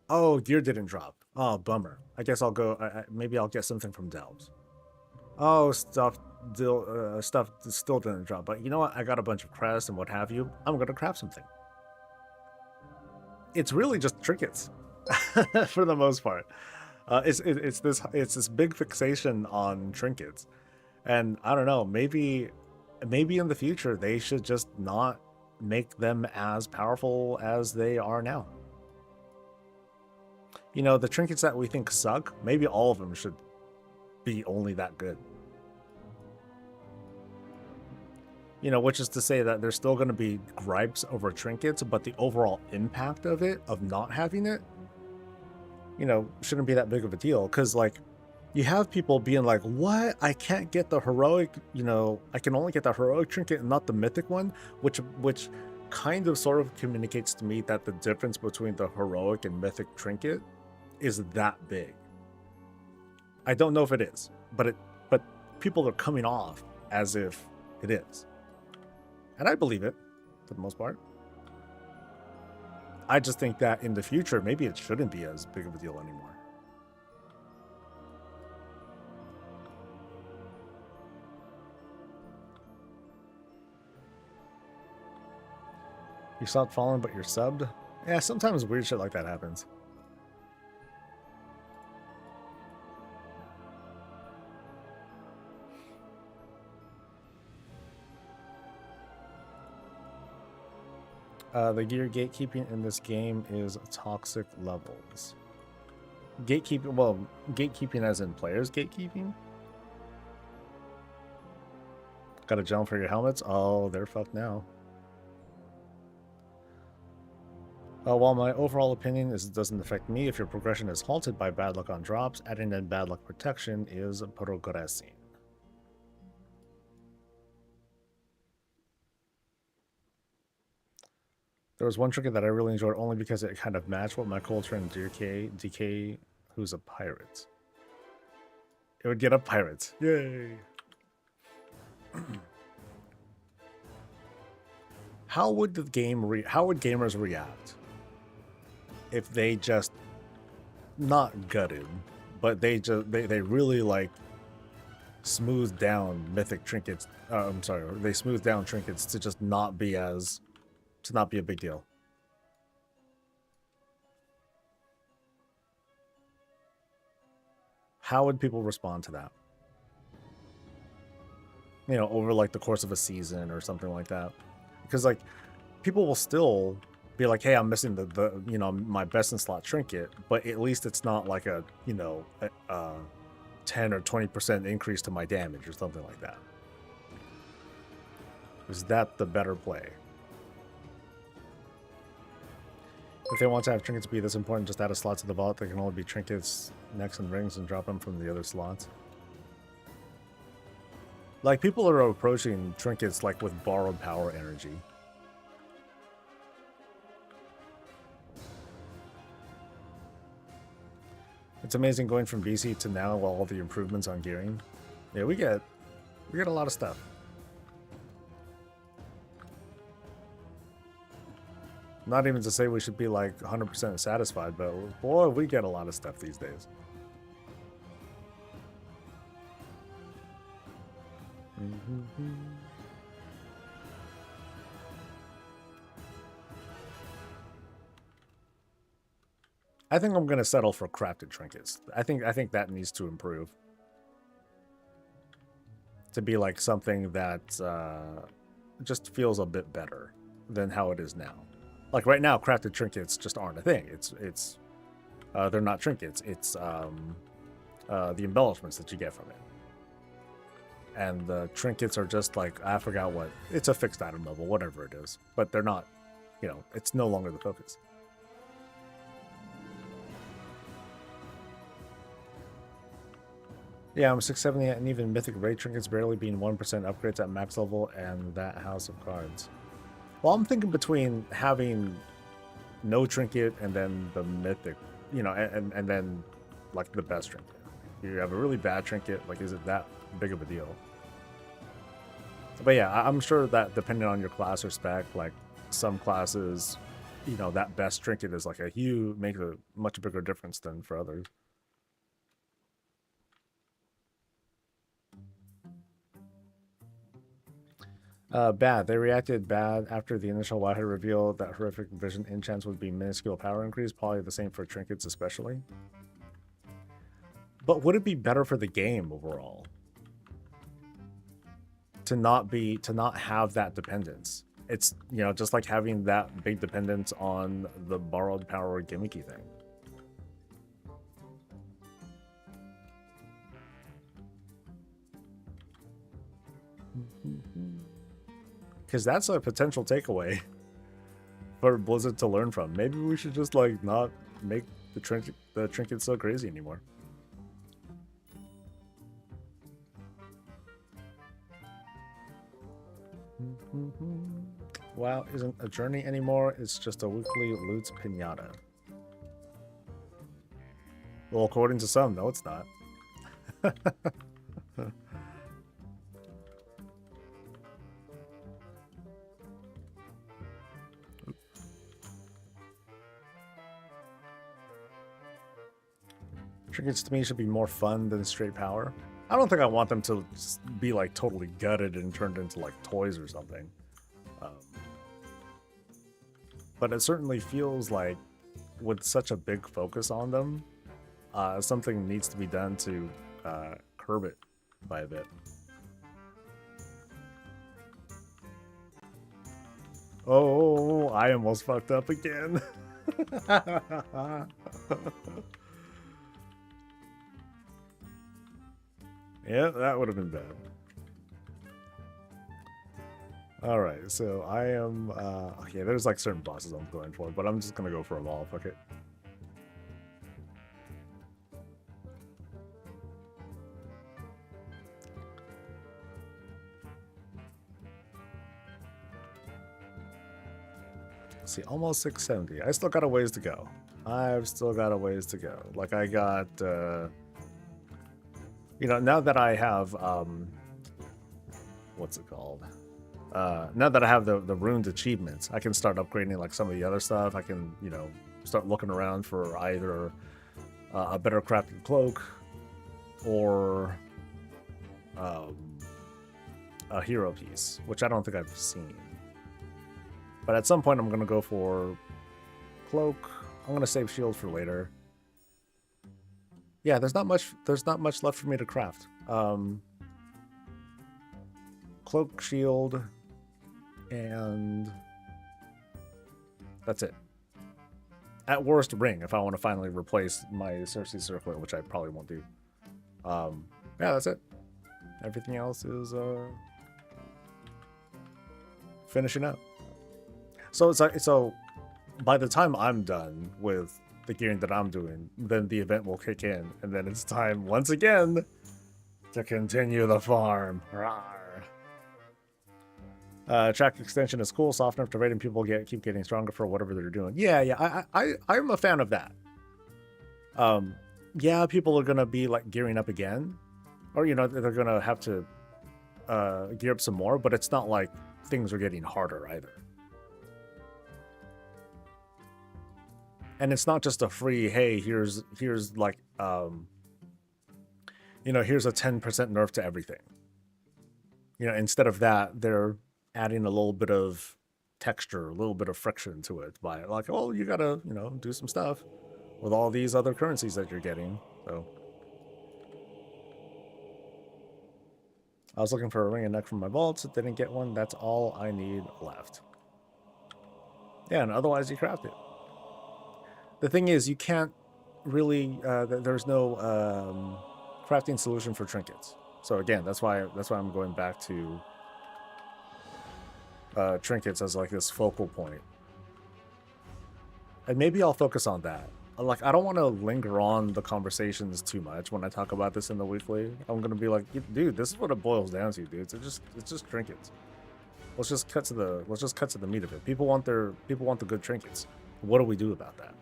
A: Oh, gear didn't drop. Oh, bummer. I guess I'll go... maybe I'll get something from Delves. Oh, stuff still didn't drop. But you know what? I got a bunch of crests and what have you. I'm going to craft something. It's really just trinkets for the most part. It's this big fixation on trinkets, and I don't know. Maybe in the future they should just not make them as powerful as they are now. You know, the trinkets that we think suck, maybe all of them should be only that good. You know, which is to say that there's still going to be gripes over trinkets, but the overall impact of it, of not having it, you know, shouldn't be that big of a deal. Because, like, you have people being like, what? I can't get the heroic, you know, I can only get the heroic trinket and not the mythic one, which kind of sort of communicates to me that the difference between the heroic and mythic trinket is that big. I don't know if it is, but people are coming off as if it is. And I believe it, for the most part. I just think that in the future, maybe it shouldn't be as big of a deal anymore. You stopped following, but you're subbed? Yeah, sometimes weird shit like that happens. The gear gatekeeping in this game is toxic levels. Gatekeeping, well, gatekeeping as in players gatekeeping? Gotta jump for your helmets? Oh, they're fucked now. While my overall opinion is it doesn't affect me, if your progression is halted by bad luck on drops, adding in bad luck protection is progressing. There was one trinket that I really enjoyed only because it kind of matched what my culture and DK, who's a pirate. It would get a pirate. Yay! How would the game how would gamers react if they just not gutted, but they really like smoothed down mythic trinkets? I'm sorry, they smoothed down trinkets to just not be as to not be a big deal. How would people respond to that? You know, over like the course of a season or something like that. Because like people will still be like, hey, I'm missing the you know, my best in slot trinket, but at least it's not like a, you know, 10 or 20% increase to my damage or something like that. Is that the better play? If they want to have trinkets be this important, just add a slot to the vault. There can only be trinkets, necks, and rings, and drop them from the other slots. Like, people are approaching trinkets like with borrowed power energy. It's amazing going from BC to now, all the improvements on gearing. Yeah, we get a lot of stuff. Not even to say we should be like 100% satisfied, but boy, we get a lot of stuff these days. I think I'm gonna settle for crafted trinkets. I think that needs to improve. To be like something that just feels a bit better than how it is now. Like right now, crafted trinkets just aren't a thing. They're not trinkets. It's the embellishments that you get from it. And the trinkets are just like, I forgot what, it's a fixed item level, whatever it is. But they're not, you know, it's no longer the focus. Yeah, I'm 678 and even mythic raid trinkets barely being 1% upgrades at max level and that house of cards. Well, I'm thinking between having no trinket and then the mythic, you know, and then like the best trinket. You have a really bad trinket, like is it that big of a deal? But yeah, I'm sure that depending on your class or spec, like some classes, you know, that best trinket is like a huge, makes a much bigger difference than for others. Bad. They reacted bad after the initial Wahid reveal that horrific vision enchants would be minuscule power increase, probably the same for trinkets especially. But would it be better for the game overall? To not have that dependence. It's, you know, just like having that big dependence on the borrowed power gimmicky thing. Because that's a potential takeaway for Blizzard to learn from. Maybe we should just like not make the trinkets so crazy anymore. WoW isn't a journey anymore, it's just a weekly loot pinata. Well, according to some, no, it's not. Trinkets to me should be more fun than straight power. I don't think I want them to be like totally gutted and turned into like toys or something. But it certainly feels like with such a big focus on them, something needs to be done to curb it by a bit. Oh, I almost fucked up again. Yeah, that would have been bad. Alright, so I am... okay, there's like certain bosses I'm going for, but I'm just gonna go for them all. Fuck it. See, almost 670. I still got a ways to go. I've still got a ways to go. Like, I got... you know, now that I have... what's it called? Now that I have the ruined achievements, I can start upgrading like some of the other stuff. I can, you know, start looking around for either a better crafted cloak or a hero piece, which I don't think I've seen. But at some point, I'm gonna go for cloak. I'm gonna save shield for later. Yeah, there's not much left for me to craft. Cloak, shield, and that's it. At worst, ring, if I want to finally replace my Cersei circlet, which I probably won't do. Yeah, that's it. Everything else is finishing up. So it's like, so by the time I'm done with the gearing that I'm doing, then the event will kick in, and then it's time once again to continue the farm. Rawr. Track extension is cool, soft enough to rate, and people keep getting stronger for whatever they're doing. Yeah, I'm a fan of that. Yeah, people are gonna be like gearing up again, or you know they're gonna have to gear up some more, but it's not like things are getting harder either. And it's not just a free, hey, here's like you know, here's a 10% nerf to everything. You know, instead of that, they're adding a little bit of texture, a little bit of friction to it by like, oh, you gotta, you know, do some stuff with all these other currencies that you're getting. So I was looking for a ring and neck from my vaults. Didn't get one. That's all I need left. Yeah, and otherwise you craft it. The thing is, you can't really. There's no crafting solution for trinkets. So again, that's why I'm going back to trinkets as like this focal point. And maybe I'll focus on that. Like, I don't want to linger on the conversations too much when I talk about this in the weekly. I'm gonna be like, dude, this is what it boils down to, dude. It's just trinkets. Let's just cut to the meat of it. People want the good trinkets. What do we do about that?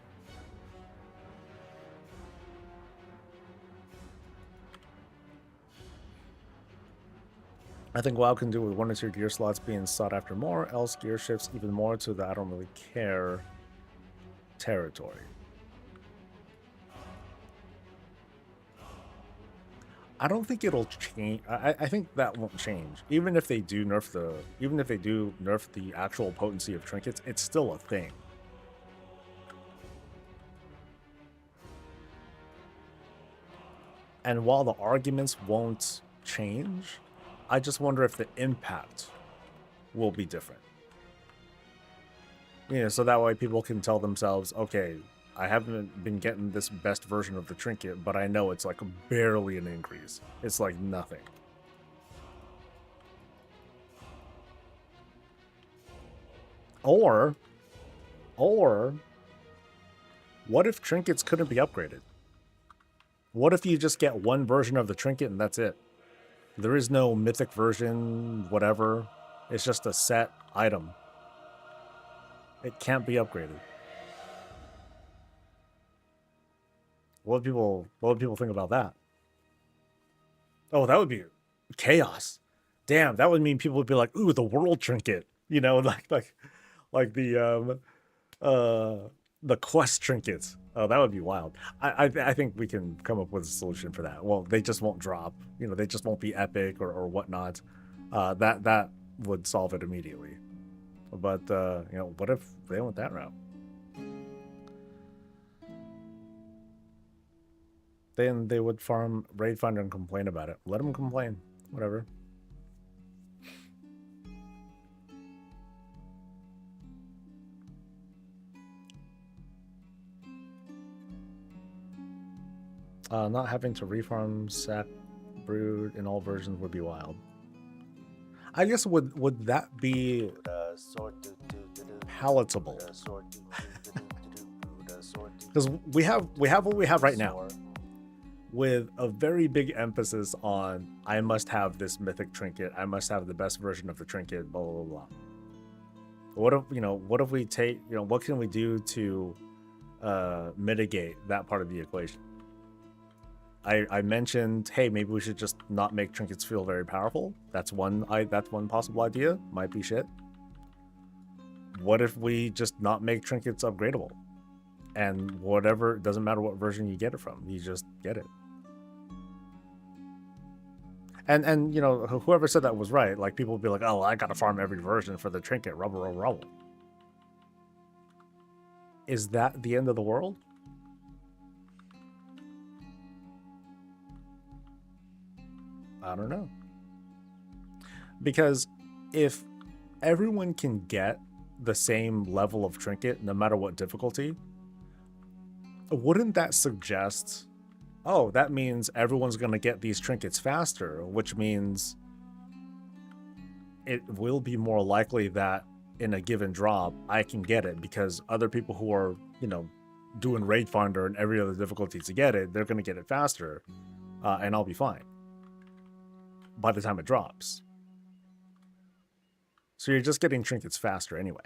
A: I think WoW can do with 1 or 2 gear slots being sought after more, else gear shifts even more to the I don't really care territory. I don't think it'll change. I think that won't change. Even if they do nerf the actual potency of trinkets, it's still a thing. And while the arguments won't change, I just wonder if the impact will be different. You know, so that way people can tell themselves, okay, I haven't been getting this best version of the trinket, but I know it's like barely an increase. It's like nothing. Or, what if trinkets couldn't be upgraded? What if you just get one version of the trinket and that's it? There is no mythic version, whatever. It's just a set item. It can't be upgraded. What would people think about that? Oh, that would be chaos. Damn, that would mean people would be like, "Ooh, the world trinket," you know, like the quest trinkets. Oh, that would be wild. I think we can come up with a solution for that. Well, they just won't drop. You know, they just won't be epic or whatnot. That would solve it immediately. But you know, what if they went that route? Then they would farm Raid Finder and complain about it. Let them complain. Whatever. Not having to refarm Sack Brood in all versions would be wild. I guess would that be palatable? Because we have what we have right now, with a very big emphasis on I must have this mythic trinket, I must have the best version of the trinket, blah blah blah. What if, you know, what if we take, you know, what can we do to mitigate that part of the equation? I mentioned, hey, maybe we should just not make trinkets feel very powerful. That's one possible idea. Might be shit. What if we just not make trinkets upgradable? And whatever, it doesn't matter what version you get it from, you just get it. And you know, whoever said that was right. Like, people would be like, oh, I gotta farm every version for the trinket, rubble. Is that the end of the world? I don't know. Because if everyone can get the same level of trinket, no matter what difficulty, wouldn't that suggest, oh, that means everyone's going to get these trinkets faster, which means it will be more likely that in a given drop, I can get it, because other people who are, you know, doing Raid Finder and every other difficulty to get it, they're going to get it faster, and I'll be fine by the time it drops. So you're just getting trinkets faster anyway.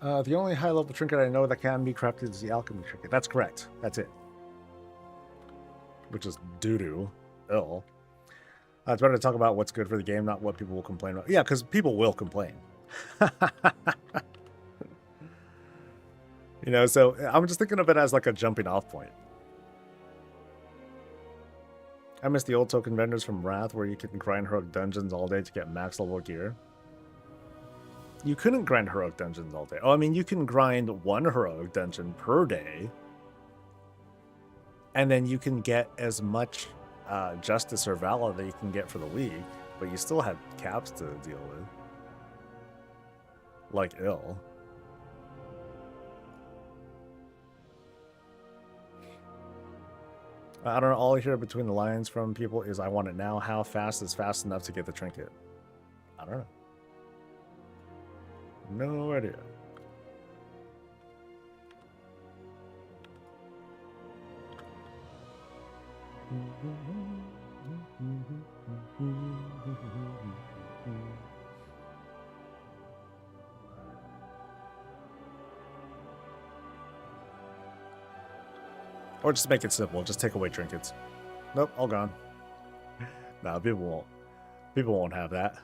A: The only high-level trinket I know that can be crafted is the alchemy trinket. That's correct. That's it. Which is doo-doo. Ill. It's better to talk about what's good for the game, not what people will complain about. Yeah, because people will complain. You know, so I'm just thinking of it as like a jumping off point. I miss the old token vendors from Wrath where you can grind heroic dungeons all day to get max level gear. You couldn't grind heroic dungeons all day. Oh, I mean, you can grind one heroic dungeon per day, and then you can get as much justice or valor that you can get for the week, but you still have caps to deal with. Like ill. I don't know, all I hear between the lines from people is I want it now. How fast is fast enough to get the trinket? I don't know. No idea. Or just make it simple. Just take away trinkets. Nope, all gone. No, people won't have that.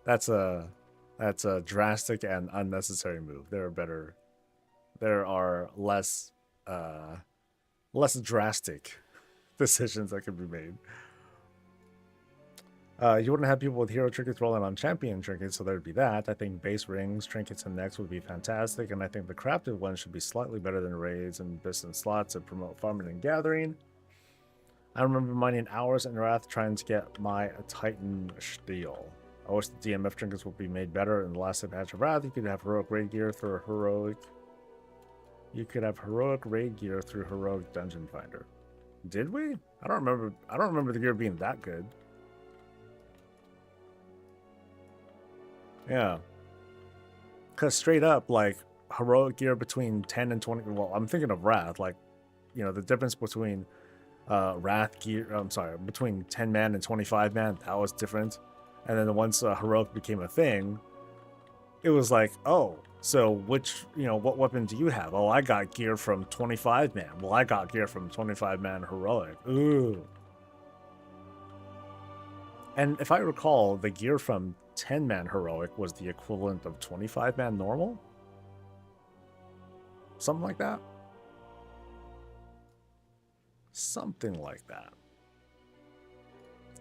A: That's a drastic and unnecessary move. There are less drastic decisions that can be made. You wouldn't have people with hero trinkets rolling on champion trinkets, so there'd be that. I think base rings, trinkets, and necks would be fantastic, and I think the crafted ones should be slightly better than raids and distant slots to promote farming and gathering. I remember mining hours in Wrath trying to get my Titan Steel. I wish the DMF trinkets would be made better in the last patch of Wrath. You could have heroic raid gear for heroic You could have heroic raid gear through heroic dungeon finder. Did we? I don't remember. I don't remember the gear being that good. Yeah. Because straight up, like, heroic gear between 10 and 20... Well, I'm thinking of Wrath. Like, you know, the difference between Wrath gear... I'm sorry, between 10 man and 25 man, that was different. And then once heroic became a thing, it was like, oh, so which, you know, what weapon do you have? Oh, I got gear from 25 man. Well, I got gear from 25 man heroic. Ooh. And if I recall, the gear from 10 man heroic was the equivalent of 25 man normal? Something like that? Something like that.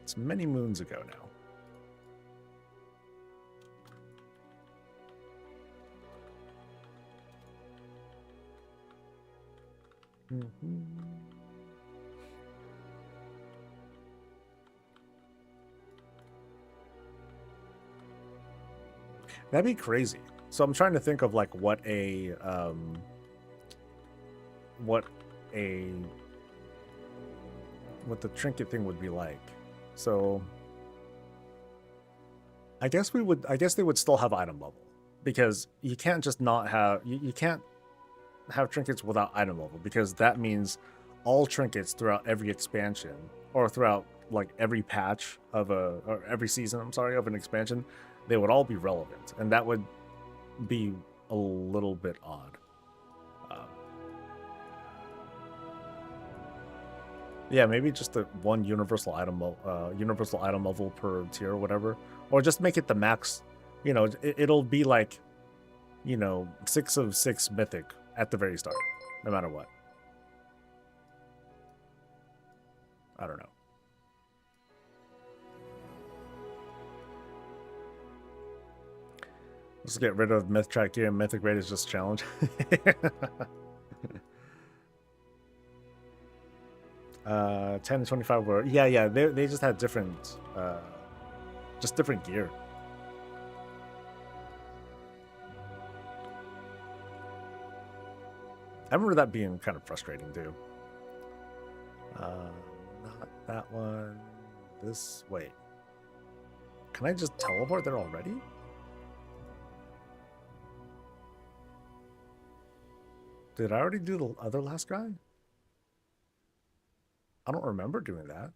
A: It's many moons ago now. That'd be crazy. So I'm trying to think of like what the trinket thing would be like. So I guess they would still have item level, because you can't just not have you can't have trinkets without item level, because that means all trinkets throughout every expansion, or throughout like every patch of or every season, I'm sorry, of an expansion, they would all be relevant, and that would be a little bit odd. Yeah, maybe just the one universal item level per tier or whatever, or just make it the max. You know, it'll be like, you know, 6 of 6 mythic at the very start, no matter what. I don't know. Let's get rid of myth track gear and mythic raid is just challenge. 10 to 25 were, yeah, they just had different gear. I remember that being kind of frustrating too. Not that one. This, wait. Can I just teleport there already? Did I already do the other last guy? I don't remember doing that.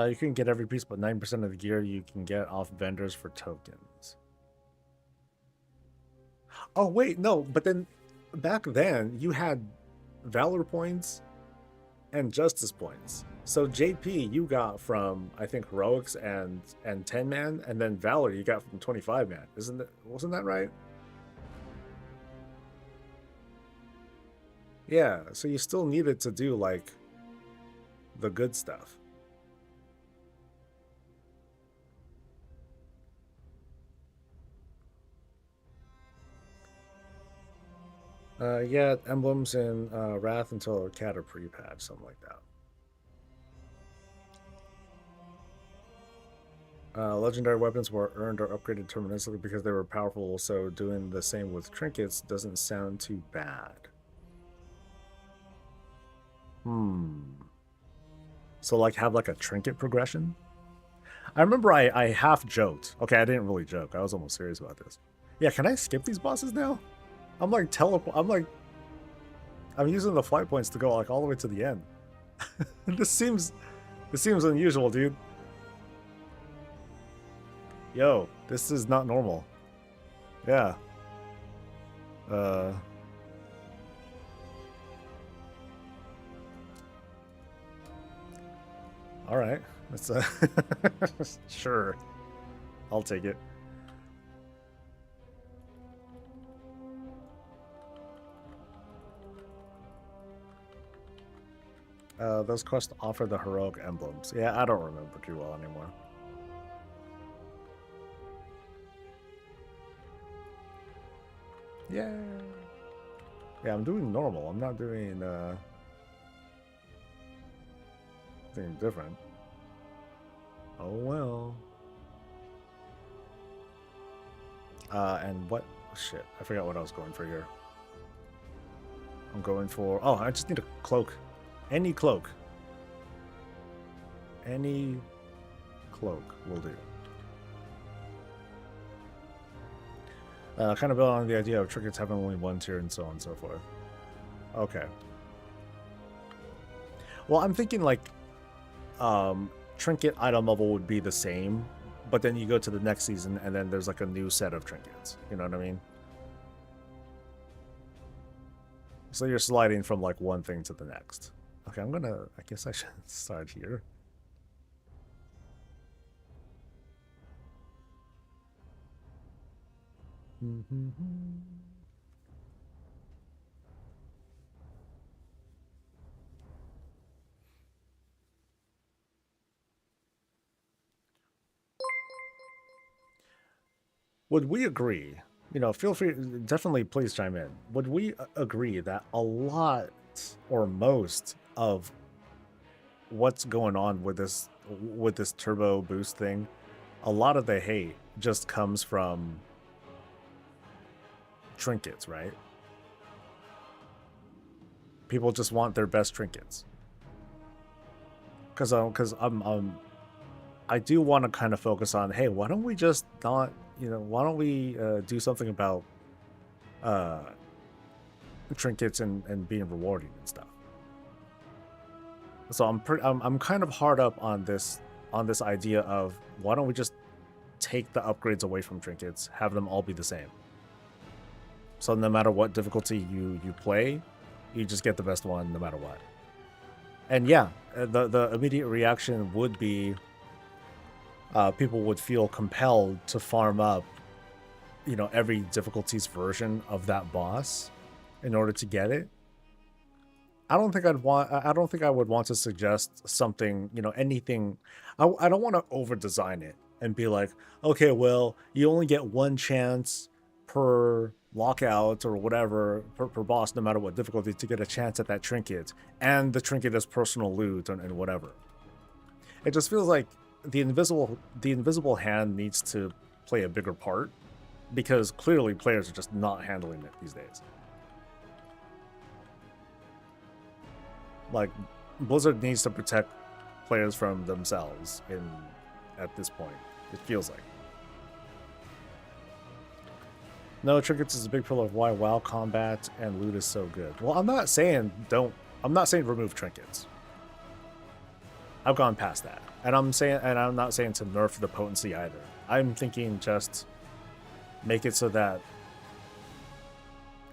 A: You can get every piece, but 9% of the gear you can get off vendors for tokens. Oh, wait, no, but then back then you had Valor points and Justice points. So JP you got from, I think, Heroics and 10 man, and then Valor you got from 25 man. Wasn't that right? Yeah, so you still needed to do like the good stuff. Yeah, emblems in Wrath until Cat or pre-patch, something like that. Legendary weapons were earned or upgraded deterministically because they were powerful, so doing the same with trinkets doesn't sound too bad. So like have like a trinket progression? I remember I half joked. Okay, I didn't really joke. I was almost serious about this. Yeah, can I skip these bosses now? I'm using the flight points to go like all the way to the end. This seems unusual, dude. Yo, this is not normal. Yeah. All right. Let's sure. I'll take it. Those quests offer the heroic emblems. Yeah, I don't remember too well anymore. Yeah. Yeah, I'm doing normal. I'm not doing anything different. Oh well. And what? Shit, I forgot what I was going for here. I'm going for... Oh, I just need a cloak. Any cloak. Any cloak will do. Kind of build on the idea of trinkets having only one tier and so on and so forth. Okay. Well, I'm thinking like trinket item level would be the same, but then you go to the next season and then there's like a new set of trinkets. You know what I mean? So you're sliding from like one thing to the next. Okay, I guess I should start here. Would we agree, you know, feel free, definitely please chime in. Would we agree that a lot or most of what's going on with this turbo boost thing, a lot of the hate just comes from trinkets, right? People just want their best trinkets. Because I do want to kind of focus on, hey, why don't we just not, you know, why don't we do something about trinkets and being rewarding and stuff. So I'm kind of hard up on this idea of why don't we just take the upgrades away from trinkets, have them all be the same. So no matter what difficulty you play, you just get the best one no matter what. And yeah, the immediate reaction would be people would feel compelled to farm up, you know, every difficulty's version of that boss in order to get it. I don't think I would want to suggest something, you know, anything. I don't want to over design it and be like, okay, well, you only get one chance per lockout or whatever per boss, no matter what difficulty, to get a chance at that trinket, and the trinket is personal loot and whatever. It just feels like the invisible hand needs to play a bigger part, because clearly players are just not handling it these days. Like, Blizzard needs to protect players from themselves at this point, it feels like. No, trinkets is a big pillar of why WoW combat and loot is so good. Well, I'm not saying remove trinkets. I've gone past that. And I'm not saying to nerf the potency either. I'm thinking just make it so that,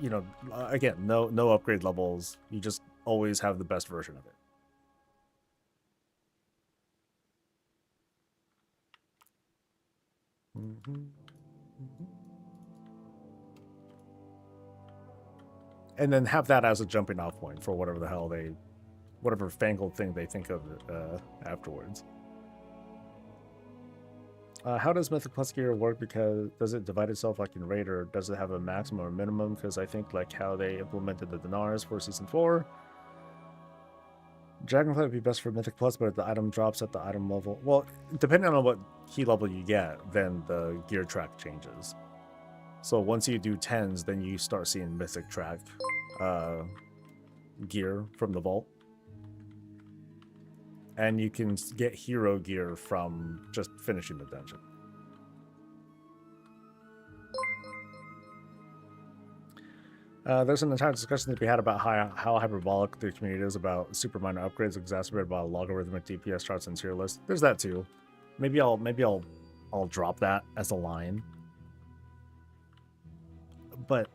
A: you know, again, no upgrade levels. You just always have the best version of it. And then have that as a jumping off point for whatever the hell whatever fangled thing they think of afterwards. How does Mythic Plus gear work? Because does it divide itself like in Raid, or does it have a maximum or minimum? Because I think like how they implemented the dinars for Season 4. Dragonflight would be best for Mythic Plus, but if the item drops at the item level... Well, depending on what key level you get, then the gear track changes. So once you do 10s, then you start seeing Mythic track gear from the vault. And you can get hero gear from just finishing the dungeon. There's an entire discussion to be had about how hyperbolic the community is about super minor upgrades exacerbated by logarithmic DPS charts and tier lists. There's that too. Maybe I'll drop that as a line. But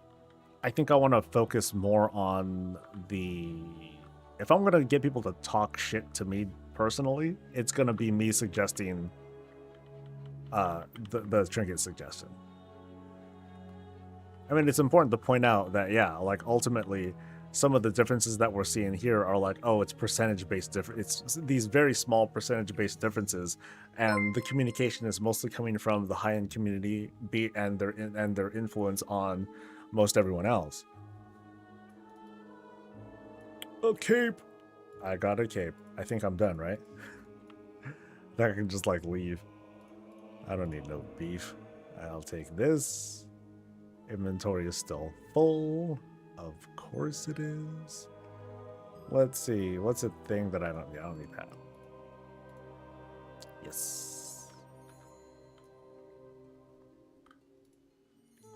A: I think I want to focus more on if I'm going to get people to talk shit to me personally, it's going to be me suggesting the trinket suggestion. I mean, it's important to point out that, yeah, like ultimately some of the differences that we're seeing here are like, oh, it's percentage-based difference. It's these very small percentage-based differences, and the communication is mostly coming from the high-end community and their influence on most everyone else. A cape. I got a cape. I think I'm done, right? I can just like leave. I don't need no beef. I'll take this. inventory is still full. Of course it is. Let's see. What's a thing that I don't need? I don't need that. Yes.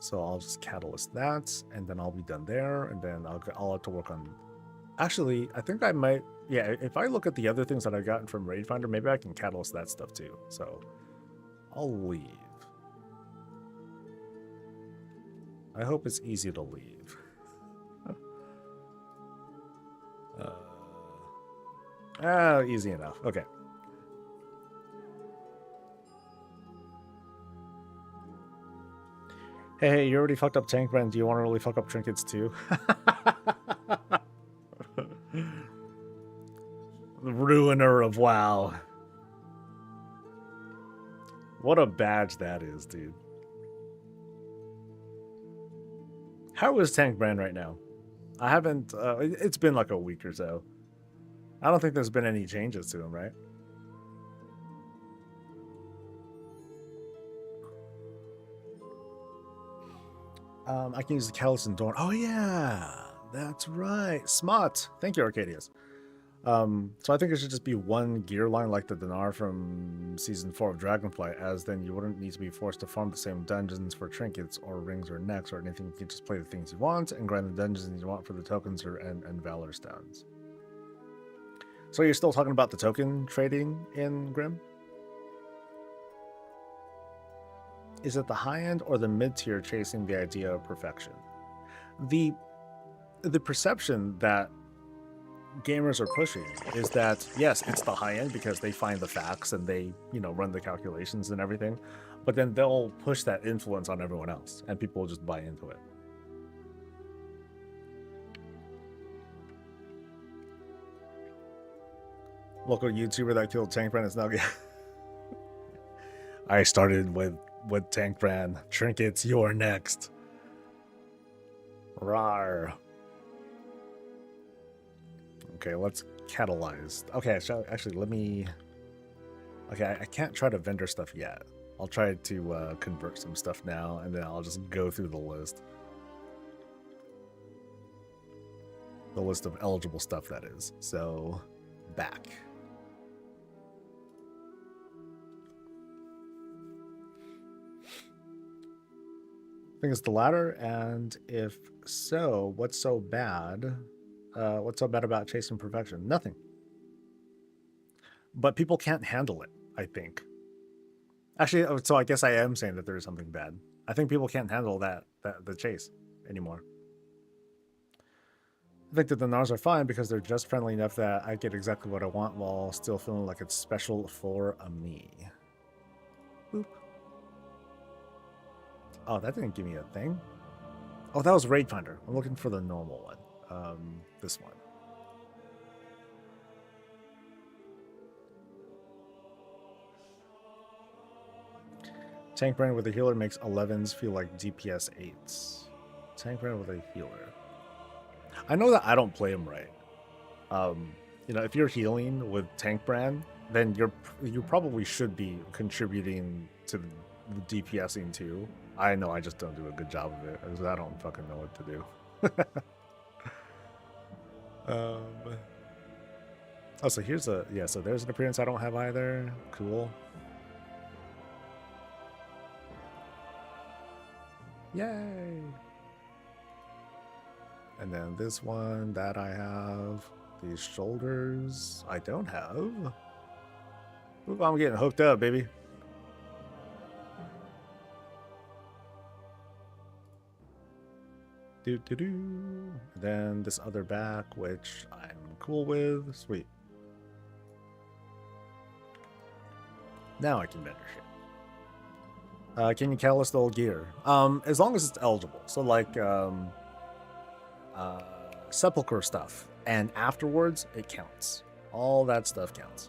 A: So I'll just catalyst that, and then I'll be done there, and then I'll have to work on... Actually, I think I might... Yeah, if I look at the other things that I've gotten from Raid Finder, maybe I can catalyst that stuff too. So I'll leave. I hope it's easy to leave. Easy enough. Okay. Hey, you already fucked up Tank Brand. Do you want to really fuck up Trinkets too? The ruiner of WoW. What a badge that is, dude. How is Tank Brand right now? I haven't... it's been like a week or so. I don't think there's been any changes to him, right? I can use the Catalyst and Dorn. Oh, yeah. That's right. Smart. Thank you, Arcadius. So I think it should just be one gear line like the Dinar from Season 4 of Dragonflight, as then you wouldn't need to be forced to farm the same dungeons for trinkets or rings or necks or anything. You can just play the things you want and grind the dungeons you want for the tokens and Valor Stones. So you're still talking about the token trading in Grim? Is it the high end or the mid tier chasing the idea of perfection? The perception that gamers are pushing is that, yes, it's the high end because they find the facts and they, you know, run the calculations and everything, but then they'll push that influence on everyone else and people will just buy into it. Local YouTuber that killed Tank Brand is now... I started with Tank Brand. Trinkets, you're next. Rawr. Okay, let's catalyze. Okay, actually, let me... Okay, I can't try to vendor stuff yet. I'll try to convert some stuff now, and then I'll just go through the list. The list of eligible stuff, that is. So, back. I think it's the latter, and if so, what's so bad? What's so bad about chasing perfection? Nothing. But people can't handle it, I think. Actually, so I guess I am saying that there is something bad. I think people can't handle the chase anymore. I think that the Dinars are fine because they're just friendly enough that I get exactly what I want while still feeling like it's special for me. Boop. Oh, that didn't give me a thing. Oh, that was Raid Finder. I'm looking for the normal one. This one. Tank Brand with a healer makes 11s feel like DPS 8s. Tank Brand with a healer. I know that I don't play him right. You know, if you're healing with Tank Brand, then you probably should be contributing to the DPSing too. I know I just don't do a good job of it, because I don't fucking know what to do. Oh, so here's a... Yeah, so there's an appearance I don't have either. Cool. Yay! And then this one that I have. These shoulders I don't have. Ooh, I'm getting hooked up, baby. Then this other back, which I'm cool with. Sweet. Now I can vendor shit. Can you catalyst the old gear? As long as it's eligible. So like sepulcher stuff. And afterwards, it counts. All that stuff counts.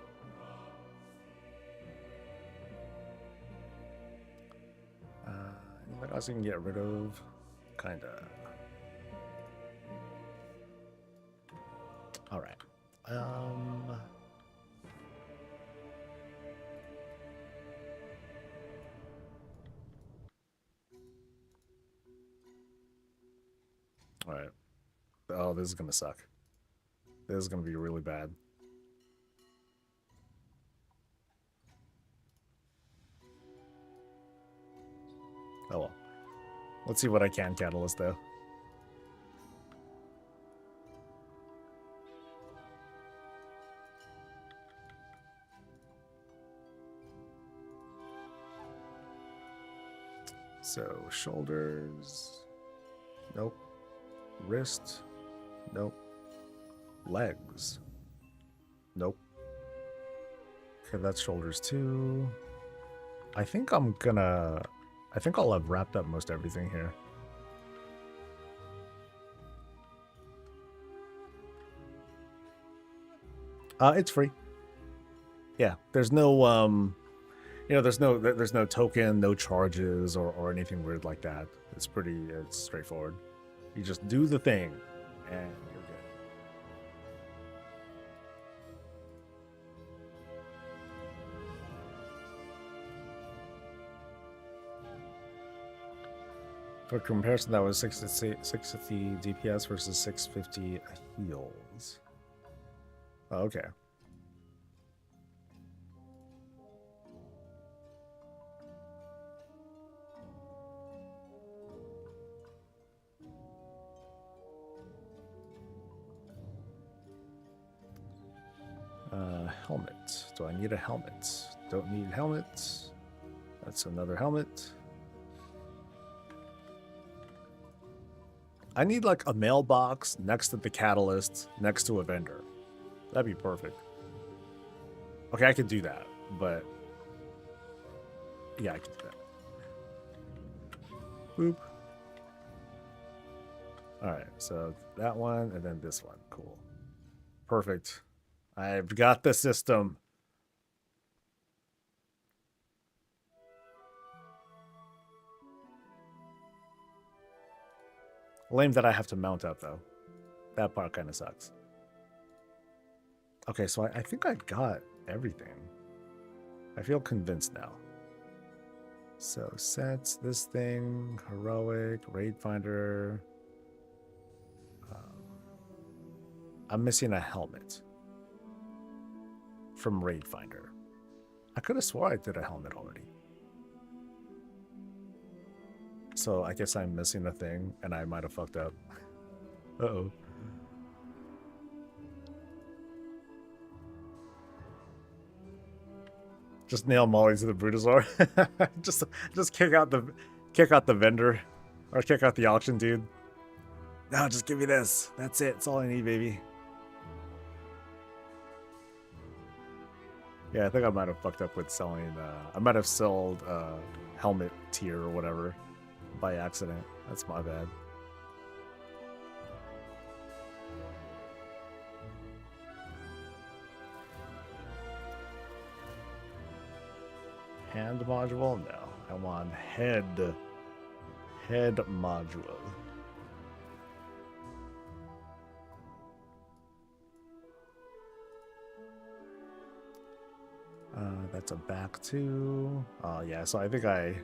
A: Anything else you can get rid of? Kinda. All right. All right. Oh, this is gonna suck. This is gonna be really bad. Oh well. Let's see what I can catalyst though. So shoulders. Nope. Wrist. Nope. Legs. Nope. Okay, that's shoulders too. I think I'll have wrapped up most everything here. It's free. Yeah, there's no there's no token, no charges or anything weird like that. It's straightforward. You just do the thing and you're good. For comparison, that was 650 DPS versus 650 heals. Oh, okay. Helmet. Do I need a helmet? Don't need helmet. That's another helmet. I need like a mailbox next to the catalyst, next to a vendor. That'd be perfect. Okay, I could do that, but yeah, I could do that. Boop. All right, so that one and then this one. Cool. Perfect. I've got the system. Lame that I have to mount up, though. That part kind of sucks. Okay, so I think I got everything. I feel convinced now. So sets, this thing, heroic, raid finder. I'm missing a helmet from raid finder. I could have swore I did a helmet already. So I guess I'm missing a thing and I might have fucked up. Uh-oh. Just nail Molly to the Brutosaur. just kick out the vendor. Or kick out the auction dude. No, just give me this. That's it. It's all I need, baby. Yeah, I think I might have fucked up with selling I might have sold helmet tier or whatever by accident. That's my bad. Hand module? No. I want head module. That's a back two. Oh yeah, so I think I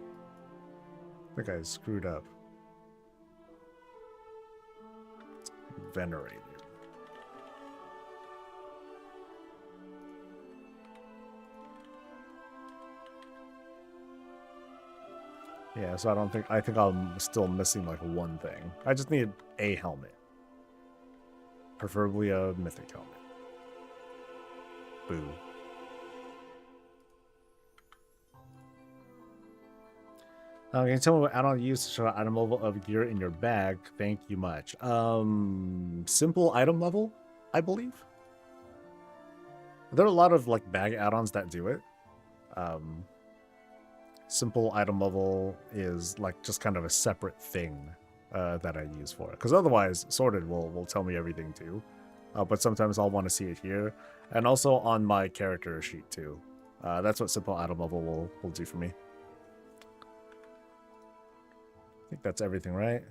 A: screwed up. Venerated. Yeah, so I think I'm still missing like one thing. I just need a helmet. Preferably a mythic helmet. Boo. Can you tell me what add-on you use to show item level of gear in your bag? Thank you much. Simple item level, I believe. There are a lot of like bag add-ons that do it. Simple item level is like just kind of a separate thing that I use for it. Because otherwise, sorted will tell me everything too. But sometimes I'll want to see it here, and also on my character sheet too. That's what simple item level will do for me. I think that's everything, right?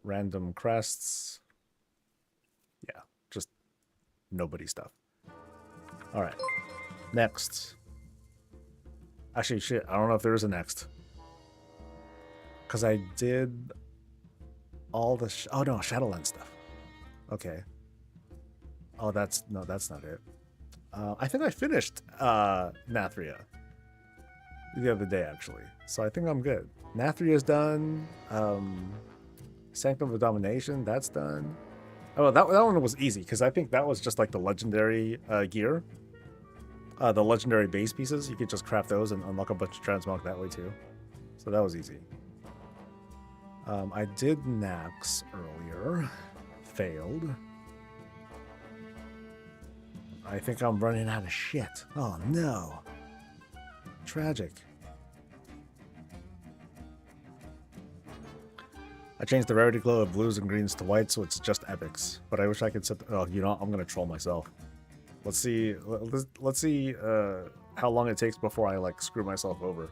A: Random crests. Yeah, just nobody stuff. All right, next. Actually, shit, I don't know if there is a next. Because I did all the oh no, Shadowland stuff. Okay. Oh, that's not it. I think I finished Nathria the other day actually, so I think I'm good. Nathria's done. Sanctum of Domination, that's done. Oh, that one was easy because I think that was just like the legendary gear, the legendary base pieces. You could just craft those and unlock a bunch of transmog that way too. So that was easy. I did Nax earlier, failed. I think I'm running out of shit. Oh no. Tragic. I changed the rarity glow of blues and greens to white, so it's just epics. But I wish I could set. Oh, you know, I'm gonna troll myself. Let's see. Let's see how long it takes before I like screw myself over.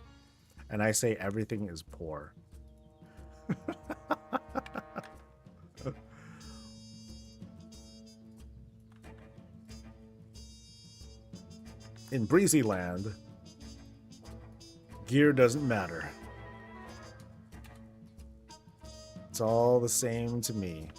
A: And I say everything is poor. In Breezy Land, gear doesn't matter. It's all the same to me.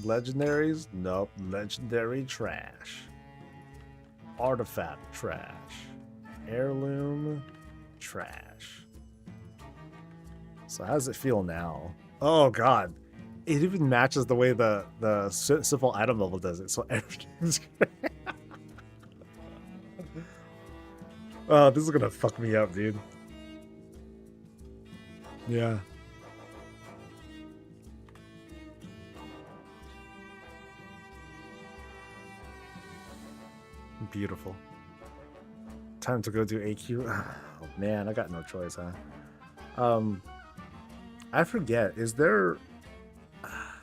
A: Legendaries? Nope. Legendary trash. Artifact trash. Heirloom trash. So how does it feel now? Oh god. It even matches the way the simple item level does it, so everything's great. Oh, this is gonna fuck me up, dude. Yeah. Beautiful. Time to go do AQ. Oh man, I got no choice, huh? I forget. Is there?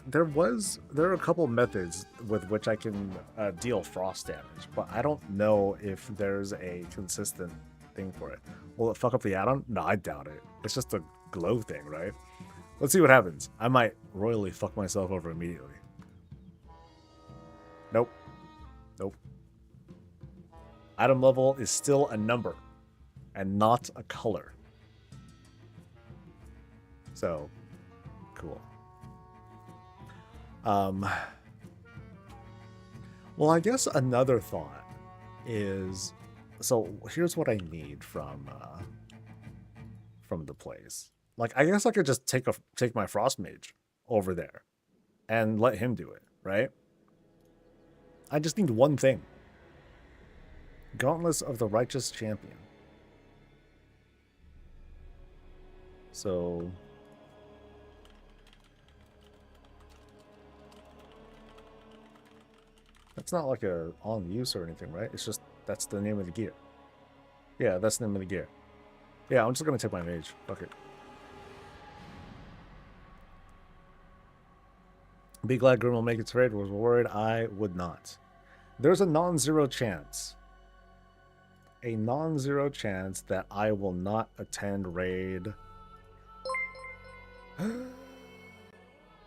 A: There are a couple methods with which I can deal frost damage, but I don't know if there's a consistent thing for it. Will it fuck up the add-on? No, I doubt it. It's just a glow thing, right? Let's see what happens. I might royally fuck myself over immediately. Nope. Nope. Item level is still a number and not a color. So, cool. Well, I guess another thought is, so here's what I need from the place. Like, I guess I could just take my frost mage over there and let him do it, right? I just need one thing. Gauntlets of the Righteous Champion. So that's not like a on use or anything, right? It's just that's the name of the gear. Yeah, that's the name of the gear. Yeah, I'm just gonna take my mage. Fuck it. Be glad Grim will make its raid. Was worried I would not. There's a non-zero chance. A non-zero chance that I will not attend raid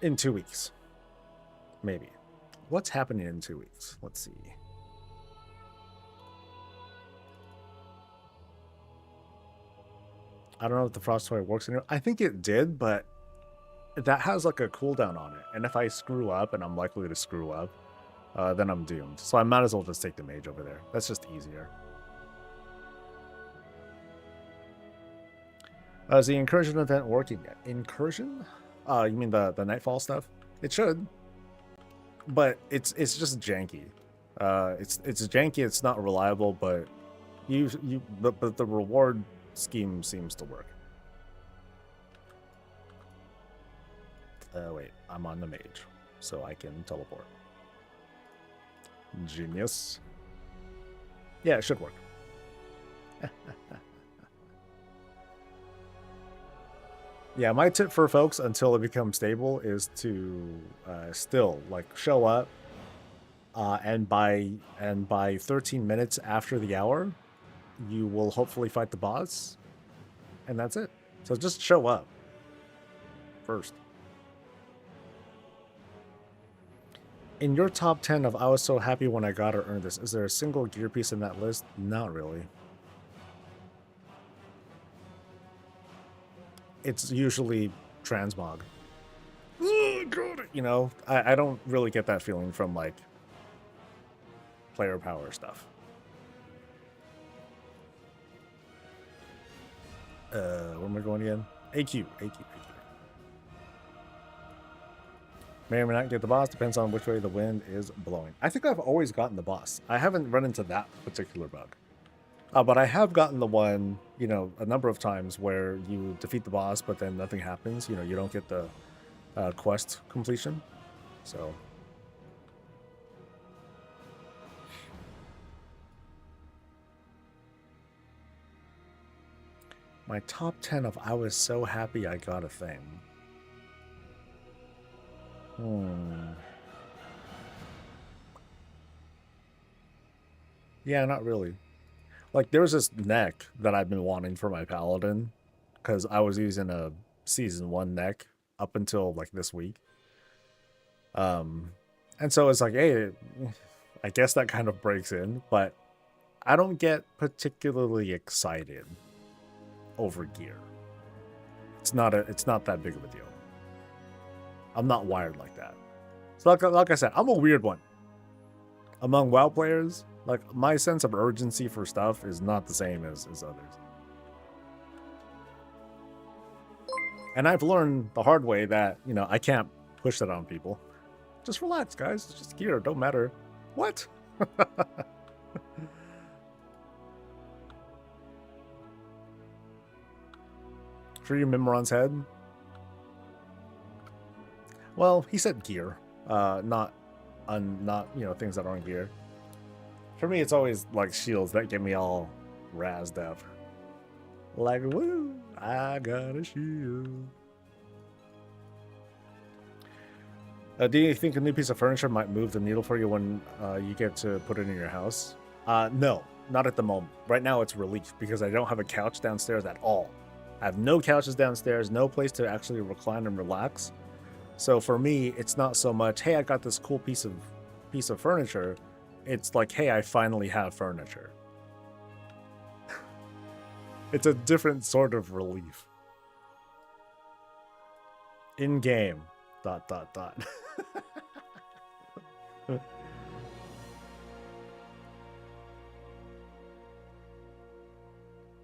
A: in 2 weeks. Maybe. What's happening in 2 weeks? Let's see. I don't know if the frost toy works in here. I think it did, but that has like a cooldown on it. And if I screw up, and I'm likely to screw up, then I'm doomed. So I might as well just take the mage over there. That's just easier. Is the incursion event working yet? Incursion? You mean the nightfall stuff? It should, but it's just janky. It's janky. It's not reliable, but but the reward scheme seems to work. Wait, I'm on the mage, so I can teleport. Genius. Yeah, it should work. Yeah, my tip for folks until it becomes stable is to still like show up, and by 13 minutes after the hour, you will hopefully fight the boss, and that's it. So just show up first. In your top 10 of I was so happy when I got or earned this, is there a single gear piece in that list? Not really. It's usually Transmog. You know, I don't really get that feeling from, like, player power stuff. Where am I going again? AQ. May or may not get the boss, depends on which way the wind is blowing. I think I've always gotten the boss. I haven't run into that particular bug. But I have gotten the one, you know, a number of times where you defeat the boss, but then nothing happens. You know, you don't get the quest completion. So... my top 10 of I was so happy I got a thing. Yeah, not really. Like, there's this neck that I've been wanting for my paladin, because I was using a season 1 neck up until, like, this week. And so it's like, hey, I guess that kind of breaks in, but I don't get particularly excited over gear. It's not that big of a deal. I'm not wired like that. So like I said, I'm a weird one. Among WoW players, like, my sense of urgency for stuff is not the same as others. And I've learned the hard way that, you know, I can't push that on people. Just relax, guys. It's just gear. Don't matter. What? For you, Mimiron's head? Well, he said gear, not you know, things that aren't gear. For me, it's always like shields that get me all razzed up. Like, woo, I got a shield. Do you think a new piece of furniture might move the needle for you when you get to put it in your house? No, not at the moment. Right now, it's relief because I don't have a couch downstairs at all. I have no couches downstairs, no place to actually recline and relax. So for me, it's not so much, hey, I got this cool piece of furniture. It's like, hey, I finally have furniture. It's a different sort of relief. In game. ...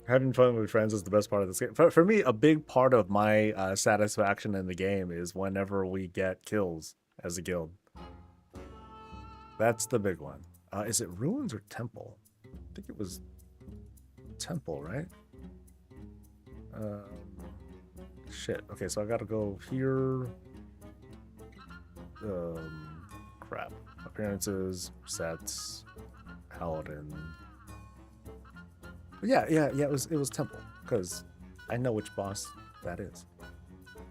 A: Having fun with friends is the best part of this game. For me, a big part of my satisfaction in the game is whenever we get kills as a guild. That's the big one. Is it Ruins or Temple? I think it was Temple, right? Shit. Okay, so I gotta go here. Crap. Appearances, sets, Paladin. Yeah, it was Temple, because I know which boss that is.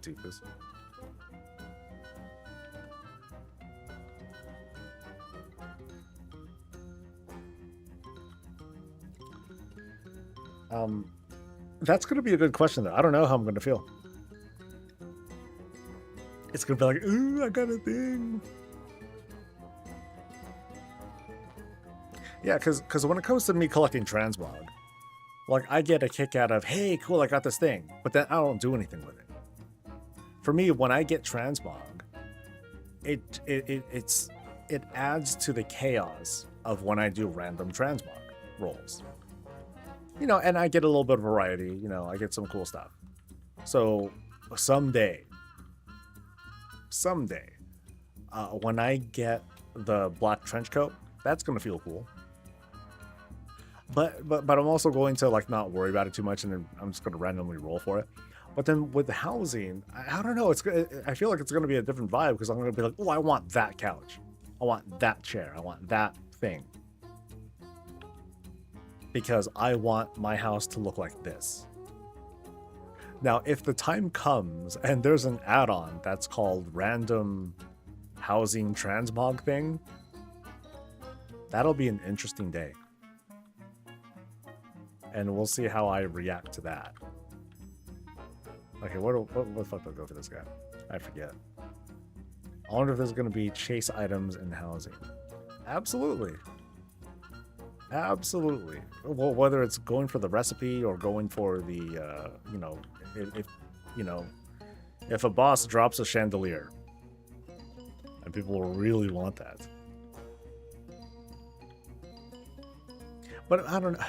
A: Doofus. That's gonna be a good question though. I don't know how I'm gonna feel. It's gonna be like, ooh, I got a thing. Yeah, because when it comes to me collecting Transmog, like, I get a kick out of, hey, cool, I got this thing, but then I don't do anything with it. For me, when I get Transmog, it adds to the chaos of when I do random Transmog rolls. You know, and I get a little bit of variety, you know, I get some cool stuff. So someday, when I get the black trench coat, that's gonna feel cool. But I'm also going to, like, not worry about it too much, and then I'm just gonna randomly roll for it. But then with the housing, I don't know. I feel like it's gonna be a different vibe because I'm gonna be like, oh, I want that couch, I want that chair, I want that thing, because I want my house to look like this. Now, if the time comes and there's an add-on that's called Random Housing Transmog thing, that'll be an interesting day. And we'll see how I react to that. Okay, what the fuck do I go for this guy? I forget. I wonder if there's going to be chase items in housing. Absolutely. Absolutely. Well, whether it's going for the recipe or going for the, you know, if you know, if a boss drops a chandelier, and people will really want that. But I don't know.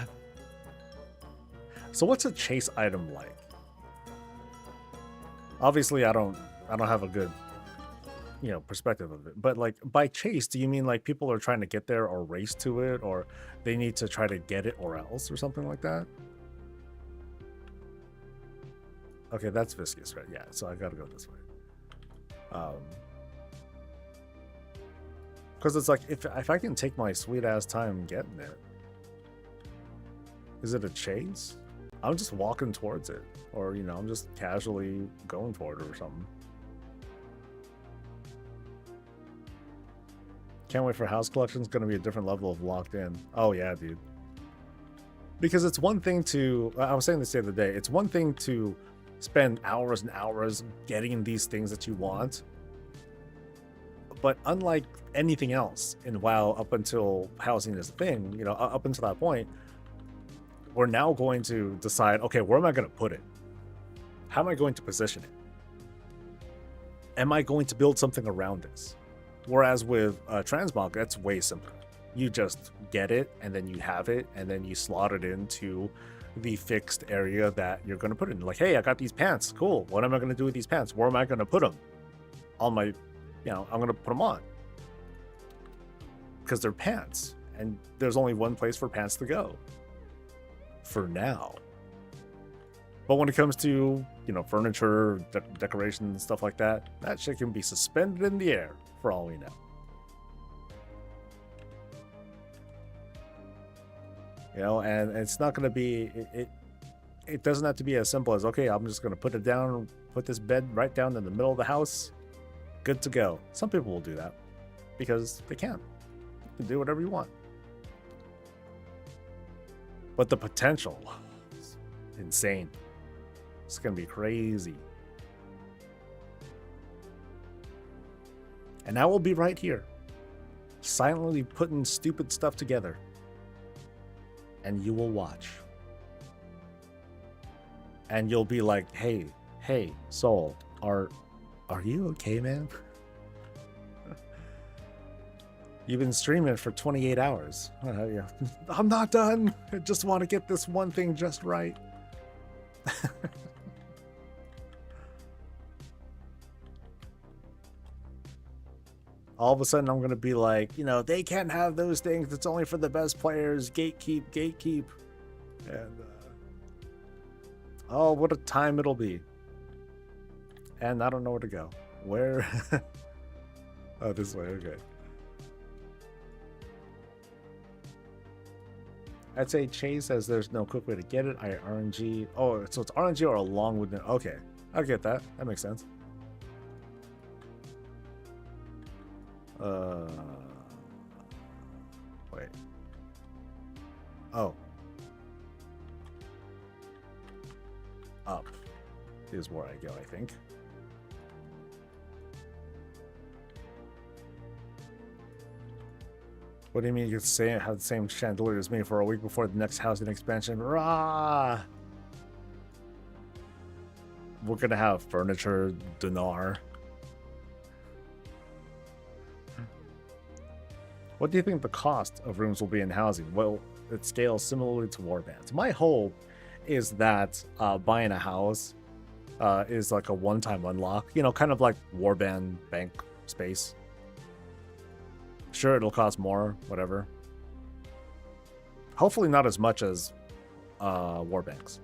A: So what's a chase item like? Obviously, I don't have a good, you know, perspective of it. But like by chase, do you mean like people are trying to get there or race to it, or they need to try to get it or else, or something like that? Okay, that's viscous, right? Yeah, so I gotta go this way. Because it's like if I can take my sweet ass time getting it, is it a chase? I'm just walking towards it, or you know, I'm just casually going for it or something. Can't wait for house collection's gonna be a different level of locked in. Oh yeah, dude. Because it's one thing to, I was saying this the other day, it's one thing to spend hours and hours getting these things that you want. But unlike anything else in WoW up until housing is a thing, you know, up until that point, we're now going to decide, okay, where am I going to put it? How am I going to position it? Am I going to build something around this? Whereas with Transmog, that's way simpler. You just get it, and then you have it, and then you slot it into the fixed area that you're going to put it in. Like, hey, I got these pants. Cool. What am I going to do with these pants? Where am I going to put them? On my, you know, I'm going to put them on. Because they're pants. And there's only one place for pants to go. For now. But when it comes to, you know, furniture, decoration, and stuff like that, that shit can be suspended in the air, for all we know. You know, and it's not going to be, it doesn't have to be as simple as, okay, I'm just going to put it down, put this bed right down in the middle of the house, good to go. Some people will do that because they can. You can do whatever you want. But the potential is insane. It's going to be crazy. And I will be right here, silently putting stupid stuff together. And you will watch. And you'll be like, hey, Soul, are you okay, man? You've been streaming for 28 hours. I'm not done. I just want to get this one thing just right. All of a sudden, I'm going to be like, you know, they can't have those things. It's only for the best players. Gatekeep. And, oh, what a time it'll be. And I don't know where to go. Where? Oh, this way. Okay. I'd say chase as there's no quick way to get it. I RNG. Oh, so it's RNG or along with it. Okay. I get that. That makes sense. Wait. Oh. Up is where I go, I think. What do you mean you could say have the same chandelier as me for a week before the next housing expansion? Rah! We're gonna have furniture, dinar. What do you think the cost of rooms will be in housing? Well, it scales similarly to warbands. My hope is that buying a house is like a one-time unlock. You know, kind of like warband bank space. Sure, it'll cost more, whatever. Hopefully not as much as warbanks.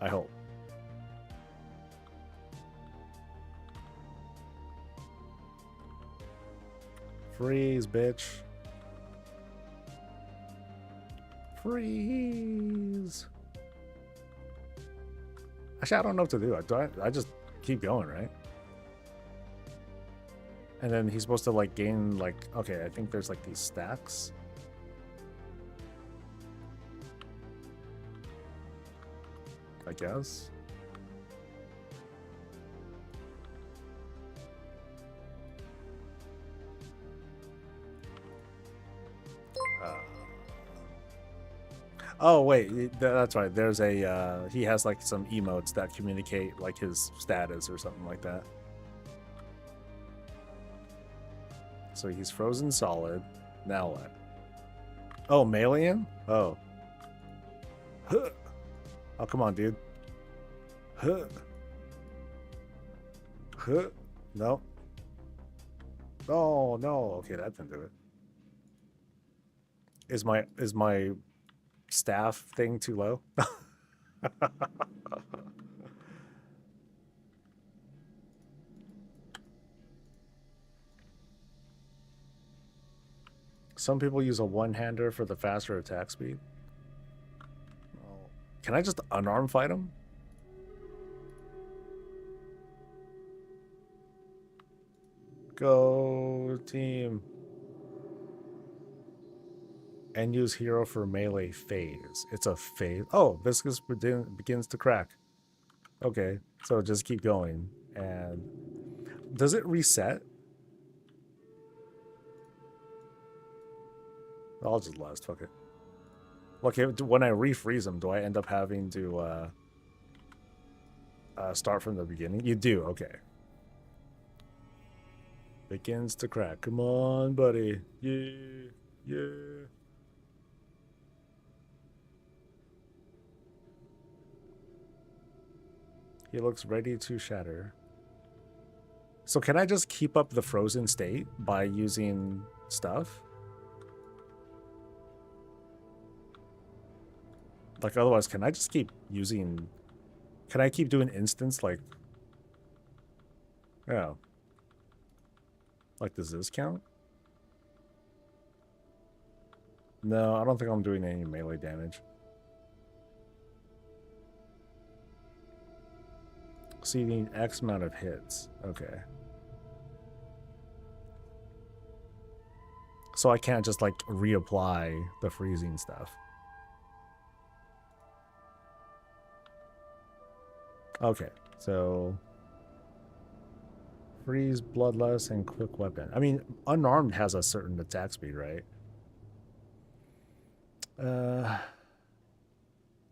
A: I hope. Freeze, bitch. Freeze. Actually, I don't know what to do. I just keep going, right? And then he's supposed to like gain like, okay, I think there's like these stacks. I guess. Oh wait, that's right. There's a he has like some emotes that communicate like his status or something like that. So he's frozen solid. Now what? Oh, melee him? Oh. Huh. Oh, come on, dude. Huh. Huh. No. Oh no. Okay, that didn't do it. Is my staff thing too low? Some people use a one-hander for the faster attack speed. Oh. Can I just unarmed fight him? Go team. And use hero for melee phase. It's a phase. Oh, viscous begins to crack. Okay, so just keep going. And does it reset? I'll just last. Fuck it. Okay, when I refreeze them, do I end up having to start from the beginning? You do. Okay. Begins to crack. Come on, buddy. Yeah. Yeah. He looks ready to shatter. So can I just keep up the frozen state by using stuff? Like otherwise, can I just keep using... Can I keep doing instants like... Oh. Like does this count? No, I don't think I'm doing any melee damage. So you need X amount of hits. Okay. So I can't just like reapply the freezing stuff. Okay, so freeze, bloodlust, and quick weapon. I mean, unarmed has a certain attack speed, right?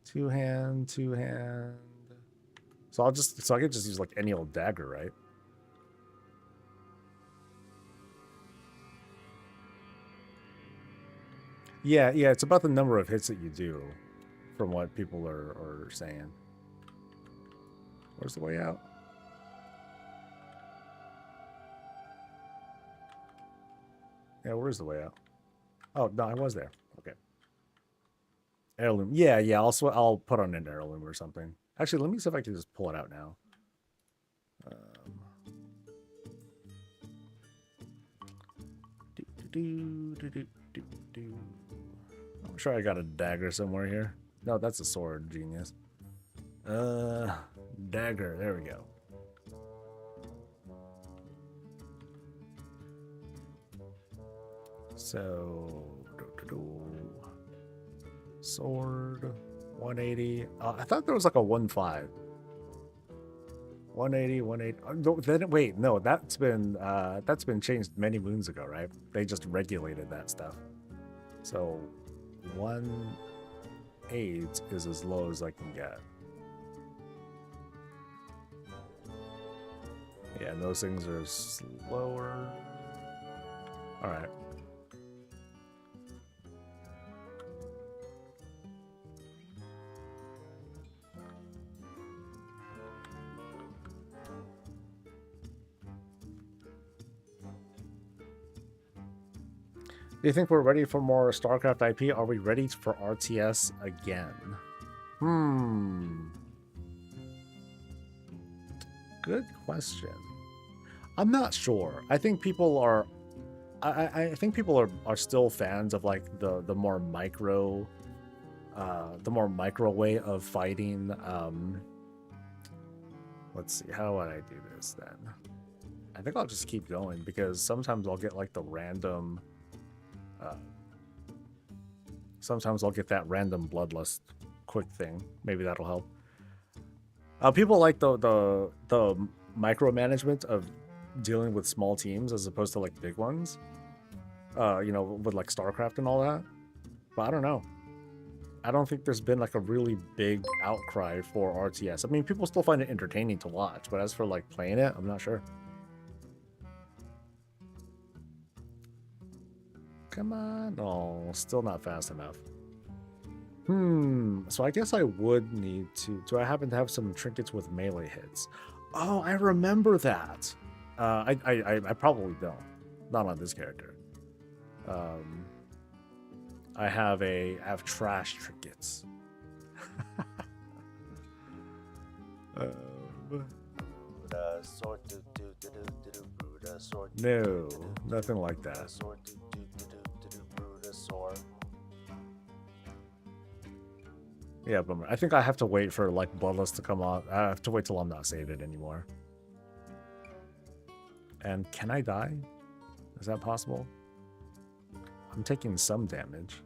A: Two hand. So I could just use like any old dagger, right? Yeah, it's about the number of hits that you do, from what people are saying. Where's the way out? Yeah, where's the way out? Oh, no, I was there. Okay. Heirloom. Yeah, I'll put on an heirloom or something. Actually, let me see if I can just pull it out now. I'm sure I got a dagger somewhere here. No, that's a sword, genius. Dagger. There we go. So, sword, 180. I thought there was like a 1.5. 180, 180. Then wait, no, that's been changed many moons ago, right? They just regulated that stuff. So 1.8 is as low as I can get. Yeah, and those things are slower. All right. Do you think we're ready for more StarCraft IP? Are we ready for RTS again? Good question. I'm not sure. I think people are I think people are still fans of like the more micro way of fighting. Let's see, how would I do this then? I think I'll just keep going because sometimes I'll get like the random sometimes I'll get that random bloodlust quick thing. Maybe that'll help. People like the micromanagement of dealing with small teams as opposed to like big ones. You know, with like StarCraft and all that. But I don't know. I don't think there's been like a really big outcry for RTS. I mean, people still find it entertaining to watch, but as for like playing it, I'm not sure. Come on. Oh, still not fast enough. So I guess I would need to... Do I happen to have some trinkets with melee hits? Oh, I remember that. I probably don't. Not on this character. I have trash trinkets. No, nothing like that. Yeah, bummer. I think I have to wait for like Bloodlust to come on. I have to wait till I'm not saved anymore. And can I die? Is that possible? I'm taking some damage,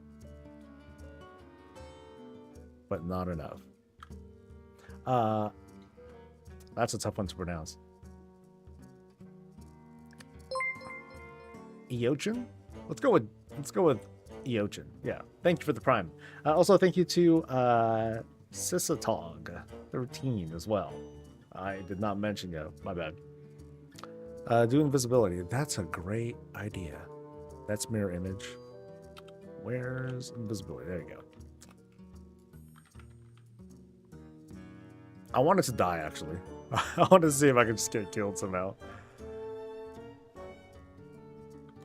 A: but not enough. That's a tough one to pronounce. Eochin? Let's go with Eochin. Yeah. Thank you for the prime. Also, thank you to Sisatog 13 as well. I did not mention you. My bad. Do invisibility. That's a great idea. That's mirror image. Where's invisibility? There you go. I wanted to die, actually. I wanted to see if I could just get killed somehow.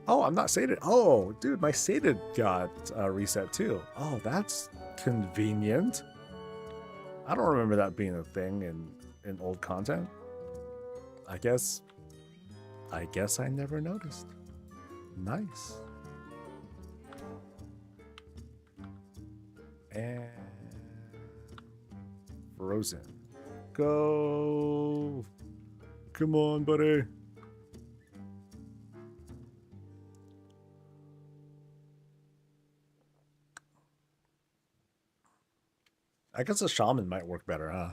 A: Oh, I'm not sated. Oh, dude, my sated got reset too. Oh, that's convenient. I don't remember that being a thing in old content. I guess I never noticed. Nice. And Frozen. Go. Come on, buddy. I guess a shaman might work better, huh?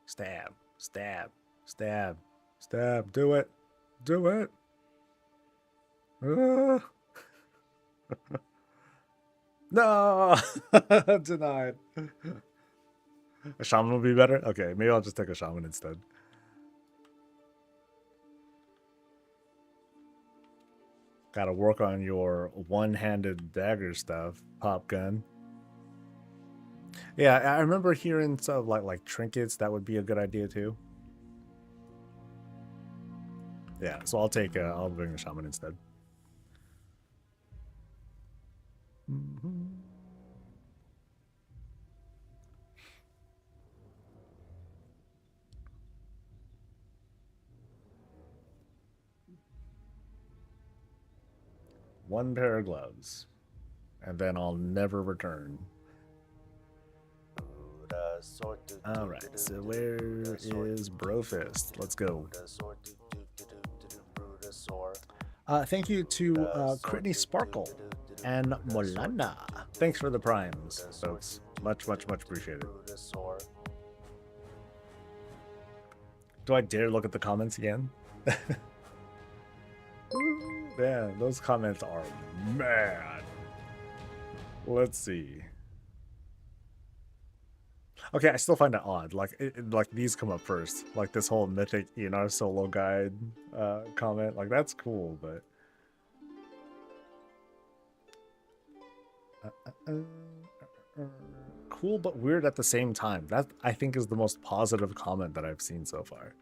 A: Stab, stab, stab, stab. Do it. Do it. No! Denied. A shaman would be better? Okay, maybe I'll just take a shaman instead. Gotta work on your one-handed dagger stuff, pop gun. Yeah, I remember hearing stuff like trinkets. That would be a good idea too. Yeah, so I'll bring the shaman instead. One pair of gloves, and then I'll never return. All right, so where is Brofist? Let's go. Thank you to Critney Sparkle and Molana. Thanks for the primes, folks. Much appreciated. Do I dare look at the comments again? Man, those comments are mad. Let's see. Okay, I still find it odd. Like, like these come up first. Like this whole mythic ENR solo guide comment. Like that's cool, but cool but weird at the same time. That I think is the most positive comment that I've seen so far.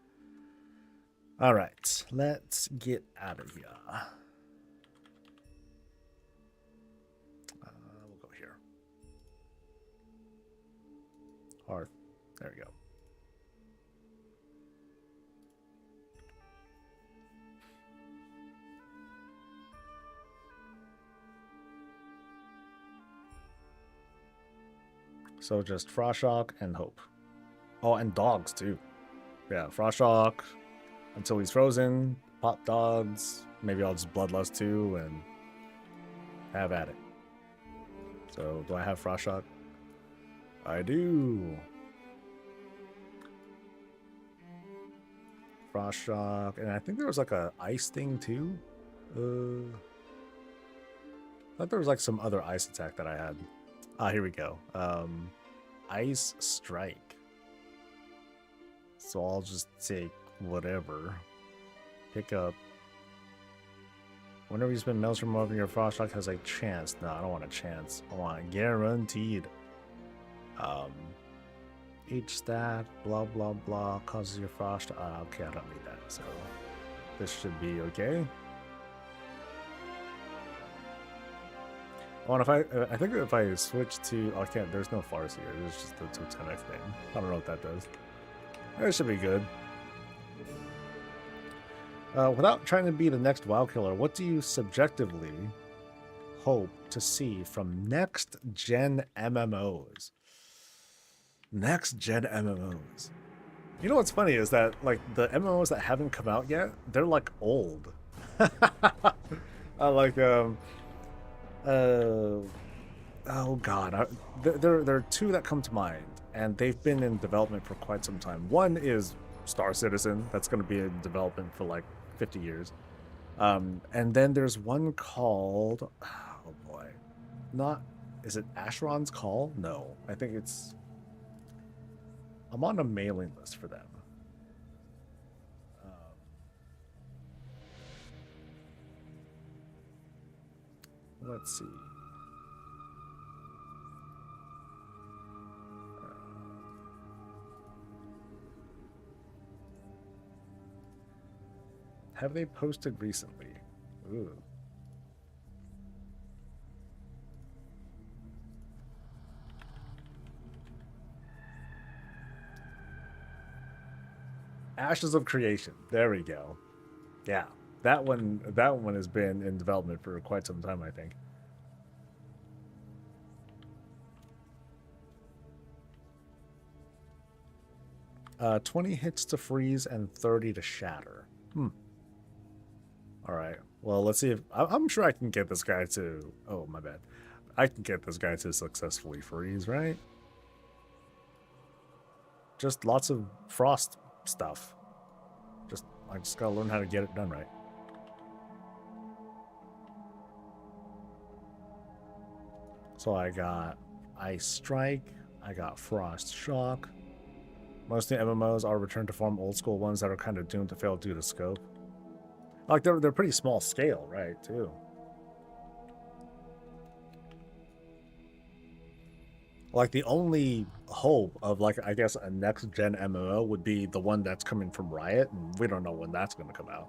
A: All right, let's get out of here. We'll go here. Hearth. There we go. So just Frostshock and Hope. Oh, and dogs too. Yeah, Frostshock until he's frozen. Pop dogs. Maybe I'll just Bloodlust too and have at it. So do I have Frostshock? I do. Frostshock, and I think there was like a ice thing too. thought there was like some other ice attack that I had. Ah, here we go. Ice strike. So I'll just take whatever. Pick up. Whenever you spend Maelstrom over your frost shock has a chance. No, I don't want a chance. I want guaranteed. Each stat, blah blah blah, causes your frost. Okay, I don't need that. So this should be okay. Oh, and if I think if I switch to, oh, I can't. There's no Farce here. There's just the totemic thing. I don't know what that does. It should be good. Without trying to be the next WoW killer, what do you subjectively hope to see from next gen MMOs? Next gen MMOs. You know what's funny is that like the MMOs that haven't come out yet, they're like old. Oh god, there are two that come to mind, and they've been in development for quite some time. One is Star Citizen, that's going to be in development for like 50 years. And then there's one called, oh boy, is it Asheron's Call? No, I think it's, I'm on a mailing list for them. Let's see. Have they posted recently? Ooh. Ashes of Creation. There we go. Yeah. That one has been in development for quite some time, I think. Uh, 20 hits to freeze and 30 to shatter. All right. Well, let's see if I'm sure I can get this guy to. Oh, my bad. I can get this guy to successfully freeze, right? Just lots of frost stuff. I just gotta learn how to get it done right. So I got Ice Strike, I got Frost Shock. Most new MMOs are return to form, old school ones that are kind of doomed to fail due to scope. Like they're pretty small scale, right, too. Like the only hope of like I guess a next gen MMO would be the one that's coming from Riot, and we don't know when that's going to come out.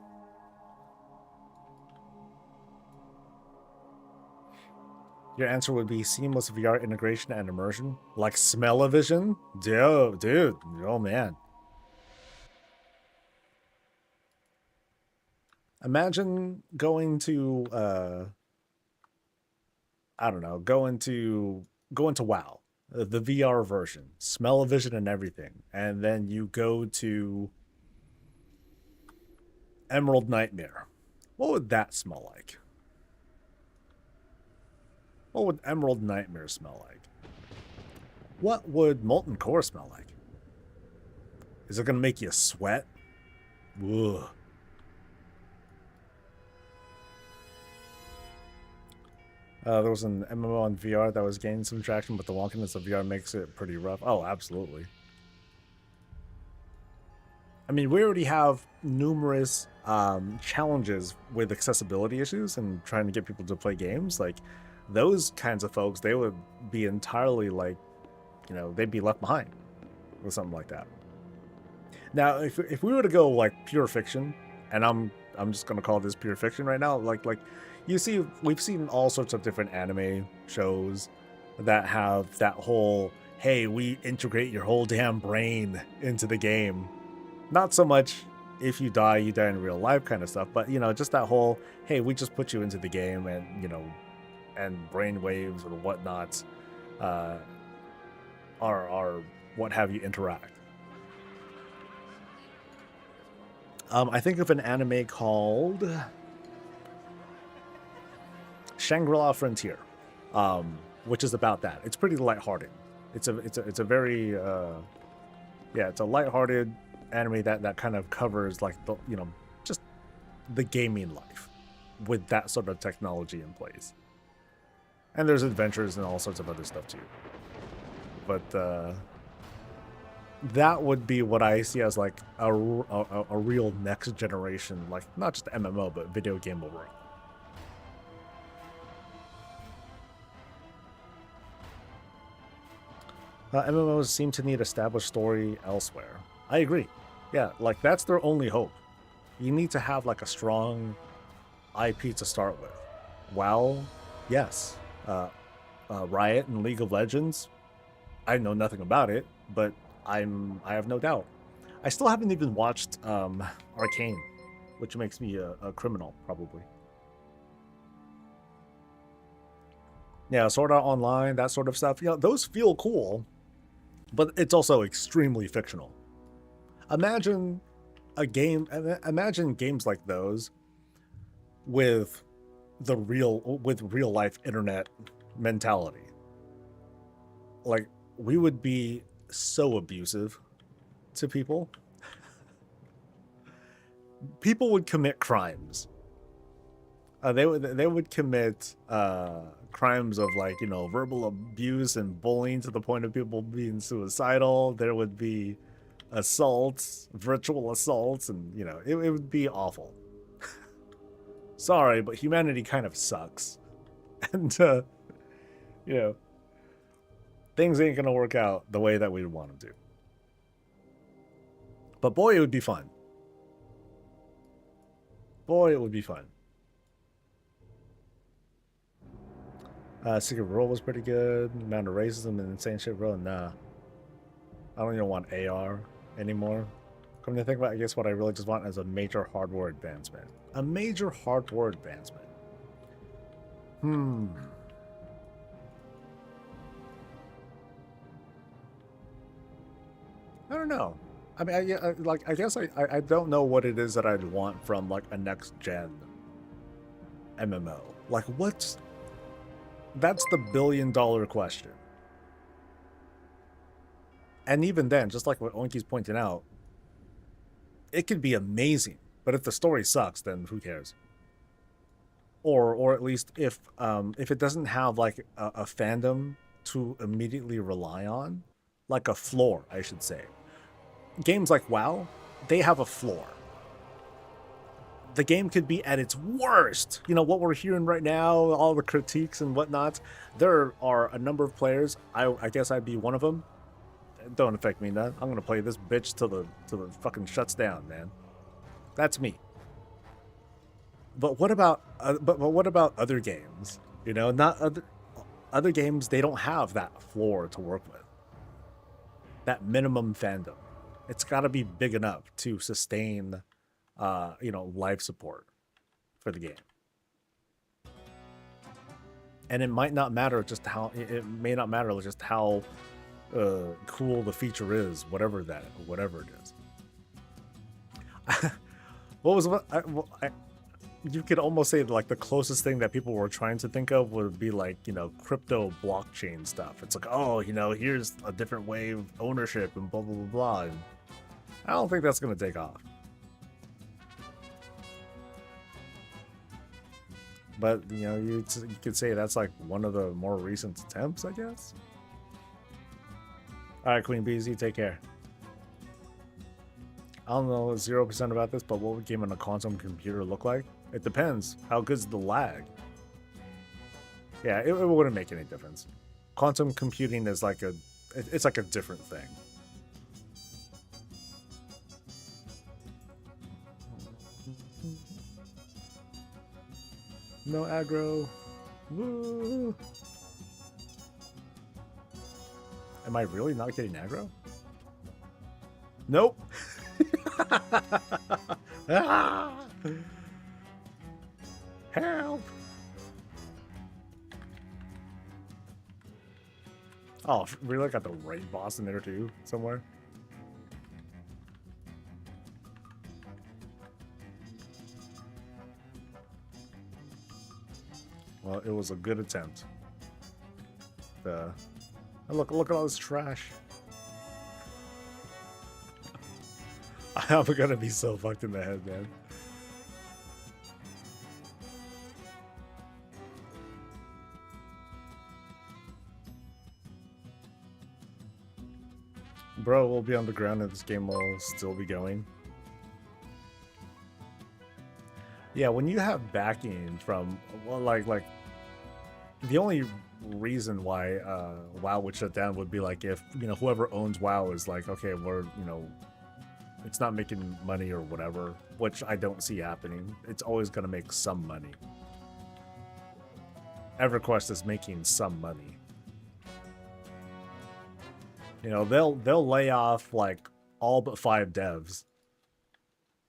A: Your answer would be seamless VR integration and immersion, like Smell-O-Vision, dude, oh man. Imagine going to I don't know, going to WoW, the VR version, Smell-O-Vision and everything, and then you go to Emerald Nightmare. What would that smell like? What would Emerald Nightmare smell like? What would Molten Core smell like? Is it going to make you sweat? Ugh. There was an MMO on VR that was gaining some traction, but the wonkiness of VR makes it pretty rough. Oh, absolutely. I mean, we already have numerous challenges with accessibility issues and trying to get people to play games. Like, those kinds of folks, they would be entirely like, you know, they'd be left behind with something like that. Now, if we were to go like pure fiction, and I'm just gonna call this pure fiction right now, like you see, we've seen all sorts of different anime shows that have that whole, hey, we integrate your whole damn brain into the game. Not so much if you die in real life kind of stuff, but you know, just that whole, hey, we just put you into the game, and you know, and brain waves or whatnot are what have you interact. I think of an anime called Shangri-La Frontier, which is about that. It's pretty lighthearted. It's a very it's a lighthearted anime that kind of covers like the, you know, just the gaming life with that sort of technology in place. And there's adventures and all sorts of other stuff too. But that would be what I see as like a real next generation, like not just MMO, but video game overall. MMOs seem to need established story elsewhere. I agree. Yeah, like that's their only hope. You need to have like a strong IP to start with. WoW, yes. Riot and League of Legends, I know nothing about it, but I have no doubt. I still haven't even watched Arcane, which makes me a criminal, probably. Yeah, Sword Art Online, that sort of stuff. You know, those feel cool, but it's also extremely fictional. Imagine games like those with real life internet mentality. Like, we would be so abusive to people. People would commit crimes. They would commit crimes of, like, you know, verbal abuse and bullying to the point of people being suicidal. There would be assaults, virtual assaults, and, you know, it would be awful. Sorry, but humanity kind of sucks. And, you know, things ain't gonna work out the way that we want them to. But boy, it would be fun. Boy, it would be fun. Secret Roll was pretty good. Amount of racism and insane shit, bro. Nah. I don't even want AR anymore. Come to think about it, I guess what I really just want is a major hardware advancement. A major hardware advancement. I don't know. I mean, I guess I don't know what it is that I'd want from, like, a next gen MMO. Like, what's... That's the billion-dollar question. And even then, just like what Oinky's pointing out, it could be amazing, but if the story sucks, then who cares? Or at least if it doesn't have, like, a fandom to immediately rely on, like a floor, I should say. Games like WoW, they have a floor. The game could be at its worst. You know, what we're hearing right now, all the critiques and whatnot. There are a number of players, I guess I'd be one of them. Don't affect me none. I'm gonna play this bitch till the fucking shuts down, man. That's me. But what about what about other games? You know, not other games, they don't have that floor to work with. That minimum fandom. It's got to be big enough to sustain you know, life support for the game. And it might not matter just how it may not matter just how cool the feature is, whatever it is. You could almost say, like, the closest thing that people were trying to think of would be, like, you know, crypto blockchain stuff. It's like, oh, you know, here's a different way of ownership and blah blah blah blah. And I don't think that's gonna take off. But, you know, you could say that's, like, one of the more recent attempts, I guess. All right, Queen Bees, you take care. I don't know 0% about this, but what would game on a quantum computer look like? It depends. How good's the lag? Yeah, it wouldn't make any difference. Quantum computing is like it's like a different thing. No aggro. Woo. Am I really not getting aggro? Nope. Ah! Help! Oh, really? Got the right boss in there too, somewhere? Well, it was a good attempt. Look at all this trash. I'm gonna be so fucked in the head, man. bro will be underground and this game will still be going. Yeah, when you have backing from, well, like the only reason why WoW would shut down would be like if, you know, whoever owns WoW is like, okay, we're, you know, it's not making money or whatever, which I don't see happening. It's always going to make some money. EverQuest is making some money. You know, they'll lay off like all but 5 devs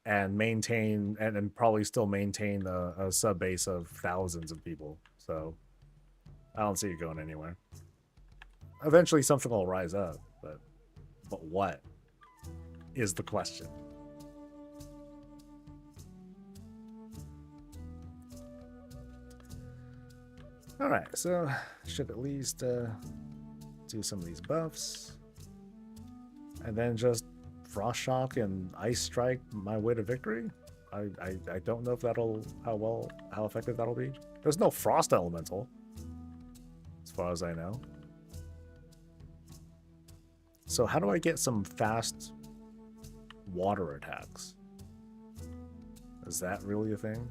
A: and maintain and probably still maintain a sub base of thousands of people. So I don't see it going anywhere. Eventually something will rise up, but what is the question? All right, so should at least do some of these buffs, and then just Frost Shock and Ice Strike my way to victory. I don't know if how effective that'll be. There's no Frost Elemental, as far as I know. So how do I get some fast water attacks? Is that really a thing?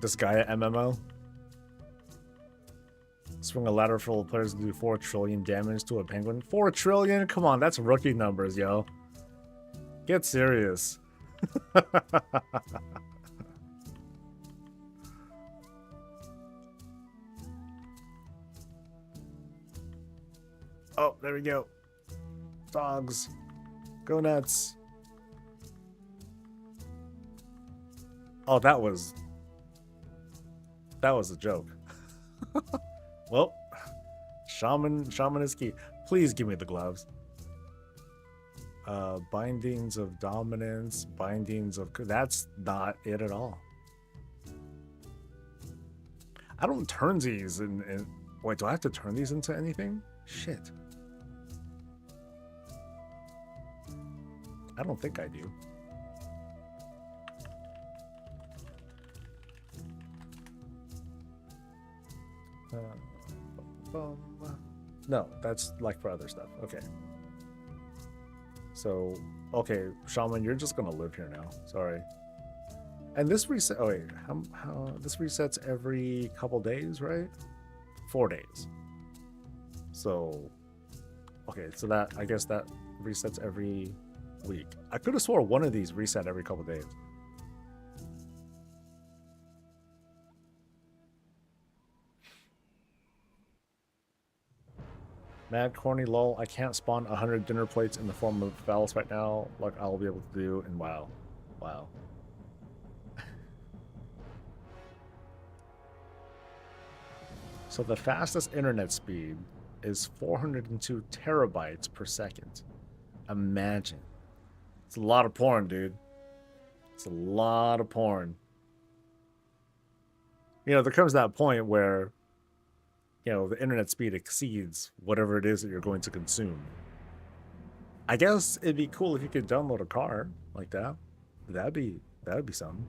A: This guy at MMO? Swing a ladder full of players to do 4 trillion damage to a penguin. 4 trillion? Come on, that's rookie numbers, yo. Get serious. Oh, there we go. Dogs. Go nuts. Oh, that was a joke. Well, shaman is key. Please give me the gloves. Bindings of dominance, bindings of... That's not it at all. I don't turn these in... Wait, do I have to turn these into anything? Shit. I don't think I do. No, that's like for other stuff. Okay. So, okay, Shaman, you're just gonna live here now. Sorry. And this reset. Oh wait, how this resets every couple days, right? 4 days. So, okay, so that I guess that resets every week. I could have swore one of these reset every couple days. Mad corny lol, I can't spawn 100 dinner plates in the form of Valis right now, like I'll be able to do in WoW. Wow. So the fastest internet speed is 402 terabytes per second. Imagine. It's a lot of porn, dude. It's a lot of porn. You know, there comes that point where, you know, the internet speed exceeds whatever it is that you're going to consume. I guess it'd be cool if you could download a car like that. That'd be something.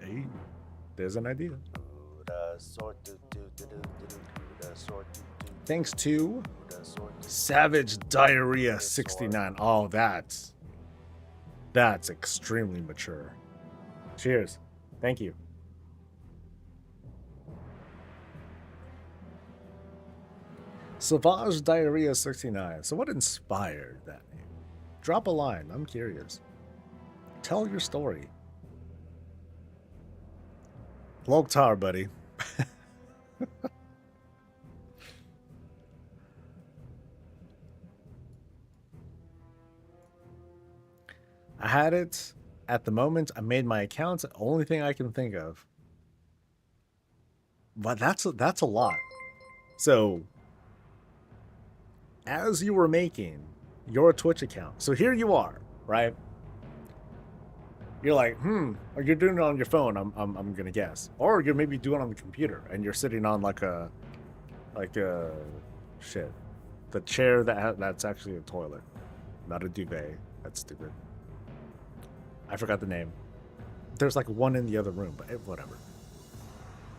A: Hey, there's an idea. Thanks to Savage Diarrhea 69. Oh, that's extremely mature. Cheers. Thank you. Savage Diarrhea 69. So what inspired that name? Drop a line. I'm curious. Tell your story. Loktar, buddy. I had it at the moment. I made my account. The only thing I can think of. But that's a lot. So as you were making your Twitch account, so here you are, right? You're like, or you're doing it on your phone, I'm gonna guess, or you're maybe doing it on the computer, and you're sitting on like a shit, the chair that's actually a toilet, not a duvet. That's stupid. I forgot the name. There's like one in the other room, but whatever.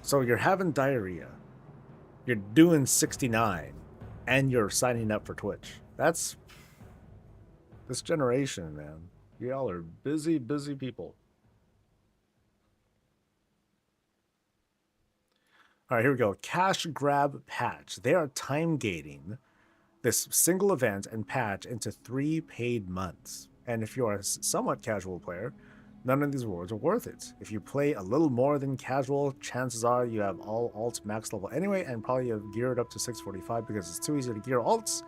A: So you're having diarrhea. You're doing 69, and you're signing up for Twitch. That's this generation, man. Y'all are busy, busy people. All right, here we go. Cash grab patch. They are time gating this single event and patch into 3 paid months. And if you're a somewhat casual player, none of these rewards are worth it. If you play a little more than casual, chances are you have all alts max level anyway, and probably have geared up to 645 because it's too easy to gear alts.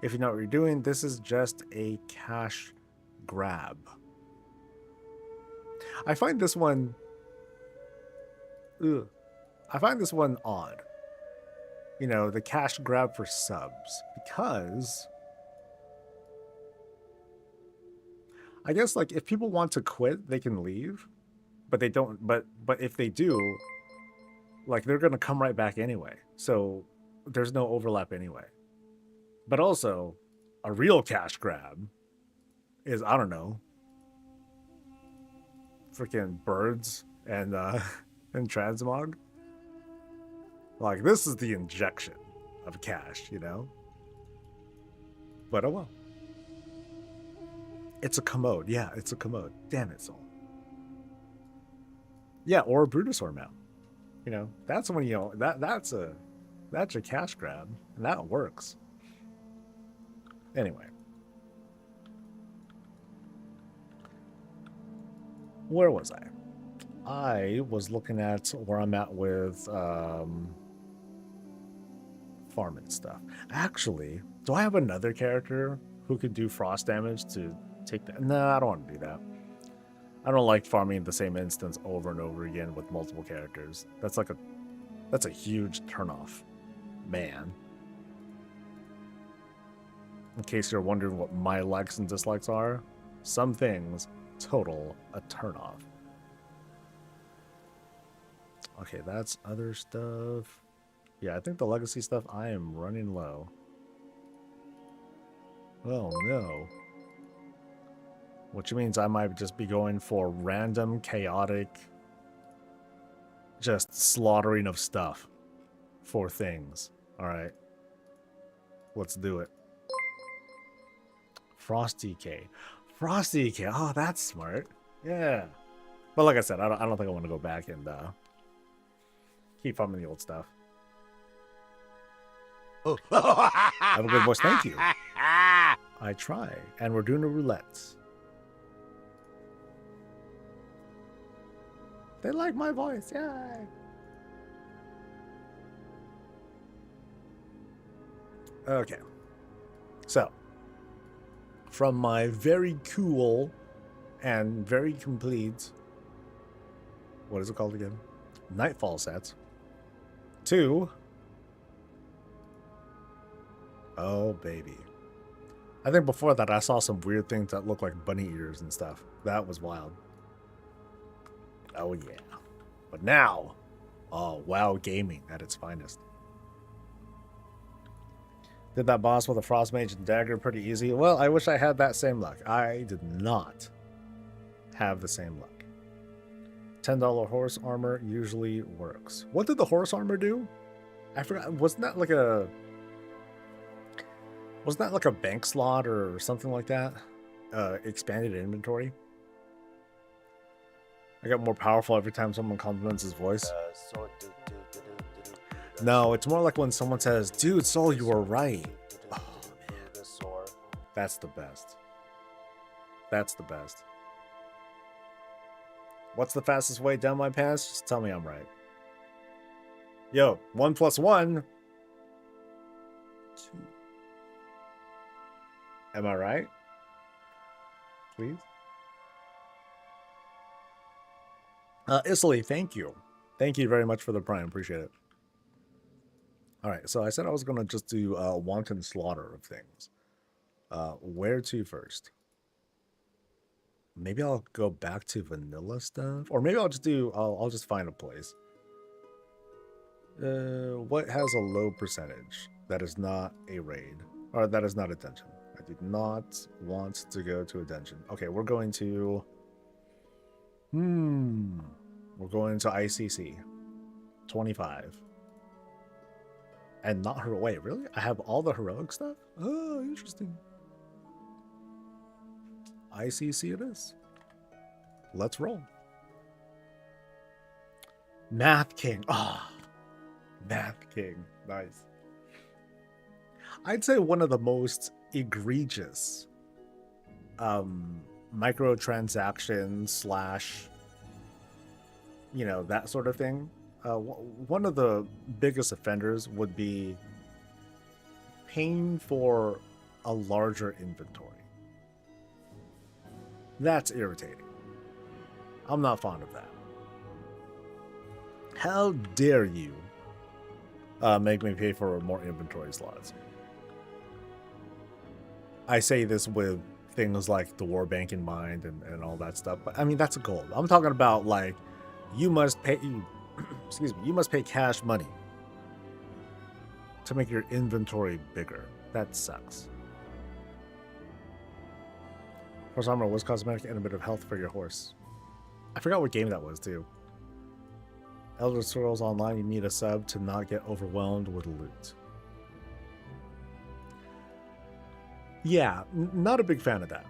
A: If you know what you're doing, this is just a cash grab. I find this one... Ugh. I find this one odd. You know, the cash grab for subs. Because... I guess, like, if people want to quit, they can leave. But they don't... But if they do, like, they're going to come right back anyway. So, there's no overlap anyway. But also, a real cash grab is, I don't know, freaking birds and Transmog. Like, this is the injection of cash, you know? But oh well. It's a commode. Yeah, it's a commode. Damn it, Soul. Yeah, or a Brutosaur mount. You know, that's when, you know, that's a cash grab, and that works. Anyway. Where was I? I was looking at where I'm at with farming stuff. Actually, do I have another character who could do frost damage to take that? No, I don't want to do that. I don't like farming the same instance over and over again with multiple characters. That's a huge turnoff, man. In case you're wondering what my likes and dislikes are, some things total a turnoff. Okay, that's other stuff. Yeah, I think the legacy stuff, I am running low. Oh no. Which means I might just be going for random, chaotic, just slaughtering of stuff for things. Alright. Let's do it. Frosty K. Frosty K. Oh, that's smart. Yeah. But like I said, I don't think I want to go back and keep farming the old stuff. Oh. Have a good voice. Thank you. I try. And we're doing a roulette. They like my voice. Yay. Okay. So, from my very cool and very complete, what is it called again? Nightfall sets. To, oh baby. I think before that I saw some weird things that looked like bunny ears and stuff. That was wild. Oh yeah. But now, oh wow, gaming at its finest. Did that boss with a frost mage and dagger pretty easy. Well, I wish I had that same luck. I did not have the same luck. $10 horse armor usually works. What did the horse armor do? I forgot. Wasn't that like a bank slot or something like that? Expanded inventory. I got more powerful every time someone compliments his voice. No, it's more like when someone says, "Dude, Soul, you were right." Oh, man. That's the best. That's the best. What's the fastest way down my pants? Just tell me I'm right. Yo, 1 + 1. 2. Am I right? Please? Isley, thank you. Thank you very much for the prime. Appreciate it. Alright, so I said I was going to just do wanton slaughter of things. Where to first? Maybe I'll go back to vanilla stuff, or maybe I'll just do. I'll just find a place. What has a low percentage that is not a raid, or that is not a dungeon? I do not want to go to a dungeon. Okay, we're going to. We're going to ICC. 25. And not her. Wait, really? I have all the heroic stuff? Oh, interesting. ICC it is. Let's roll. Math King. Ah, oh, Math King. Nice. I'd say one of the most egregious microtransactions slash, you know, that sort of thing. One of the biggest offenders would be paying for a larger inventory. That's irritating. I'm not fond of that. How dare you make me pay for more inventory slots? I say this with things like the war bank in mind and all that stuff, but I mean, that's a goal. I'm talking about like, you must pay, excuse me, you must pay cash money to make your inventory bigger. That sucks. Horse armor was cosmetic and a bit of health for your horse. I forgot what game that was too. Elder Scrolls Online, you need a sub to not get overwhelmed with loot. Yeah, not a big fan of that.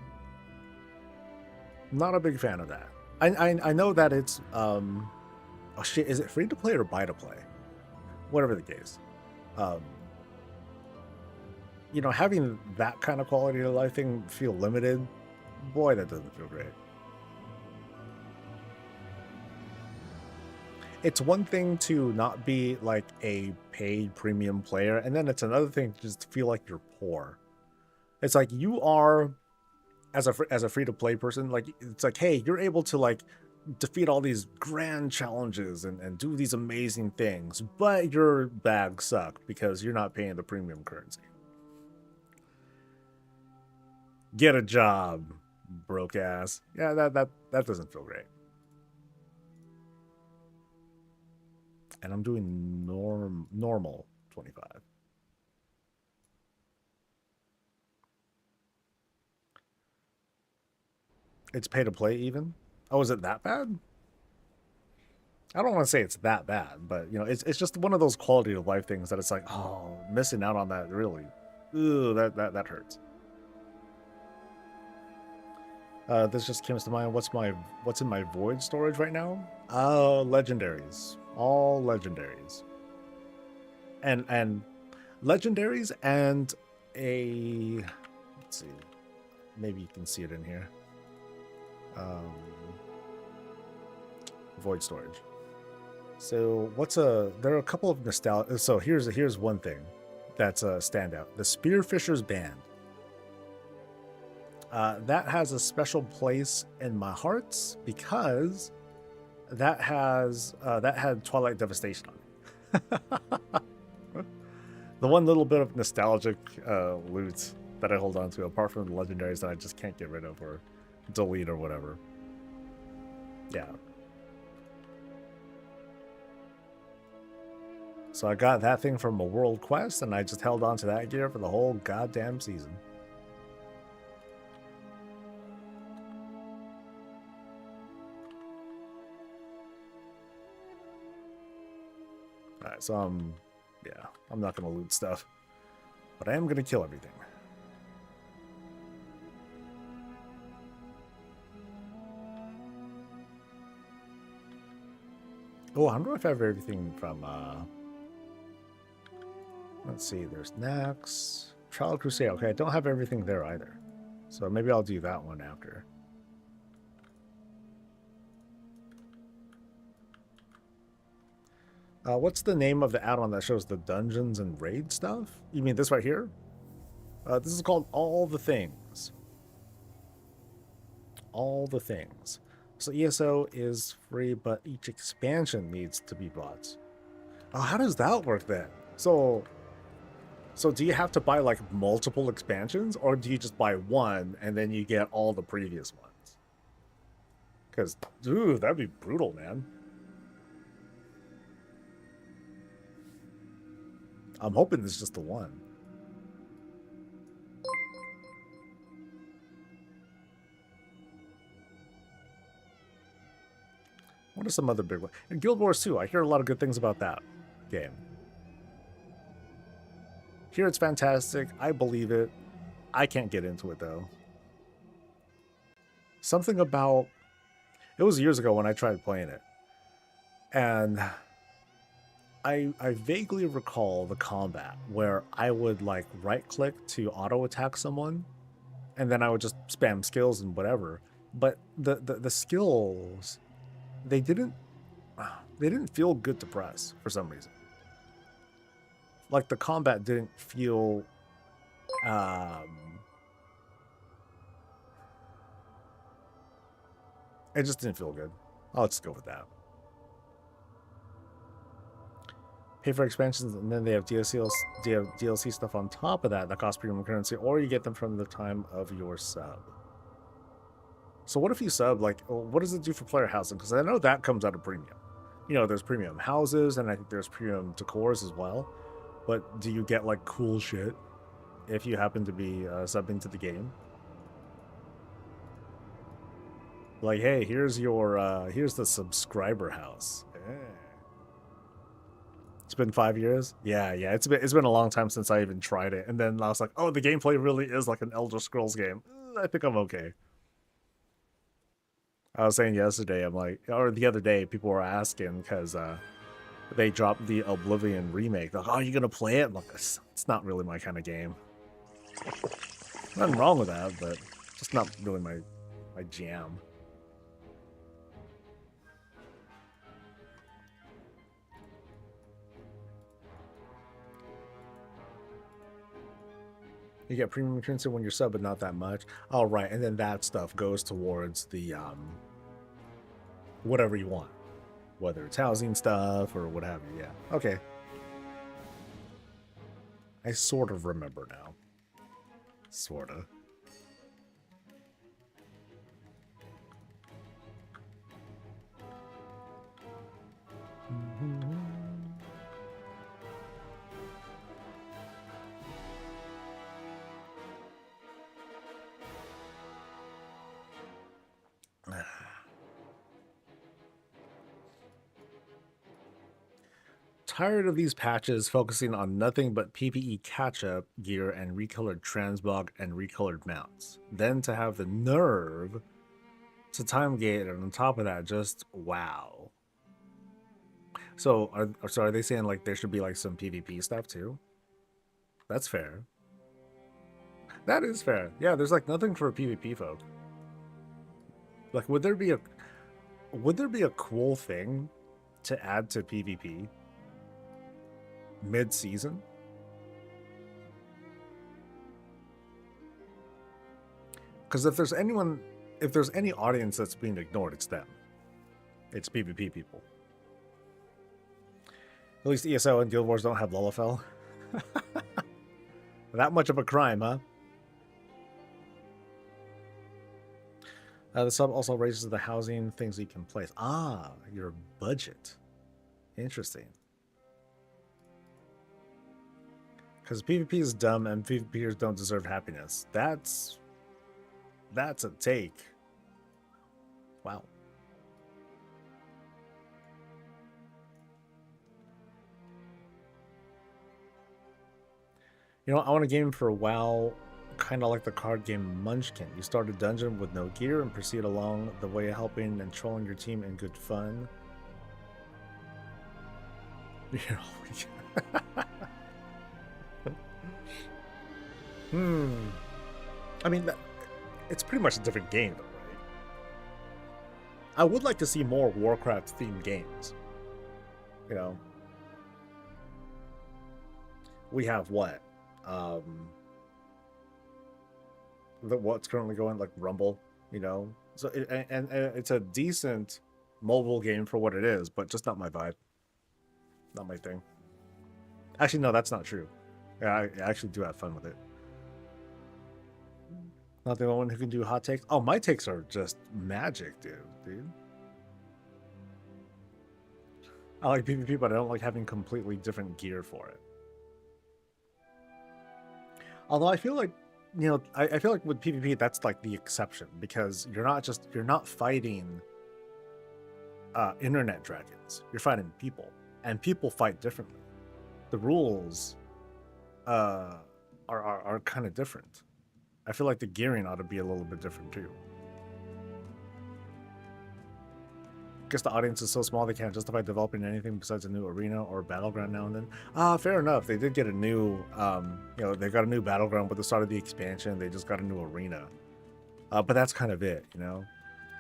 A: Not a big fan of that. I know that it's oh shit, is it free to play or buy to play? Whatever the case. You know, having that kind of quality of life thing feel limited, boy, that doesn't feel great. It's one thing to not be like a paid premium player, and then it's another thing to just feel like you're poor. It's like you are, as a free-to-play person, like it's like, hey, you're able to like defeat all these grand challenges and do these amazing things, but your bags suck because you're not paying the premium currency. Get a job, broke ass. Yeah, that doesn't feel great. And I'm doing normal 25. It's pay to play even? Oh, is it that bad? I don't want to say it's that bad, but you know, it's just one of those quality of life things that it's like, oh, missing out on that really, ooh, that hurts. This just came to mind. What's in my void storage right now? Legendaries, all legendaries, and legendaries and a, let's see, maybe you can see it in here. Void storage. So there are a couple of nostalgia. So here's one thing that's a standout. The Spearfisher's Band. That has a special place in my hearts because that had Twilight Devastation on it. The one little bit of nostalgic loot that I hold on to, apart from the legendaries that I just can't get rid of or delete or whatever. Yeah. So I got that thing from a world quest, and I just held on to that gear for the whole goddamn season. Alright, so yeah, I'm not gonna loot stuff, but I am gonna kill everything. Oh, I wonder if I have everything from, let's see, there's Nax, Trial Crusade. Okay, I don't have everything there either. So maybe I'll do that one after. What's the name of the add-on that shows the dungeons and raid stuff? You mean this right here? This is called All the Things. All the Things. So ESO is free, but each expansion needs to be bought. Oh, how does that work then? So do you have to buy like multiple expansions, or do you just buy one and then you get all the previous ones? Because, dude, that'd be brutal, man. I'm hoping it's just the one. What are some other big ones? And Guild Wars 2, I hear a lot of good things about that game. Here it's fantastic. I believe it. I can't get into it though. Something about... It was years ago when I tried playing it. And I vaguely recall the combat where I would like right click to auto attack someone and then I would just spam skills and whatever. But the skills, they didn't feel good to press for some reason. Like the combat didn't feel it just didn't feel good. I'll just go with that. Pay for expansions and then they have DLC stuff on top of that cost premium currency, or you get them from the time of your sub. So what if you sub, like, what does it do for player housing? Because I know that comes out of premium. You know, there's premium houses, and I think there's premium decors as well. But do you get, like, cool shit if you happen to be subbing to the game? Like, hey, here's your, here's the subscriber house. Yeah. It's been 5 years? Yeah, it's been a long time since I even tried it. And then I was like, oh, the gameplay really is like an Elder Scrolls game. I think I'm okay. I was saying yesterday, I'm like, or the other day, people were asking because they dropped the Oblivion remake. They're like, oh, you gonna play it? I'm like, it's not really my kind of game. Nothing wrong with that, but just not really my jam. You get premium currency when you're sub, but not that much. Oh, right, and then that stuff goes towards the whatever you want, whether it's housing stuff or what have you. Yeah, okay. I sort of remember now. Sort of. Tired of these patches focusing on nothing but PvE catch-up gear and recolored transmog and recolored mounts. Then to have the nerve to time gate, and on top of that, just wow. So are they saying like there should be like some PvP stuff too? That's fair. That is fair. Yeah, there's like nothing for PvP folk. Like, would there be a cool thing to add to PvP mid-season? Because if there's any audience that's being ignored, it's them. It's PvP people. At least ESO and Guild Wars don't have Lullafell. That much of a crime, huh? The sub also raises the housing things you can place. Ah, your budget. Interesting. Because PvP is dumb and PvPers don't deserve happiness. That's a take. Wow. You know, I want a game for WoW, kind of like the card game Munchkin. You start a dungeon with no gear and proceed along the way, helping and trolling your team in good fun. I mean, it's pretty much a different game, though, right? I would like to see more Warcraft-themed games. You know, we have what? What's currently going, like Rumble, you know? So and it's a decent mobile game for what it is, but just not my vibe. Not my thing. Actually, no, that's not true. Yeah, I actually do have fun with it. Not the only one who can do hot takes. Oh, my takes are just magic, dude. I like PvP, but I don't like having completely different gear for it. Although I feel like, you know, I feel like with PvP, that's like the exception, because you're not fighting internet dragons. You're fighting people, and people fight differently. The rules are kind of different. I feel like the gearing ought to be a little bit different too. Guess the audience is so small they can't justify developing anything besides a new arena or battleground now and then. Fair enough. They did get a new, they got a new battleground with the start of the expansion. They just got a new arena. But that's kind of it, you know?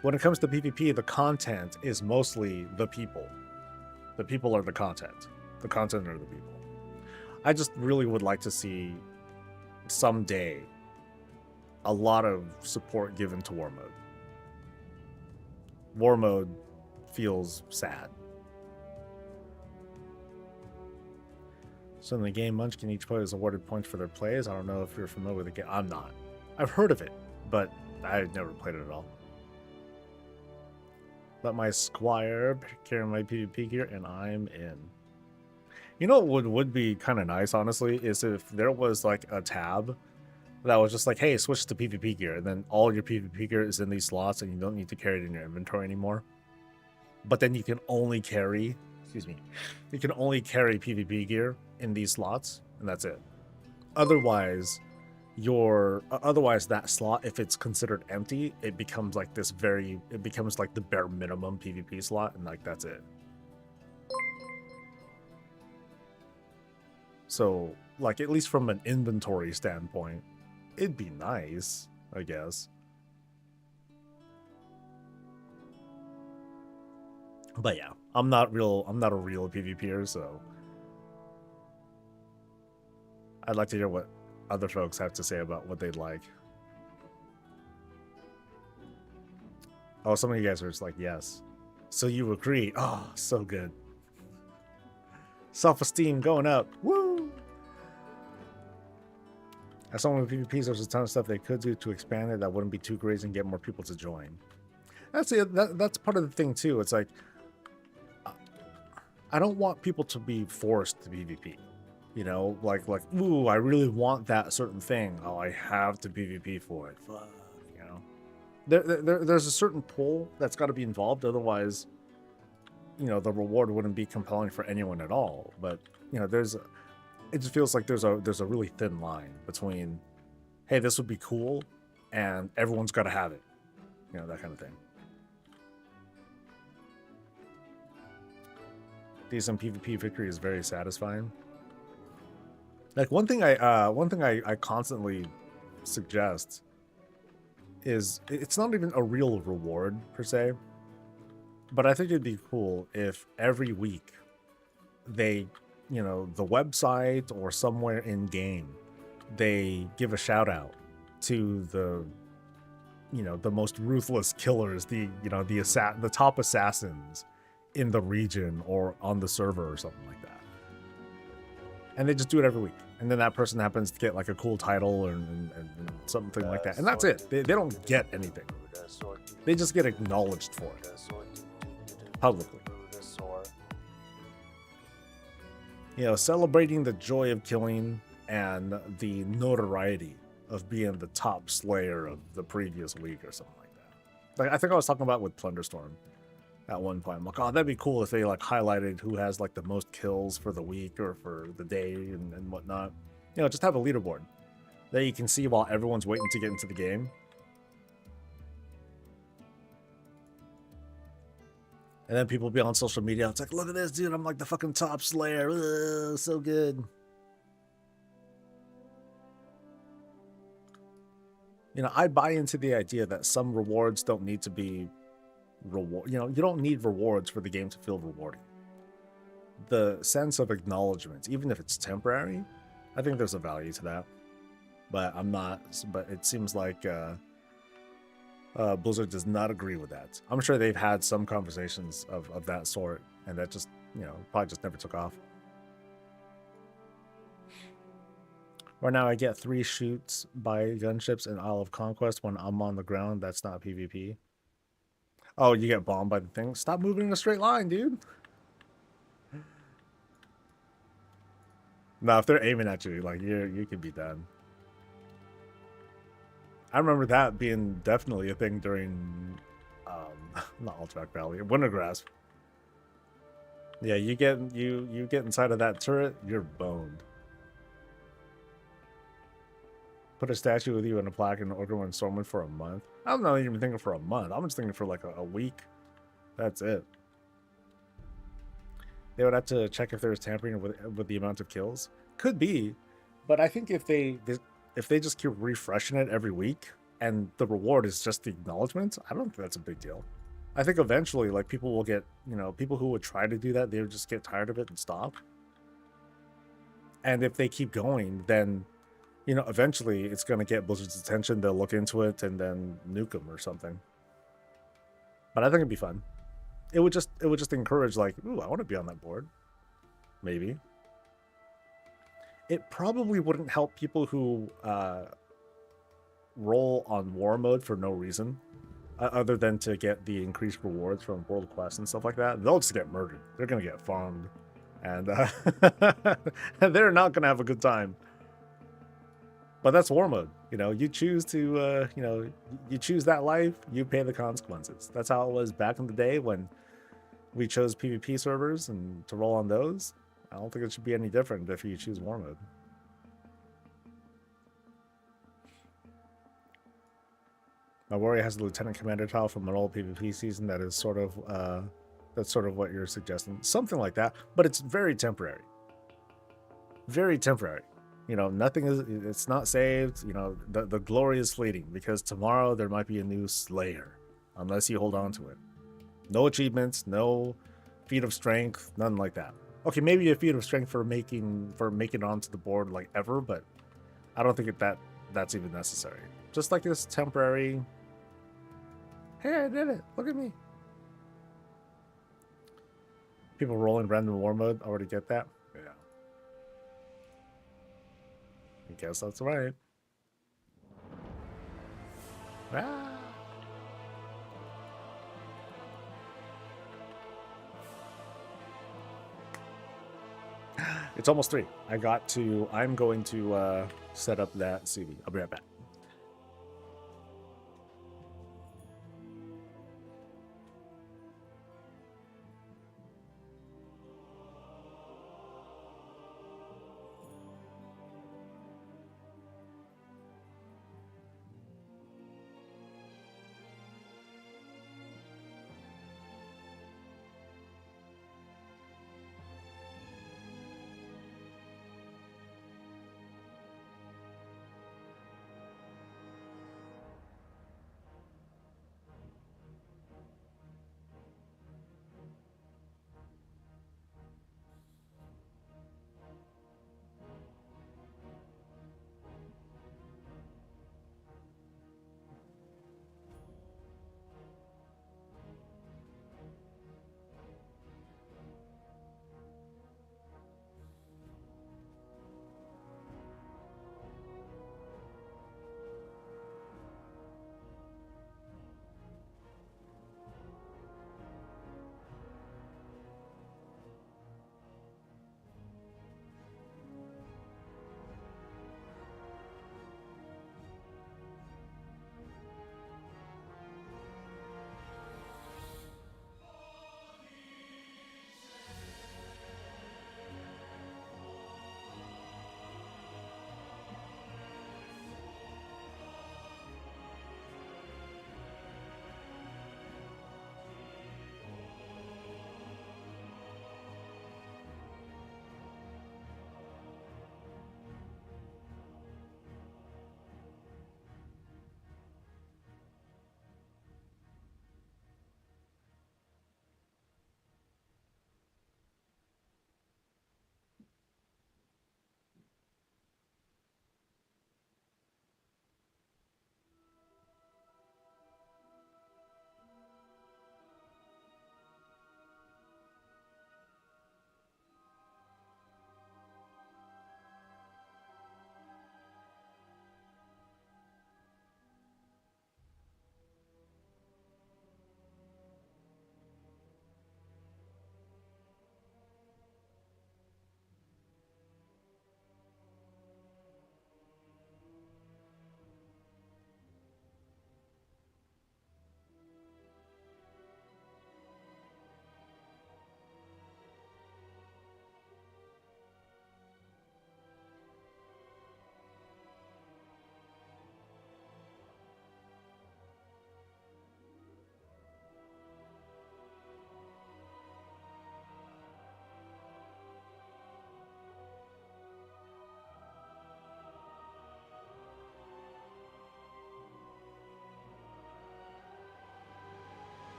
A: When it comes to PvP, the content is mostly the people. The people are the content. The content are the people. I just really would like to see someday a lot of support given to War Mode. War Mode feels sad. So in the game, Munchkin, each player is awarded points for their plays. I don't know if you're familiar with the game. I'm not. I've heard of it, but I've never played it at all. Let my squire carry my PvP gear, and I'm in. You know what would be kind of nice, honestly, is if there was like a tab that was just like, hey, switch to PvP gear, and then all your PvP gear is in these slots, and you don't need to carry it in your inventory anymore. But then you can only carry, you can only carry PvP gear in these slots, and that's it. Otherwise, that slot, if it's considered empty, it becomes like it becomes like the bare minimum PvP slot, and like that's it. So, like, at least from an inventory standpoint, it'd be nice, I guess. But yeah, I'm not a real PvPer, so I'd like to hear what other folks have to say about what they'd like. Oh, some of you guys are just like, yes. So you agree. Oh, so good. Self-esteem going up. Woo! As someone with PvPs, there's a ton of stuff they could do to expand it that wouldn't be too crazy and get more people to join. That's it. That's part of the thing too. It's like, I don't want people to be forced to PvP. You know, like, ooh, I really want that certain thing. Oh, I have to PvP for it. Fuck, you know. There's a certain pull that's got to be involved. Otherwise, you know, the reward wouldn't be compelling for anyone at all. But, you know, it just feels like there's a really thin line between, hey, this would be cool, and everyone's got to have it. You know, that kind of thing. Decent PvP victory is very satisfying. Like one thing I constantly suggest is, it's not even a real reward per se, but I think it'd be cool if every week they, you know, the website or somewhere in game, they give a shout out to the, you know, the most ruthless killers, the, you know, the top assassins in the region or on the server or something like that. And they just do it every week. And then that person happens to get like a cool title and something like that. And that's it. They don't get anything. They just get acknowledged for it. Publicly. You know, celebrating the joy of killing and the notoriety of being the top slayer of the previous week or something like that. Like, I think I was talking about with Plunderstorm at one point. I'm like, oh, that'd be cool if they like highlighted who has like the most kills for the week or for the day and whatnot. You know, just have a leaderboard that you can see while everyone's waiting to get into the game. And then people be on social media. It's like, look at this, dude. I'm like the fucking top slayer. Ugh, so good. You know, I buy into the idea that some rewards don't need to be reward. You know, you don't need rewards for the game to feel rewarding. The sense of acknowledgement, even if it's temporary, I think there's a value to that. But but it seems like Blizzard does not agree with that. I'm sure they've had some conversations of that sort, and that just, you know, probably just never took off. Right now I get 3 shoots by gunships in Isle of Conquest when I'm on the ground. That's not PvP. Oh, you get bombed by the thing? Stop moving in a straight line, dude. No, if they're aiming at you, like, you could be dead. I remember that being definitely a thing during, not Alterac Valley, Wintergrasp. Yeah, you get inside of that turret, you're boned. Put a statue with you and a plaque in Orgrimmar and Stormwind for a month. I'm not even thinking for a month. I'm just thinking for like a week. That's it. They would have to check if there's tampering with the amount of kills. Could be, but I think if they just keep refreshing it every week and the reward is just the acknowledgement, I don't think that's a big deal. I think eventually, like, people will get, people who would try to do that, they would just get tired of it and stop. And if they keep going, then, eventually it's going to get Blizzard's attention. They'll look into it and then nuke them or something. But I think it'd be fun. It would just encourage, like, ooh, I want to be on that board. Maybe. It probably wouldn't help people who roll on war mode for no reason. Other than to get the increased rewards from world quests and stuff like that. They'll just get murdered. They're going to get farmed. And they're not going to have a good time. But that's war mode. You choose to, you choose that life, you pay the consequences. That's how it was back in the day when we chose PvP servers and to roll on those. I don't think it should be any different if you choose war mode. My warrior has a lieutenant commander tile from an old PvP season that is sort of that's sort of what you're suggesting. Something like that, but it's very temporary. Very temporary. Nothing is, it's not saved. The glory is fleeting because tomorrow there might be a new Slayer unless you hold on to it. No achievements, no feat of strength, nothing like that. Okay, maybe a feat of strength for making it onto the board like ever, but I don't think that's even necessary. Just like this temporary, hey, I did it, look at me. People rolling random war mode already get that? Yeah. I guess that's right. Ah. It's almost 3. I'm going to set up that CD. I'll be right back.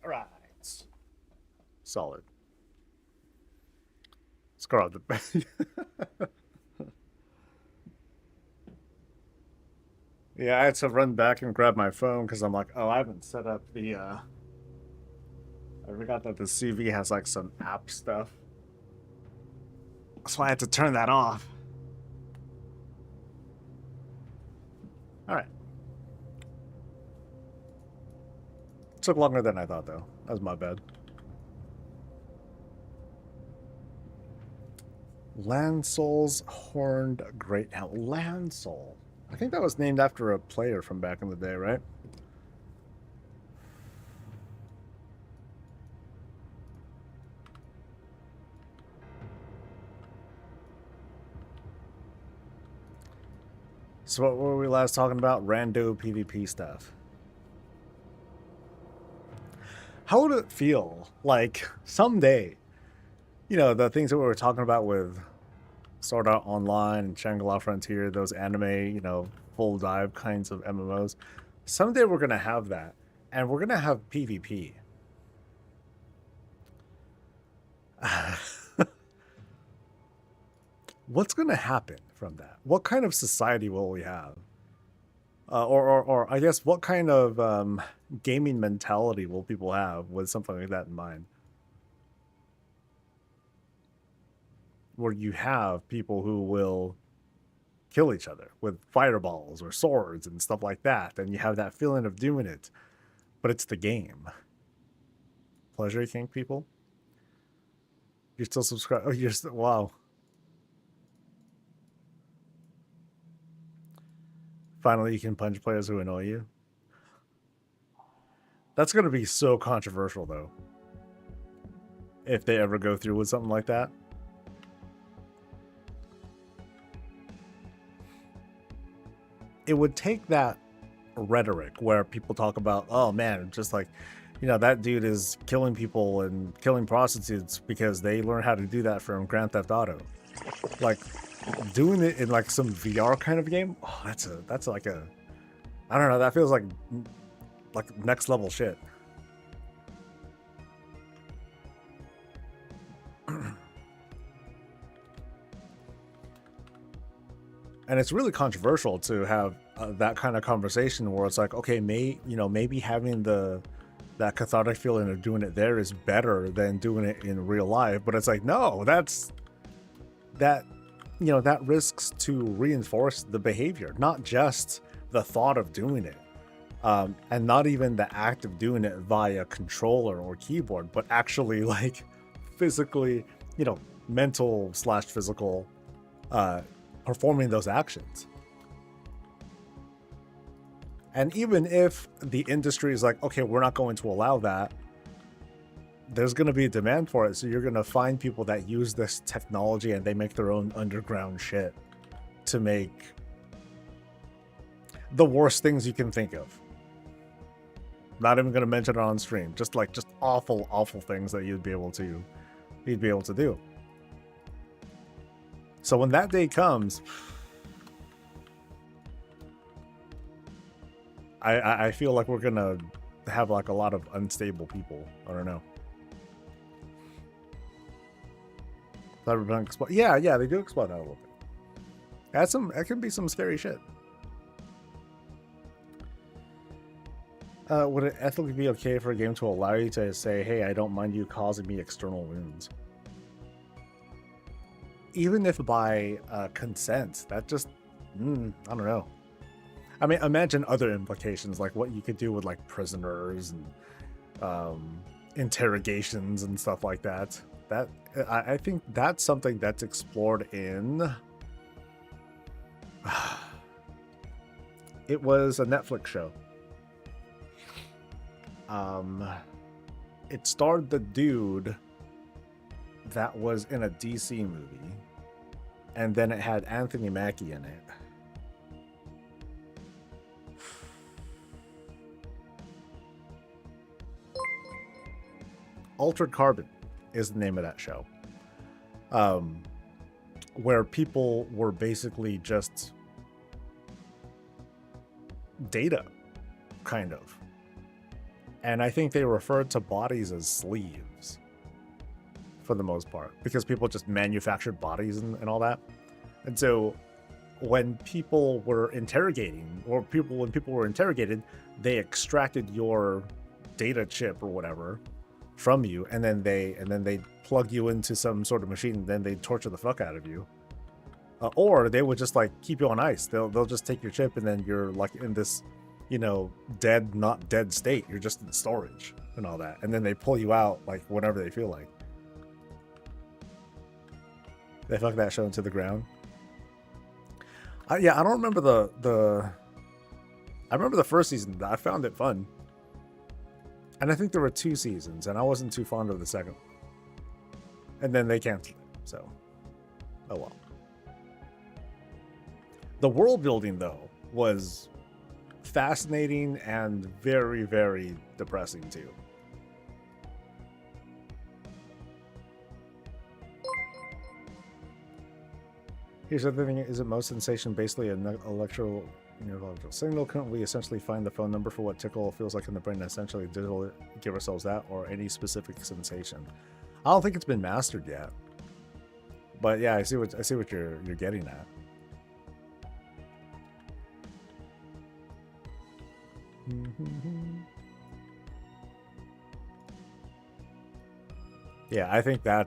A: All right. Solid. Let's go out the Yeah, I had to run back and grab my phone because I'm like, oh, I haven't set up the I forgot that the CV has like some app stuff. So I had to turn that off. Alright. Took longer than I thought though. That was my bad. Landsoul's Horned Greathound. Landsoul. I think that was named after a player from back in the day, right? So what were we last talking about? Rando PvP stuff. How would it feel like someday, you know, the things that we were talking about with Sword Art Online and Shangri-La Frontier, those anime, you know, full dive kinds of MMOs. Someday we're going to have that. And we're going to have PvP. What's going to happen from that? What kind of society will we have? Or I guess what kind of gaming mentality will people have with something like that in mind? Where you have people who will kill each other with fireballs or swords and stuff like that, and you have that feeling of doing it, but it's the game. Pleasure King people? You're still subscribed? Oh, you're still, wow. Finally, you can punch players who annoy you. That's going to be so controversial, though. If they ever go through with something like that. It would take that rhetoric where people talk about, oh man, just like, you know, that dude is killing people and killing prostitutes because they learned how to do that from Grand Theft Auto. Like, doing it in like some VR kind of game, oh, that's like a, I don't know, that feels like next level shit. And it's really controversial to have that kind of conversation where it's like, okay, maybe having that cathartic feeling of doing it there is better than doing it in real life. But it's like, no, that risks to reinforce the behavior, not just the thought of doing it, and not even the act of doing it via controller or keyboard, but actually like physically, mental/physical, performing those actions. And even if the industry is like, okay, we're not going to allow that, there's going to be a demand for it. So you're going to find people that use this technology and they make their own underground shit to make the worst things you can think of. Not even going to mention it on stream. Just awful, awful things that you'd be able to do. So when that day comes, I feel like we're gonna have like a lot of unstable people. I don't know. Cyberpunk explode. Yeah, they do explode out a little bit. That can be some scary shit. Would it ethically be okay for a game to allow you to say, hey, I don't mind you causing me external wounds? Even if by consent, that just, I don't know. I mean, imagine other implications, like what you could do with like prisoners and interrogations and stuff like that. I think that's something that's explored in. It was a Netflix show. It starred the dude that was in a DC movie, and then it had Anthony Mackie in it. Altered Carbon is the name of that show, where people were basically just data, kind of. And I think they referred to bodies as sleeves for the most part, because people just manufactured bodies and all that. And so when people were interrogating, or when people were interrogated, they extracted your data chip or whatever from you, and then they plug you into some sort of machine, and then they torture the fuck out of you. Or they would just like keep you on ice. They'll just take your chip, and then you're like in this, you know, dead, not dead state. You're just in storage and all that. And then they pull you out like whenever they feel like. They fuck that show into the ground. Yeah, I don't remember I remember the first season. I found it fun. And I think there were 2 seasons, and I wasn't too fond of the second. And then they canceled it, so oh well. The world building, though, was fascinating and very, very depressing, too. Here's the thing, isn't most sensation basically an electrical neurological signal? Couldn't we essentially find the phone number for what tickle feels like in the brain and essentially digital give ourselves that, or any specific sensation? I don't think it's been mastered yet. But yeah, I see what you're getting at. Yeah, I think I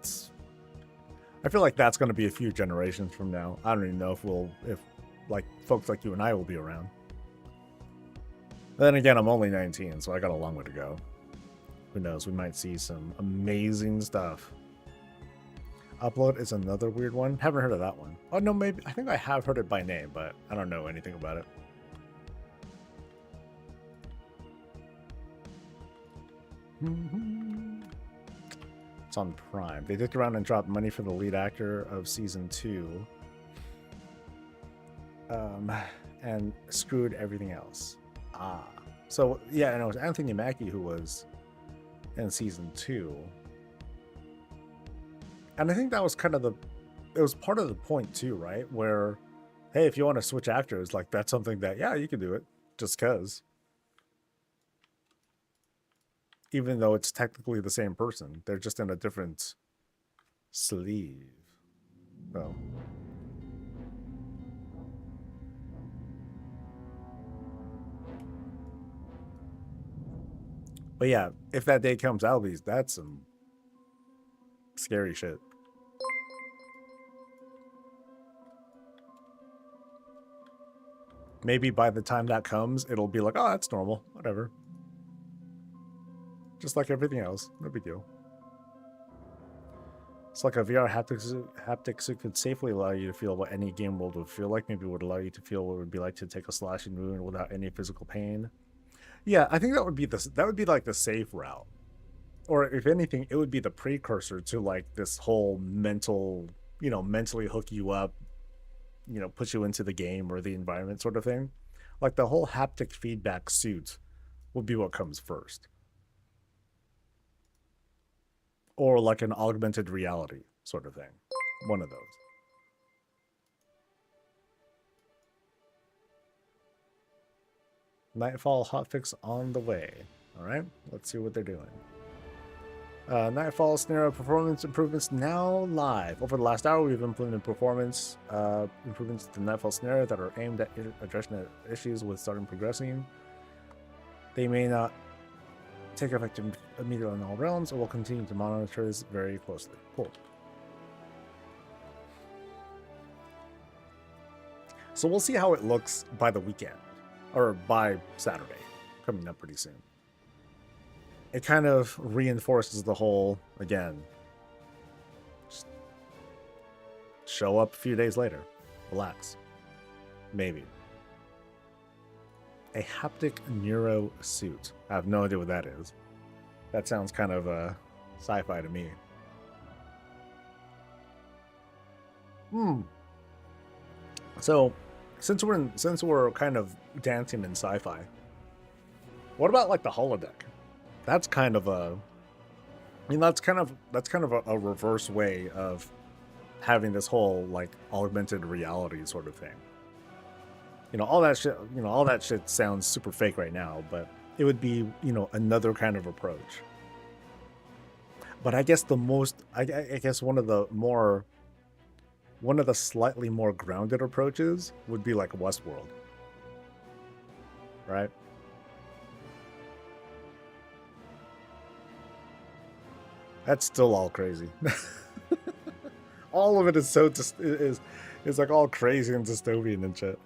A: feel like that's going to be a few generations from now. I don't even know if like folks like you and I will be around. But then again, I'm only 19, so I got a long way to go. Who knows? We might see some amazing stuff. Upload is another weird one. Haven't heard of that one. Oh no, maybe I think I have heard it by name, but I don't know anything about it. It's on Prime. They dicked around and dropped money for the lead actor of season 2. And screwed everything else. So yeah, and it was Anthony Mackie who was in season 2. And I think that was kind of it was part of the point too, right? Where, hey, if you want to switch actors, like that's something that, yeah, you can do it just cause. Even though it's technically the same person, they're just in a different sleeve. So. But yeah, if that day comes, that's some scary shit. Maybe by the time that comes, it'll be like, oh, that's normal, whatever. Just like everything else, no big deal. It's like a VR haptic suit could safely allow you to feel what any game world would feel like. Maybe it would allow you to feel what it would be like to take a slashing wound without any physical pain. Yeah, I think that would be like the safe route. Or if anything, it would be the precursor to like this whole mental, mentally hook you up, put you into the game or the environment sort of thing. Like the whole haptic feedback suit would be what comes first. Or like an augmented reality sort of thing. One of those. Nightfall hotfix on the way. Alright, let's see what they're doing. Nightfall scenario performance improvements now live. Over the last hour, we've implemented performance improvements to the Nightfall scenario that are aimed at addressing the issues with starting progressing. They may not take effect immediately in all realms, and we'll continue to monitor this very closely. Cool. So we'll see how it looks by the weekend, or by Saturday, coming up pretty soon. It kind of reinforces the whole, again, just show up a few days later, relax, maybe. A haptic neuro suit. I have no idea what that is. That sounds kind of sci-fi to me. So, since we're kind of dancing in sci-fi, what about like the holodeck? That's kind of that's kind of a reverse way of having this whole like augmented reality sort of thing. All that shit sounds super fake right now, but it would be, you know, another kind of approach. But I guess the most, I guess one of the slightly more grounded approaches would be like Westworld, right? That's still all crazy. All of it is so is like all crazy and dystopian and shit.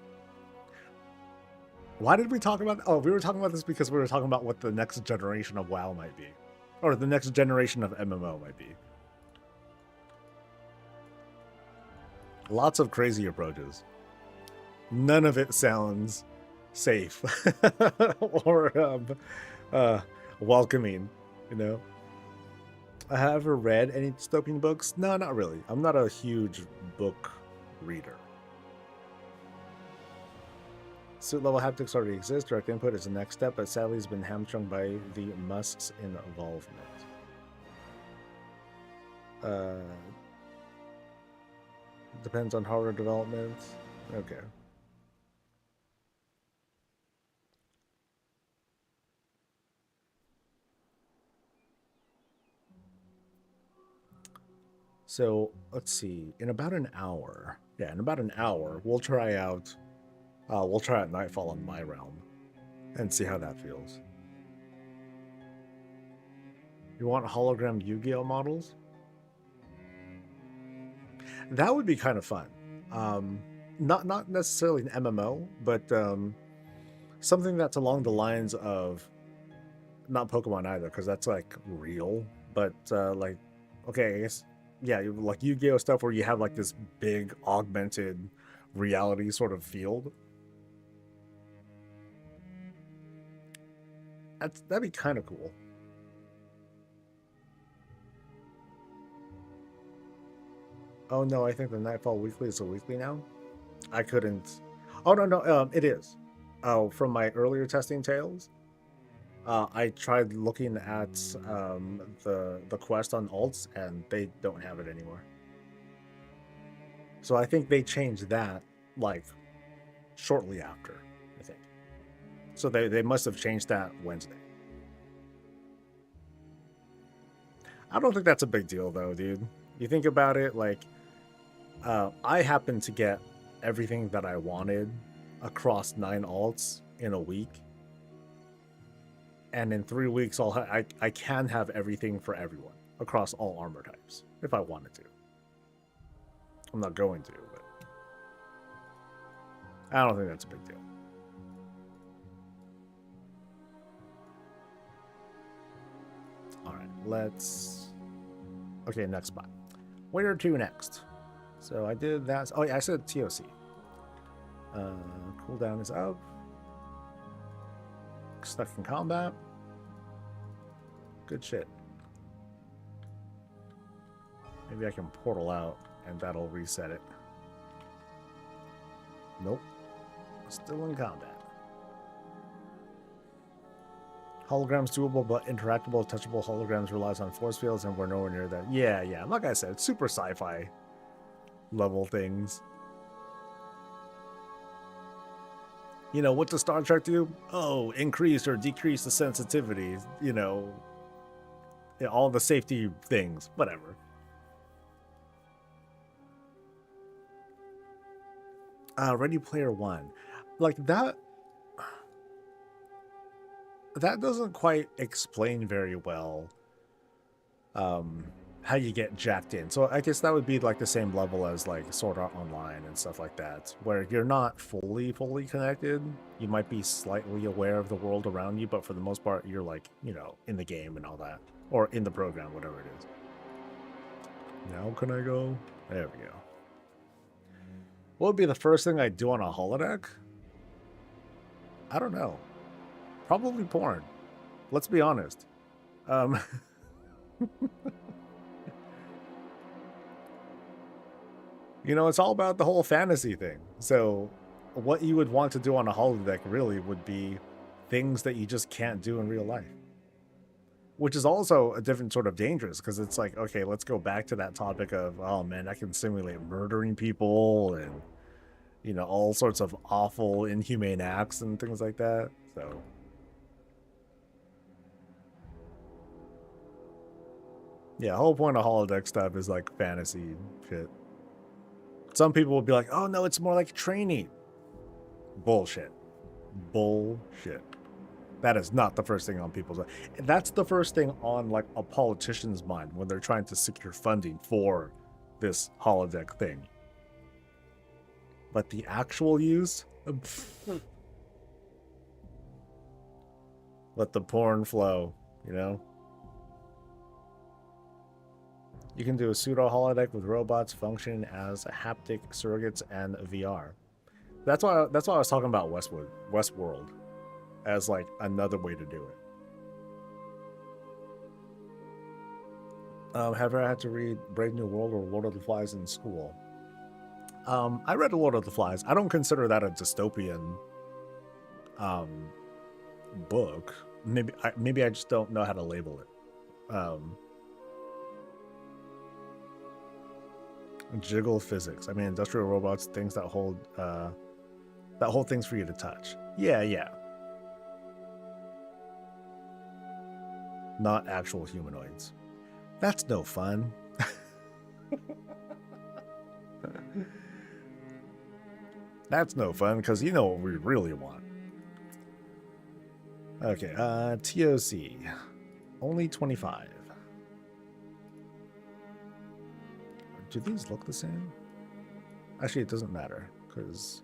A: Why did we talk about? Oh, we were talking about this because we were talking about what the next generation of WoW might be, or the next generation of MMO might be. Lots of crazy approaches. None of it sounds safe or welcoming, you know. I have ever read any dystopian books? No, not really. I'm not a huge book reader. Suit level haptics already exist. Direct input is the next step, but sadly has been hamstrung by the Musk's involvement. Depends on hardware development. Okay. So let's see. In about an hour, we'll try out Nightfall on my realm and see how that feels. You want hologram Yu-Gi-Oh models? That would be kind of fun. Not necessarily an MMO, but something that's along the lines of, not Pokemon either, because that's like real, but like, okay, I guess, yeah, like Yu-Gi-Oh stuff where you have like this big augmented reality sort of field. That'd be kind of cool. Oh no, I think the Nightfall Weekly is a weekly now. I couldn't. Oh no, it is. Oh, from my earlier testing tales, I tried looking at the quest on alts, and they don't have it anymore. So I think they changed that like shortly after, I think. So they must have changed that Wednesday. I don't think that's a big deal though, dude. You think about it, like, I happened to get everything that I wanted across 9 alts in a week. And in 3 weeks, I can have everything for everyone across all armor types if I wanted to. I'm not going to, but I don't think that's a big deal. All right, let's. Okay, next spot. Where to next? So I did that. Oh yeah, I said TOC. Cooldown is up. Stuck in combat. Good shit. Maybe I can portal out and that'll reset it. Nope. Still in combat. Holograms doable, but interactable, touchable holograms relies on force fields, and we're nowhere near that. Yeah. Like I said, super sci-fi level things. You know, what does Star Trek do? Oh, increase or decrease the sensitivity. You know, all the safety things. Whatever. Ready Player One. Like that. That doesn't quite explain very well how you get jacked in. So I guess that would be like the same level as like Sword Art Online and stuff like that, where you're not fully connected. You might be slightly aware of the world around you, but for the most part, you're like, you know, in the game and all that, or in the program, whatever it is. Now can I go? There we go. What would be the first thing I'd do on a holodeck? I don't know. Probably porn. Let's be honest. You know, it's all about the whole fantasy thing. So what you would want to do on a holodeck really would be things that you just can't do in real life. Which is also a different sort of dangerous, because it's like, okay, let's go back to that topic of, oh man, I can simulate murdering people and, you know, all sorts of awful, inhumane acts and things like that. So Yeah, the whole point of holodeck stuff is like fantasy shit. Some people will be like, oh no, it's more like training. Bullshit. Bullshit. That is not the first thing on people's mind. That's the first thing on like a politician's mind when they're trying to secure funding for this holodeck thing. But the actual use? Let the porn flow, you know? You can do a pseudo holodeck with robots functioning as haptic surrogates and VR. That's why I was talking about Westworld as like another way to do it. Have you ever had to read Brave New World or Lord of the Flies in school? I read Lord of the Flies. I don't consider that a dystopian book. Maybe I just don't know how to label it. Jiggle physics. I mean, industrial robots, things that hold things for you to touch. Yeah. Not actual humanoids. That's no fun. That's no fun, because you know what we really want. Okay, TOC. Only 25. Do these look the same? Actually, it doesn't matter, because...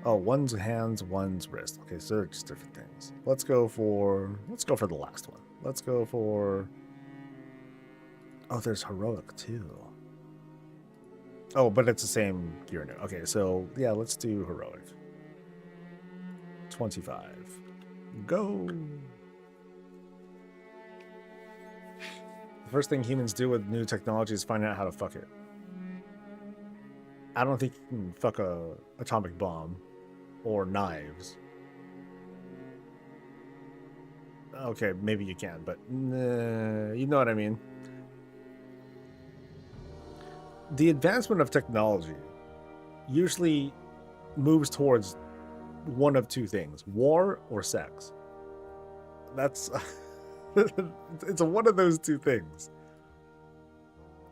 A: Oh, one's hands, one's wrist. Okay, so they're just different things. Let's go for the last one. Let's go for... Oh, there's heroic too. Oh, but it's the same gear now. Okay, so yeah, let's do heroic. 25. Go! The first thing humans do with new technology is find out how to fuck it. I don't think you can fuck a atomic bomb or knives. Okay, maybe you can, but you know what I mean. The advancement of technology usually moves towards one of two things: war or sex. That's it's one of those two things.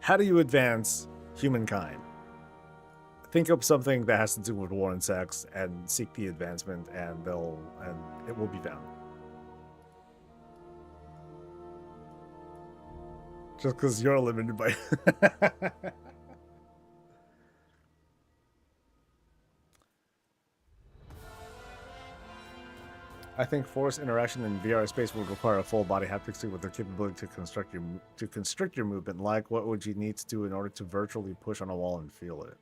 A: How do you advance humankind? Think up something that has to do with war and sex and seek the advancement, and it will be found. Just because you're limited by I think force interaction in VR space would require a full body haptic suit with the capability to constrict your movement. Like, what would you need to do in order to virtually push on a wall and feel it?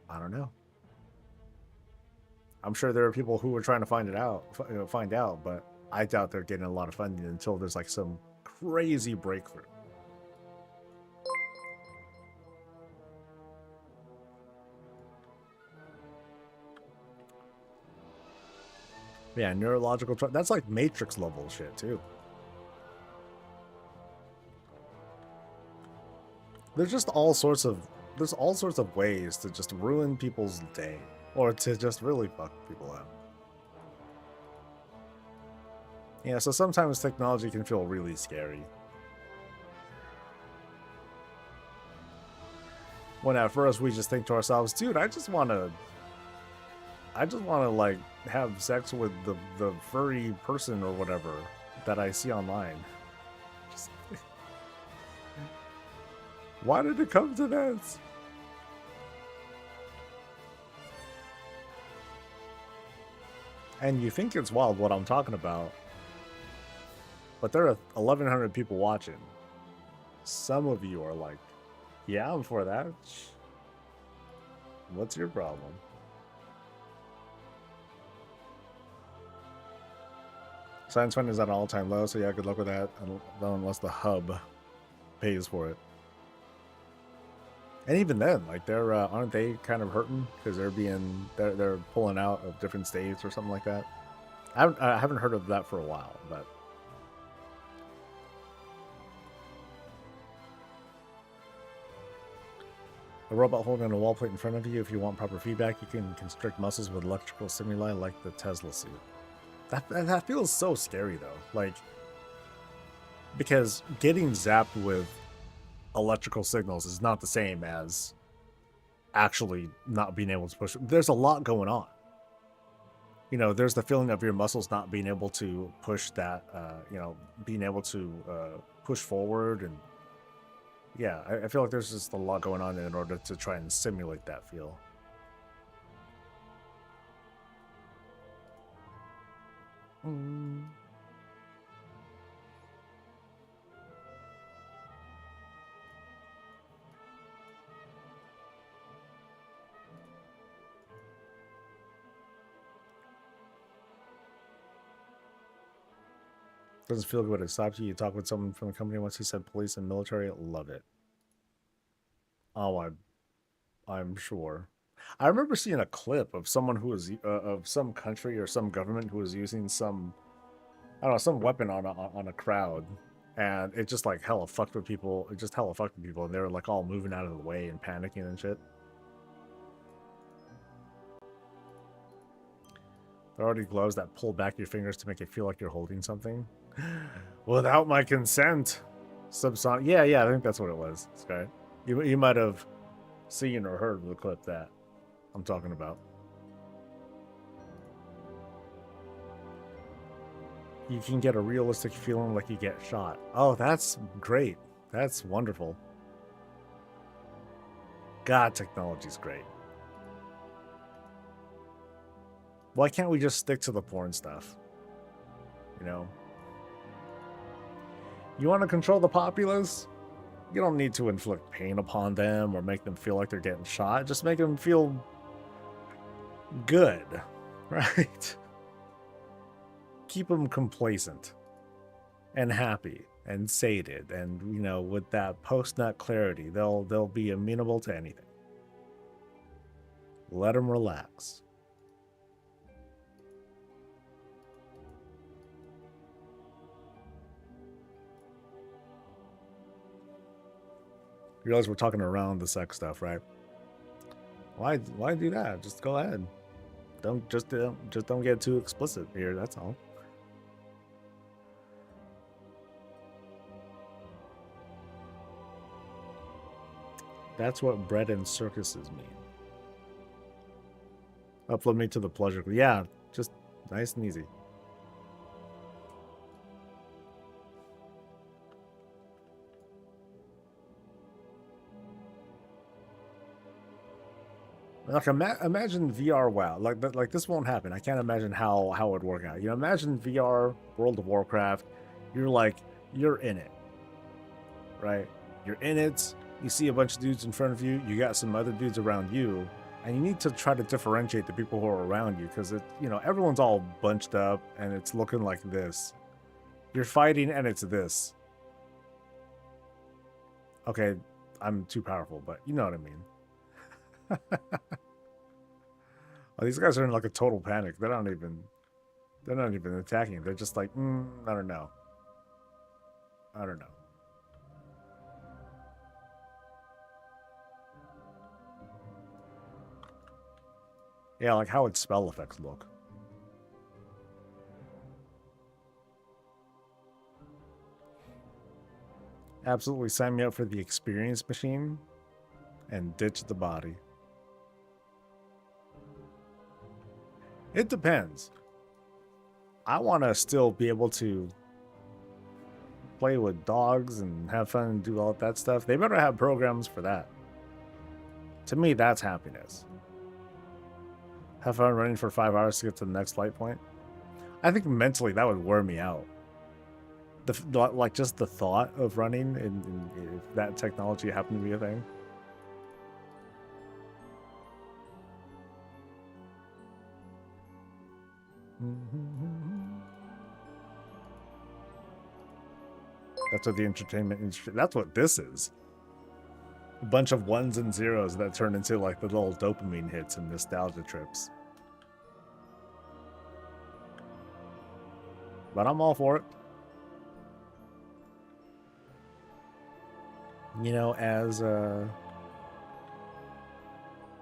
A: I don't know. I'm sure there are people who are trying to find out, but I doubt they're getting a lot of funding until there's like some crazy breakthrough. Yeah, neurological that's like Matrix level shit too. There's all sorts of ways to just ruin people's day, or to just really fuck people up. Yeah, so sometimes technology can feel really scary. When at first we just think to ourselves, dude, I just want to like have sex with the furry person or whatever that I see online. Just... Why did it come to this? And you think it's wild what I'm talking about, but there are 1,100 people watching. Some of you are like, yeah, I'm for that. What's your problem? Science funding is at an all-time low, so yeah, good luck with that, unless the hub pays for it. And even then, like, they're aren't they kind of hurting because they're pulling out of different states or something like that? I haven't heard of that for a while, but a robot holding a wall plate in front of you. If you want proper feedback, you can constrict muscles with electrical stimuli like the Tesla suit. That feels so scary though. Like, Because getting zapped with electrical signals is not the same as actually not being able to push. There's a lot going on. You know, there's the feeling of your muscles not being able to push that, being able to push forward. And yeah, I feel like there's just a lot going on in order to try and simulate that feel. Doesn't feel good when it stops you. You talk with someone from the company once he said police and military. Love it. Oh, I'm sure. I remember seeing a clip of someone who was of some country or some government who was using some, I don't know, some weapon on a crowd, and it just like hella fucked with people. It just hella fucked with people, and they were like all moving out of the way and panicking and shit. There are already gloves that pull back your fingers to make it feel like you're holding something. Without my consent. Subsonic. Yeah, I think that's what it was. Okay. You might have seen or heard the clip that I'm talking about. You can get a realistic feeling like you get shot. Oh, that's great. That's wonderful. God, technology's great. Why can't we just stick to the porn stuff? You know? You want to control the populace? You don't need to inflict pain upon them or make them feel like they're getting shot. Just make them feel good, right? Keep them complacent and happy and sated, and you know, with that post-nut clarity, they'll be amenable to anything. Let them relax. You realize we're talking around the sex stuff, right? Why do that? Just go ahead. Don't get too explicit here, that's all. That's what bread and circuses mean. Upload me to the pleasure. Yeah, just nice and easy. Like imagine VR WoW. Like this won't happen. I can't imagine how it would work out. You know, imagine VR World of Warcraft. You're in it, right? You're in it. You see a bunch of dudes in front of you. You got some other dudes around you, and you need to try to differentiate the people who are around you because everyone's all bunched up and it's looking like this. You're fighting and it's this. Okay, I'm too powerful, but you know what I mean. Oh, these guys are in like a total panic. They're not even attacking. They're just like, I don't know. Yeah, like how would spell effects look? Absolutely sign me up for the experience machine and ditch the body. It depends. I want to still be able to play with dogs and have fun and do all that stuff. They better have programs for that. To me, that's happiness. Have fun running for 5 hours to get to the next light point. I think mentally that would wear me out. Like just the thought of running and if that technology happened to be a thing. That's what the entertainment industry, that's what this is. A bunch of ones and zeros that turn into like the little dopamine hits and nostalgia trips. But I'm all for it. You know, as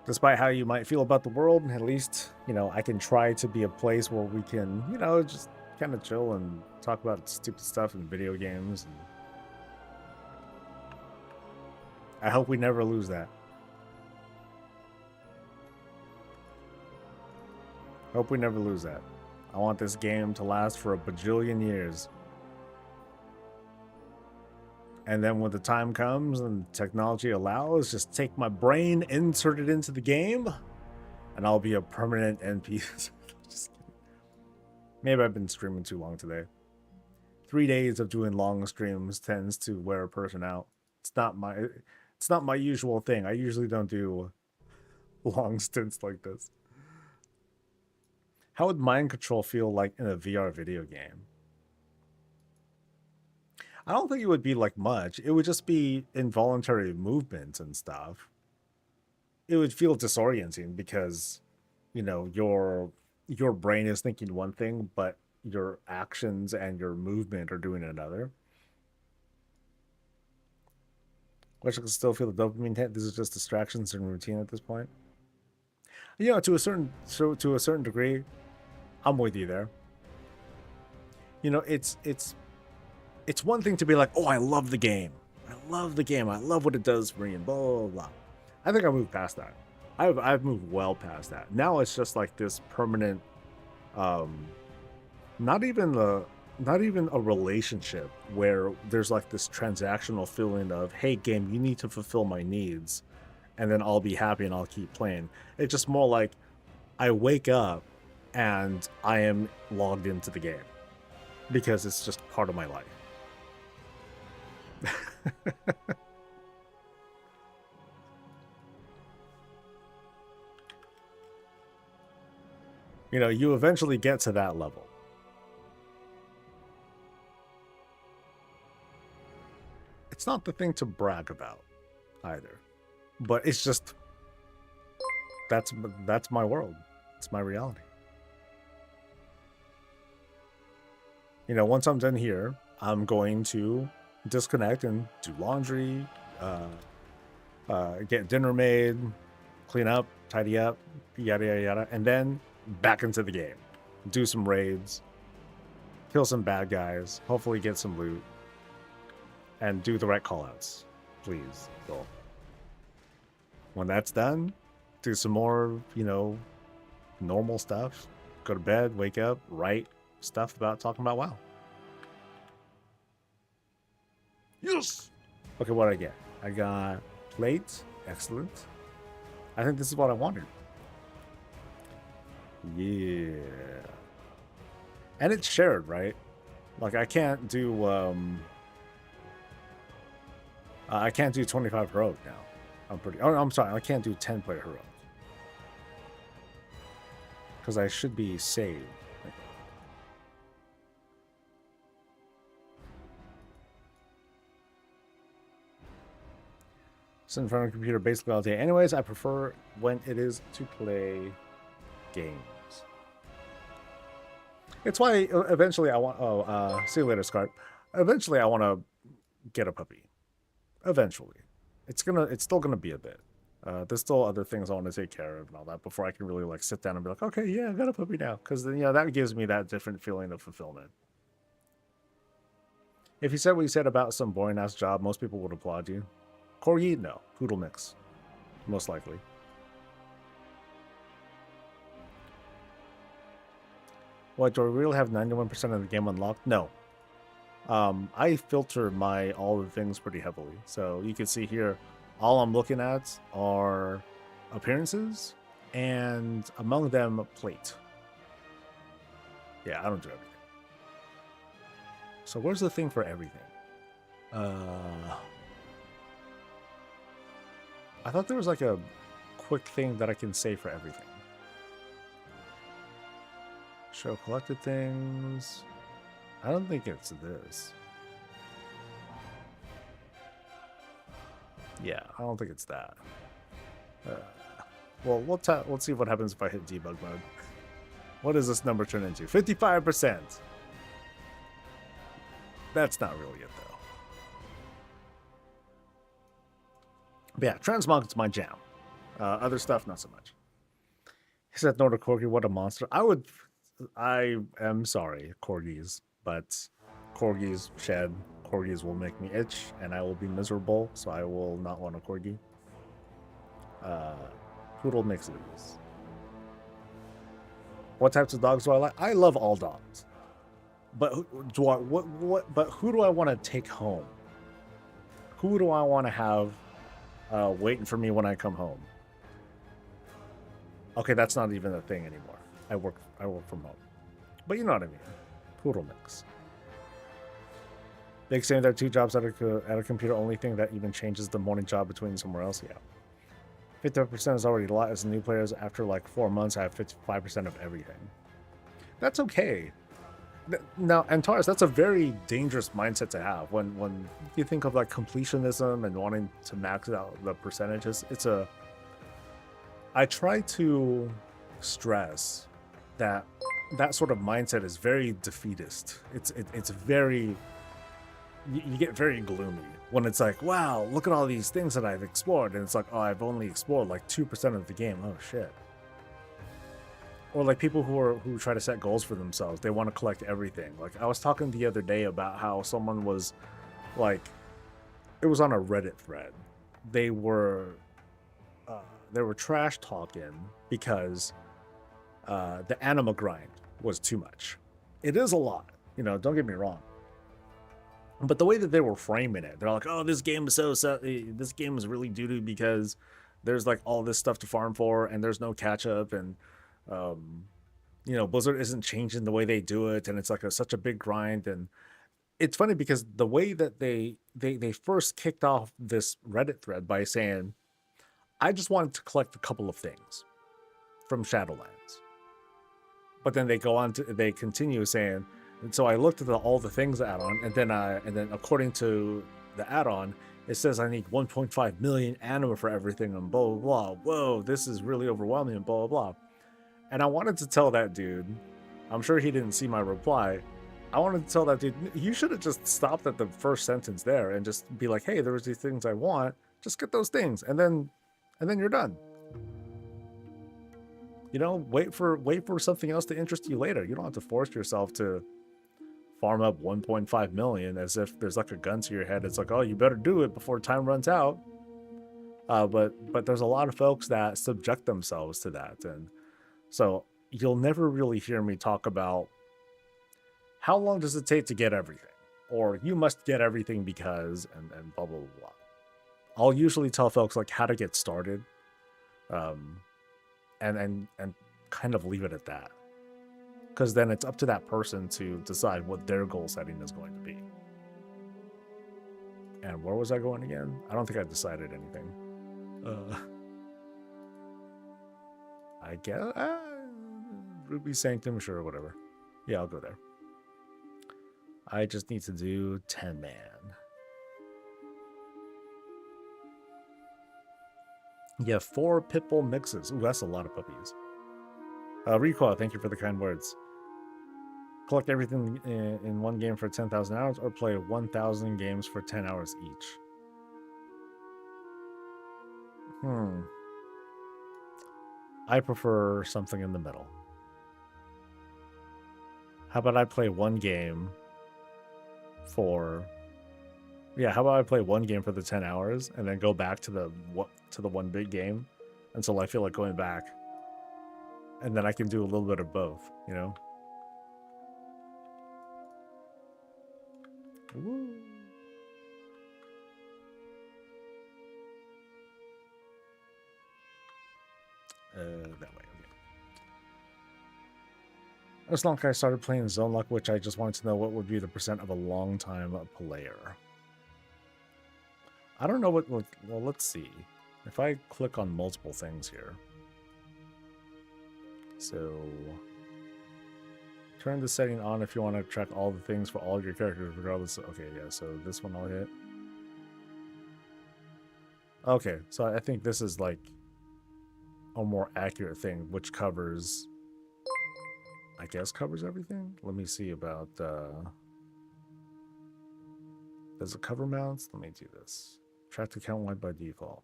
A: despite how you might feel about the world, at least, I can try to be a place where we can, just kind of chill and talk about stupid stuff in video games. And I hope we never lose that. Hope we never lose that. I want this game to last for a bajillion years. And then when the time comes and technology allows, just take my brain, insert it into the game, and I'll be a permanent NPC. Just kidding. Maybe I've been streaming too long today. 3 days of doing long streams tends to wear a person out. It's not my usual thing. I usually don't do long stints like this. How would mind control feel like in a VR video game? I don't think it would be like much. It would just be involuntary movements and stuff. It would feel disorienting because, you know, your brain is thinking one thing, but your actions and your movement are doing another. Wish I could still feel the dopamine hit. This is just distractions and routine at this point. You know, to a certain degree, I'm with you there. You know, it's one thing to be like, oh, I love the game. I love the game. I love what it does for me, and blah, blah, blah. I think I moved past that. I've moved well past that. Now it's just like this permanent, not even a relationship where there's like this transactional feeling of, hey, game, you need to fulfill my needs, and then I'll be happy and I'll keep playing. It's just more like I wake up and I am logged into the game because it's just part of my life. You know, you eventually get to that level. It's not the thing to brag about either, but it's just that's my world. It's my reality. You know, once I'm done here, I'm going to disconnect and do laundry, get dinner made, clean up, tidy up, yada yada yada, and then back into the game. Do some raids, kill some bad guys, hopefully get some loot, and do the right callouts. Please, go. When that's done, do some more, you know, normal stuff. Go to bed, wake up, write stuff about talking about WoW. Yes! Okay, what did I get? I got plate. Excellent. I think this is what I wanted. Yeah. And it's shared, right? Like I can't do 25 heroic now. I'm sorry, I can't do 10 player heroic. Because I should be saved. Sit in front of a computer basically all day. Anyways, I prefer when it is to play games. It's why eventually I want... see you later, Scarp. Eventually I want to get a puppy. Eventually. It's still gonna be a bit. There's still other things I want to take care of and all that before I can really like sit down and be like, okay, yeah, I got a puppy now. Because then, you know, that gives me that different feeling of fulfillment. If you said what you said about some boring ass job, most people would applaud you. Corgi, no. Poodle mix. Most likely. What, do I really have 91% of the game unlocked? No. I filter all the things pretty heavily. So you can see here, all I'm looking at are appearances, and among them, plate. Yeah, I don't do everything. So where's the thing for everything? I thought there was like a quick thing that I can say for everything. Show collected things. I don't think it's this. Yeah, I don't think it's that. Well, let's see what happens if I hit debug mode. What does this number turn into? 55%. That's not really it, though. But yeah, Transmog is my jam. Other stuff, not so much. He said, Nordic Corgi, what a monster. I would I am sorry, corgis, but corgis shed. Corgis will make me itch, and I will be miserable. So I will not want a corgi. Poodle mixes. What types of dogs do I like? I love all dogs, but who do I want to take home? Who do I want to have waiting for me when I come home? Okay, that's not even a thing anymore. I work from home, but you know what I mean. Poodle mix. Big saying there are 2 jobs at a computer only thing that even changes the morning job between somewhere else. Yeah. 50% is already a lot. As new players, after like 4 months, I have 55% of everything. That's okay. Now, Antares, that's a very dangerous mindset to have when you think of like completionism and wanting to max out the percentages. I try to stress that sort of mindset is very defeatist. It's very, you get very gloomy when it's like, wow, look at all these things that I've explored, and it's like, oh, I've only explored like 2% of the game. Oh shit. Or like people who try to set goals for themselves, they want to collect everything. Like I was talking the other day about how someone was like, it was on a Reddit thread. They were trash talking because the anima grind was too much. It is a lot, don't get me wrong. But the way that they were framing it, they're like, oh, this game is this game is really doo-doo because there's like all this stuff to farm for and there's no catch up, and Blizzard isn't changing the way they do it, and it's like such a big grind. And it's funny because the way that they first kicked off this Reddit thread by saying, I just wanted to collect a couple of things from Shadowlands. But then they continue saying, and so I looked at all the things add-on, and then according to the add-on, it says I need 1.5 million anima for everything, and blah blah blah. Whoa, this is really overwhelming, and blah blah blah. And I wanted to tell that dude, I'm sure he didn't see my reply. I wanted to tell that dude, you should have just stopped at the first sentence there and just be like, hey, there's these things I want, just get those things, and then you're done. Wait for something else to interest you later. You don't have to force yourself to farm up 1.5 million as if there's like a gun to your head. It's like, oh, you better do it before time runs out. But there's a lot of folks that subject themselves to that, and so you'll never really hear me talk about how long does it take to get everything, or you must get everything because and blah blah blah. I'll usually tell folks like how to get started, and kind of leave it at that, because then it's up to that person to decide what their goal setting is going to be. And where was I going again? I don't think I decided anything. I guess Ruby Sanctum, sure, whatever. Yeah, I'll go there. I just need to do 10 man. Yeah, 4 pitbull mixes. Ooh, that's a lot of puppies. Recoil, thank you for the kind words. Collect everything in one game for 10,000 hours, or play 1,000 games for 10 hours each. I prefer something in the middle. How about I play one game for... Yeah, how about I play one game for the 10 hours and then go back to the one big game until I feel like going back. And then I can do a little bit of both, Woo. That way, okay. As long as I started playing Zone Luck, which I just wanted to know what would be the percent of a long-time player. I don't know what, well, let's see. If I click on multiple things here. So, turn the setting on if you want to track all the things for all your characters, regardless. Okay, yeah, so this one I'll hit. Okay, so I think this is like a more accurate thing, which covers, I guess covers everything. Let me see about, does it cover mounts? Let me do this. Track to count wide by default.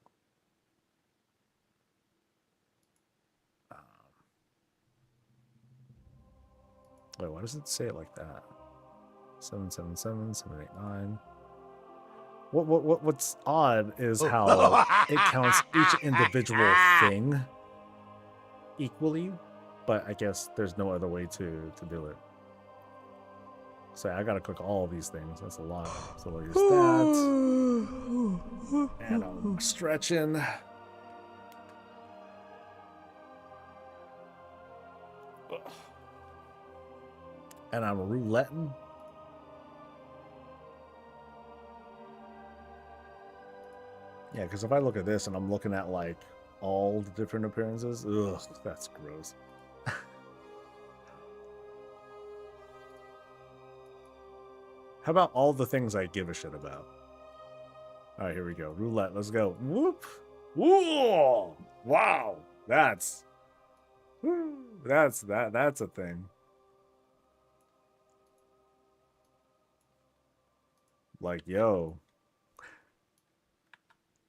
A: Wait, why does it say it like that? 777, 789. What's odd is how it counts each individual thing equally, but I guess there's no other way to do it. So I gotta click all of these things. That's a lot. So there's that. And I'm stretching. And I'm rouletting. Yeah, because if I look at this and I'm looking at like all the different appearances, ugh, that's gross. How about all the things I give a shit about? All right, here we go. Roulette, let's go. Whoop. Whoa. Wow. That's a thing. Like, yo,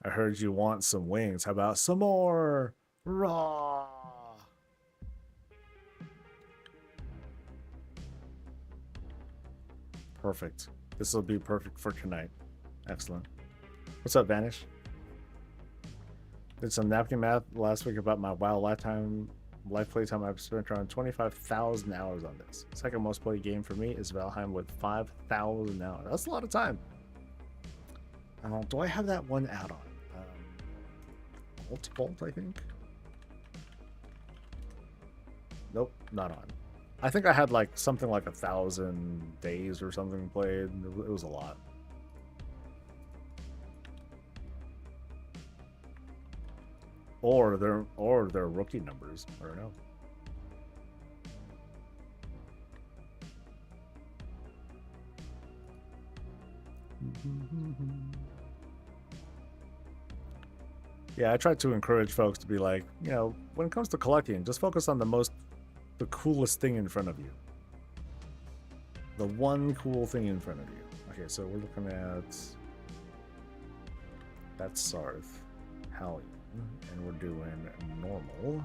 A: I heard you want some wings. How about some more? Raw. Perfect. This will be perfect for tonight. Excellent. What's up, Vanish? Did some napkin math last week about my WoW life playtime. I've spent around 25,000 hours on this. Second most played game for me is Valheim with 5,000 hours. That's a lot of time. Do I have that one add-on? Bolt, I think. Nope, not on. I think I had like something like 1,000 days or something played. It was a lot. Or their rookie numbers. I don't know. Yeah, I try to encourage folks to be like, you know, when it comes to collecting, just focus on the coolest thing in front of you. The one cool thing in front of you. Okay, so we're looking at... That's Sarth. Hallion. And we're doing normal.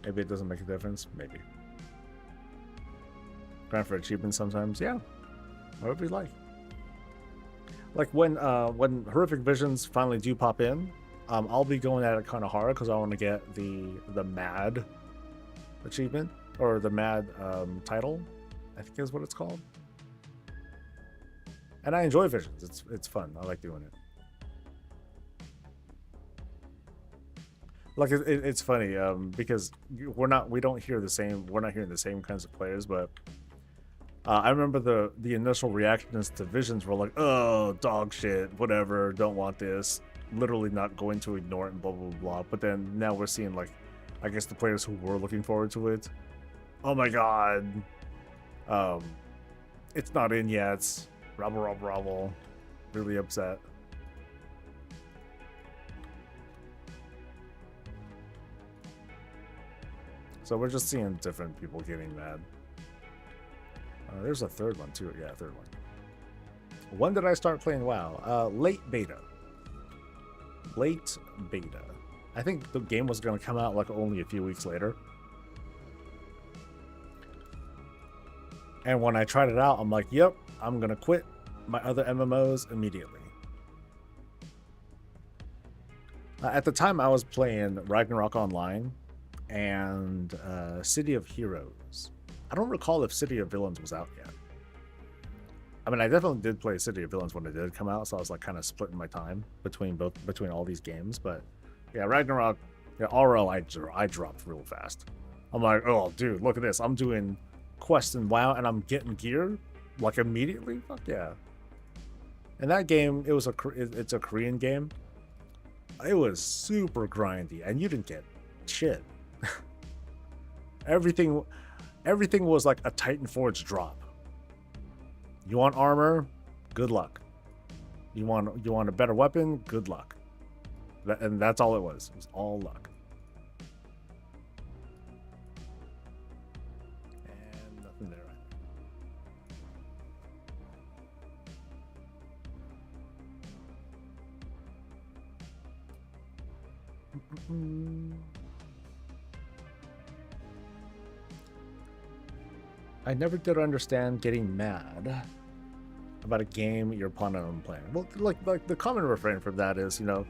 A: Maybe it doesn't make a difference. Maybe. Grind for achievements sometimes. Yeah. Whatever you like. Like when horrific visions finally do pop in, I'll be going at it kind of hard because I want to get the mad achievement, or the mad title, I think is what it's called. And I enjoy visions. It's fun. I like doing it. Like it's funny because we're not hearing the same kinds of players, but I remember the initial reactions to visions were like, oh, dog shit, whatever, don't want this, literally not going to ignore it and blah blah blah. But then now we're seeing, like, I guess the players who were looking forward to it, oh my god, it's not in yet, rabble, really upset. So we're just seeing different people getting mad. There's a third one too. Yeah, third one. When did I start playing WoW? Late beta. Late beta. I think the game was going to come out like only a few weeks later. And when I tried it out, I'm like, yep, I'm going to quit my other MMOs immediately. At the time, I was playing Ragnarok Online and City of Heroes. I don't recall if City of Villains was out yet. I mean, I definitely did play City of Villains when it did come out, so I was like kind of splitting my time between all these games. But yeah, Ragnarok, yeah, RO, I dropped real fast. I'm like, oh, dude, look at this. I'm doing quests in WoW and I'm getting gear like immediately. Fuck yeah! And that game, it's a Korean game. It was super grindy, and you didn't get shit. Everything was like a Titan Forge drop. You want armor? Good luck. You want a better weapon? Good luck. And that's all it was. It was all luck. And nothing there. I never did understand getting mad about a game you're planning on playing. Well, like the common refrain from that is, they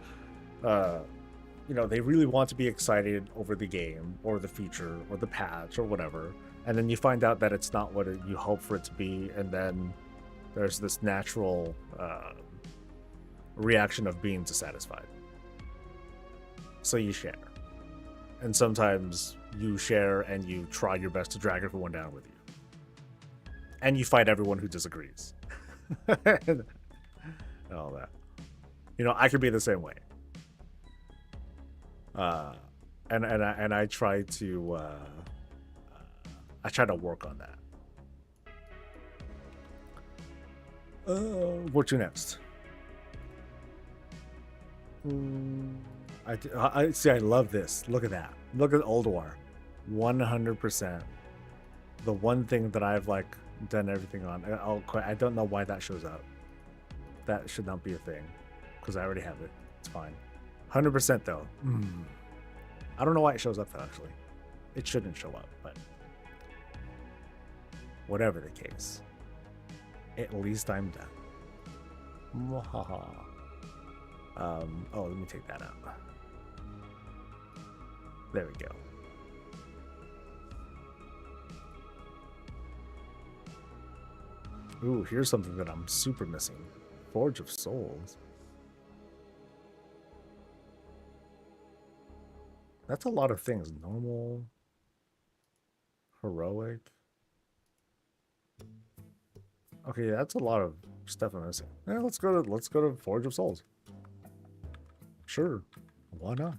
A: really want to be excited over the game or the feature or the patch or whatever, and then you find out that it's not what you hope for it to be, and then there's this natural reaction of being dissatisfied. So you share. And sometimes you share and you try your best to drag everyone down with you. And you fight everyone who disagrees. And all that. I could be the same way. And I try to work on that. What to next? I see. I love this. Look at that. Look at Old War. 100%. The one thing that I've done everything on. I don't know why that shows up. That should not be a thing, because I already have it. It's fine. 100% though. I don't know why it shows up though. Actually, it shouldn't show up. But whatever the case, at least I'm done. Oh, let me take that out. There we go. Ooh, here's something that I'm super missing. Forge of Souls. That's a lot of things. Normal, heroic. Okay, that's a lot of stuff I'm missing. Yeah, let's go to Forge of Souls. Sure, why not?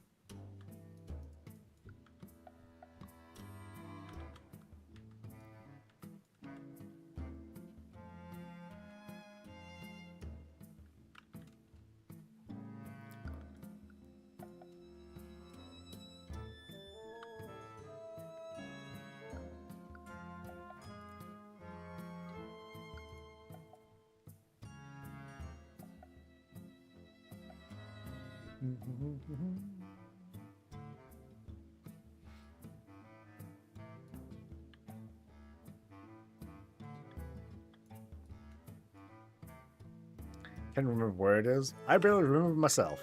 A: Can't remember where it is. I barely remember myself.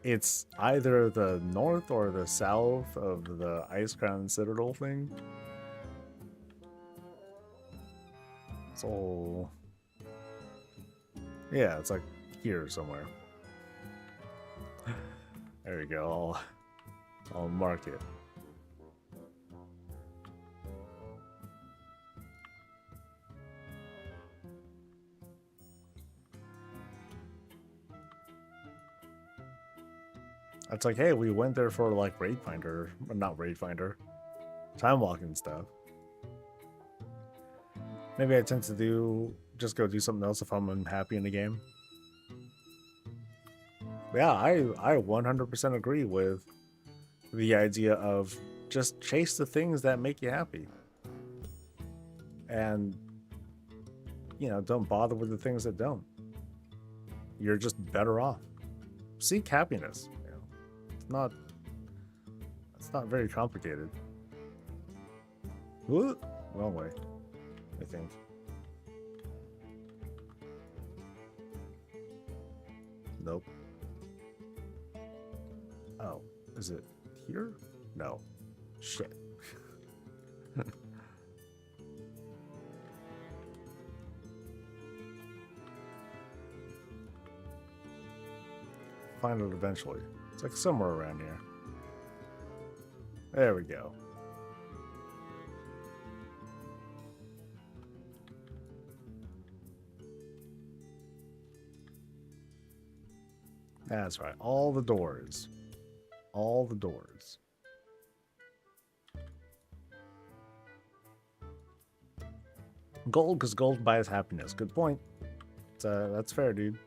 A: It's either the north or the south of the Ice Crown Citadel thing. So yeah, it's like here somewhere. There we go. I'll mark it. It's like, hey, we went there for Raid Finder, not Raid Finder, time walking stuff. Maybe I tend to just go do something else if I'm unhappy in the game. Yeah, I 100% agree with the idea of just chase the things that make you happy. And, don't bother with the things that don't. You're just better off. Seek happiness. It's not very complicated. Whoa, wrong way, I think. Nope. Oh, is it here? No. Shit. Find it eventually. It's like somewhere around here. There we go. That's right. All the doors. All the doors. Gold, because gold buys happiness. Good point. That's fair, dude.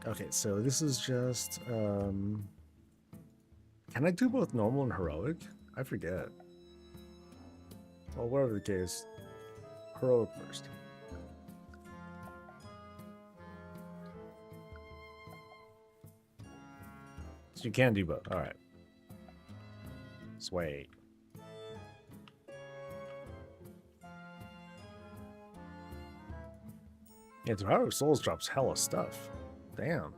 A: Okay, so this is just, can I do both normal and heroic? I forget. Well, whatever the case, heroic first. So you can do both. All right. Sweet. Yeah, Tower of Souls drops hella stuff. Damn.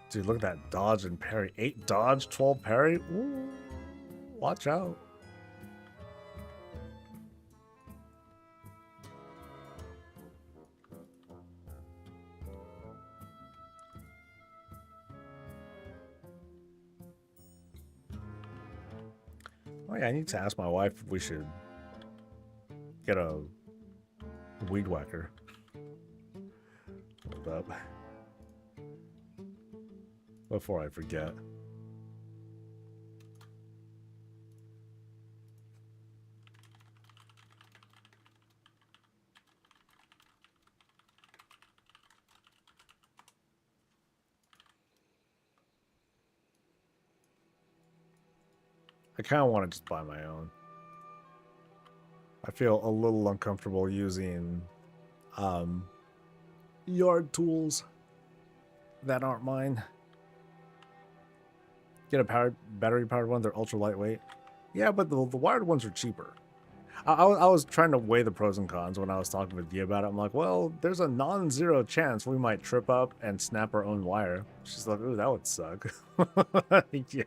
A: Dude, look at that dodge and parry. 8 dodge, 12 parry. Ooh, watch out. Oh yeah, I need to ask my wife if we should get a weed whacker. Hold up. Before I forget. I kind of want to just buy my own. I feel a little uncomfortable using yard tools that aren't mine. Get a battery-powered one. They're ultra lightweight. Yeah, but the wired ones are cheaper. I was trying to weigh the pros and cons when I was talking with Dee about it. I'm like, well, there's a non-zero chance we might trip up and snap our own wire. She's like, ooh, that would suck. Yeah.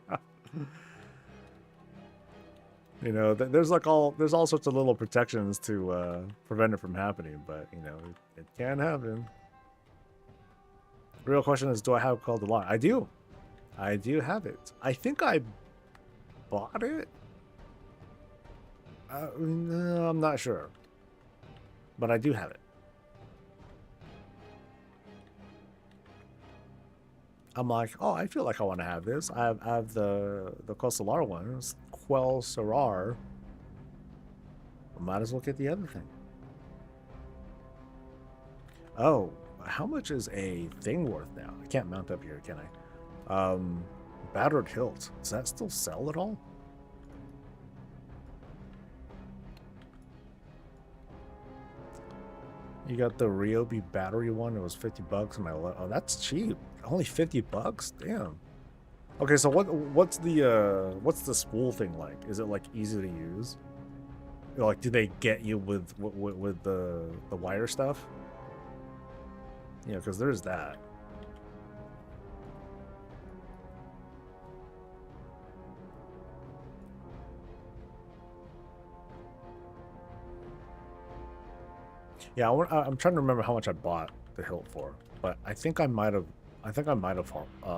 A: You know, there's all sorts of little protections to prevent it from happening, but you know, it can happen. The real question is, do I have Call to Lie? I do. I do have it. I think I bought it. No, I'm not sure, but I do have it. I'm like, oh, I feel like I want to have this. I have the Kosalar one. It's Quell Sarar. Might as well get the other thing. Oh, how much is a thing worth now? I can't mount up here, can I? Battered hilt. Does that still sell at all? You got the Ryobi battery one. It was $50 in my oh, that's cheap. Only $50? Damn. Okay, so what's the spool thing like? Is it like easy to use? Like, do they get you with the wire stuff? Yeah, because there's that. Yeah, I'm trying to remember how much I bought the hilt for, but I think I might have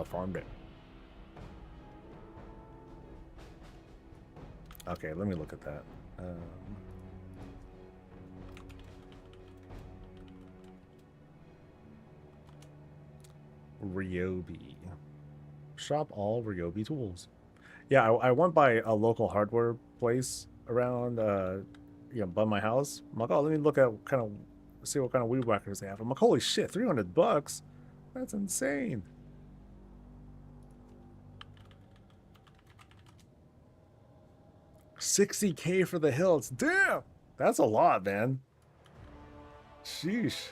A: farmed it. Okay, let me look at that. Ryobi. Shop all Ryobi tools. Yeah, I went by a local hardware place around by my house. I'm like, oh, let me look at see what kind of weed whackers they have. I'm like, holy shit, $300? That's insane. $60K for the hilts. Damn, that's a lot, man. Sheesh.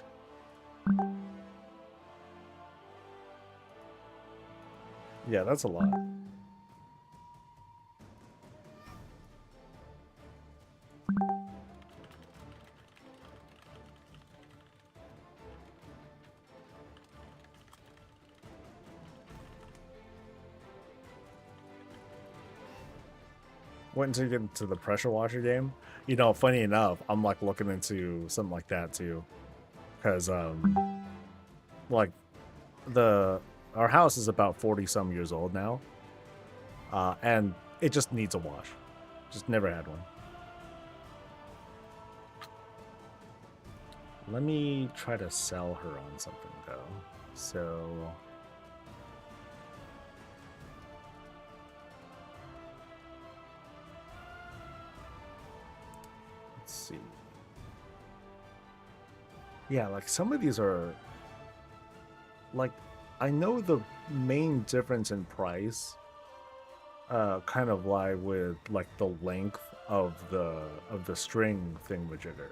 A: Yeah, that's a lot. Went to get into the pressure washer game. You know, funny enough, I'm like looking into something like that too, because like our house is about 40 some years old now, and it just needs a wash. Just never had one. Let me try to sell her on something though. So let's see. Yeah, like some of these are like, I know the main difference in price kind of lie with like the length of the string thingamajigger.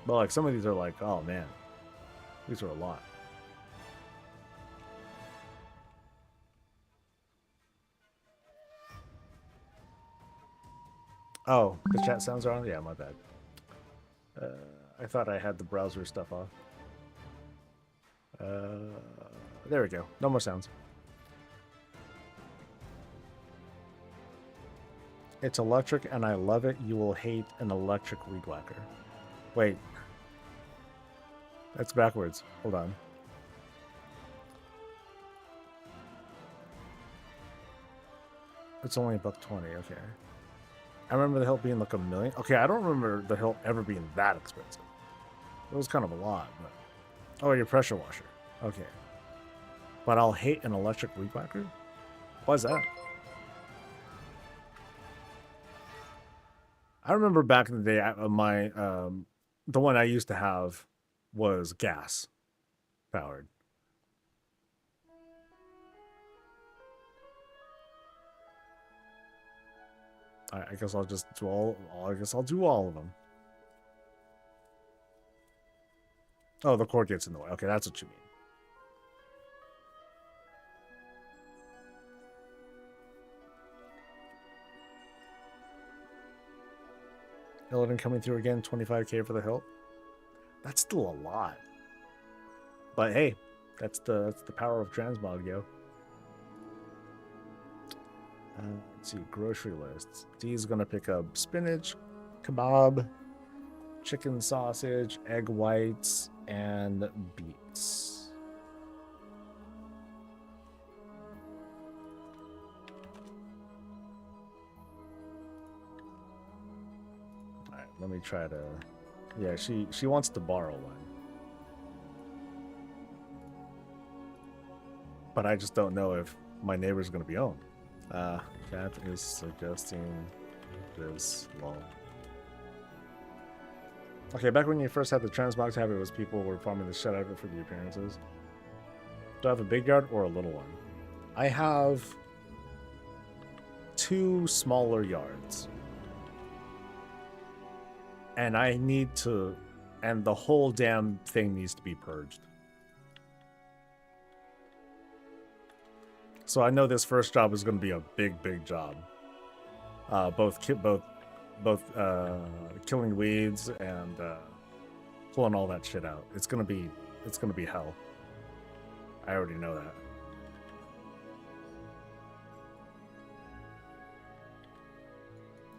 A: But like some of these are like, oh man, these are a lot. Oh, the chat sounds are on? Yeah, my bad. I thought I had the browser stuff off. There we go. No more sounds. It's electric and I love it. You will hate an electric weed whacker. Wait. That's backwards. Hold on. It's only $1.20. Okay. I remember the hilt being like $1 million. Okay, I don't remember the hilt ever being that expensive. It was kind of a lot. But... Oh, your pressure washer. Okay. But I'll hate an electric weed whacker? Why is that? I remember back in the day, my the one I used to have was gas powered. I guess I'll just do all. I guess I'll do all of them. Oh, the cord gets in the way. Okay, that's what you mean. Illidan coming through again, 25k for the hilt. That's still a lot. But hey, that's the power of Transmog, yo. Let's see, grocery lists. D's gonna pick up spinach, kebab, chicken sausage, egg whites, and beets. Alright, let me try to... Yeah, she wants to borrow one. But I just don't know if my neighbor's gonna be home. Cat is suggesting this long. Okay, back when you first had the Transmog tab, it was people were farming the shit out of it for the appearances. Do I have a big yard or a little one? I have 2 smaller yards. And I need to... And the whole damn thing needs to be purged. So I know this first job is going to be a big job. Both killing weeds and pulling all that shit out. It's gonna be hell. I already know that.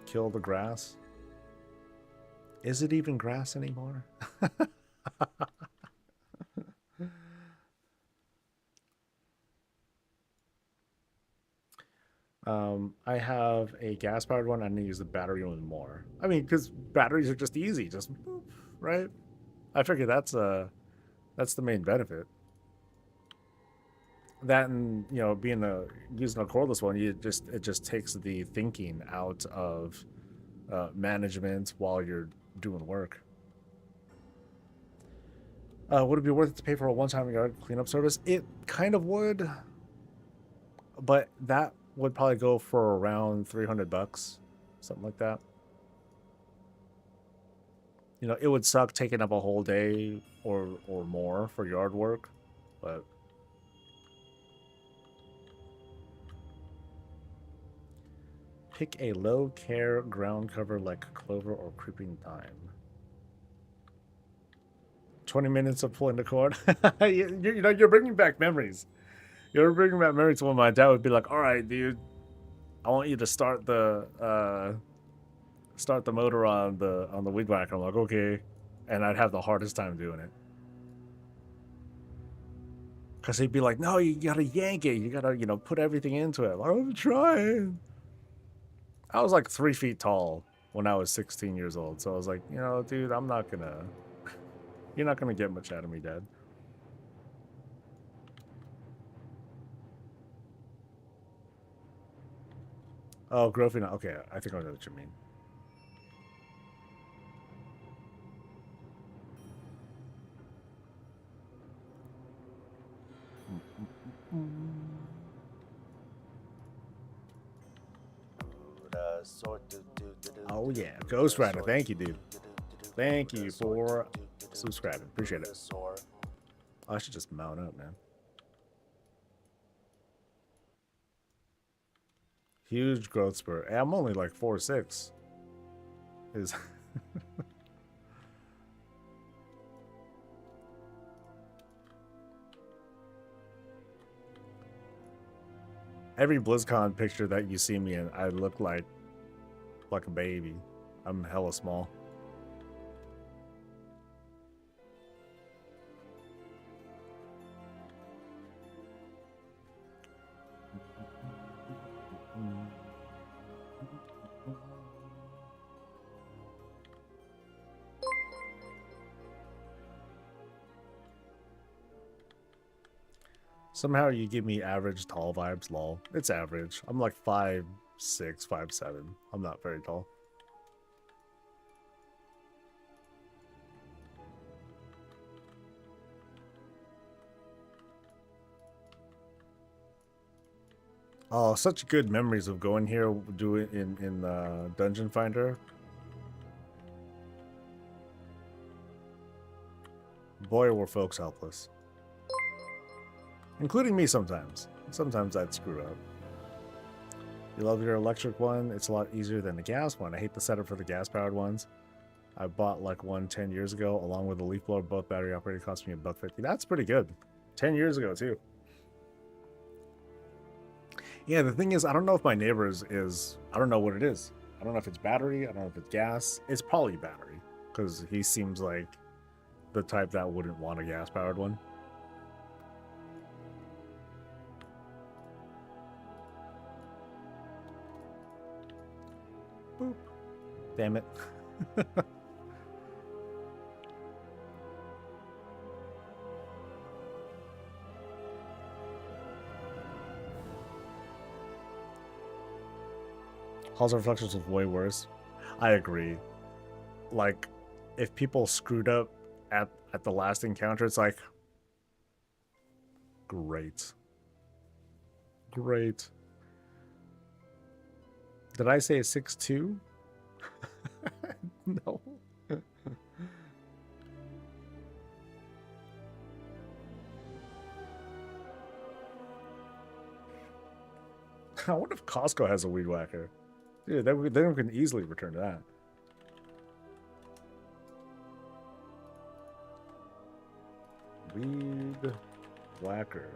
A: Kill the grass. Is it even grass anymore? I have a gas-powered one. I need to use the battery one more. I mean, because batteries are just easy, just right. I figure that's the main benefit. That and being using a cordless one, it just takes the thinking out of management while you're doing work. Would it be worth it to pay for a one-time yard cleanup service? It kind of would, but that would probably go for around $300, something like that. It would suck taking up a whole day or more for yard work, but pick a low care ground cover like clover or creeping thyme. 20 minutes of pulling the cord. You're bringing back memories. You're bringing back memories when my dad would be like, "All right, dude, I want you to start the motor on the weed whacker." I'm like, "Okay," and I'd have the hardest time doing it because he'd be like, "No, you gotta yank it. You gotta put everything into it." Like, I'm trying. I was like 3 feet tall when I was 16 years old, so I was like, dude, I'm not gonna. You're not gonna get much out of me, Dad. Oh, Grofina. Okay, I think I know what you mean. Oh yeah, Ghost Rider. Thank you, dude. Thank you for subscribing. Appreciate it. Oh, I should just mount up, man. Huge growth spurt. I'm only like 4'6". Is every BlizzCon picture that you see me in, I look like a baby. I'm hella small. Somehow you give me average tall vibes, lol. It's average. I'm like 5'6", 5'7". I'm not very tall. Oh, such good memories of going here, doing in Dungeon Finder. Boy, were folks helpless. Including me sometimes. Sometimes I'd screw up. You love your electric one? It's a lot easier than the gas one. I hate the setup for the gas-powered ones. I bought like one 10 years ago, along with the leaf blower. Both battery operated, cost me $1.50. That's pretty good. 10 years ago, too. Yeah, the thing is, I don't know if my neighbor's is... I don't know what it is. I don't know if it's battery. I don't know if it's gas. It's probably battery, because he seems like the type that wouldn't want a gas-powered one. Boop. Damn it. Halls of Reflections was way worse. I agree. Like, if people screwed up at the last encounter, it's like... Great. Great. Did I say 6'2"? No. I wonder if Costco has a weed whacker. Dude, then we can easily return to that. Weed whacker.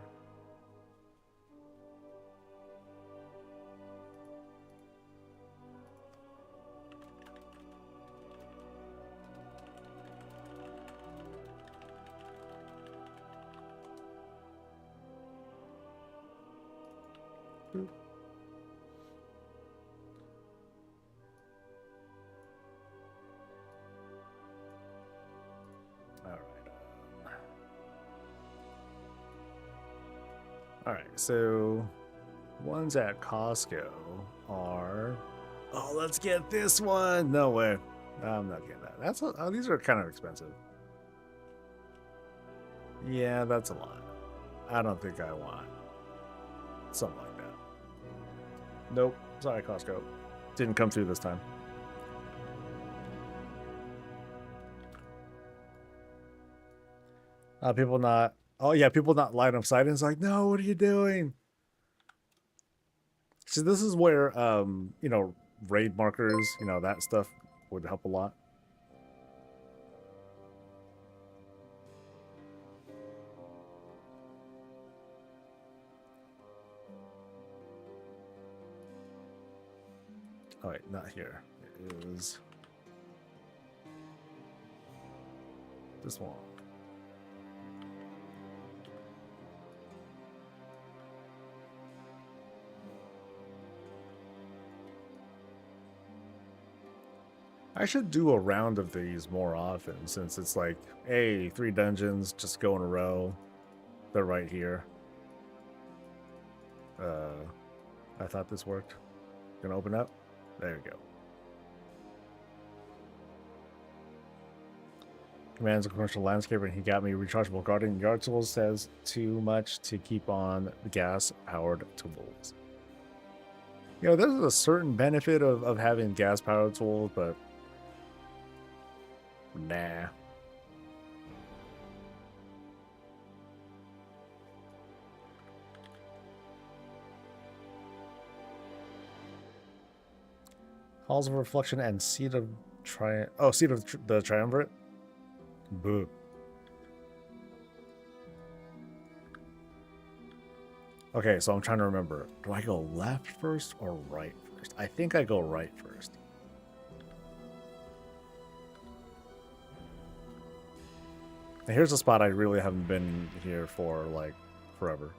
A: Alright, so ones at Costco are... Oh, let's get this one! No way. I'm not getting that. That's oh, these are kind of expensive. Yeah, that's a lot. I don't think I want something like that. Nope. Sorry, Costco. Didn't come through this time. People not... Oh, yeah, people not line up sight. And it's like, no, what are you doing? So this is where, you know, raid markers, you know, that stuff would help a lot. Oh, wait, not here. It is this one. I should do a round of these more often, since it's like, hey, 3 dungeons, just go in a row. They're right here. I thought this worked. Gonna open up? There you go. Commands a commercial landscaper, and he got me rechargeable garden. Yard tools says too much to keep on the gas-powered tools. You know, there's a certain benefit of having gas-powered tools, but Nah. Halls of Reflection and Seat of Seat of the Triumvirate? Boo. Okay, so I'm trying to remember. Do I go left first or right first? I think I go right first. And here's a spot I really haven't been here for, like, forever.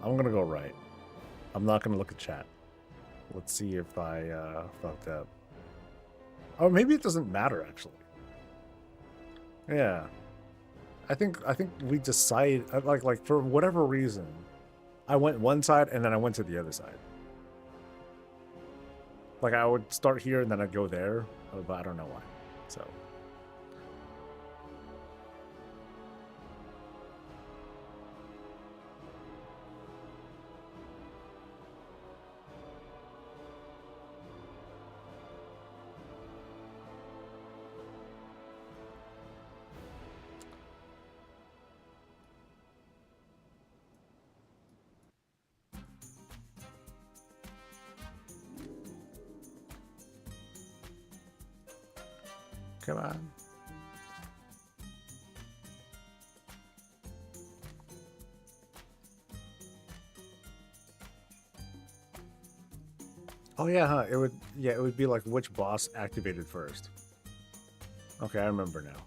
A: I'm gonna go right. I'm not gonna look at chat. Let's see if I fucked up. Oh, maybe it doesn't matter, actually. Yeah. I think we decide, like for whatever reason, I went one side and then I went to the other side. Like I would start here and then I'd go there, but I don't know why. So. Come on. Oh yeah, huh? It would be like which boss activated first. Okay, I remember now.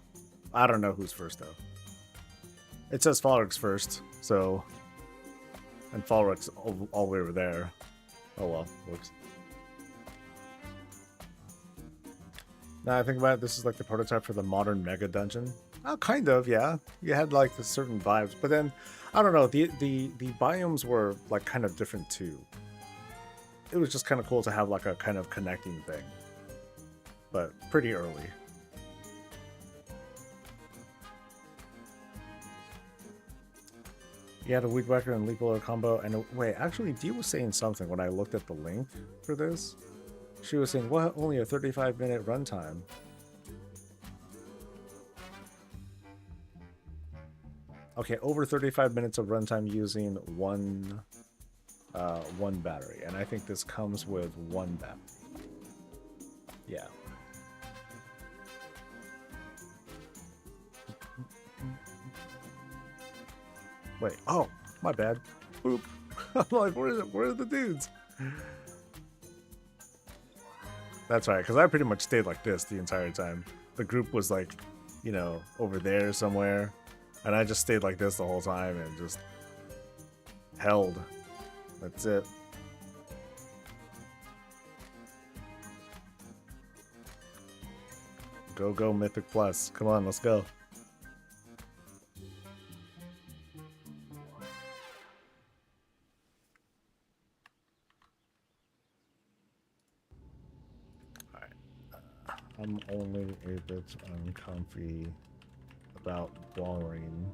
A: I don't know who's first though. It says Falric's first, so and Falric's all the way over there. Oh well, works. Now I think about it, this is like the prototype for the modern mega dungeon. Oh, kind of, yeah. You had like the certain vibes, but then I don't know. The biomes were like kind of different too. It was just kind of cool to have like a kind of connecting thing, but pretty early. You had a Weed Whacker and Leap Roller combo, and wait, actually, Dee was saying something when I looked at the link for this. She was saying, what, only a 35-minute runtime? Okay, over 35 minutes of runtime using one battery, and I think this comes with one battery. Yeah. Wait, oh, my bad. Boop. I'm like, where are the dudes? That's right, because I pretty much stayed like this the entire time. The group was like, you know, over there somewhere. And I just stayed like this the whole time and just held. That's it. Go Mythic Plus. Come on, let's go. I'm only a bit uncomfy about borrowing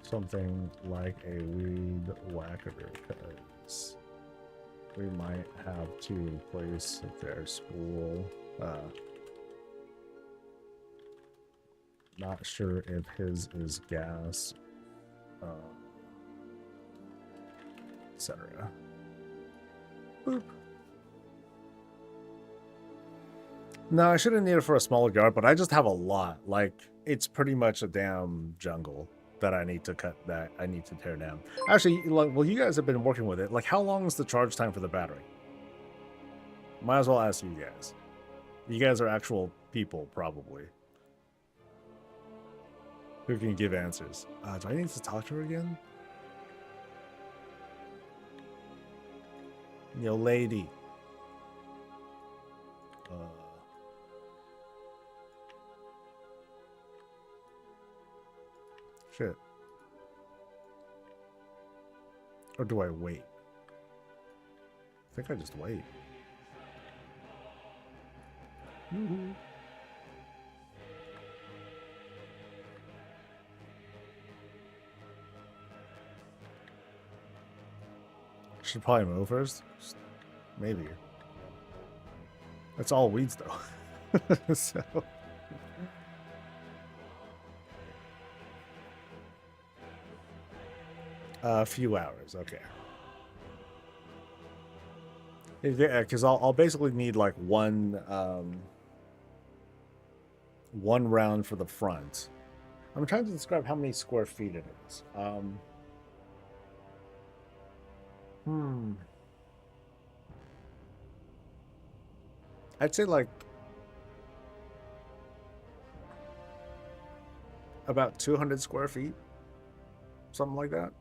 A: something like a Weed Whacker because we might have to replace their spool. Not sure if his is gas, etc. Boop. No, I shouldn't need it for a smaller yard, but I just have a lot. Like, it's pretty much a damn jungle that I need to tear down. Actually, like, well, you guys have been working with it. Like, how long is the charge time for the battery? Might as well ask you guys. You guys are actual people, probably, who can give answers. Do I need to talk to her again? Yo, lady. Shit. Or do I wait? I think I just wait. Should probably move first. Maybe. That's all weeds though. So a few hours, okay. Yeah, because I'll basically need like one round for the front. I'm trying to describe how many square feet it is. I'd say like about 200 square feet, something like that.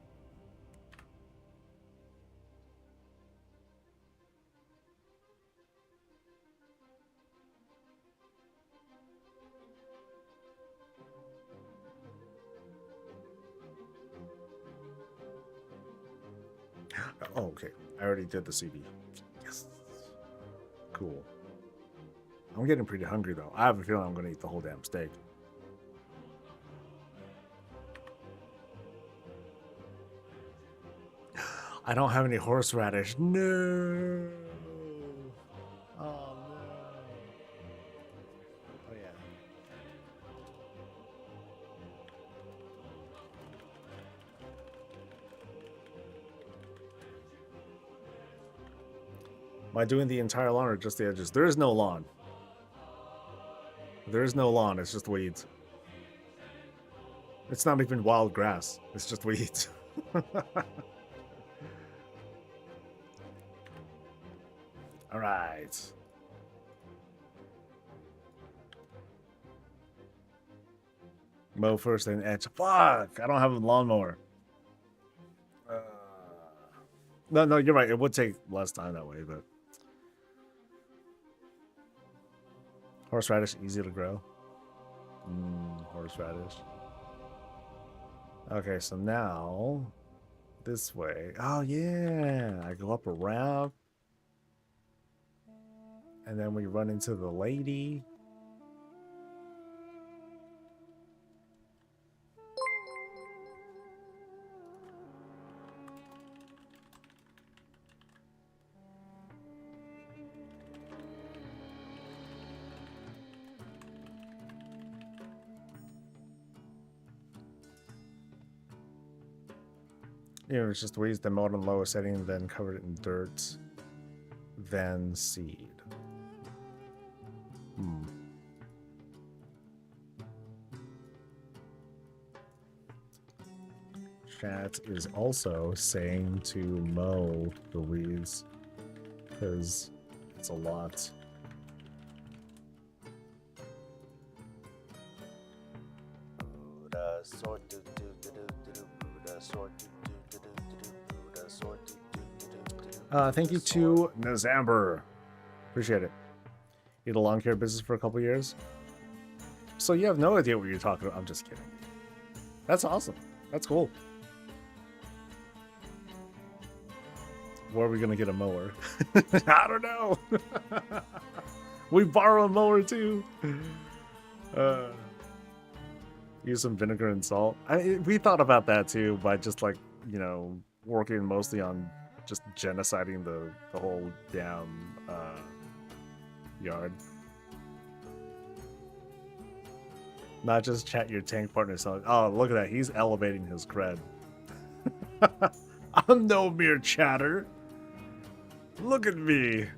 A: Oh, okay. I already did the CD. Yes. Cool. I'm getting pretty hungry though. I have a feeling I'm going to eat the whole damn steak. I don't have any horseradish. No. Oh no. Oh yeah. Am I doing the entire lawn or just the edges? There is no lawn. There is no lawn. It's just weeds. It's not even wild grass. It's just weeds. All right. Mow first, then edge. Fuck! I don't have a lawnmower. No, you're right. It would take less time that way, but horseradish easy to grow. Horseradish. Okay, so now this way. Oh yeah, I go up around, and then we run into the lady. You know, it's just weeds, then mowed on the lowest setting, then covered it in dirt, then seed. Chat is also saying to mow the weeds because it's a lot. Thank you to Nazamber. Appreciate it. You had a lawn care business for a couple years? So you have no idea what you're talking about. I'm just kidding. That's awesome. That's cool. Where are we going to get a mower? I don't know. We borrow a mower too. Use some vinegar and salt. We thought about that too, by just like, you know, working mostly on just genociding the whole damn yard. Not just chat your tank partner. So, oh, look at that. He's elevating his cred. I'm no mere chatter. Look at me.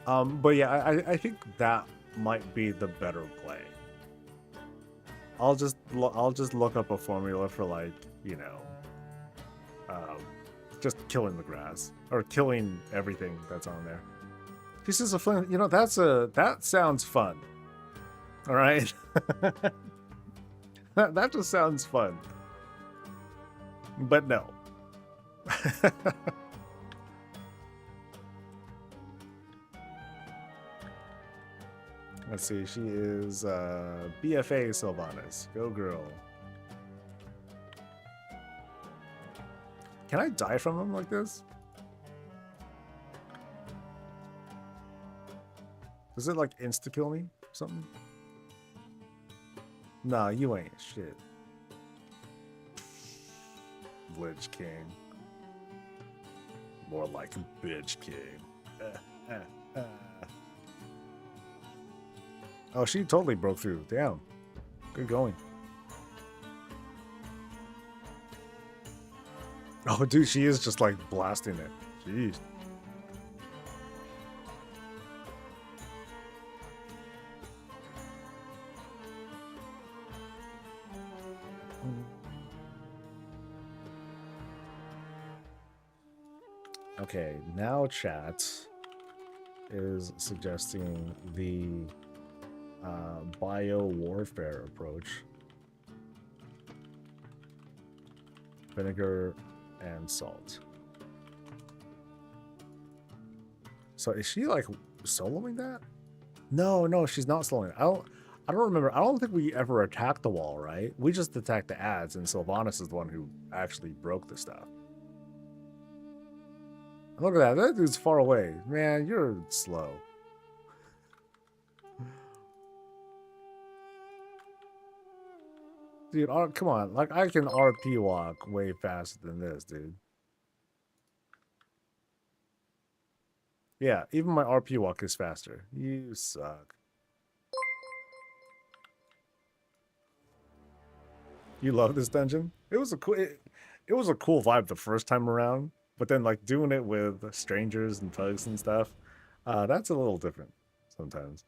A: But yeah, I think that might be the better play. I'll just look up a formula for, like, you know, just killing the grass or killing everything that's on there. This is a fun, you know, that sounds fun. All right. that just sounds fun. But no. Let's see, she is BFA Sylvanas. Go girl. Can I die from him like this? Does it like insta-kill me or something? Nah, you ain't shit. Lich King. More like bitch king. Oh, she totally broke through. Damn. Good going. Oh, dude, she is just like blasting it. Jeez. Okay, now chat is suggesting the bio-warfare approach. Vinegar and salt. So is she like soloing that? No, she's not soloing. I don't remember. I don't think we ever attacked the wall, right? We just attacked the ads, and Sylvanas is the one who actually broke the stuff. Look at that. That dude's far away. Man, you're slow. Dude, come on. Like, I can RP walk way faster than this, dude. Yeah, even my RP walk is faster. You suck. You love this dungeon? It was a cool it was a cool vibe the first time around, but then like doing it with strangers and thugs and stuff, that's a little different sometimes.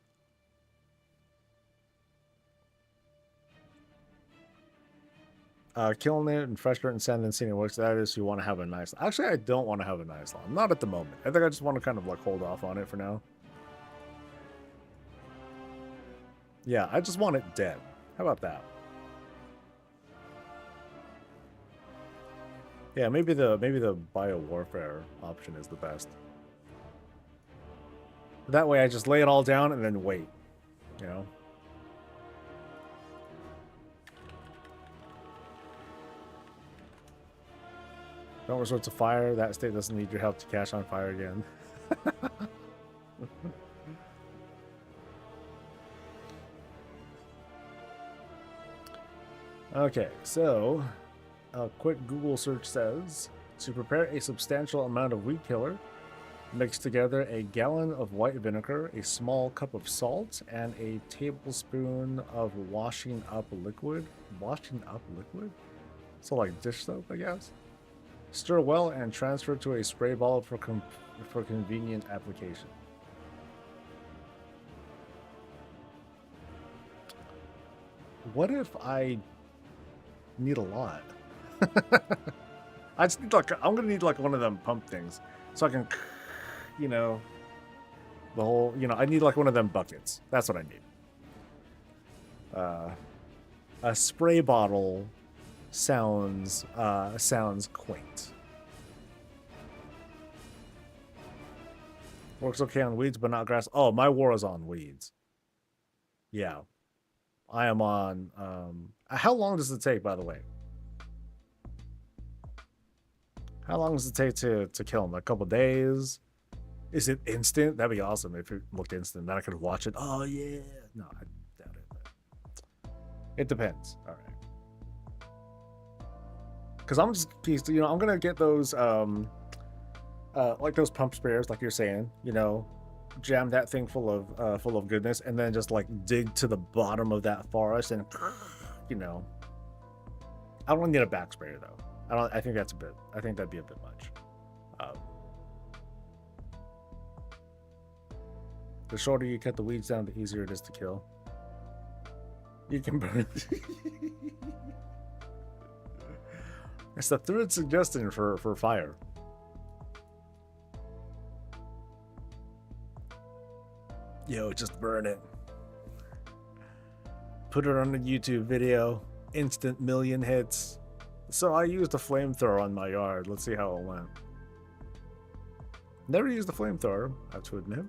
A: Killing it and fresh dirt and sand and seeing it works. That is, you want to have a nice. Actually, I don't want to have a nice lawn. Not at the moment. I think I just want to kind of like hold off on it for now. Yeah, I just want it dead. How about that? Yeah, maybe the bio warfare option is the best. That way, I just lay it all down and then wait. You know. Don't resort to fire. That state doesn't need your help to cash on fire again. Okay, so a quick Google search says, to prepare a substantial amount of weed killer, mix together a gallon of white vinegar, a small cup of salt, and a tablespoon of washing up liquid. Washing up liquid? So like dish soap, I guess? Stir well and transfer to a spray bottle for convenient application. What if I need a lot? I just need like I'm gonna need like one of them pump things, so I can, you know, the whole. You know, I need like one of them buckets. That's what I need. A spray bottle sounds quaint. Works okay on weeds, but not grass. Oh, my war is on weeds. Yeah, I am on. How long does it take, by the way? How long does it take to kill them? A couple days? Is it instant? That'd be awesome if it looked instant. Then I could watch it. Oh yeah. No, I doubt it. But it depends. All right. Because I'm just, you know, I'm gonna get those like those pump sprayers, like you're saying. You know, jam that thing full of goodness, and then just like dig to the bottom of that forest, and you know, I don't need a back sprayer though. I think that's a bit. I think that'd be a bit much. The shorter you cut the weeds down, the easier it is to kill. You can burn it. It's the third suggestion for fire. Yo, just burn it. Put it on a YouTube video. Instant million hits. So I used a flamethrower on my yard. Let's see how it went. Never used a flamethrower, I have to admit.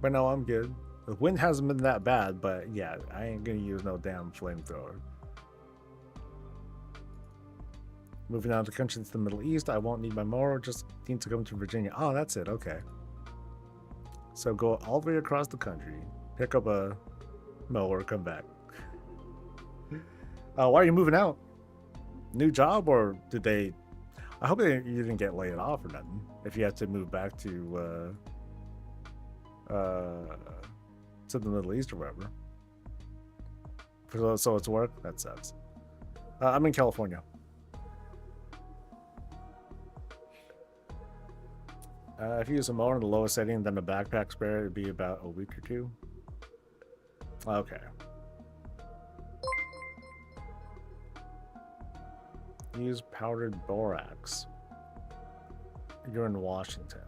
A: But no, I'm good. The wind hasn't been that bad, but yeah, I ain't gonna use no damn flamethrower. Moving out of the country to the Middle East, I won't need my mower, just need to come to Virginia. Oh, that's it, okay. So go all the way across the country, pick up a mower, come back. Why are you moving out? New job, or did they? I hope you didn't get laid off or nothing. If you had to move back to the Middle East or wherever. So it's work. That sucks. I'm in California. If you use a mower in the lowest setting, then the backpack spare, it'd be about a week or two. Okay. Use powdered borax. You're in Washington.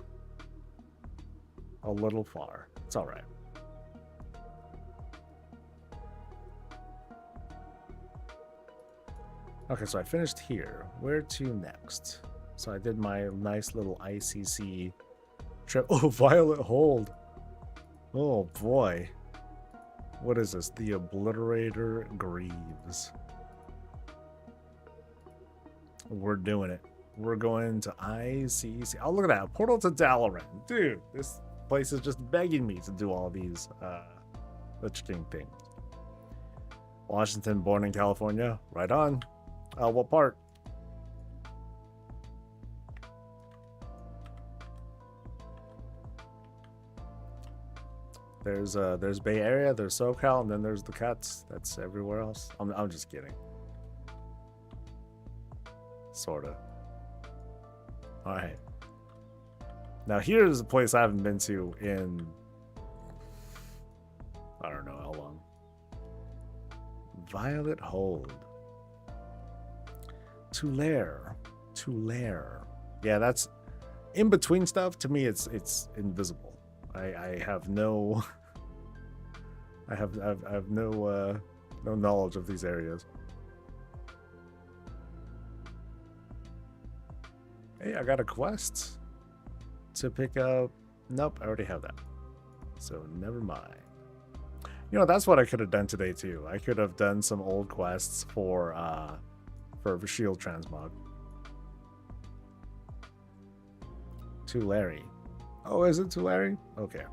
A: A little far. It's all right. Okay, so I finished here. Where to next? So I did my nice little ICC trip. Oh, Violet Hold. Oh boy. What is this? The Obliterator Greaves. We're doing it. We're going to ICC. Oh, look at that. Portal to Dalaran. Dude, this place is just begging me to do all these Lich King things. Washington, born in California. Right on. What part? There's Bay Area, there's SoCal, and then there's the Cuts. That's everywhere else. I'm just kidding. Sorta. All right. Now here's a place I haven't been to in I don't know how long. Violet Hold. Tulare. Yeah, that's in between stuff. To me, it's invisible. I have no I have no knowledge of these areas. Hey, I got a quest to pick up. Nope, I already have that. So never mind. You know, that's what I could have done today too. I could have done some old quests for Shield Transmog. Tulare. Oh, is it Tulare? Okay.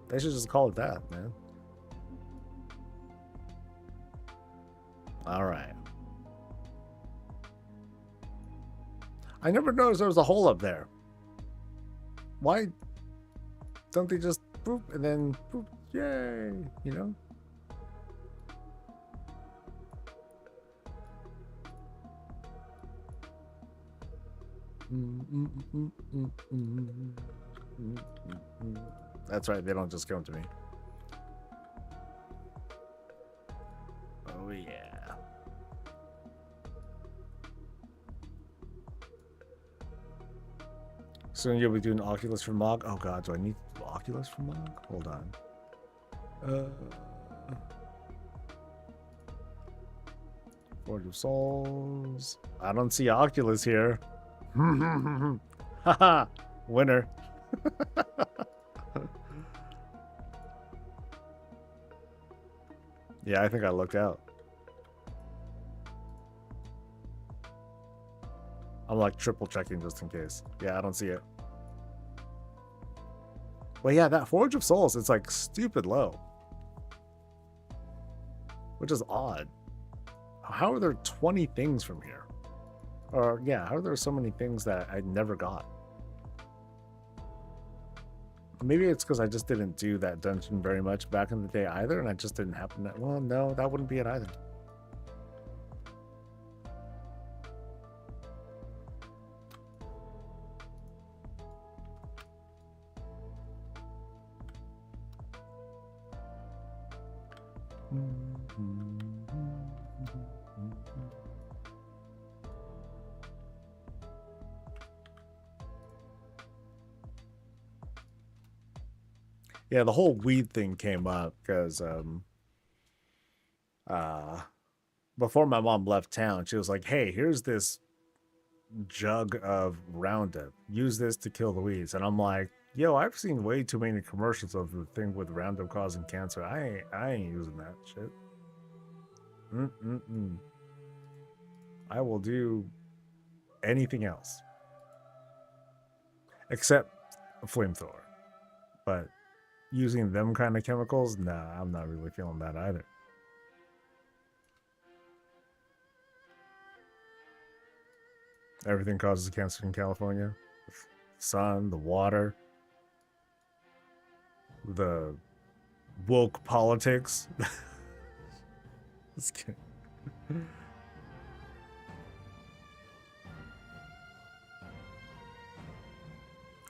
A: They should just call it that, man. All right. I never noticed there was a hole up there. Why don't they just boop and then boop? Yay, you know? That's right, they don't just come to me. Oh yeah. Soon you'll be doing Oculus for Mog. Oh god, do I need Oculus for Mog? Hold on. Forge of Souls. I don't see Oculus here. Haha, winner. Yeah, I think I looked out. I'm like triple checking just in case. Yeah, I don't see it. Well, yeah, that Forge of Souls, it's like stupid low. Which is odd. How are there 20 things from here? Or, yeah, how are there so many things that I never got? Maybe it's because I just didn't do that dungeon very much back in the day either, and I just didn't happen to... Well, no, that wouldn't be it either. Yeah, the whole weed thing came up because before my mom left town, she was like, hey, here's this jug of Roundup. Use this to kill the weeds. And I'm like, yo, I've seen way too many commercials of the thing with Roundup causing cancer. I ain't using that shit. I will do anything else except a flamethrower. But using them kind of chemicals, nah, I'm not really feeling that either. Everything causes cancer in California. The sun, the water, the woke politics. Just kidding.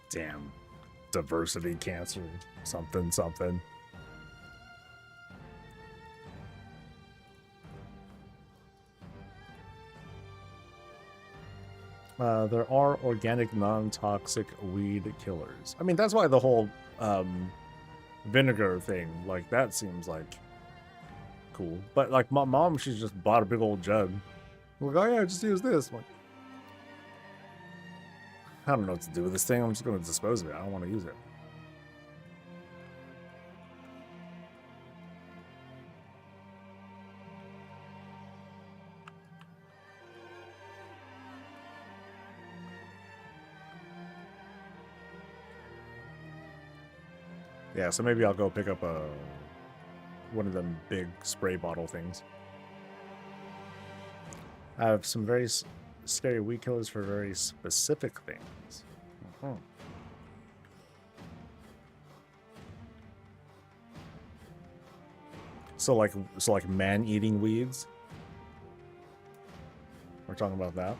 A: Damn. Diversity cancer. Something, something. There are organic, non-toxic weed killers. I mean, that's why the whole vinegar thing, like, that seems like cool. But like my mom, she's just bought a big old jug. Like, oh yeah, just use this. I'm like, I don't know what to do with this thing. I'm just gonna dispose of it. I don't want to use it. Yeah, so maybe I'll go pick up one of them big spray bottle things. I have some very scary weed killers for very specific things. So like man-eating weeds. We're talking about that.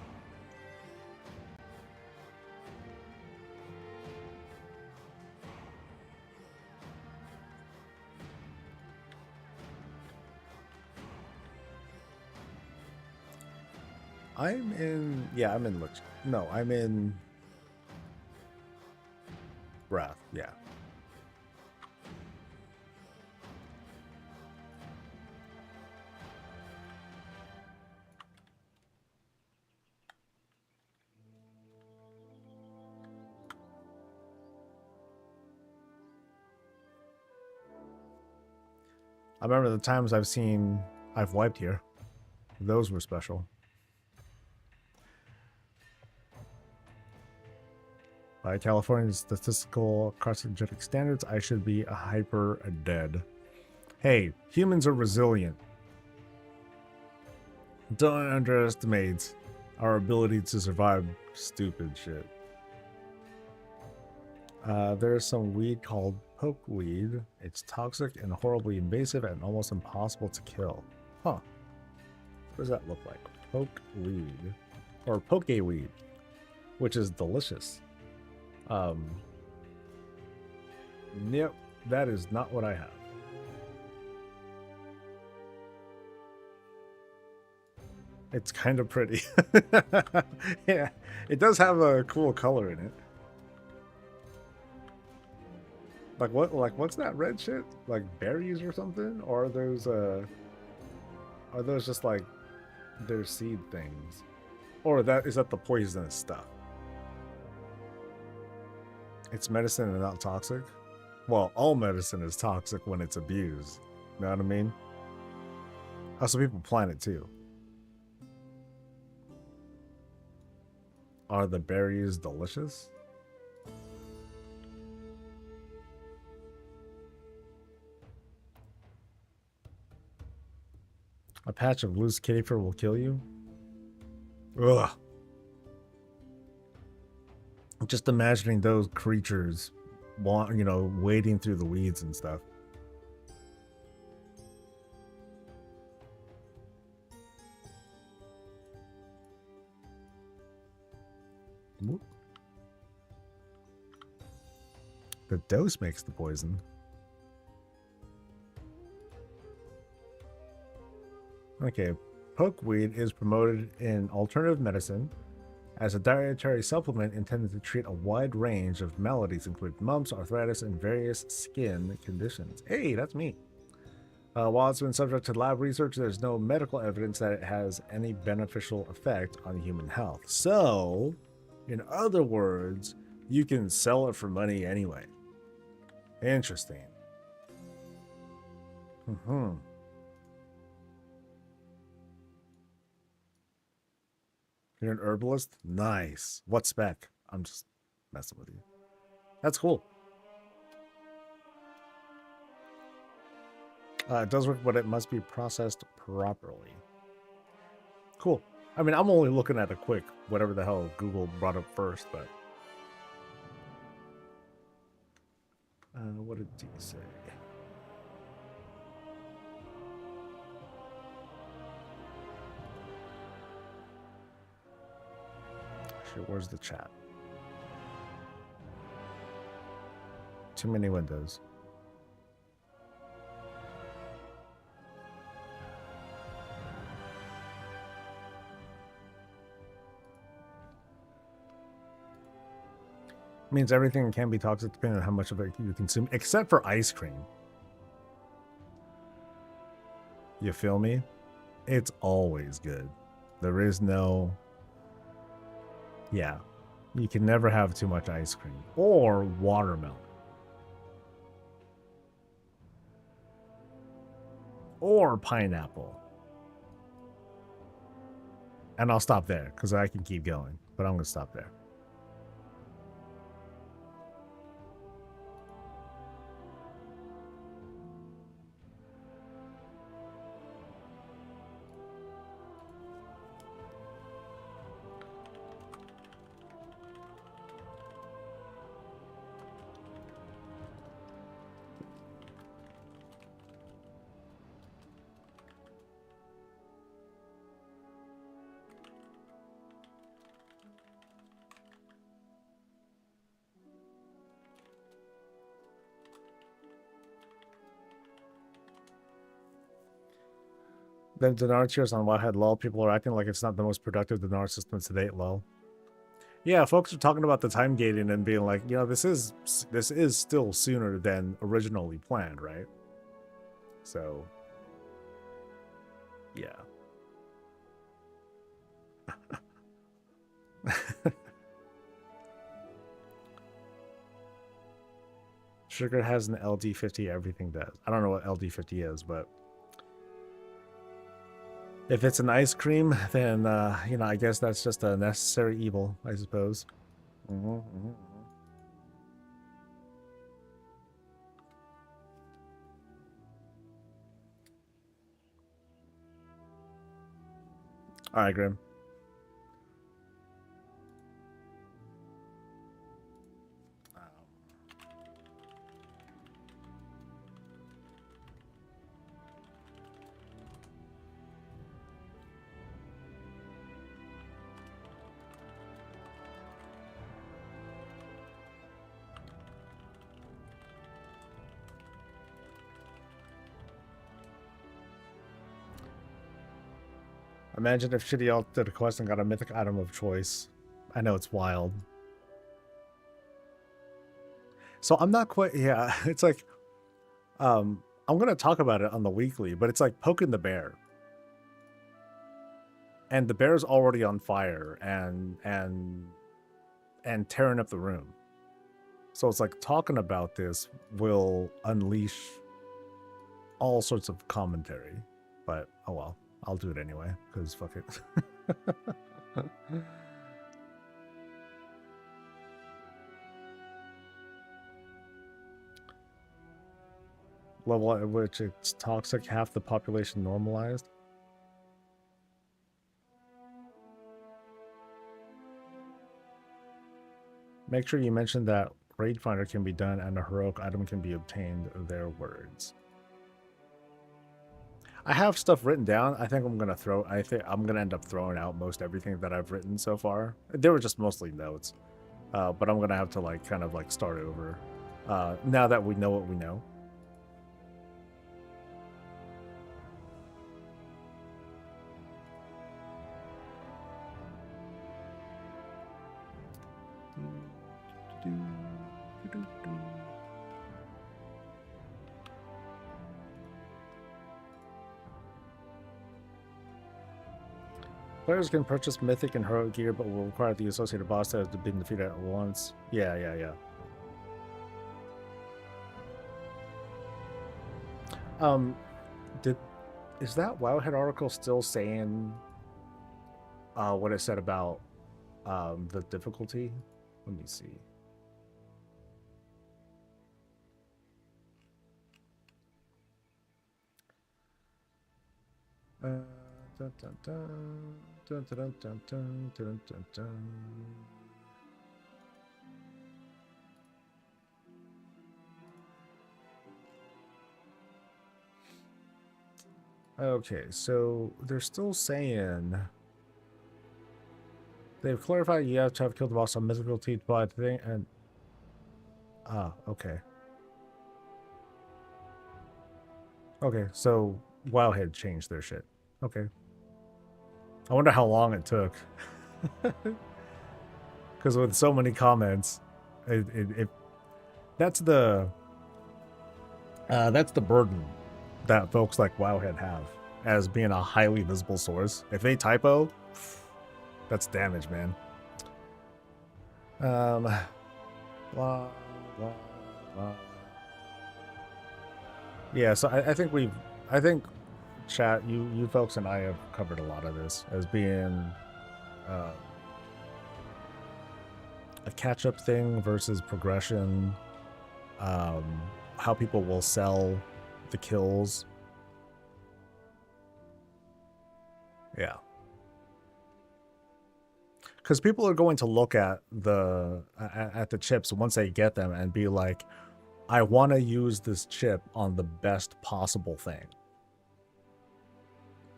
A: I'm in, yeah, I'm in Lich. No, I'm in Wrath, yeah. I remember the times I've wiped here. Those were special. By California's statistical carcinogenic standards, I should be a hyper dead. Hey, humans are resilient. Don't underestimate our ability to survive stupid shit. There's some weed called pokeweed. It's toxic and horribly invasive and almost impossible to kill. Huh. What does that look like? Pokeweed. Or pokeweed, which is delicious. Nope, that is not what I have. It's kind of pretty. Yeah, it does have a cool color in it. Like what's that red shit? Like berries or something? Or are those just like their seed things? Or is that the poisonous stuff? It's medicine and not toxic? Well, all medicine is toxic when it's abused. You know what I mean? Also, people plant it too. Are the berries delicious? A patch of loose kitty fur will kill you? Ugh. Just imagining those creatures, wading through the weeds and stuff. Whoop. The dose makes the poison. Okay, pokeweed is promoted in alternative medicine as a dietary supplement intended to treat a wide range of maladies, including mumps, arthritis, and various skin conditions. Hey, that's me. While it's been subject to lab research, there's no medical evidence that it has any beneficial effect on human health. So, in other words, you can sell it for money anyway. Interesting. You're an herbalist? Nice. What spec? I'm just messing with you. That's cool. It does work, but it must be processed properly. Cool. I mean, I'm only looking at a quick whatever the hell Google brought up first, but what did he say? Shit, where's the chat? Too many windows. Means everything can be toxic depending on how much of it you consume, except for ice cream. You feel me? It's always good. There is no... Yeah. You can never have too much ice cream. Or watermelon. Or pineapple. And I'll stop there, because I can keep going. But I'm going to stop there. Then Dinar cheers on Wildhead lol. People are acting like it's not the most productive Dinar system to date lol. Yeah, folks are talking about the time gating and being like, you know, this is still sooner than originally planned, right? So, yeah. Sugar has an LD50, everything does. I don't know what LD50 is, but if it's an ice cream, then, you know, I guess that's just a necessary evil, I suppose. All right, Grim. Imagine if Shitty Alt did a quest and got a mythic item of choice. I know, it's wild. So I'm not quite, yeah, it's like, I'm going to talk about it on the weekly, but it's like poking the bear. And the bear's already on fire and tearing up the room. So it's like talking about this will unleash all sorts of commentary. But, oh well. I'll do it anyway, because fuck it. Level at which it's toxic, half the population normalized. Make sure you mention that Raid Finder can be done and a heroic item can be obtained, their words. I have stuff written down. I think I'm gonna end up throwing out most everything that I've written so far. They were just mostly notes, but I'm gonna have to like kind of like start over now that we know what we know. Players can purchase mythic and heroic gear, but will require the associated boss to have been defeated at once. Yeah. Is that Wildhead article still saying what it said about the difficulty? Let me see. Dun, dun, dun, dun, dun, dun, dun, dun, dun, dun. Okay, so they're still saying they've clarified you have to have killed the boss on mythical teeth by the thing and okay. Okay, so Wowhead changed their shit. Okay. I wonder how long it took. Because with so many comments, it that's the burden that folks like Wowhead have as being a highly visible source. If they typo, that's damage, man. Blah, blah, blah. Yeah, so I think chat, you folks and I have covered a lot of this as being a catch-up thing versus progression, how people will sell the kills. Yeah. Because people are going to look at the chips once they get them and be like, I want to use this chip on the best possible thing.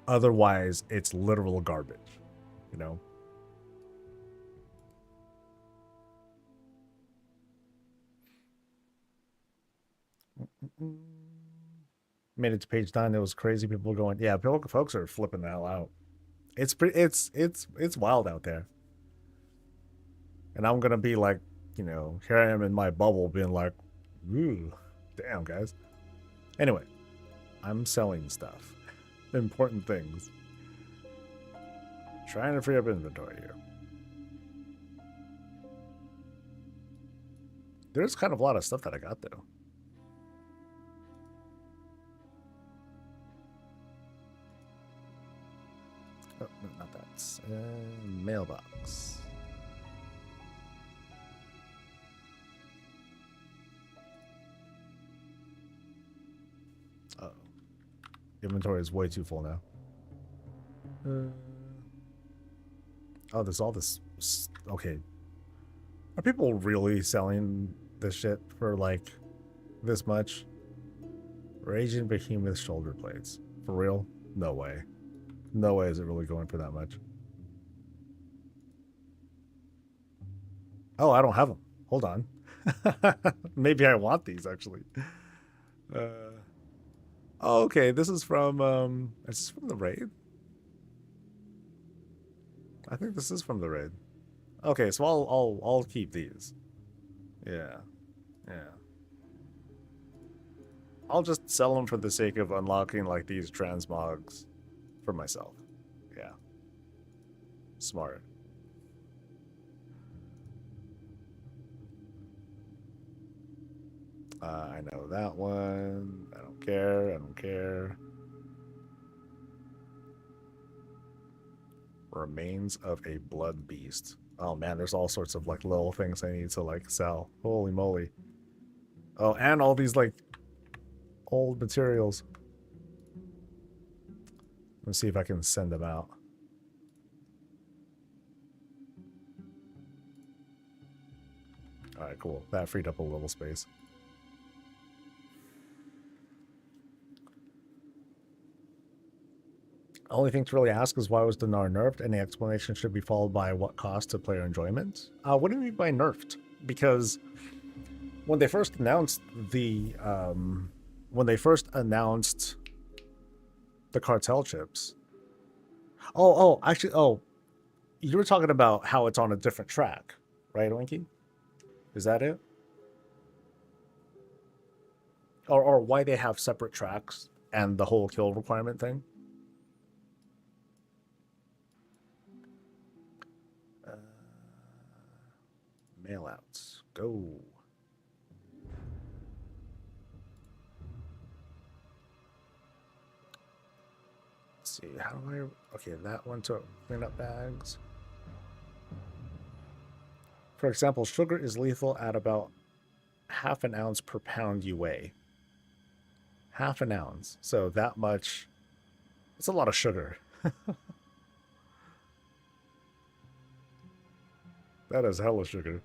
A: Otherwise, it's literal garbage, you know? Made it to page 9. It was crazy. People were going, yeah, folks are flipping the hell out. It's wild out there. And I'm gonna be like, you know, here I am in my bubble being like, ooh, damn, guys. Anyway, I'm selling stuff. Important things. Trying to free up inventory here. There's kind of a lot of stuff that I got, though. Oh, no, not that. Mailbox. Uh-oh. Inventory is way too full now. Oh, there's all this. Okay. Are people really selling this shit for like this much? Raging Behemoth shoulder plates. For real? No way. No way is it really going for that much. Oh, I don't have them. Hold on. Maybe I want these actually. Oh, okay. This is from the raid. I think this is from the raid. Okay, so I'll keep these. Yeah. Yeah. I'll just sell them for the sake of unlocking like these transmogs for myself. Yeah. Smart. I know that one. I don't care. I don't care. Remains of a blood beast. Oh man, there's all sorts of like little things I need to like sell. Holy moly. Oh, and all these like old materials. Let's see if I can send them out. Alright, cool. That freed up a little space. Only thing to really ask is why was Dinar nerfed? Any explanation should be followed by what cost to player enjoyment. What do you mean by nerfed? Because when they first announced the cartel chips. Actually, you were talking about how it's on a different track, right, Winky? Is that it? Or why they have separate tracks and the whole kill requirement thing? Mailouts. Go. Let's see. How do I... Okay, that one to clean up bags. For example, sugar is lethal at about half an ounce per pound you weigh. Half an ounce. So that much It's a lot of sugar. That is hella sugar.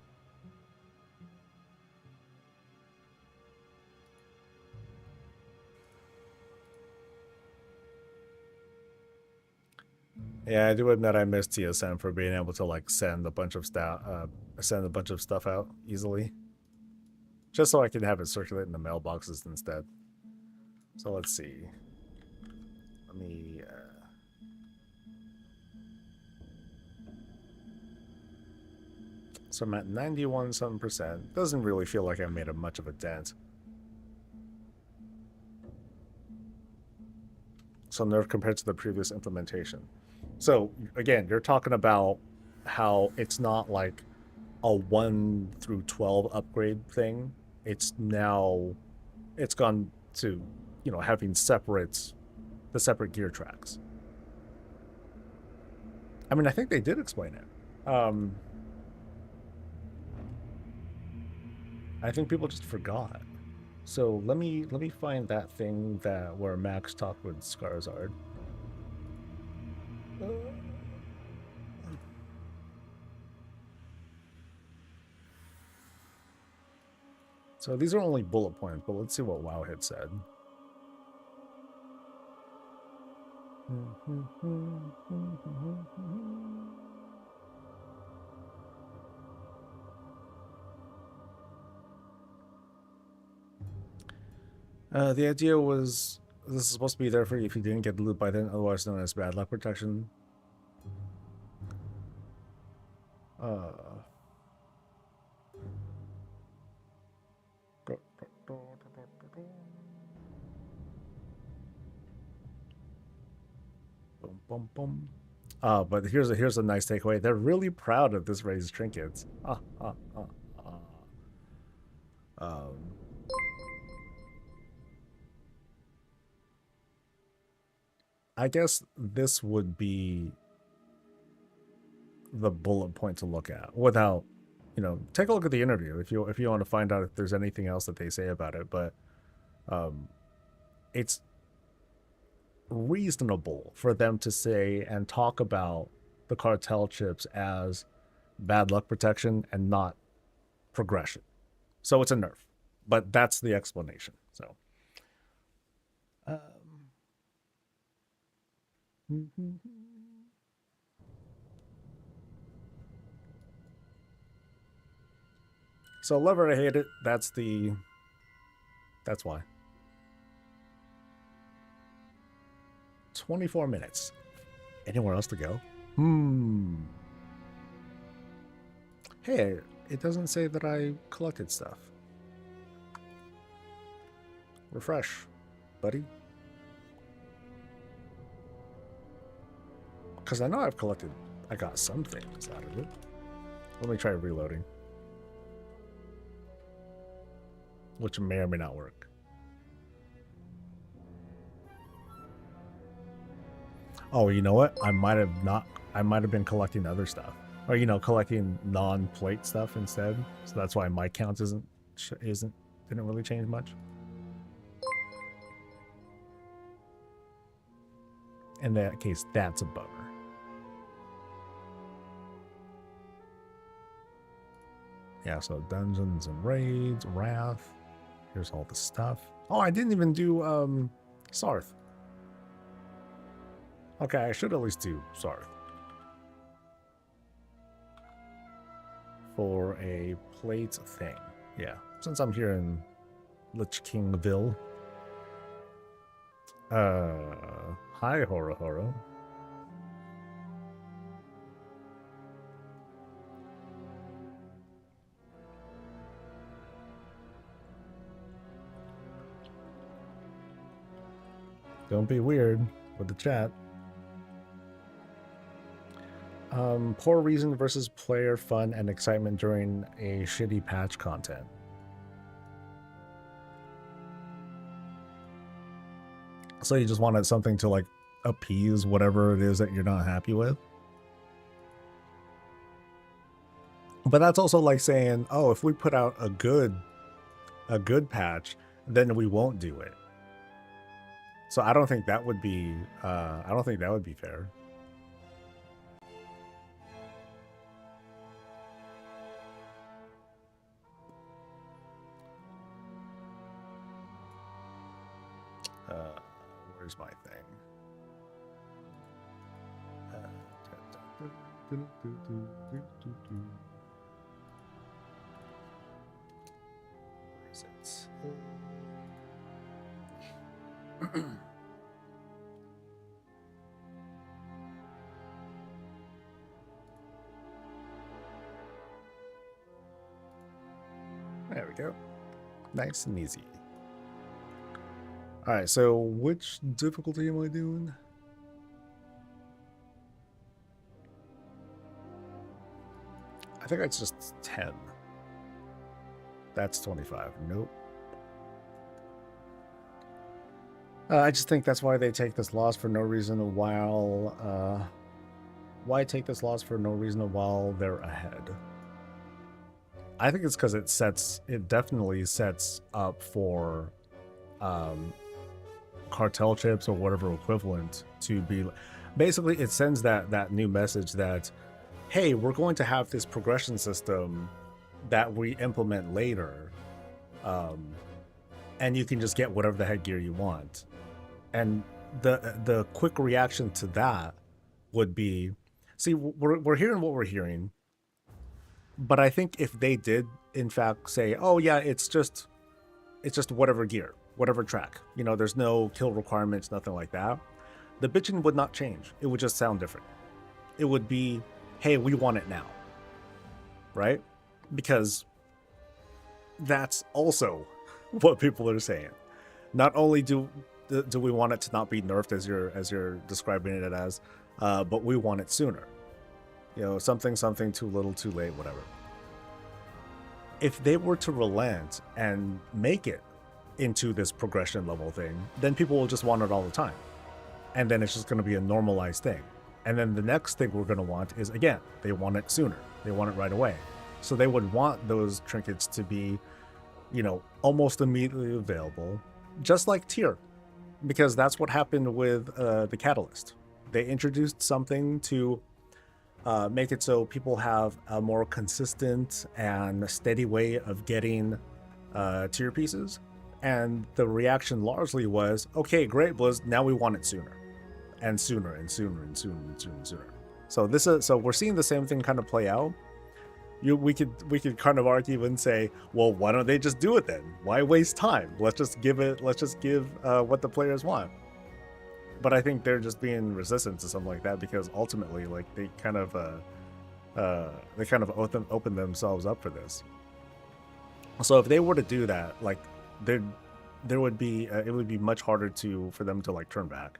A: Yeah, I do admit I missed TSM for being able to like send a bunch of stuff out easily. Just so I can have it circulate in the mailboxes instead. So let's see. Let me so I'm at 91 some percent. Doesn't really feel like I made much of a dent. So nerf compared to the previous implementation. So again, you're talking about how it's not like a 1 through 12 upgrade thing. It's now, it's gone to, you know, having the separate gear tracks. I mean, I think they did explain it. I think people just forgot. So let me find that thing where Max talked with Skarzard. So these are only bullet points, but let's see what WoW had said. The idea was this is supposed to be there for you if you didn't get loot by then, otherwise known as bad luck protection. Boom, boom, boom. But here's a nice takeaway. They're really proud of this raised trinkets. I guess this would be the bullet point to look at without, you know, take a look at the interview if you want to find out if there's anything else that they say about it. But it's reasonable for them to say and talk about the cartel chips as bad luck protection and not progression. So it's a nerf, but that's the explanation. So so love it or hate it, that's why. 24 minutes. Anywhere else to go? Hey, it doesn't say that I collected stuff. Refresh, buddy. Because I know I got some things out of it. Let me try reloading. Which may or may not work. Oh, you know what? I might have been collecting other stuff. Or, you know, collecting non-plate stuff instead. So that's why my count didn't really change much. In that case, that's a bummer. Yeah, so dungeons and raids, Wrath. Here's all the stuff. Oh, I didn't even do Sarth. Okay, I should at least do Sarth. For a plate thing. Yeah, since I'm here in Lich Kingville. Hi, Horo. Don't be weird with the chat. Poor reason versus player fun and excitement during a shitty patch content. So you just wanted something to like appease whatever it is that you're not happy with. But that's also like saying, oh, if we put out a good patch, then we won't do it. So I don't think that would be fair. Where's my thing? Where is it? There we go. Nice and easy. All right, so which difficulty am I doing? I think it's just 10. That's 25. Nope. I just think that's why they take this loss for no reason while... why take this loss for no reason while they're ahead? I think it's because it definitely sets up for cartel chips or whatever equivalent to be... Basically, it sends that new message that, hey, we're going to have this progression system that we implement later, and you can just get whatever the heck gear you want. And the quick reaction to that would be, see, we're hearing what we're hearing, but I think if they did in fact say, oh yeah, it's just whatever gear, whatever track, you know, there's no kill requirements, nothing like that, the bitching would not change. It would just sound different. It would be, hey, we want it now, right? Because that's also what people are saying. Not only do we want it to not be nerfed as you're describing it as, but we want it sooner. You know, something too little, too late, whatever. If they were to relent and make it into this progression level thing, then people will just want it all the time. And then it's just going to be a normalized thing. And then the next thing we're going to want is, again, they want it sooner. They want it right away. So they would want those trinkets to be, you know, almost immediately available, just like tier, because that's what happened with the Catalyst. They introduced something to make it so people have a more consistent and steady way of getting tier pieces. And the reaction largely was, okay, great, Blizz, now we want it sooner. And sooner and sooner and sooner and sooner and sooner. So we're seeing the same thing kind of play out. We could kind of argue and say, well, why don't they just do it then? Why waste time? Let's just give what the players want. But I think they're just being resistant to something like that because ultimately, like, they kind of open themselves up for this. So if they were to do that, like, there would be it would be much harder for them to like turn back.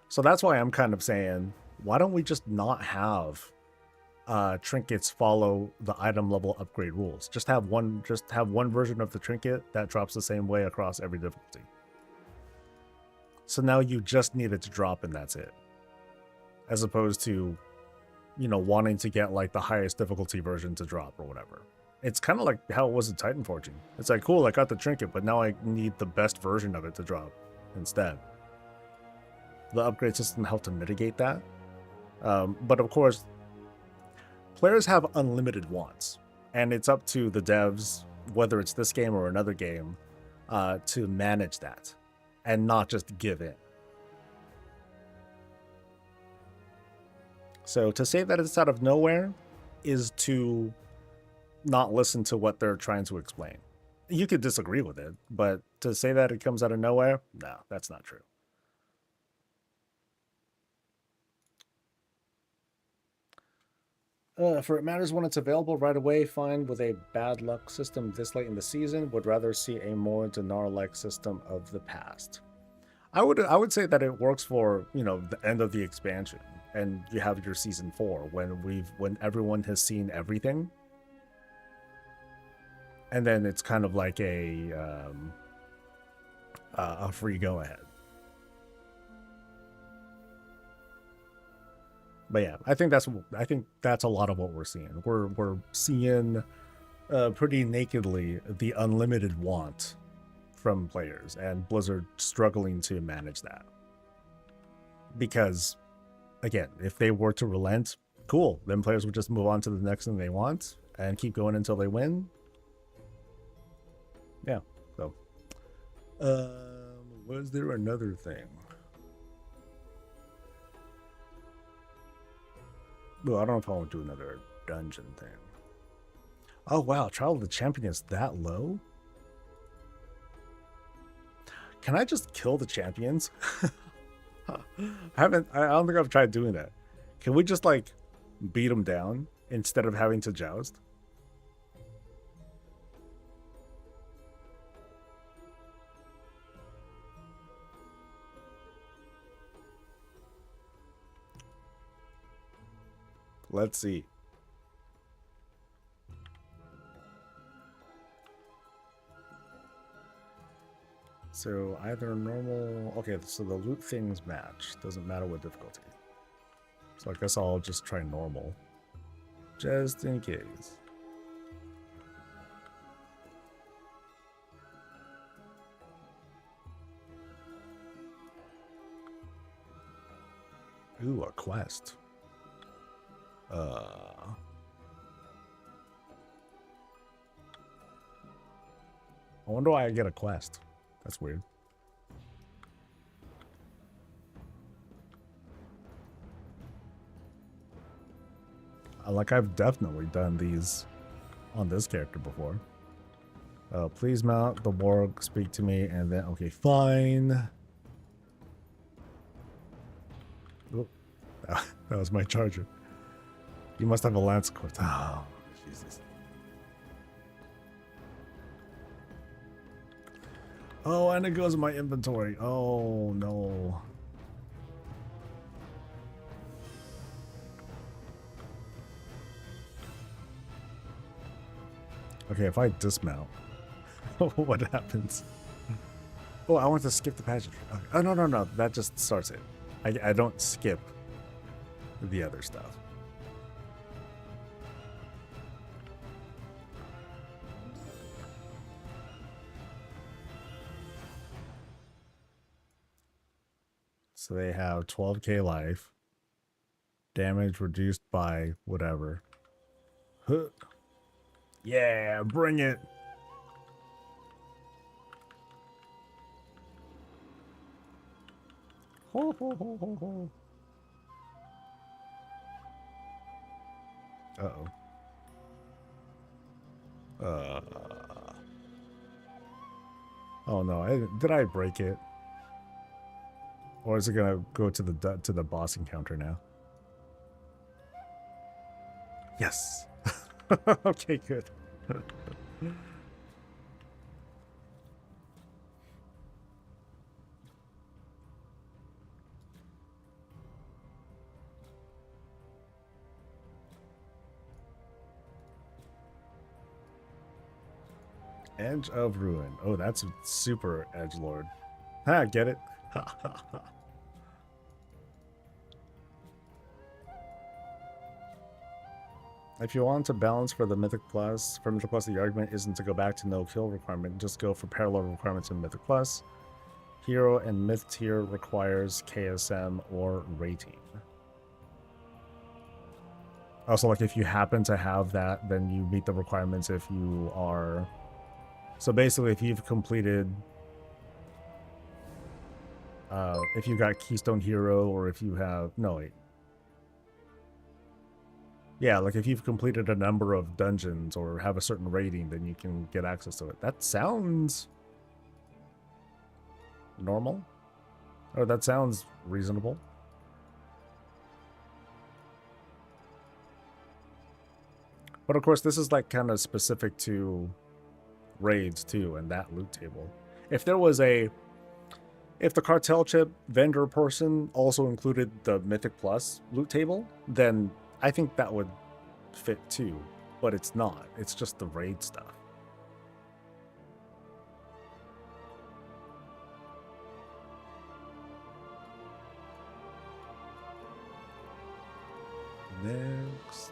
A: So that's why I'm kind of saying, why don't we just not have trinkets follow the item level upgrade rules? Just have one version of the trinket that drops the same way across every difficulty. So now you just need it to drop and that's it. As opposed to, you know, wanting to get like the highest difficulty version to drop or whatever. It's kind of like how it was in Titan Forging. It's like, cool, I got the trinket, but now I need the best version of it to drop instead. The upgrade system helped to mitigate that. But of course, players have unlimited wants. And it's up to the devs, whether it's this game or another game, to manage that and not just give in. So to say that it's out of nowhere is to not listen to what they're trying to explain. You could disagree with it, but to say that it comes out of nowhere, no, that's not true. For it matters when it's available right away, fine. With a bad luck system this late in the season, would rather see a more Dinar-like system of the past. I would say that it works for, you know, the end of the expansion, and you have your season 4 when everyone has seen everything, and then it's kind of like a free go ahead. But yeah, I think that's a lot of what we're seeing. We're seeing pretty nakedly the unlimited want from players, and Blizzard struggling to manage that. Because, again, if they were to relent, cool, then players would just move on to the next thing they want and keep going until they win. Yeah, so. Was there another thing? Well, I don't know if I want to do another dungeon thing. Oh wow, Trial of the Champion is that low? Can I just kill the champions? I don't think I've tried doing that. Can we just like beat them down instead of having to joust? Let's see. So either normal... Okay, so the loot things match. Doesn't matter what difficulty. So I guess I'll just try normal. Just in case. Ooh, a quest. I wonder why I get a quest. That's weird. Like I've definitely done these on this character before. Please mount the warg, speak to me, and then okay, fine. Oh, that was my charger. You must have a lance equipped. Oh, Jesus. Oh, and it goes in my inventory. Oh, no. Okay, if I dismount, what happens? Oh, I want to skip the pageantry. Okay. Oh, no. That just starts it. I don't skip the other stuff. So they have 12k life. Damage reduced by whatever. Huh. Yeah, bring it. Ho, ho, ho, ho, ho. Uh-oh. Oh no, did I break it? Or is it gonna go to the boss encounter now? Yes. Okay, good. Edge of Ruin. Oh, that's super edgelord. Ha, get it? If you want to balance for Mythic Plus, the argument isn't to go back to no kill requirement, just go for parallel requirements in Mythic Plus. Hero and Myth tier requires KSM or rating. Also, like if you happen to have that, then you meet the requirements if you are... So basically, if you've completed... if you got Keystone Hero, or if you have... No, wait. Yeah, like if you've completed a number of dungeons or have a certain rating, then you can get access to it. That sounds normal. Or that sounds reasonable. But of course, this is like kind of specific to raids too, and that loot table. If there was a... If the cartel chip vendor person also included the Mythic Plus loot table, then I think that would fit too, but it's not. It's just the raid stuff. Next.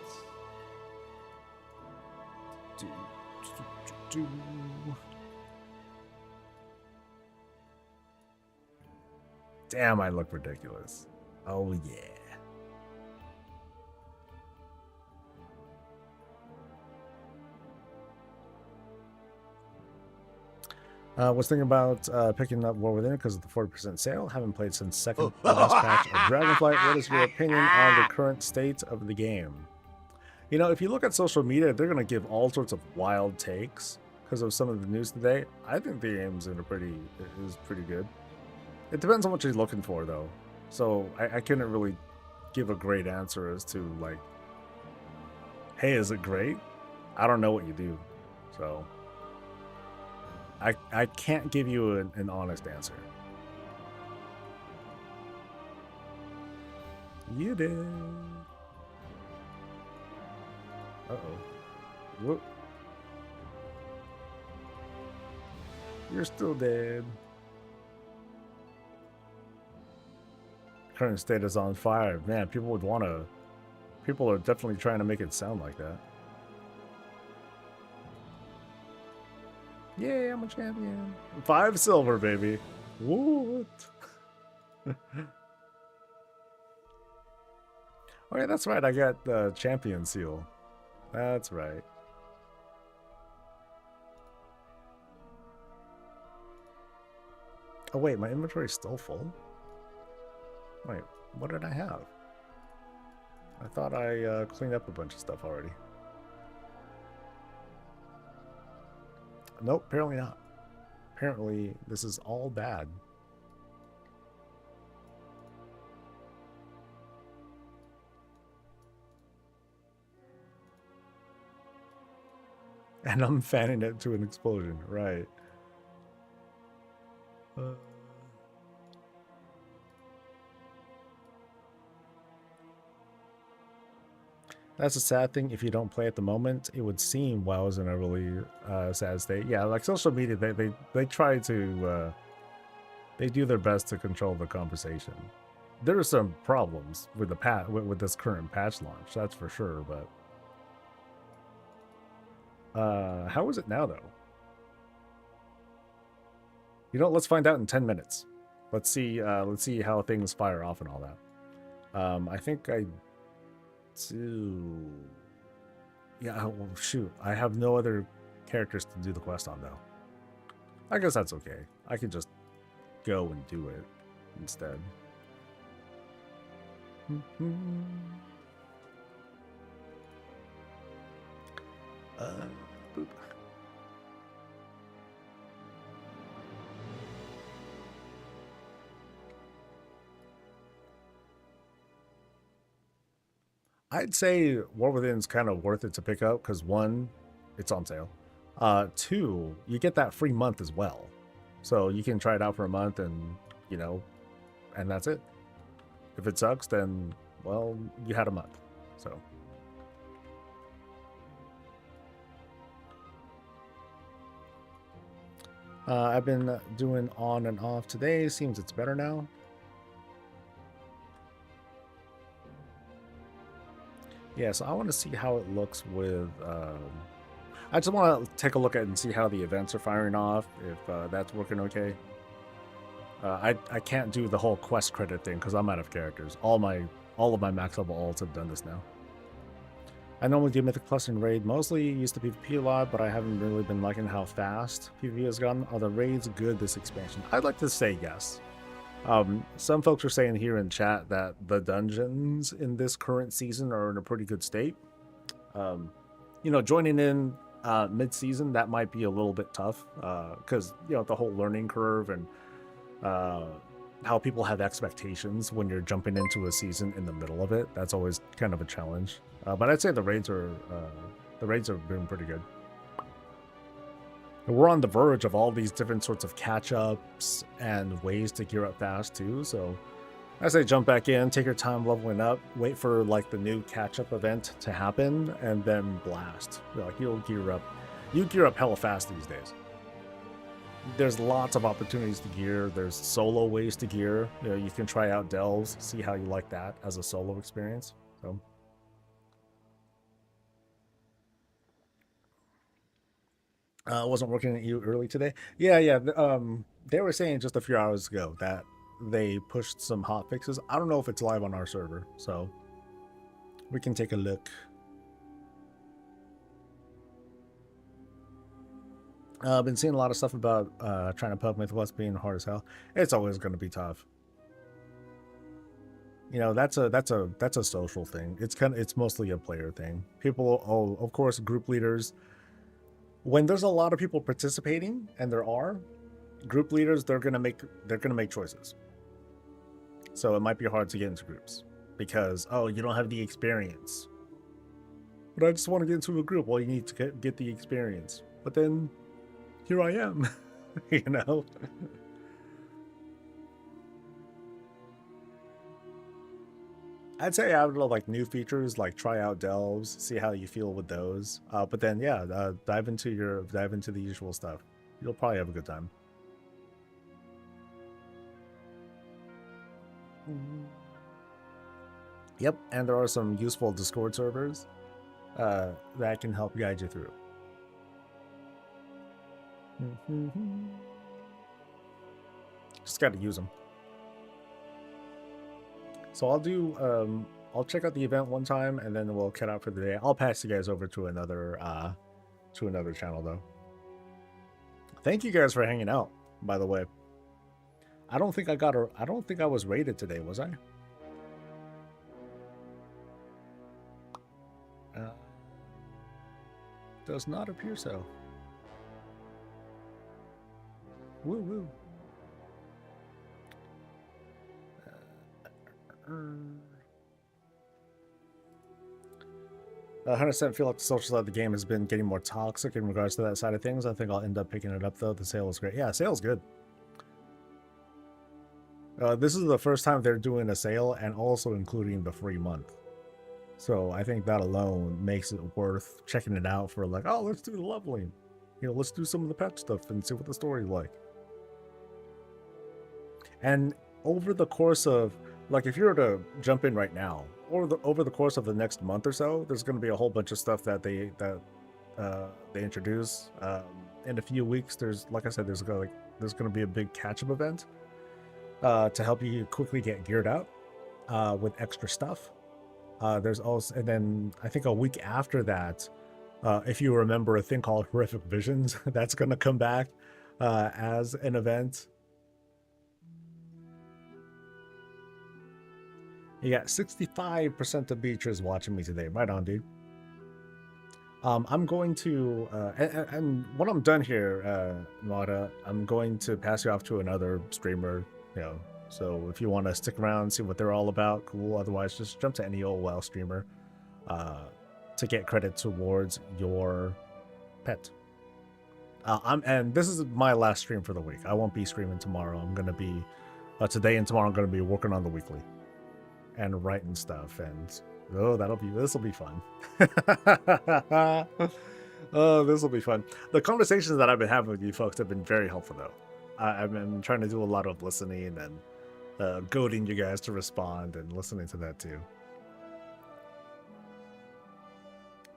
A: Damn, I look ridiculous. Oh, yeah. Was thinking about picking up War Within because of the 40% sale. Haven't played since second last patch of Dragonflight. What is your opinion on the current state of the game? You know, if you look at social media, they're going to give all sorts of wild takes because of some of the news today. I think the game's is pretty good. It depends on what you're looking for, though. So I couldn't really give a great answer as to, like, hey, is it great? I don't know what you do. So I can't give you an honest answer. You did. Uh-oh. Whoop. You're still dead. Current state is on fire. Man, people are definitely trying to make it sound like that. Yay, I'm a champion. 5 silver, baby. What? Oh yeah, that's right. I got the champion seal. That's right. Oh wait, my inventory's still full? Wait, what did I have? I thought I cleaned up a bunch of stuff already. Nope, apparently not. Apparently, this is all bad. And I'm fanning it to an explosion, right. That's a sad thing. If you don't play at the moment, it would seem WoW's in a really sad state. Yeah, like social media, they try to they do their best to control the conversation. There are some problems with the with this current patch launch, that's for sure. But how is it now, though? You know, let's find out in 10 minutes. Let's see how things fire off and all that. I think I do. Yeah, well, shoot. I have no other characters to do the quest on, though. I guess that's okay. I could just go and do it instead. Boop. I'd say War Within's kind of worth it to pick up because 1, it's on sale. 2, you get that free month as well. So you can try it out for a month and, you know, and that's it. If it sucks, then, well, you had a month. So. I've been doing on and off today. Seems it's better now. Yeah, so I want to see how it looks with... I just want to take a look at it and see how the events are firing off, if that's working okay. I can't do the whole quest credit thing because I'm out of characters. All of my max level ults have done this now. I normally do Mythic Plus and Raid mostly, used to PvP a lot, but I haven't really been liking how fast PvP has gotten. Are the raids good this expansion? I'd like to say yes. Some folks are saying here in chat that the dungeons in this current season are in a pretty good state. You know, joining in mid-season, that might be a little bit tough because, you know, the whole learning curve and how people have expectations when you're jumping into a season in the middle of it. That's always kind of a challenge. But I'd say the raids are doing pretty good. And we're on the verge of all these different sorts of catch-ups and ways to gear up fast too. So I say jump back in, take your time leveling up, wait for like the new catch-up event to happen, and then blast. Like you'll gear up. You gear up hella fast these days. There's lots of opportunities to gear. There's solo ways to gear. You know, you can try out delves, see how you like that as a solo experience. So Wasn't working at you early today. Yeah. They were saying just a few hours ago that they pushed some hot fixes. I don't know if it's live on our server, so we can take a look. I've been seeing a lot of stuff about trying to pub Mythos being hard as hell. It's always going to be tough. You know, that's a social thing. It's mostly a player thing. People, of course, group leaders. When there's a lot of people participating, and there are group leaders, they're gonna make choices. So it might be hard to get into groups because you don't have the experience. But I just want to get into a group. Well, you need to get the experience. But then here I am, you know. I'd say I would like new features, like try out delves, see how you feel with those. But then dive into the usual stuff. You'll probably have a good time. Yep, and there are some useful Discord servers that can help guide you through. Just got to use them. So I'll check out the event one time, and then we'll cut out for the day. I'll pass you guys over to another channel though. Thank you guys for hanging out, by the way. I don't think I was rated today, was I? Does not appear so. Woo woo. 100% feel like the social side of the game has been getting more toxic in regards to that side of things. I think I'll end up picking it up though. The sale is great. Yeah, sale's good. This is the first time they're doing a sale and also including the free month. So I think that alone makes it worth checking it out for like, oh, let's do the leveling. You know, let's do some of the pet stuff and see what the story's like. And over the course of, like, if you were to jump in right now, or over the course of the next month or so, there's going to be a whole bunch of stuff that they introduce. In a few weeks, like I said, there's going to be a big catch-up event to help you quickly get geared out with extra stuff. There's also, and then I think a week after that, if you remember a thing called Horrific Visions, that's going to come back as an event. You got 65% of Beatrice watching me today. Right on, dude. I'm going to, and when I'm done here, Mata, I'm going to pass you off to another streamer, you know. So if you want to stick around and see what they're all about, cool. Otherwise, just jump to any old WoW streamer to get credit towards your pet. And this is my last stream for the week. I won't be streaming tomorrow. I'm going to be, today and tomorrow, I'm going to be working on the weekly and writing stuff, and this will be fun. Oh, this will be fun. The conversations that I've been having with you folks have been very helpful though. I've been trying to do a lot of listening and goading you guys to respond and listening to that too.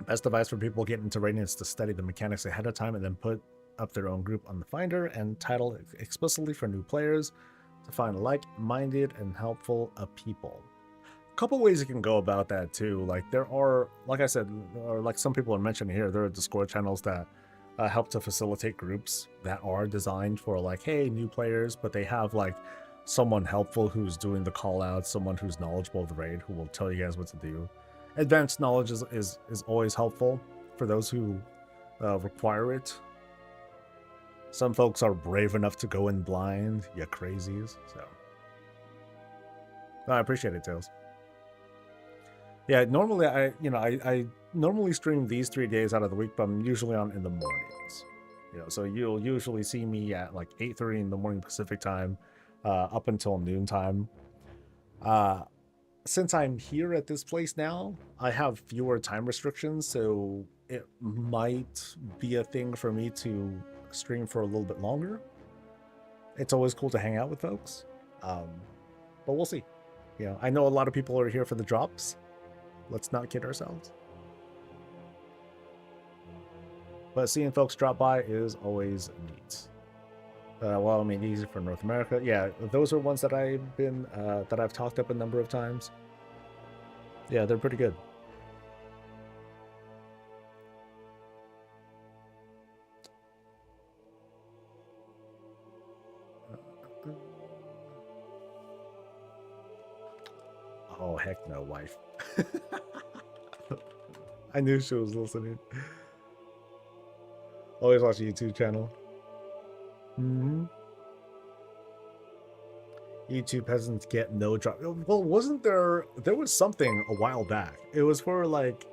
A: Best advice for people getting into raiding is to study the mechanics ahead of time and then put up their own group on the Finder and title explicitly for new players to find like-minded and helpful people. Couple ways you can go about that too. Like there are, like I said, or like some people are mentioning here, there are Discord channels that help to facilitate groups that are designed for like, hey, new players, but they have like someone helpful who's doing the call outs, someone who's knowledgeable of the raid who will tell you guys what to do. Advanced knowledge is always helpful for those who require it. Some folks are brave enough to go in blind, you crazies. So I appreciate it, Tails. Yeah, normally I normally stream these 3 days out of the week, but I'm usually on in the mornings. You know, so you'll usually see me at like 8:30 in the morning Pacific time, up until noontime. Since I'm here at this place now, I have fewer time restrictions, so it might be a thing for me to stream for a little bit longer. It's always cool to hang out with folks, but we'll see. You know, I know a lot of people are here for the drops. Let's not kid ourselves. But seeing folks drop by is always neat. Well, I mean, easy for North America. Yeah, those are ones that I've talked up a number of times. Yeah, they're pretty good. Oh, heck no, wife. I knew she was listening. Always watch a YouTube channel. YouTube peasants get no drop. Well, wasn't there was something a while back. It was for like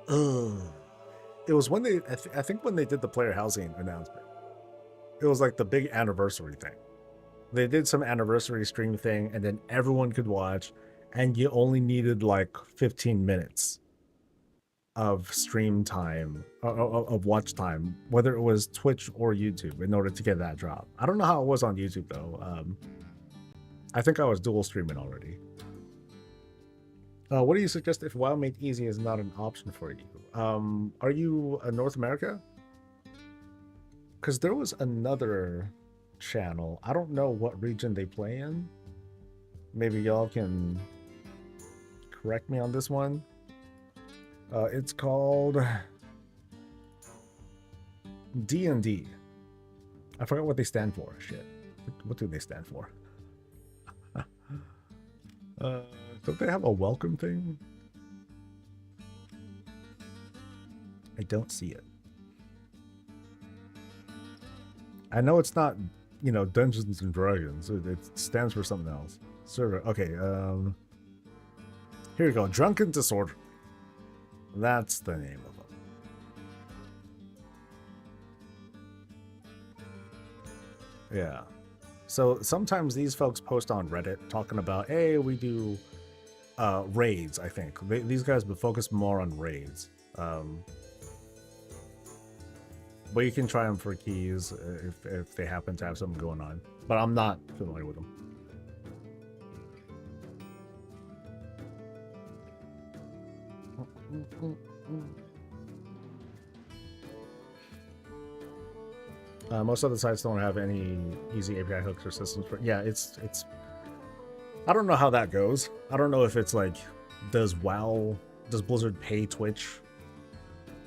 A: it was when they I think when they did the player housing announcement. It was like the big anniversary thing. They did some anniversary stream thing and then everyone could watch, and you only needed like 15 minutes of stream time, of watch time, whether it was Twitch or YouTube, in order to get that drop. I don't know how it was on YouTube though. I think I was dual streaming already. What do you suggest if WoW Made Easy is not an option for you? Are you a North America? Because there was another channel. I don't know what region they play in. Maybe y'all can correct me on this one. It's called D&D. I forgot what they stand for. Shit. What do they stand for? Don't they have a welcome thing? I don't see it. I know it's not, you know, Dungeons and Dragons. It stands for something else. Server. Okay. Here we go. Drunken Disorder. That's the name of them. Yeah. So sometimes these folks post on Reddit talking about, hey, we do raids, I think. These guys would focus more on raids. But you can try them for keys if they happen to have something going on. But I'm not familiar with them. Most other sites don't have any easy API hooks or systems for. Yeah, it's. I don't know how that goes. I don't know if it's like, does Blizzard pay Twitch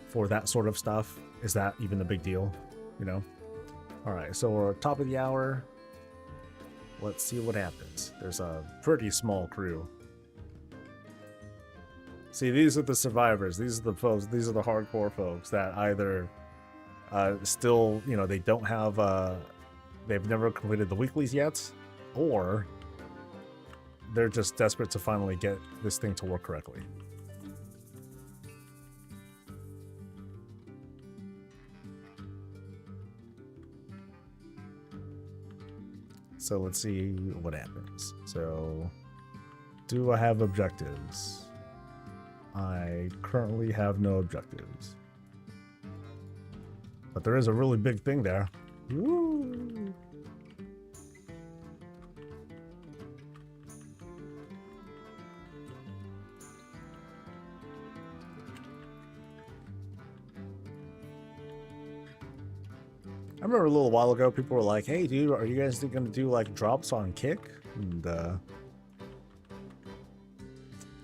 A: for that sort of stuff? Is that even a big deal? You know. All right, so we're top of the hour. Let's see what happens. There's a pretty small crew. See, these are the survivors. These are the folks. These are the hardcore folks that either still, you know, they don't have, they've never completed the weeklies yet, or they're just desperate to finally get this thing to work correctly. So let's see what happens. So, do I have objectives? I currently have no objectives. But there is a really big thing there. Woo! I remember a little while ago, people were like, hey, dude, are you guys going to do, like, drops on Kick? And,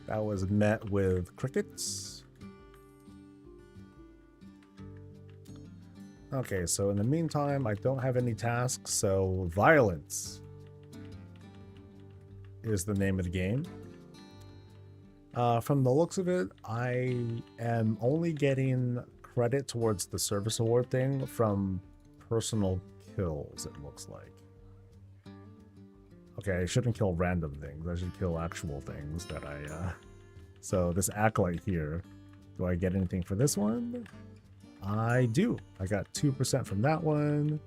A: that was met with crickets. Okay, so in the meantime, I don't have any tasks, so Violence is the name of the game. From the looks of it, I am only getting credit towards the service award thing from personal kills, it looks like. Okay, I shouldn't kill random things. I should kill actual things that I, So this acolyte here, do I get anything for this one? I do. I got 2% from that one.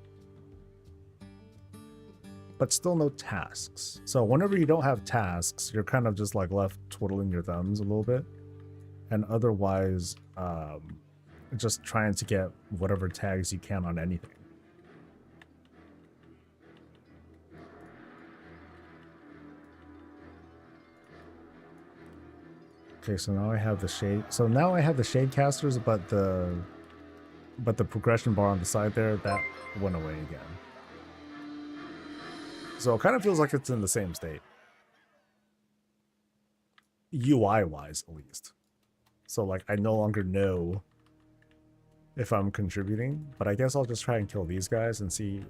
A: But still no tasks. So whenever you don't have tasks, you're kind of just like left twiddling your thumbs a little bit. And otherwise, just trying to get whatever tags you can on anything. Okay, so now I have the shade. So now I have the shade casters, but the But the progression bar on the side there, that went away again. So it kind of feels like it's in the same state. UI-wise, at least. So, like, I no longer know if I'm contributing, but I guess I'll just try and kill these guys and see,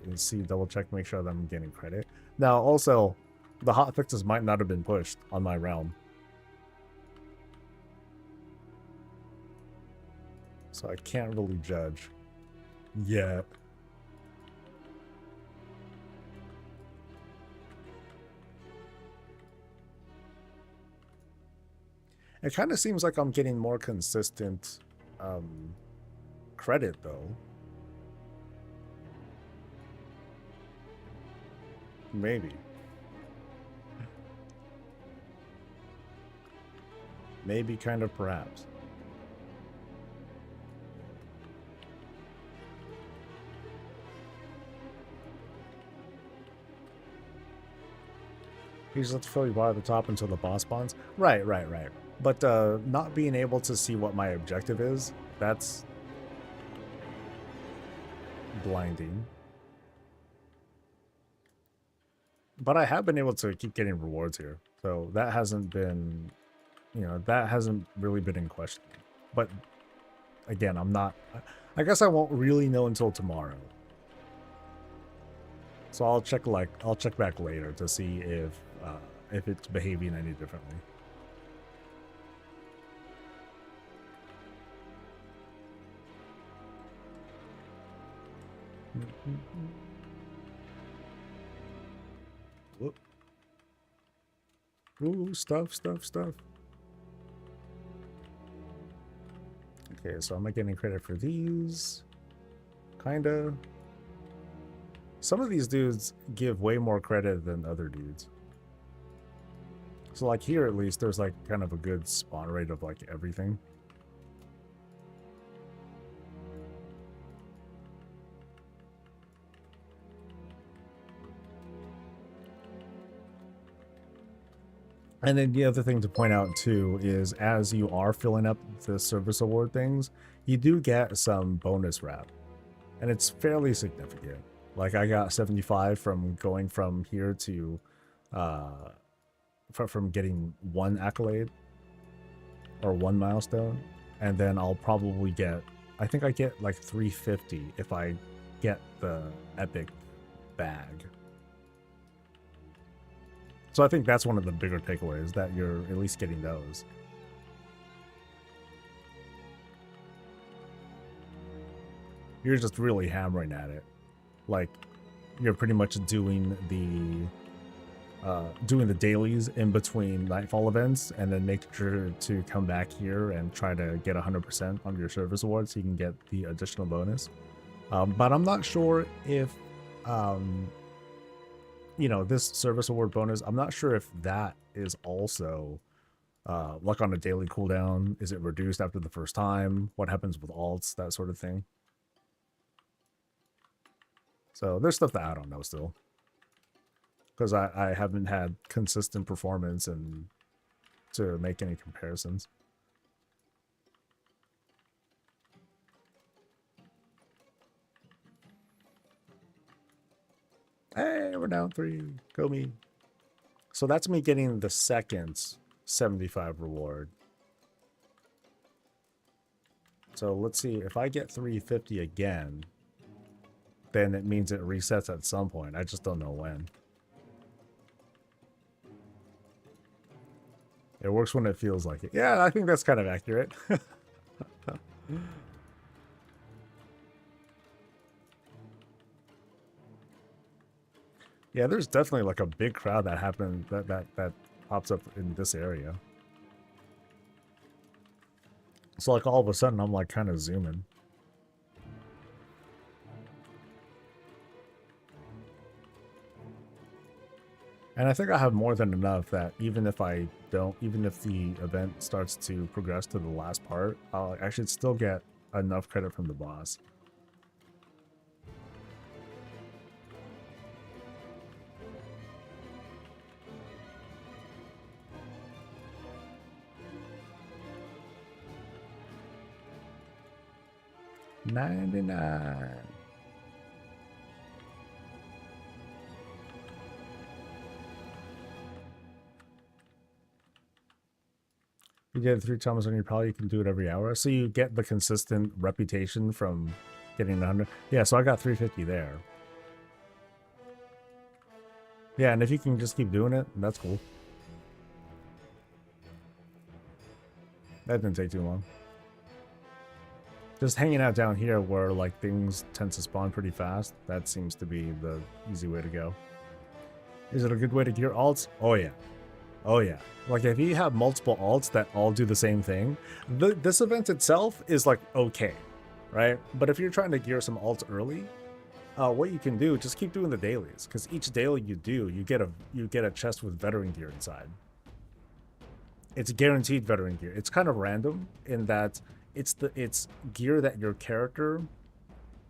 A: double check, make sure that I'm getting credit. Now, also, the hot fixes might not have been pushed on my realm. So I can't really judge yet. It kind of seems like I'm getting more consistent credit, though. Maybe. Maybe, kind of, perhaps. You just have to fill your bar at the top until the boss spawns. Right. But not being able to see what my objective is, that's blinding. But I have been able to keep getting rewards here. So that hasn't been, you know, that hasn't really been in question. But again, I'm not, I guess I won't really know until tomorrow. So I'll check back later to see if it's behaving any differently. Whoop. Ooh, stuff. Okay, so am I getting credit for these? Kinda. Some of these dudes give way more credit than other dudes. So like here at least there's like kind of a good spawn rate of like everything. And then the other thing to point out too is as you are filling up the service award things, you do get some bonus wrap. And it's fairly significant. Like I got 75 from going from here to from getting one accolade or one milestone, and then I'll probably get, I think I get like 350 if I get the epic bag. So I think that's one of the bigger takeaways, that you're at least getting those. You're just really hammering at it. Like you're pretty much doing the dailies in between Nightfall events, and then make sure to come back here and try to get 100% on your service award so you can get the additional bonus. But I'm not sure if, you know, this service award bonus, I'm not sure if that is also like on a daily cooldown. Is it reduced after the first time? What happens with alts, that sort of thing. So there's stuff that I don't know still, because I haven't had consistent performance and to make any comparisons. Hey, we're down 3. Go me. So that's me getting the second 75 reward. So let's see, if I get 350 again, then it means it resets at some point. I just don't know when. It works when it feels like it. Yeah, I think that's kind of accurate. Yeah, there's definitely like a big crowd that happens that pops up in this area. So like all of a sudden I'm like kind of zooming. And I think I have more than enough that even if the event starts to progress to the last part, I should still get enough credit from the boss. $99. You did it 3 times on your pal, you can do it every hour. So you get the consistent reputation from getting 100. Yeah, so I got 350 there. Yeah, and if you can just keep doing it, that's cool. That didn't take too long. Just hanging out down here where like things tend to spawn pretty fast, that seems to be the easy way to go. Is it a good way to gear alts? Oh yeah. Oh yeah. Like if you have multiple alts that all do the same thing, this event itself is like okay, right? But if you're trying to gear some alts early, what you can do, just keep doing the dailies, because each daily you do, you get a chest with veteran gear inside. It's guaranteed veteran gear. It's kind of random in that it's gear that your character,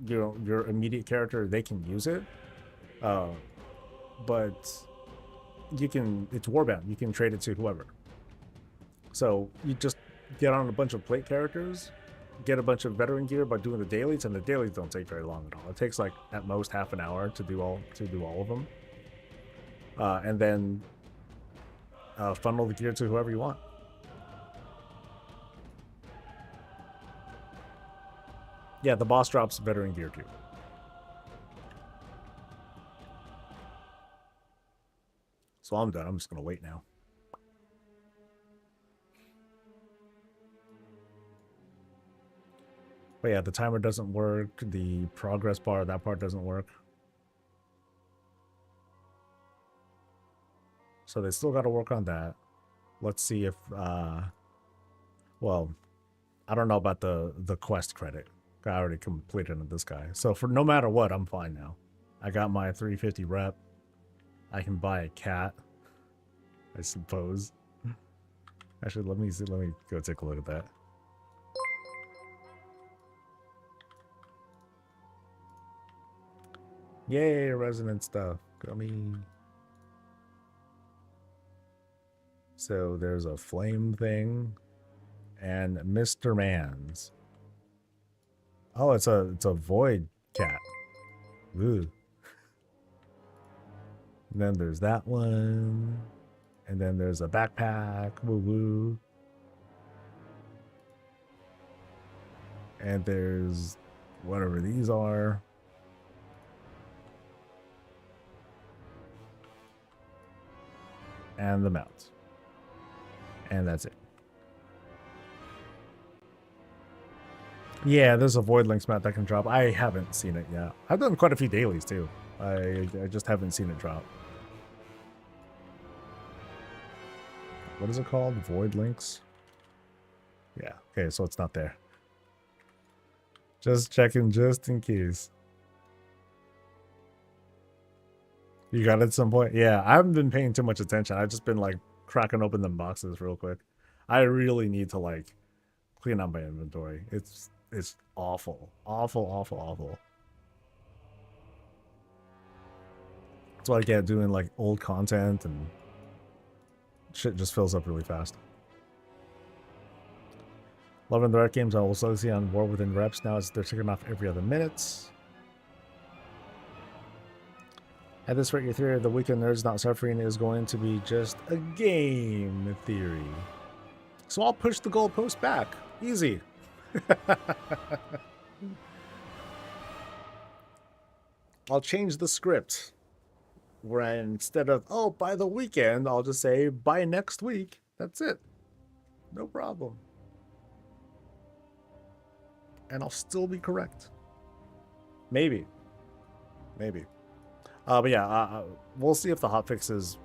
A: your immediate character, they can use it, but it's warband. You can trade it to whoever. So you just get on a bunch of plate characters, get a bunch of veteran gear by doing the dailies, and the dailies don't take very long at all. It takes like at most half an hour to do all of them, and then funnel the gear to whoever you want. Yeah, the boss drops veteran gear too. So I'm done. I'm just gonna wait now. But yeah, the timer doesn't work. The progress bar, that part doesn't work. So they still got to work on that. Let's see if, well, I don't know about the quest credit. I already completed this guy. So for no matter what, I'm fine now. I got my 350 rep. I can buy a cat, I suppose. Actually, let me go take a look at that. Yay, resonant stuff. Gummy. So there's a flame thing and Mr. Man's. Oh, it's a void cat. Ooh. And then there's that one. And then there's a backpack. Woo woo. And there's whatever these are. And the mounts. And that's it. Yeah, there's a Void Links mount that can drop. I haven't seen it yet. I've done quite a few dailies too. I just haven't seen it drop. What is it called? Void Links? Yeah, okay, so it's not there. Just checking just in case. You got it at some point? Yeah, I haven't been paying too much attention. I've just been like cracking open the boxes real quick. I really need to like clean up my inventory. It's awful. Awful. That's why I get doing like old content and shit just fills up really fast. Loving the art games. I will slowly see on War Within reps now as they're ticking off every other minute. At this rate, your theory of the weekend nerds not suffering is going to be just a game theory. So I'll push the goalpost back. Easy. I'll change the script. Where instead of, oh, by the weekend, I'll just say, by next week. That's it. No problem. And I'll still be correct. Maybe. But yeah, we'll see if the hotfixes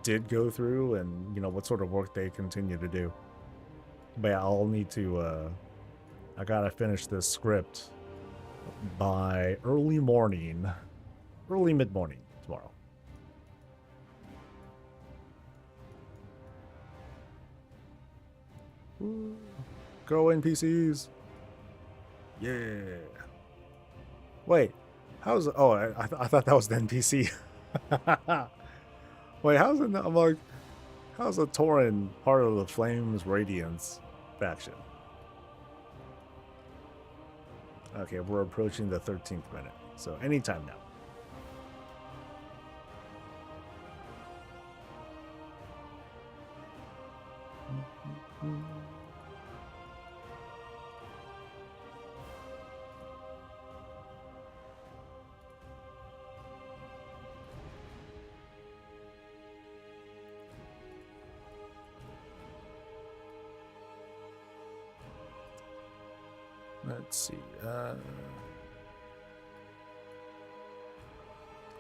A: did go through and, you know, what sort of work they continue to do. But yeah, I'll need to, I gotta finish this script by early mid-morning tomorrow. Ooh, go NPCs. Yeah. Wait. How's it? Oh, I thought that was the NPC. Wait, how's it? I'm like, how's a Tauren part of the Flames Radiance faction? Okay, we're approaching the 13th minute, so anytime now. Let's see.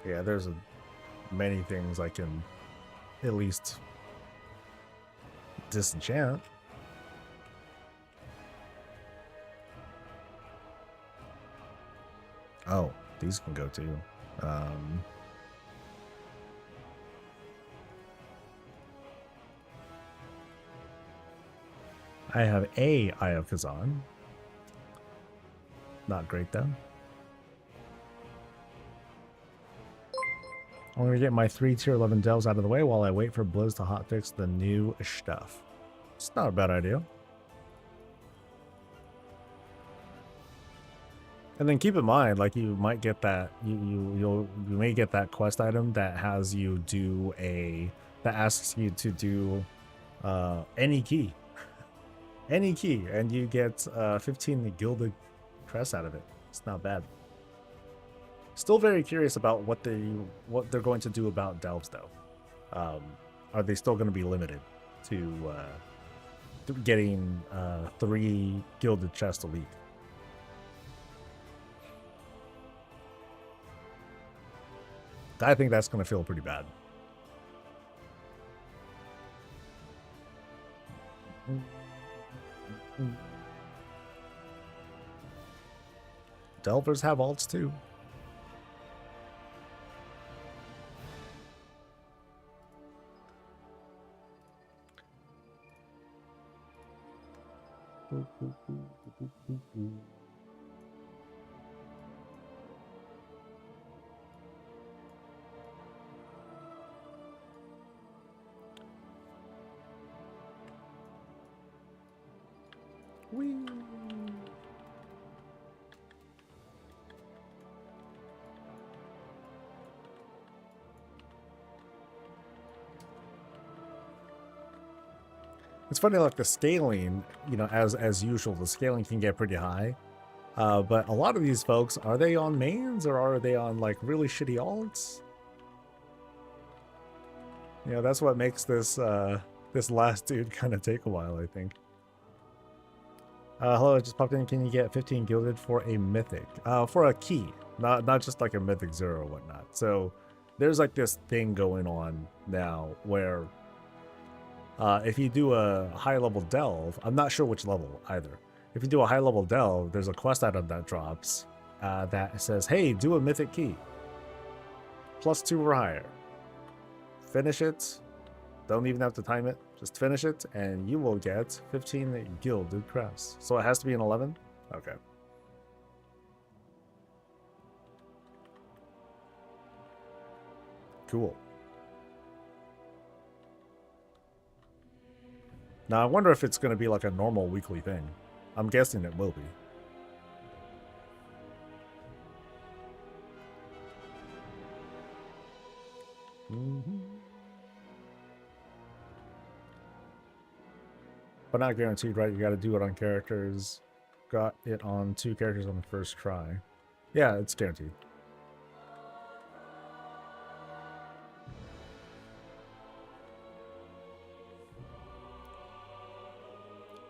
A: Yeah, there's many things I can at least disenchant. Oh, these can go too. I have a Eye of Kazan. Not great though. I'm gonna get my 3 tier 11 delves out of the way while I wait for Blizz to hotfix the new stuff. It's not a bad idea. And then keep in mind, like you might get that you may get that quest item that has you do that asks you to do any key. Any key, and you get 15 gilded crest out of it. It's not bad. Still very curious about what they're going to do about delves though. Are they still going to be limited to getting 3 gilded chests elite? I think that's going to feel pretty bad. Delvers have alts too. Whee. It's funny, like the scaling, you know, as usual, the scaling can get pretty high. But a lot of these folks, are they on mains or are they on like really shitty alts? You know, that's what makes this this last dude kind of take a while, I think. Hello, I just popped in. Can you get 15 gilded for a mythic? For a key, not just like a mythic 0 or whatnot. So there's like this thing going on now where if you do a high level delve, I'm not sure which level either. If you do a high level delve, there's a quest item that drops that says, hey, do a mythic key. +2 or higher. Finish it. Don't even have to time it. Just finish it and you will get 15 gilded crests. So it has to be an 11? Okay. Cool. Now, I wonder if it's going to be like a normal weekly thing. I'm guessing it will be. But not guaranteed, right? You got to do it on characters. Got it on 2 characters on the first try. Yeah, it's guaranteed.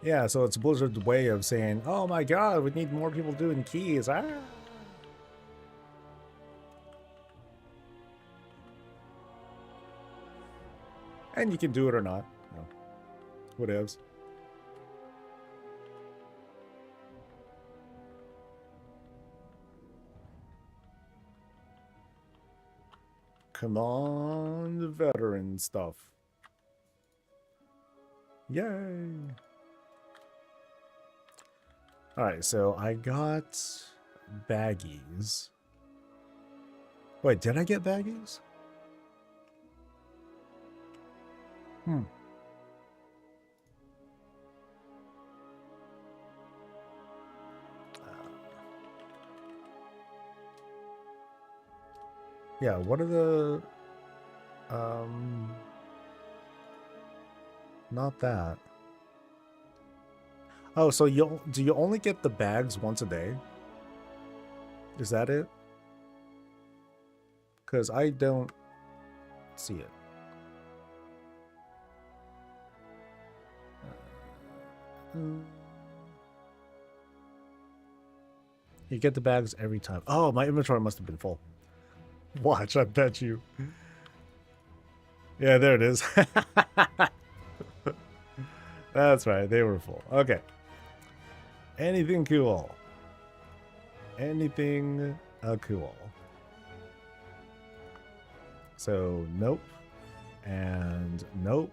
A: Yeah, so it's Blizzard's way of saying, oh my god, we need more people doing keys. Ah. And you can do it or not. No. Whatevs. Come on, the veteran stuff. Yay. Alright, so I got baggies. Wait, did I get baggies? Yeah, what are the not that. Oh, so do you only get the bags once a day? Is that it? Because I don't see it. You get the bags every time. Oh, my inventory must have been full. Watch, I bet you. Yeah, there it is. That's right, they were full. Okay. Anything cool? Anything cool? So, nope. And nope.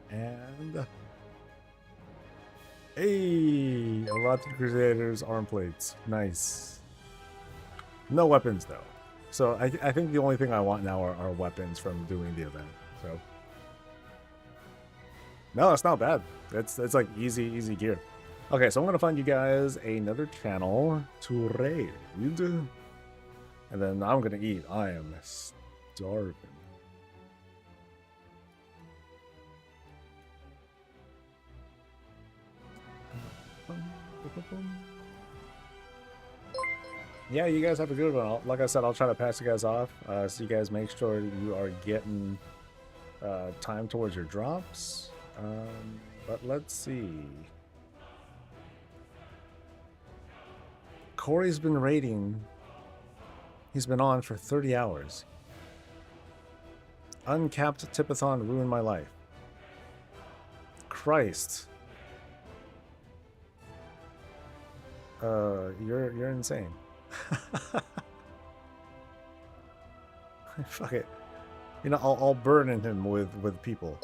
A: And... Hey! Erotic Crusaders arm plates. Nice. No weapons, though. So, I think the only thing I want now are weapons from doing the event. So... No, it's not bad. It's like easy gear. Okay, so I'm gonna find you guys another channel to raid. And then I'm gonna eat. I am starving. Yeah, you guys have a good one. Like I said, I'll try to pass you guys off. So you guys make sure you are getting time towards your drops. But let's see. Corey's been raiding. He's been on for 30 hours. Uncapped Tipathon ruined my life. Christ. You're insane. Fuck it. You know, I'll burden him with people.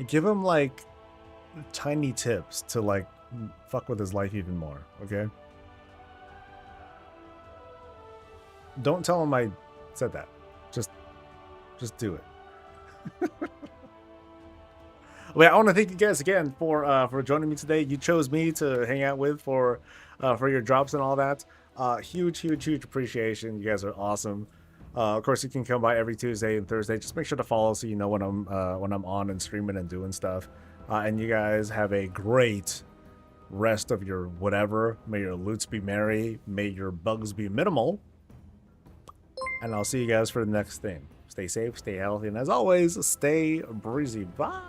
A: Give him like tiny tips to like fuck with his life even more, okay? Don't tell him I said that. Just do it. Well, I want to thank you guys again for joining me today. You chose me to hang out with for your drops and all that. Huge appreciation. You guys are awesome. Of course, you can come by every Tuesday and Thursday. Just make sure to follow so you know when I'm on and streaming and doing stuff. And you guys have a great rest of your whatever. May your loots be merry. May your bugs be minimal. And I'll see you guys for the next thing. Stay safe, stay healthy, and as always, stay breezy. Bye.